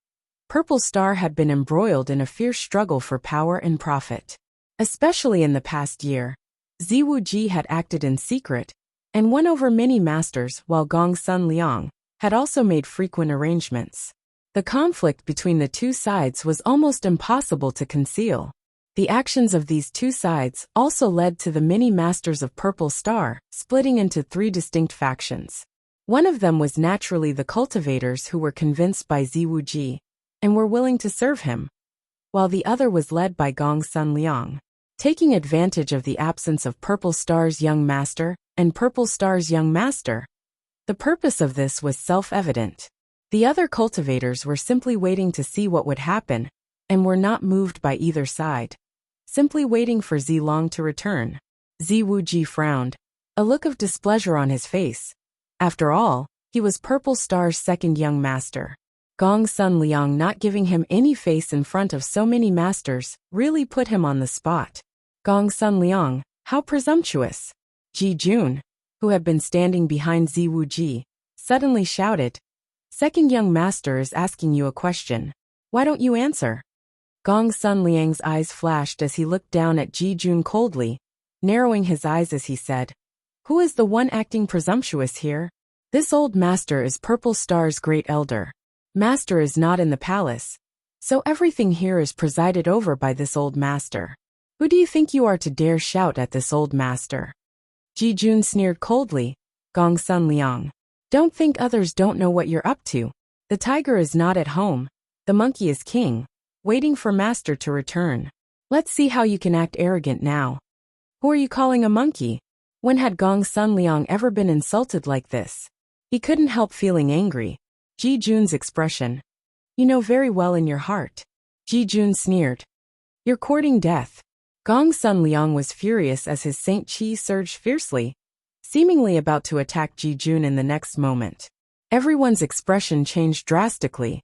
Purple Star had been embroiled in a fierce struggle for power and profit. Especially in the past year, Ziwuji had acted in secret and won over many masters, while Gongsun Liang had also made frequent arrangements. The conflict between the two sides was almost impossible to conceal. The actions of these two sides also led to the many masters of Purple Star splitting into 3 distinct factions. One of them was naturally the cultivators, who were convinced by Ziwuji and were willing to serve him, while the other was led by Gong Sun Liang. Taking advantage of the absence of Purple Star's young master and Purple Star's young master, the purpose of this was self-evident. The other cultivators were simply waiting to see what would happen, and were not moved by either side, simply waiting for Zilong to return. Ziwuji frowned, a look of displeasure on his face. After all, he was Purple Star's second young master. Gong Sun Liang not giving him any face in front of so many masters really put him on the spot. Gong Sun Liang, how presumptuous! Ji Jun, who had been standing behind Ziwuji, suddenly shouted, "Second young master is asking you a question. Why don't you answer?" Gong Sun Liang's eyes flashed as he looked down at Ji Jun coldly, narrowing his eyes as he said, "Who is the one acting presumptuous here? This old master is Purple Star's great elder. Master is not in the palace, so everything here is presided over by this old master. Who do you think you are to dare shout at this old master?" Ji Jun sneered coldly. "Gong Sun Liang, don't think others don't know what you're up to. The tiger is not at home. The monkey is king, waiting for master to return. Let's see how you can act arrogant now. Who are you calling a monkey?" When had Gong Sun Liang ever been insulted like this? He couldn't help feeling angry. Ji Jun's expression. "You know very well in your heart." Ji Jun sneered. "You're courting death." Gong Sun Liang was furious as his Saint Qi surged fiercely, seemingly about to attack Ji Jun in the next moment. Everyone's expression changed drastically.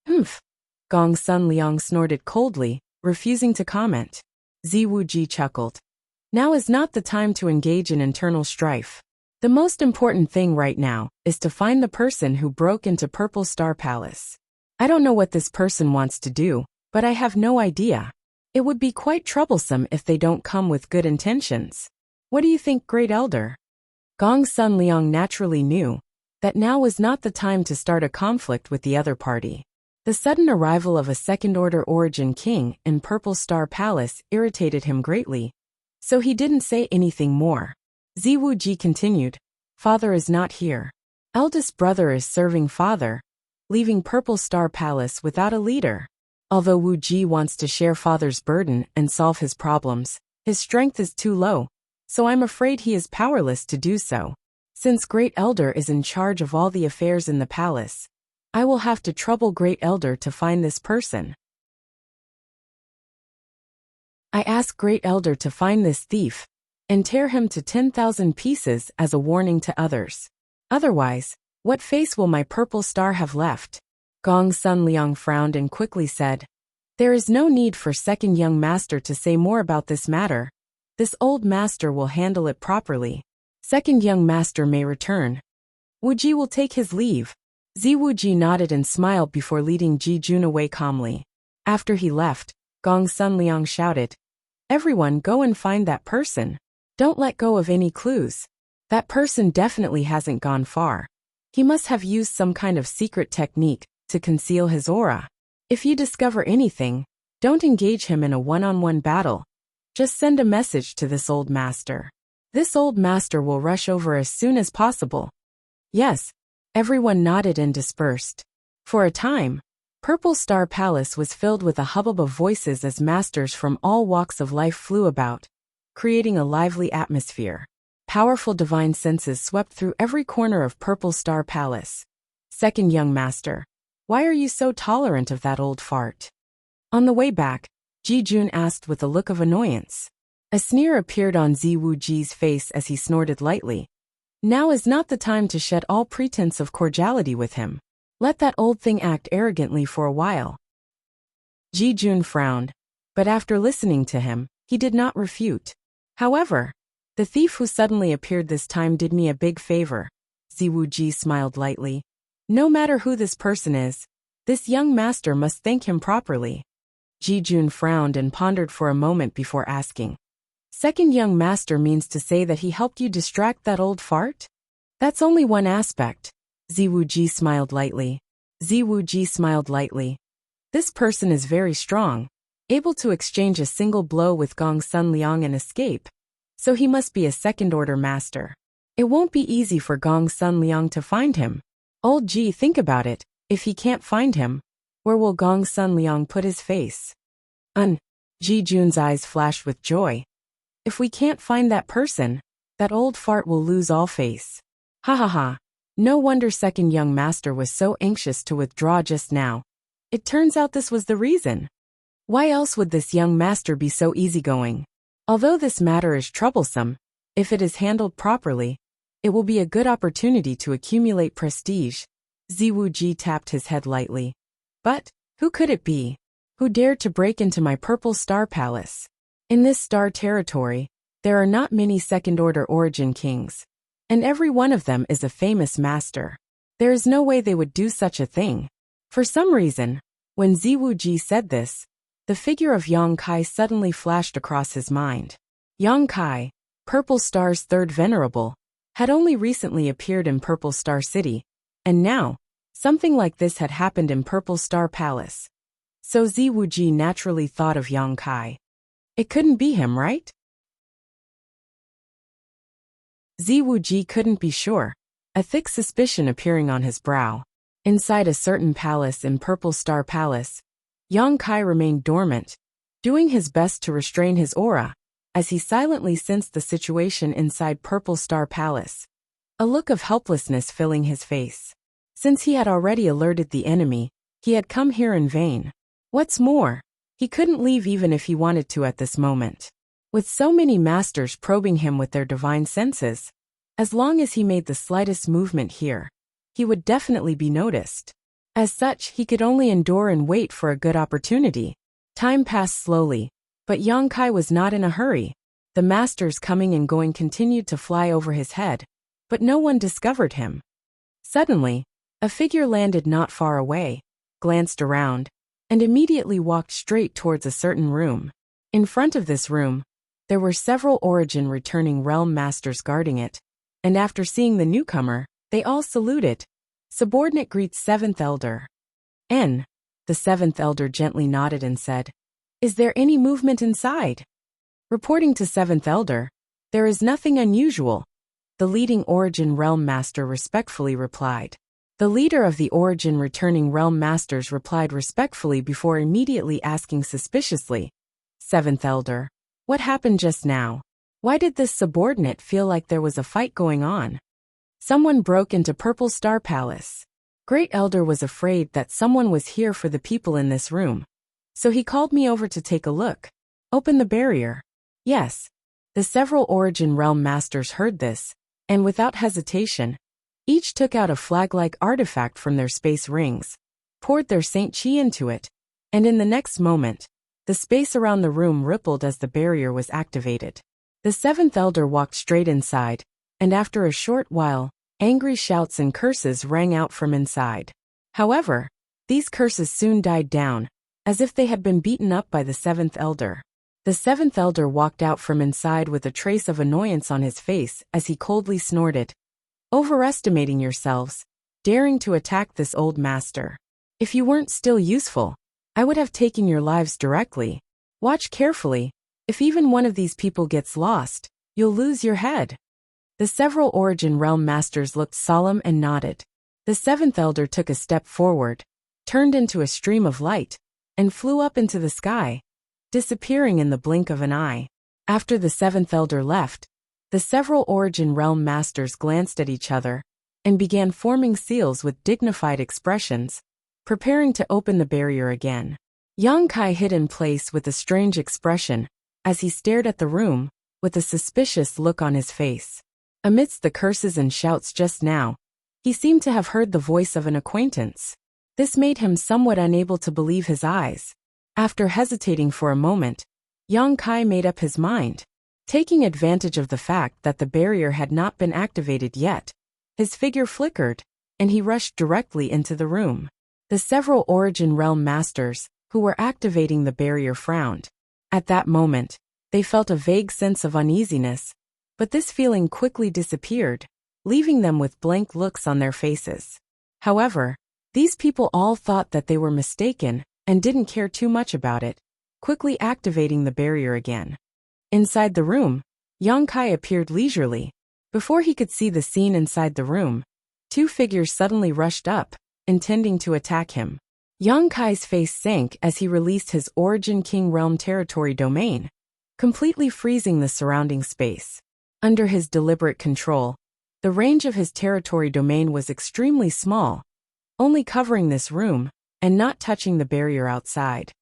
"Humph." Gong Sun Liang snorted coldly, refusing to comment. Ziwuji chuckled. "Now is not the time to engage in internal strife. The most important thing right now is to find the person who broke into Purple Star Palace. I don't know what this person wants to do, but I have no idea. It would be quite troublesome if they don't come with good intentions. What do you think, Great Elder?" Gong Sun Liang naturally knew that now was not the time to start a conflict with the other party. The sudden arrival of a second-order origin king in Purple Star Palace irritated him greatly, so he didn't say anything more. Ziwuji continued, "Father is not here. Eldest brother is serving father, leaving Purple Star Palace without a leader. Although Wu Ji wants to share father's burden and solve his problems, his strength is too low, so I'm afraid he is powerless to do so. Since Great Elder is in charge of all the affairs in the palace, I will have to trouble Great Elder to find this person. I ask Great Elder to find this thief and tear him to 10,000 pieces as a warning to others. Otherwise, what face will my Purple Star have left?" Gong Sun Liang frowned and quickly said, "There is no need for second young master to say more about this matter. This old master will handle it properly. Second young master may return. Wuji will take his leave." Ziwuji nodded and smiled before leading Ji Jun away calmly. After he left, Gong Sun Liang shouted, "Everyone go and find that person. Don't let go of any clues. That person definitely hasn't gone far. He must have used some kind of secret technique to conceal his aura. If you discover anything, don't engage him in a one-on-one battle. Just send a message to this old master. This old master will rush over as soon as possible." "Yes." Everyone nodded and dispersed. For a time, Purple Star Palace was filled with a hubbub of voices as masters from all walks of life flew about, creating a lively atmosphere. Powerful divine senses swept through every corner of Purple Star Palace. "Second young master, why are you so tolerant of that old fart?" On the way back, Ji Jun asked with a look of annoyance. A sneer appeared on Ziwuji's face as he snorted lightly. Now is not the time to shed all pretense of cordiality with him. Let that old thing act arrogantly for a while. Ji Jun frowned, but after listening to him, he did not refute. "However, the thief who suddenly appeared this time did me a big favor." Ziwuji smiled lightly. "No matter who this person is, this young master must thank him properly." Ji Jun frowned and pondered for a moment before asking, "Second young master means to say that he helped you distract that old fart?" "That's only one aspect." Ziwuji smiled lightly. "This person is very strong, able to exchange a single blow with Gong Sun Liang and escape, so he must be a second-order master. It won't be easy for Gong Sun Liang to find him. Old Ji, think about it. If he can't find him, Where will Gong Sun Liang put his face? Ji Jun's eyes flashed with joy. If we can't find that person, that old fart will lose all face. Ha ha ha. No wonder second young master was so anxious to withdraw just now. It turns out this was the reason. Why else would this young master be so easygoing? Although this matter is troublesome, if it is handled properly, it will be a good opportunity to accumulate prestige. Ziwu Ji tapped his head lightly. But, who could it be? Who dared to break into my Purple Star Palace? In this star territory, there are not many second-order origin kings, and every one of them is a famous master. There is no way they would do such a thing. For some reason, when Ziwu Ji said this, the figure of Yang Kai suddenly flashed across his mind. Yang Kai, Purple Star's third venerable, had only recently appeared in Purple Star City, and now, something like this had happened in Purple Star Palace. So Ziwu Ji naturally thought of Yang Kai. It couldn't be him, right? Ziwu Ji couldn't be sure, a thick suspicion appearing on his brow. Inside a certain palace in Purple Star Palace, Yang Kai remained dormant, doing his best to restrain his aura, as he silently sensed the situation inside Purple Star Palace, a look of helplessness filling his face. Since he had already alerted the enemy, he had come here in vain. What's more, he couldn't leave even if he wanted to at this moment. With so many masters probing him with their divine senses, as long as he made the slightest movement here, he would definitely be noticed. As such, he could only endure and wait for a good opportunity. Time passed slowly, but Yang Kai was not in a hurry. The masters coming and going continued to fly over his head, but no one discovered him. Suddenly, a figure landed not far away, glanced around, and immediately walked straight towards a certain room. In front of this room, there were several origin returning realm masters guarding it, and after seeing the newcomer, they all saluted. Subordinate greets seventh elder. The seventh elder gently nodded and said, "Is there any movement inside?" Reporting to seventh elder, "There is nothing unusual," the leading origin realm master respectfully replied. The leader of the origin returning realm masters replied respectfully before immediately asking suspiciously, "Seventh elder, what happened just now? Why did this subordinate feel like there was a fight going on?" Someone broke into Purple Star Palace. Great Elder was afraid that someone was here for the people in this room, so he called me over to take a look. Open the barrier. Yes. The several origin realm masters heard this, and without hesitation, each took out a flag-like artifact from their space rings, poured their Saint Chi into it, and in the next moment, the space around the room rippled as the barrier was activated. The seventh elder walked straight inside, and after a short while, angry shouts and curses rang out from inside. However, these curses soon died down, as if they had been beaten up by the seventh elder. The seventh elder walked out from inside with a trace of annoyance on his face as he coldly snorted, "Overestimating yourselves, daring to attack this old master. If you weren't still useful, I would have taken your lives directly. Watch carefully, if even one of these people gets lost, you'll lose your head." The several origin realm masters looked solemn and nodded. The seventh elder took a step forward, turned into a stream of light, and flew up into the sky, disappearing in the blink of an eye. After the seventh elder left, the several origin realm masters glanced at each other, and began forming seals with dignified expressions, preparing to open the barrier again. Yang Kai hid in place with a strange expression, as he stared at the room, with a suspicious look on his face. Amidst the curses and shouts just now, he seemed to have heard the voice of an acquaintance. This made him somewhat unable to believe his eyes. After hesitating for a moment, Yang Kai made up his mind. Taking advantage of the fact that the barrier had not been activated yet, his figure flickered, and he rushed directly into the room. The several origin realm masters, who were activating the barrier, frowned. At that moment, they felt a vague sense of uneasiness, but this feeling quickly disappeared, leaving them with blank looks on their faces. However, these people all thought that they were mistaken and didn't care too much about it, quickly activating the barrier again. Inside the room, Yang Kai appeared leisurely. Before he could see the scene inside the room, two figures suddenly rushed up, intending to attack him. Yang Kai's face sank as he released his Origin King Realm territory domain, completely freezing the surrounding space. Under his deliberate control, the range of his territory domain was extremely small, only covering this room and not touching the barrier outside.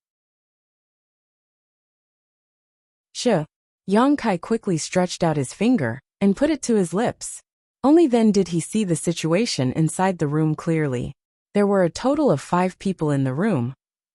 Yang Kai quickly stretched out his finger and put it to his lips. Only then did he see the situation inside the room clearly. There were a total of 5 people in the room,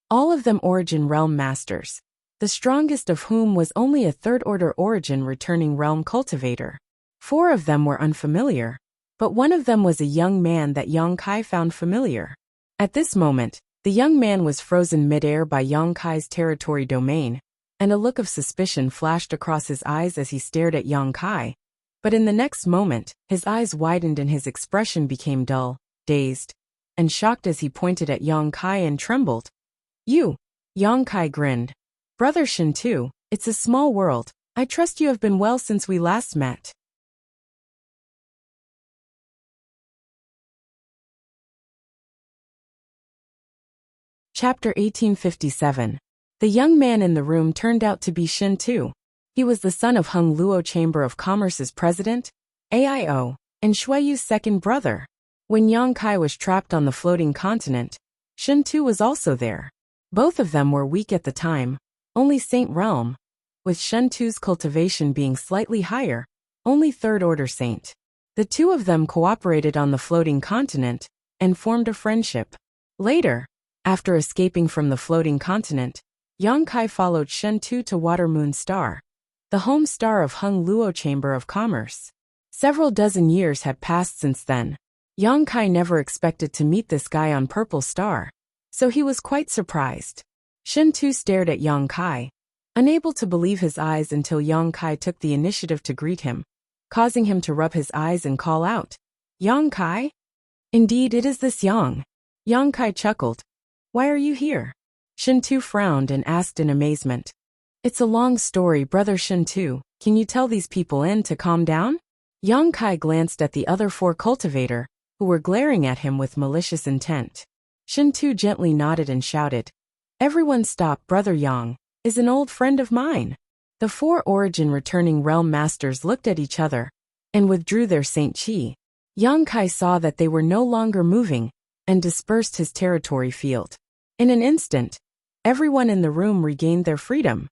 all of them Origin Realm Masters, the strongest of whom was only a 3rd Order Origin returning Realm Cultivator. 4 of them were unfamiliar, but one of them was a young man that Yang Kai found familiar. At this moment, the young man was frozen mid-air by Yang Kai's territory domain, and a look of suspicion flashed across his eyes as he stared at Yang Kai. But in the next moment, his eyes widened and his expression became dull, dazed, and shocked as he pointed at Yang Kai and trembled. "You!" Yang Kai grinned. "Brother Shintu, it's a small world. I trust you have been well since we last met." Chapter 1857. The young man in the room turned out to be Shintu. He was the son of Hung Luo Chamber of Commerce's president, AIO, and Shuiyu's second brother. When Yang Kai was trapped on the floating continent, Shintu was also there. Both of them were weak at the time, only Saint Realm, with Shintu's cultivation being slightly higher, only 3rd Order Saint. The two of them cooperated on the floating continent and formed a friendship. Later, after escaping from the floating continent, Yang Kai followed Shintu to Water Moon Star, the home star of Hung Luo Chamber of Commerce. Several dozen years had passed since then. Yang Kai never expected to meet this guy on Purple Star, so he was quite surprised. Shintu stared at Yang Kai, unable to believe his eyes until Yang Kai took the initiative to greet him, causing him to rub his eyes and call out, "Yang Kai? Indeed it is this Yang." Yang Kai chuckled. "Why are you here?" Shintu frowned and asked in amazement. "It's a long story, Brother Shintu. Can you tell these people in to calm down?" Yang Kai glanced at the other 4 cultivator, who were glaring at him with malicious intent. Shintu gently nodded and shouted, "Everyone stop, Brother Yang is an old friend of mine." The 4 Origin returning Realm Masters looked at each other and withdrew their Saint Chi. Yang Kai saw that they were no longer moving and dispersed his territory field. In an instant, everyone in the room regained their freedom.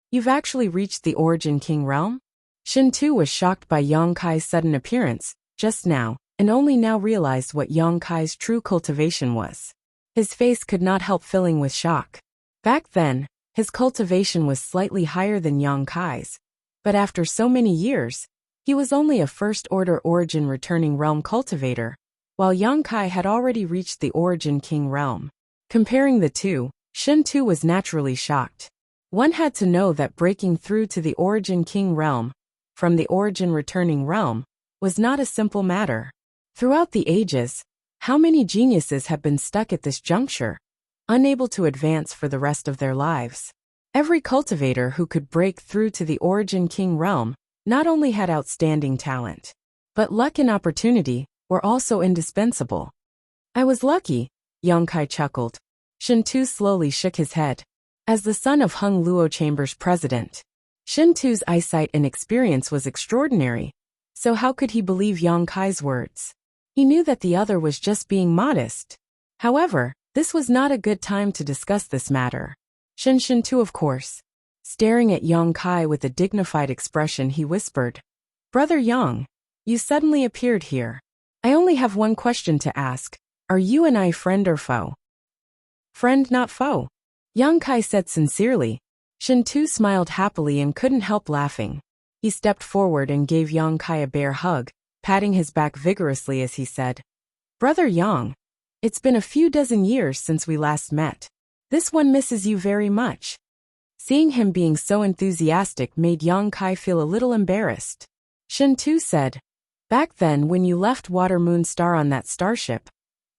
"You've actually reached the Origin King Realm?" Shintu was shocked by Yang Kai's sudden appearance just now, and only now realized what Yang Kai's true cultivation was. His face could not help filling with shock. Back then, his cultivation was slightly higher than Yang Kai's, but after so many years, he was only a 1st Order Origin returning Realm cultivator, while Yang Kai had already reached the Origin King Realm. Comparing the two, Shintu was naturally shocked. One had to know that breaking through to the Origin King Realm from the Origin returning realm was not a simple matter. Throughout the ages, how many geniuses have been stuck at this juncture, unable to advance for the rest of their lives? Every cultivator who could break through to the Origin King Realm not only had outstanding talent, but luck and opportunity were also indispensable. "I was lucky," Yang Kai chuckled. Shintu slowly shook his head. As the son of Hung Luo Chamber's president, Shintu's eyesight and experience was extraordinary, so how could he believe Yang Kai's words? He knew that the other was just being modest. However, this was not a good time to discuss this matter. Shintu, of course. Staring at Yang Kai with a dignified expression, he whispered, "Brother Yang, you suddenly appeared here. I only have one question to ask. Are you and I friend or foe?" "Friend, not foe," Yang Kai said sincerely. Shintu smiled happily and couldn't help laughing. He stepped forward and gave Yang Kai a bear hug, patting his back vigorously as he said, "Brother Yang, it's been a few dozen years since we last met. This one misses you very much." Seeing him being so enthusiastic made Yang Kai feel a little embarrassed. Shintu said, "Back then when you left Water Moon Star on that starship,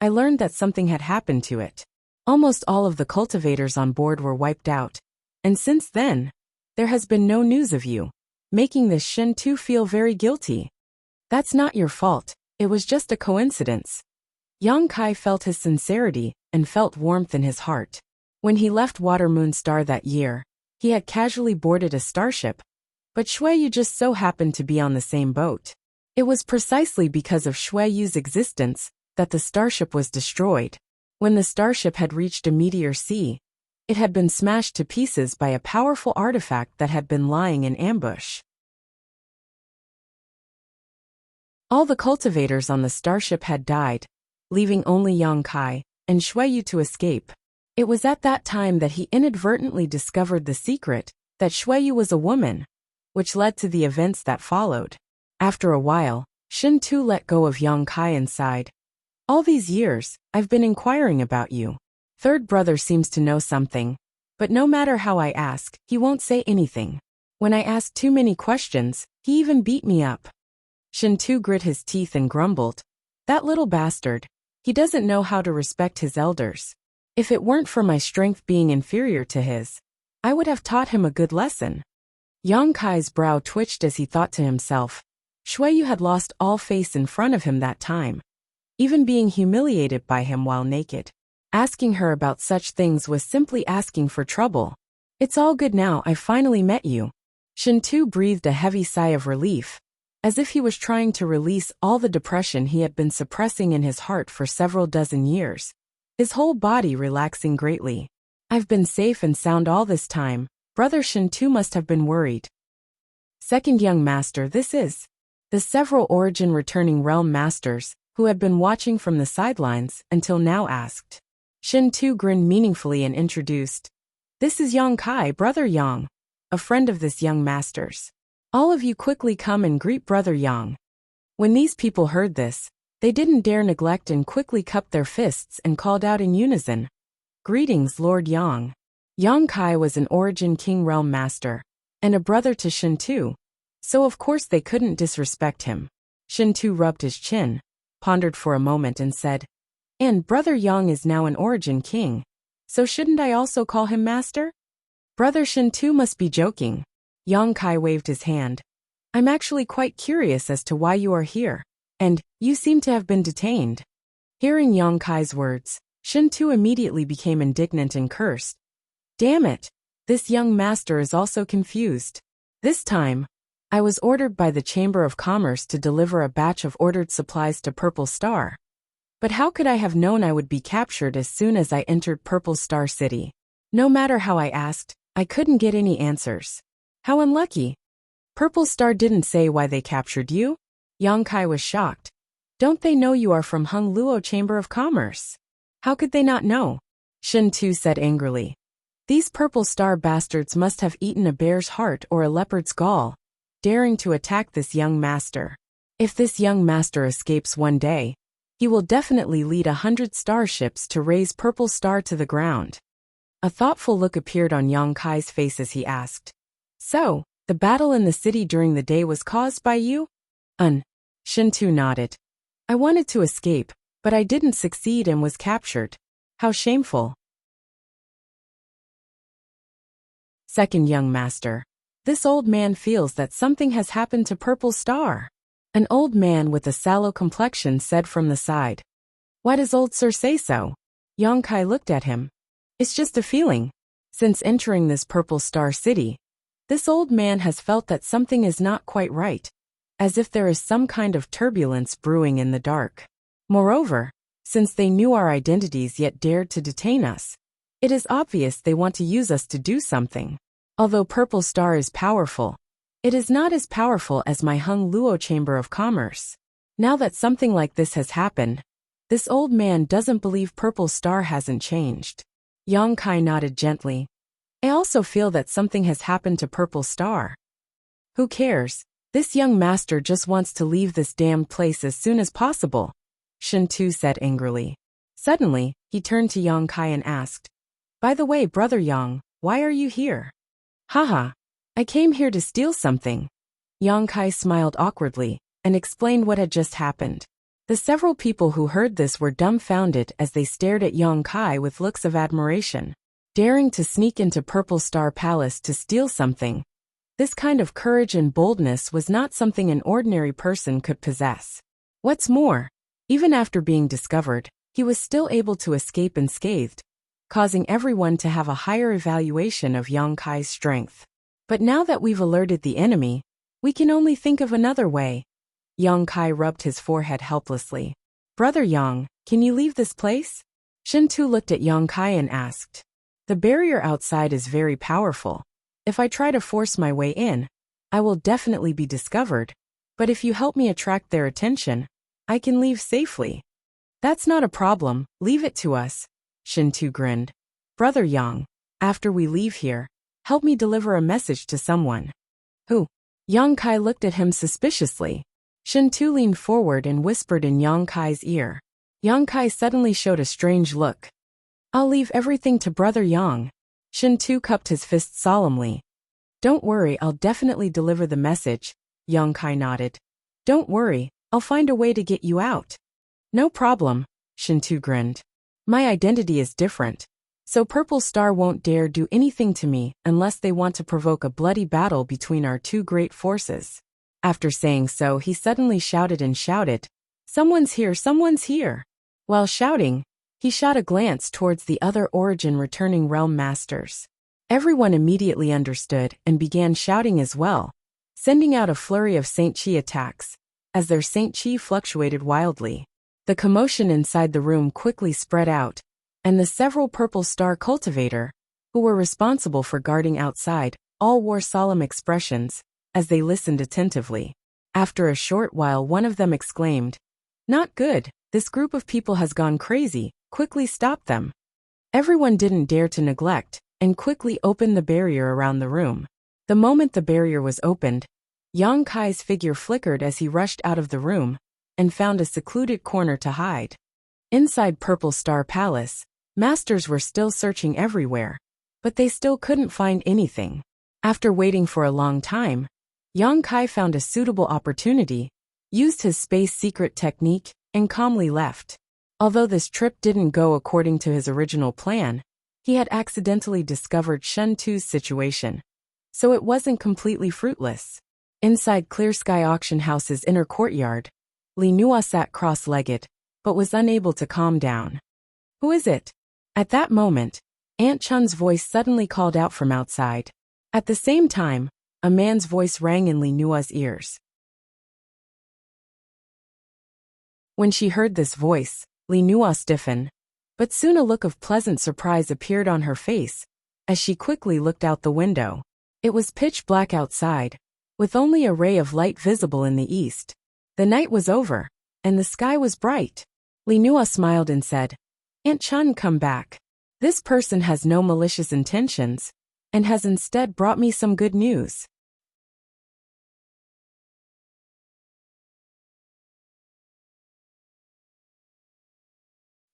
I learned that something had happened to it. Almost all of the cultivators on board were wiped out, and since then, there has been no news of you, making this Shintu feel very guilty." "That's not your fault, it was just a coincidence." Yang Kai felt his sincerity and felt warmth in his heart. When he left Water Moon Star that year, he had casually boarded a starship, but Xueyu just so happened to be on the same boat. It was precisely because of Xueyu's existence that the starship was destroyed. When the starship had reached a meteor sea, it had been smashed to pieces by a powerful artifact that had been lying in ambush. All the cultivators on the starship had died, leaving only Yang Kai and Xueyu to escape. It was at that time that he inadvertently discovered the secret that Xueyu was a woman, which led to the events that followed. After a while, Shin Tu let go of Yang Kai and sighed. "All these years, I've been inquiring about you. Third brother seems to know something, but no matter how I ask, he won't say anything. When I ask too many questions, he even beat me up." Shin Tu grit his teeth and grumbled, "That little bastard. He doesn't know how to respect his elders. If it weren't for my strength being inferior to his, I would have taught him a good lesson." Yang Kai's brow twitched as he thought to himself, Xueyu had lost all face in front of him that time, even being humiliated by him while naked. Asking her about such things was simply asking for trouble. "It's all good now, I finally met you." Shin Tu breathed a heavy sigh of relief, as if he was trying to release all the depression he had been suppressing in his heart for several dozen years, his whole body relaxing greatly. "I've been safe and sound all this time. Brother Shin Tu must have been worried." Second young master, this is. The several origin returning realm masters, who had been watching from the sidelines until now, asked. Shin Tu grinned meaningfully and introduced, "This is Yang Kai, Brother Yang, a friend of this young master's. All of you quickly come and greet Brother Yang." When these people heard this, they didn't dare neglect and quickly cupped their fists and called out in unison, "Greetings, Lord Yang." Yang Kai was an origin king realm master, and a brother to Shin Tu, so of course they couldn't disrespect him. Shin Tu rubbed his chin, pondered for a moment and said, "And Brother Yang is now an origin king, so shouldn't I also call him master?" Brother Shin Tu must be joking. Yang Kai waved his hand. "I'm actually quite curious as to why you are here, and you seem to have been detained." Hearing Yang Kai's words, Shin Tu immediately became indignant and cursed. "Damn it! This young master is also confused. This time, I was ordered by the Chamber of Commerce to deliver a batch of ordered supplies to Purple Star. But how could I have known I would be captured as soon as I entered Purple Star City? No matter how I asked, I couldn't get any answers. How unlucky. Purple Star didn't say why they captured you?" Yang Kai was shocked. "Don't they know you are from Hung Luo Chamber of Commerce? How could they not know?" Shin Tu said angrily. "These Purple Star bastards must have eaten a bear's heart or a leopard's gall, daring to attack this young master. If this young master escapes one day, he will definitely lead 100 starships to raise Purple Star to the ground." A thoughtful look appeared on Yang Kai's face as he asked, "So, the battle in the city during the day was caused by you?" Shin Tu nodded. "I wanted to escape, but I didn't succeed and was captured. How shameful." Second young master. "This old man feels that something has happened to Purple Star." An old man with a sallow complexion said from the side. "Why does old sir say so?" Yang Kai looked at him. "It's just a feeling. Since entering this Purple Star City, this old man has felt that something is not quite right, as if there is some kind of turbulence brewing in the dark. Moreover, since they knew our identities yet dared to detain us, it is obvious they want to use us to do something. Although Purple Star is powerful, it is not as powerful as my Hung Luo Chamber of Commerce. Now that something like this has happened, this old man doesn't believe Purple Star hasn't changed." Yang Kai nodded gently. "I also feel that something has happened to Purple Star. Who cares? This young master just wants to leave this damned place as soon as possible," Shin Tu said angrily. Suddenly, he turned to Yang Kai and asked, "By the way, Brother Yang, why are you here?" "Haha, I came here to steal something." Yang Kai smiled awkwardly and explained what had just happened. The several people who heard this were dumbfounded as they stared at Yang Kai with looks of admiration. Daring to sneak into Purple Star Palace to steal something, this kind of courage and boldness was not something an ordinary person could possess. What's more, Even after being discovered, he was still able to escape unscathed, causing everyone to have a higher evaluation of Yang Kai's strength. But now that we've alerted the enemy, we can only think of another way. Yang Kai rubbed his forehead helplessly. Brother Yang, can you leave this place? Shen Tu looked at Yang Kai and asked. The barrier outside is very powerful. If I try to force my way in, I will definitely be discovered. But if you help me attract their attention, I can leave safely. That's not a problem, leave it to us. Shen Tu grinned. Brother Yang, after we leave here, help me deliver a message to someone. Who? Yang Kai looked at him suspiciously. Shen Tu leaned forward and whispered in Yang Kai's ear. Yang Kai suddenly showed a strange look. I'll leave everything to Brother Yang. Shen Tu cupped his fist solemnly. Don't worry, I'll definitely deliver the message. Yang Kai nodded. Don't worry, I'll find a way to get you out. No problem, Shen Tu grinned. My identity is different, so Purple Star won't dare do anything to me unless they want to provoke a bloody battle between our two great forces. After saying so, he suddenly shouted and shouted, Someone's here, someone's here. While shouting, he shot a glance towards the other Origin returning realm masters. Everyone immediately understood and began shouting as well, sending out a flurry of Saint Chi attacks, as their Saint Chi fluctuated wildly. The commotion inside the room quickly spread out, and the several Purple Star cultivator, who were responsible for guarding outside, all wore solemn expressions, as they listened attentively. After a short while, one of them exclaimed, Not good, this group of people has gone crazy, quickly stop them. Everyone didn't dare to neglect, and quickly opened the barrier around the room. The moment the barrier was opened, Yang Kai's figure flickered as he rushed out of the room, and found a secluded corner to hide. Inside Purple Star Palace, masters were still searching everywhere, but they still couldn't find anything. After waiting for a long time, Yang Kai found a suitable opportunity, used his space secret technique, and calmly left. Although this trip didn't go according to his original plan, he had accidentally discovered Shen Tu's situation, so it wasn't completely fruitless. Inside Clear Sky Auction House's inner courtyard, Li Nua sat cross-legged, but was unable to calm down. Who is it? At that moment, Aunt Chun's voice suddenly called out from outside. At the same time, a man's voice rang in Li Nua's ears. When she heard this voice, Li Nua stiffened, but soon a look of pleasant surprise appeared on her face, as she quickly looked out the window. It was pitch black outside, with only a ray of light visible in the east. The night was over, and the sky was bright. Li Nua smiled and said, Aunt Chun, come back. This person has no malicious intentions, and has instead brought me some good news.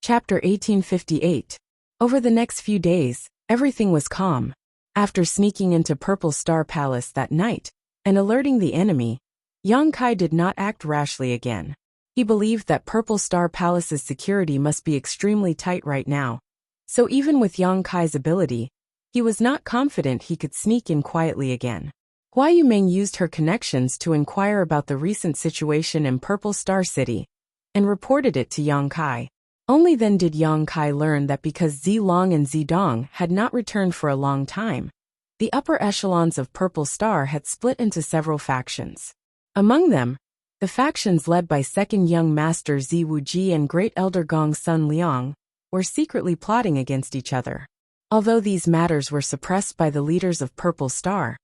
Chapter 1858. Over the next few days, everything was calm. After sneaking into Purple Star Palace that night, and alerting the enemy, Yang Kai did not act rashly again. He believed that Purple Star Palace's security must be extremely tight right now, so even with Yang Kai's ability, he was not confident he could sneak in quietly again. Hua Yumeng used her connections to inquire about the recent situation in Purple Star City, and reported it to Yang Kai. Only then did Yang Kai learn that because Zi Long and Zi Dong had not returned for a long time, the upper echelons of Purple Star had split into several factions. Among them, the factions led by Second Young Master Zi Wuji and Great Elder Gong's son Liang were secretly plotting against each other. Although these matters were suppressed by the leaders of Purple Star,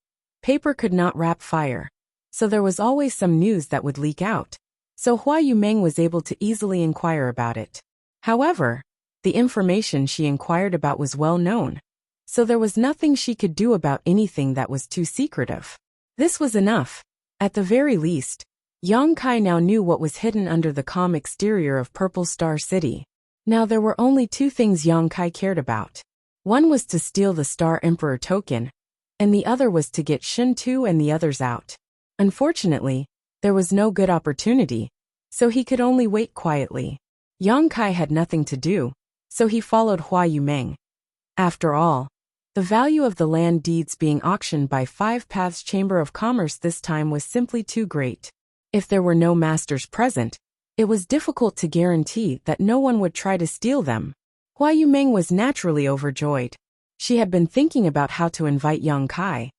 paper could not wrap fire, so there was always some news that would leak out, so Hua Yumeng was able to easily inquire about it. However, the information she inquired about was well known, so there was nothing she could do about anything that was too secretive. This was enough. At the very least, Yang Kai now knew what was hidden under the calm exterior of Purple Star City. Now there were only two things Yang Kai cared about. One was to steal the Star Emperor token, and the other was to get Shen Tu and the others out. Unfortunately, there was no good opportunity, so he could only wait quietly. Yang Kai had nothing to do, so he followed Hua Yumeng. After all, the value of the land deeds being auctioned by Five Paths Chamber of Commerce this time was simply too great. If there were no masters present, It was difficult to guarantee that no one would try to steal them. Hua Yumeng was naturally overjoyed. She had been thinking about how to invite Yang Kai,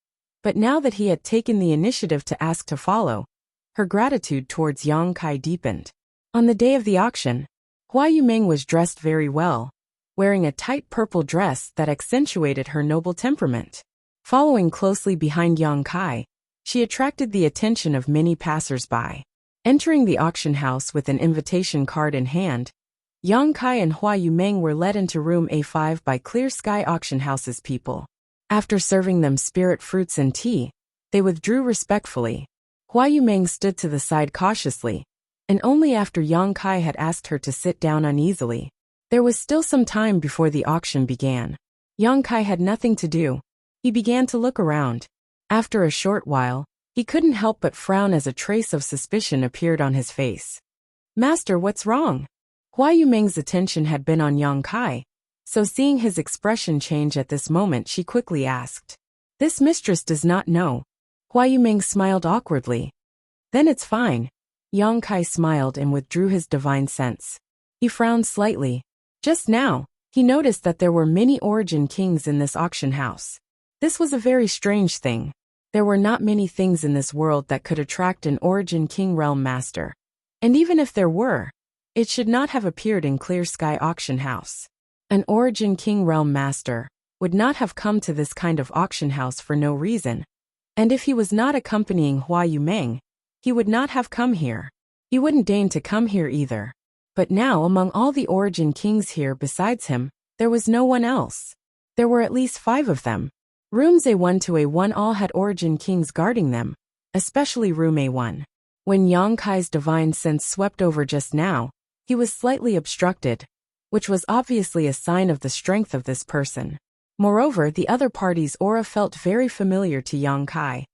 but now that he had taken the initiative to ask to follow, her gratitude towards Yang Kai deepened. On the day of the auction, Hua Yumeng was dressed very well, wearing a tight purple dress that accentuated her noble temperament. Following closely behind Yang Kai, she attracted the attention of many passers-by. Entering the auction house with an invitation card in hand, Yang Kai and Hua Yumeng were led into room A5 by Clear Sky Auction House's people. After serving them spirit fruits and tea, they withdrew respectfully. Hua Yumeng stood to the side cautiously, and only after Yang Kai had asked her to sit down uneasily. There was still some time before the auction began. Yang Kai had nothing to do. He began to look around. After a short while, he couldn't help but frown as a trace of suspicion appeared on his face. "Master, what's wrong?" Hua Yumeng's attention had been on Yang Kai, so seeing his expression change at this moment, she quickly asked. "This mistress does not know." Hua Yumeng smiled awkwardly. "Then it's fine." Yang Kai smiled and withdrew his divine sense. He frowned slightly. Just now, he noticed that there were many origin kings in this auction house. This was a very strange thing. There were not many things in this world that could attract an origin king realm master. And even if there were, it should not have appeared in Clear Sky Auction House. An origin king realm master would not have come to this kind of auction house for no reason. And if he was not accompanying Hua Yumeng, he would not have come here. He wouldn't deign to come here either. But now, among all the origin kings here besides him, there was no one else. There were at least 5 of them. Rooms A1 to A1 all had origin kings guarding them, especially room A1. When Yang Kai's divine sense swept over just now, he was slightly obstructed, which was obviously a sign of the strength of this person. Moreover, the other party's aura felt very familiar to Yang Kai.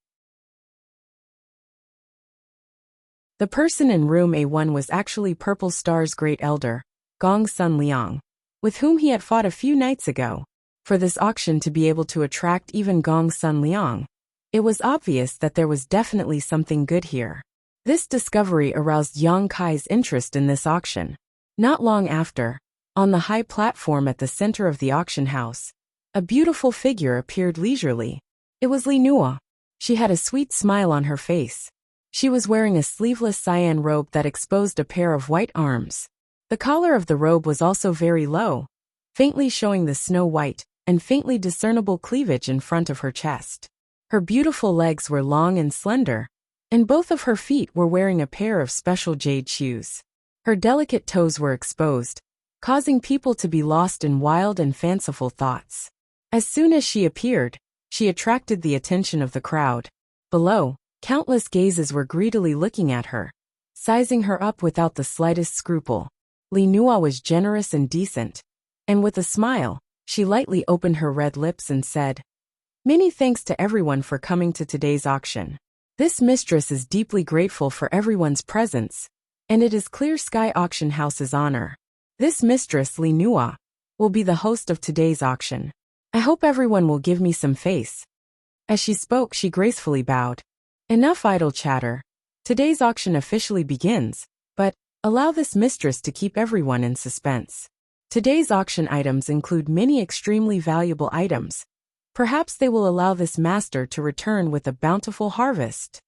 The person in room A1 was actually Purple Star's great elder, Gong Sun Liang, with whom he had fought a few nights ago. For this auction to be able to attract even Gong Sun Liang, it was obvious that there was definitely something good here. This discovery aroused Yang Kai's interest in this auction. Not long after, on the high platform at the center of the auction house, a beautiful figure appeared leisurely. It was Li Nua. She had a sweet smile on her face. She was wearing a sleeveless cyan robe that exposed a pair of white arms. The collar of the robe was also very low, faintly showing the snow-white and faintly discernible cleavage in front of her chest. Her beautiful legs were long and slender, and both of her feet were wearing a pair of special jade shoes. Her delicate toes were exposed, causing people to be lost in wild and fanciful thoughts. As soon as she appeared, she attracted the attention of the crowd. Below, countless gazes were greedily looking at her, sizing her up without the slightest scruple. Li Nua was generous and decent, and with a smile, she lightly opened her red lips and said, "Many thanks to everyone for coming to today's auction. This mistress is deeply grateful for everyone's presence, and it is Clear Sky Auction House's honor. This mistress, Li Nua, will be the host of today's auction. I hope everyone will give me some face." As she spoke, she gracefully bowed. "Enough idle chatter. Today's auction officially begins, but allow this mistress to keep everyone in suspense. Today's auction items include many extremely valuable items. Perhaps they will allow this master to return with a bountiful harvest."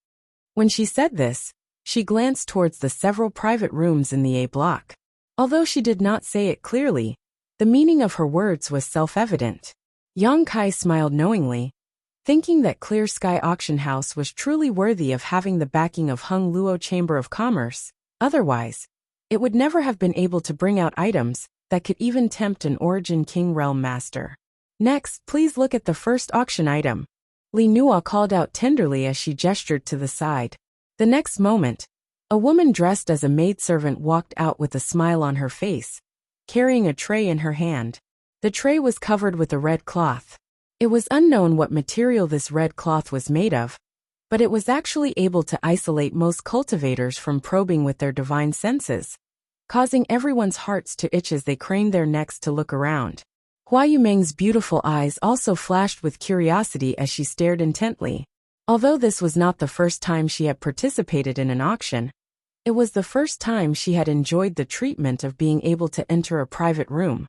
When she said this, she glanced towards the several private rooms in the A block. Although she did not say it clearly, the meaning of her words was self-evident. Yang Kai smiled knowingly, thinking that Clear Sky Auction House was truly worthy of having the backing of Hung Luo Chamber of Commerce. Otherwise, it would never have been able to bring out items that could even tempt an Origin King Realm Master. "Next, please look at the first auction item," Li Nua called out tenderly as she gestured to the side. The next moment, a woman dressed as a maidservant walked out with a smile on her face, carrying a tray in her hand. The tray was covered with a red cloth. It was unknown what material this red cloth was made of, but it was actually able to isolate most cultivators from probing with their divine senses, causing everyone's hearts to itch as they craned their necks to look around. Hua Yumeng's beautiful eyes also flashed with curiosity as she stared intently. Although this was not the first time she had participated in an auction, It was the first time she had enjoyed the treatment of being able to enter a private room,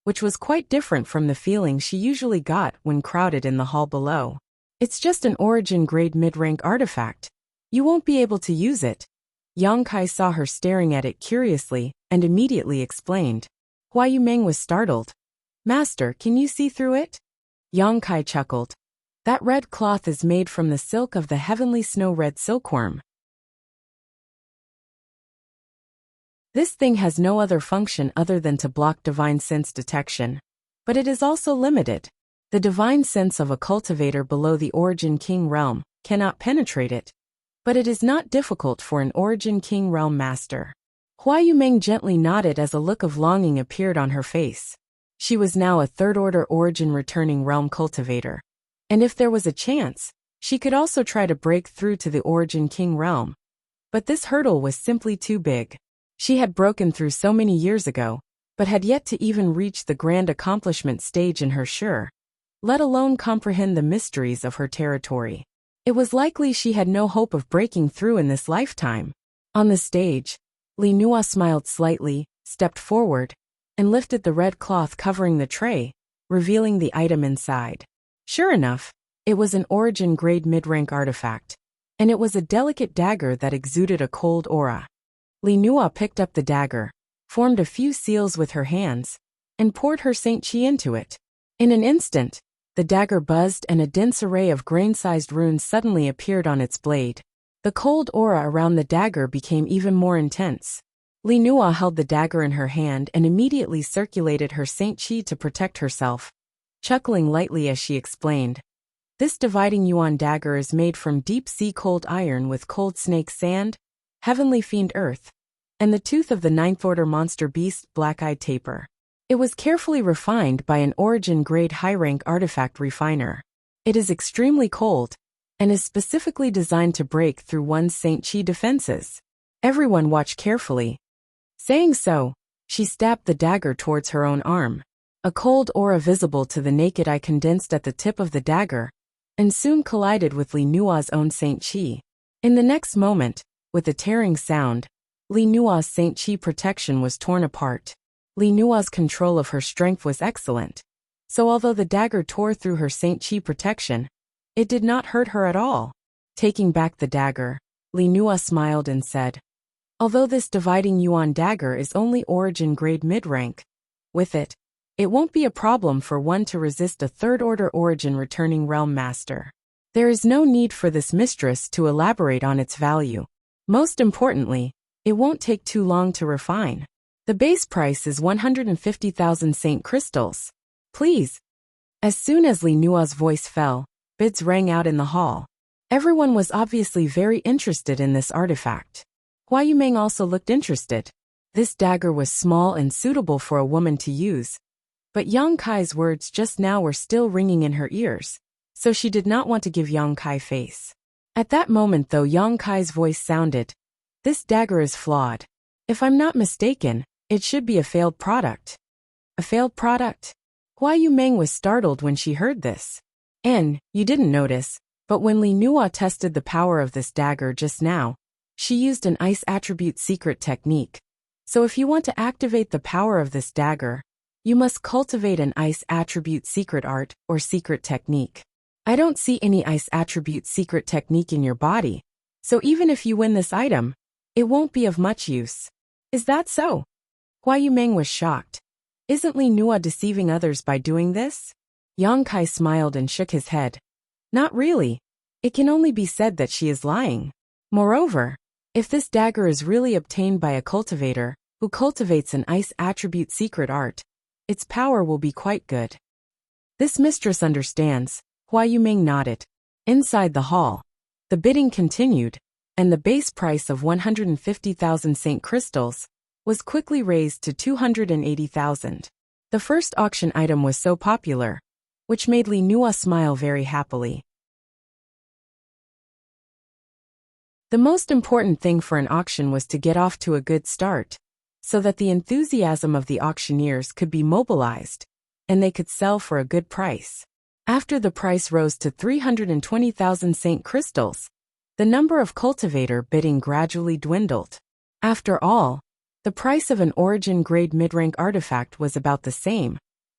which was quite different from the feeling she usually got when crowded in the hall below. It's just an origin-grade mid-rank artifact. You won't be able to use it. Yang Kai saw her staring at it curiously and immediately explained. Hua Yumeng was startled. Master, can you see through it? Yang Kai chuckled. That red cloth is made from the silk of the heavenly snow-red silkworm. This thing has no other function other than to block divine sense detection. But it is also limited. The divine sense of a cultivator below the Origin King realm cannot penetrate it. But it is not difficult for an Origin King realm master. Hua Yumeng gently nodded as a look of longing appeared on her face. She was now a third-order Origin returning realm cultivator. And if there was a chance, she could also try to break through to the Origin King realm. But this hurdle was simply too big. She had broken through so many years ago, but had yet to even reach the grand accomplishment stage in her sure, let alone comprehend the mysteries of her territory. It was likely she had no hope of breaking through in this lifetime. On the stage, Li Nua smiled slightly, stepped forward, and lifted the red cloth covering the tray, revealing the item inside. Sure enough, it was an origin-grade mid-rank artifact, and it was a delicate dagger that exuded a cold aura. Li Nua picked up the dagger, formed a few seals with her hands, and poured her Saint Chi into it. In an instant, the dagger buzzed and a dense array of grain-sized runes suddenly appeared on its blade. The cold aura around the dagger became even more intense. Li Nua held the dagger in her hand and immediately circulated her Saint Chi to protect herself, chuckling lightly as she explained. This dividing yuan dagger is made from deep-sea cold iron with cold snake sand, heavenly fiend earth, and the tooth of the ninth-order monster beast black-eyed tapir. It was carefully refined by an origin-grade high-rank artifact refiner. It is extremely cold, and is specifically designed to break through one's Saint Chi defenses. Everyone watch carefully. Saying so, she stabbed the dagger towards her own arm. A cold aura visible to the naked eye condensed at the tip of the dagger, and soon collided with Li Nua's own Saint Chi. In the next moment, with a tearing sound, Li Nua's Saint Chi protection was torn apart. Li Nua's control of her strength was excellent, so although the dagger tore through her Saint Chi protection, it did not hurt her at all. Taking back the dagger, Li Nua smiled and said, although this dividing yuan dagger is only origin-grade mid-rank, with it won't be a problem for one to resist a third-order origin returning realm master. There is no need for this mistress to elaborate on its value. Most importantly, it won't take too long to refine. The base price is 150,000 Saint crystals. Please. As soon as Li Nua's voice fell, bids rang out in the hall. Everyone was obviously very interested in this artifact. Hua Yumeng also looked interested. This dagger was small and suitable for a woman to use, but Yang Kai's words just now were still ringing in her ears, so she did not want to give Yang Kai face. At that moment though Yang Kai's voice sounded, this dagger is flawed. If I'm not mistaken, it should be a failed product. A failed product? Hua Yumeng was startled when she heard this. And, you didn't notice, but when Li Nua tested the power of this dagger just now, she used an ice attribute secret technique. So if you want to activate the power of this dagger, you must cultivate an ice attribute secret art or secret technique. I don't see any ice attribute secret technique in your body, so even if you win this item, it won't be of much use. Is that so? Hua Yumeng was shocked. Isn't Li Nua deceiving others by doing this? Yang Kai smiled and shook his head. Not really. It can only be said that she is lying. Moreover, if this dagger is really obtained by a cultivator who cultivates an ice attribute secret art, its power will be quite good. This mistress understands. Hua Yumeng nodded. Inside the hall, the bidding continued, and the base price of 150,000 Saint crystals was quickly raised to 280,000. The first auction item was so popular, which made Li Nua smile very happily. The most important thing for an auction was to get off to a good start, so that the enthusiasm of the auctioneers could be mobilized, and they could sell for a good price. After the price rose to 320,000 Saint crystals, the number of cultivator bidding gradually dwindled. After all, the price of an origin-grade mid-rank artifact was about the same,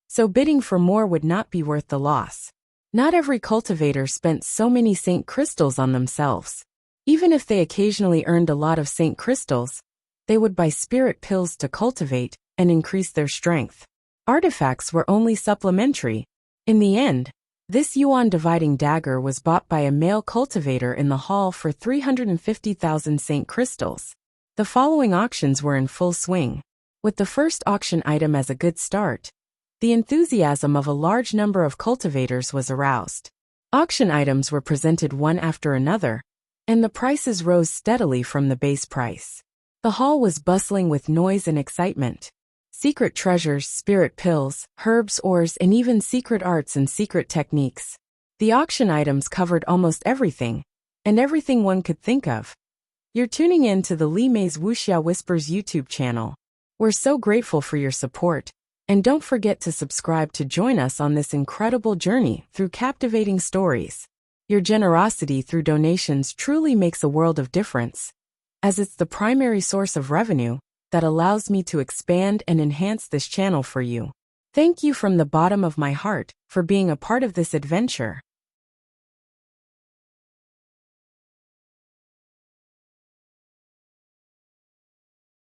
so bidding for more would not be worth the loss. Not every cultivator spent so many Saint Crystals on themselves. Even if they occasionally earned a lot of Saint Crystals, they would buy spirit pills to cultivate and increase their strength. Artifacts were only supplementary. In the end, this Yuan dividing dagger was bought by a male cultivator in the hall for 350,000 Saint Crystals. The following auctions were in full swing. With the first auction item as a good start, the enthusiasm of a large number of cultivators was aroused. Auction items were presented one after another, and the prices rose steadily from the base price. The hall was bustling with noise and excitement. Secret treasures, spirit pills, herbs, ores, and even secret arts and secret techniques. The auction items covered almost everything, and everything one could think of. You're tuning in to the Li Mei's Wuxia Whispers YouTube channel. We're so grateful for your support, and don't forget to subscribe to join us on this incredible journey through captivating stories. Your generosity through donations truly makes a world of difference, as it's the primary source of revenue that allows me to expand and enhance this channel for you. Thank you from the bottom of my heart for being a part of this adventure.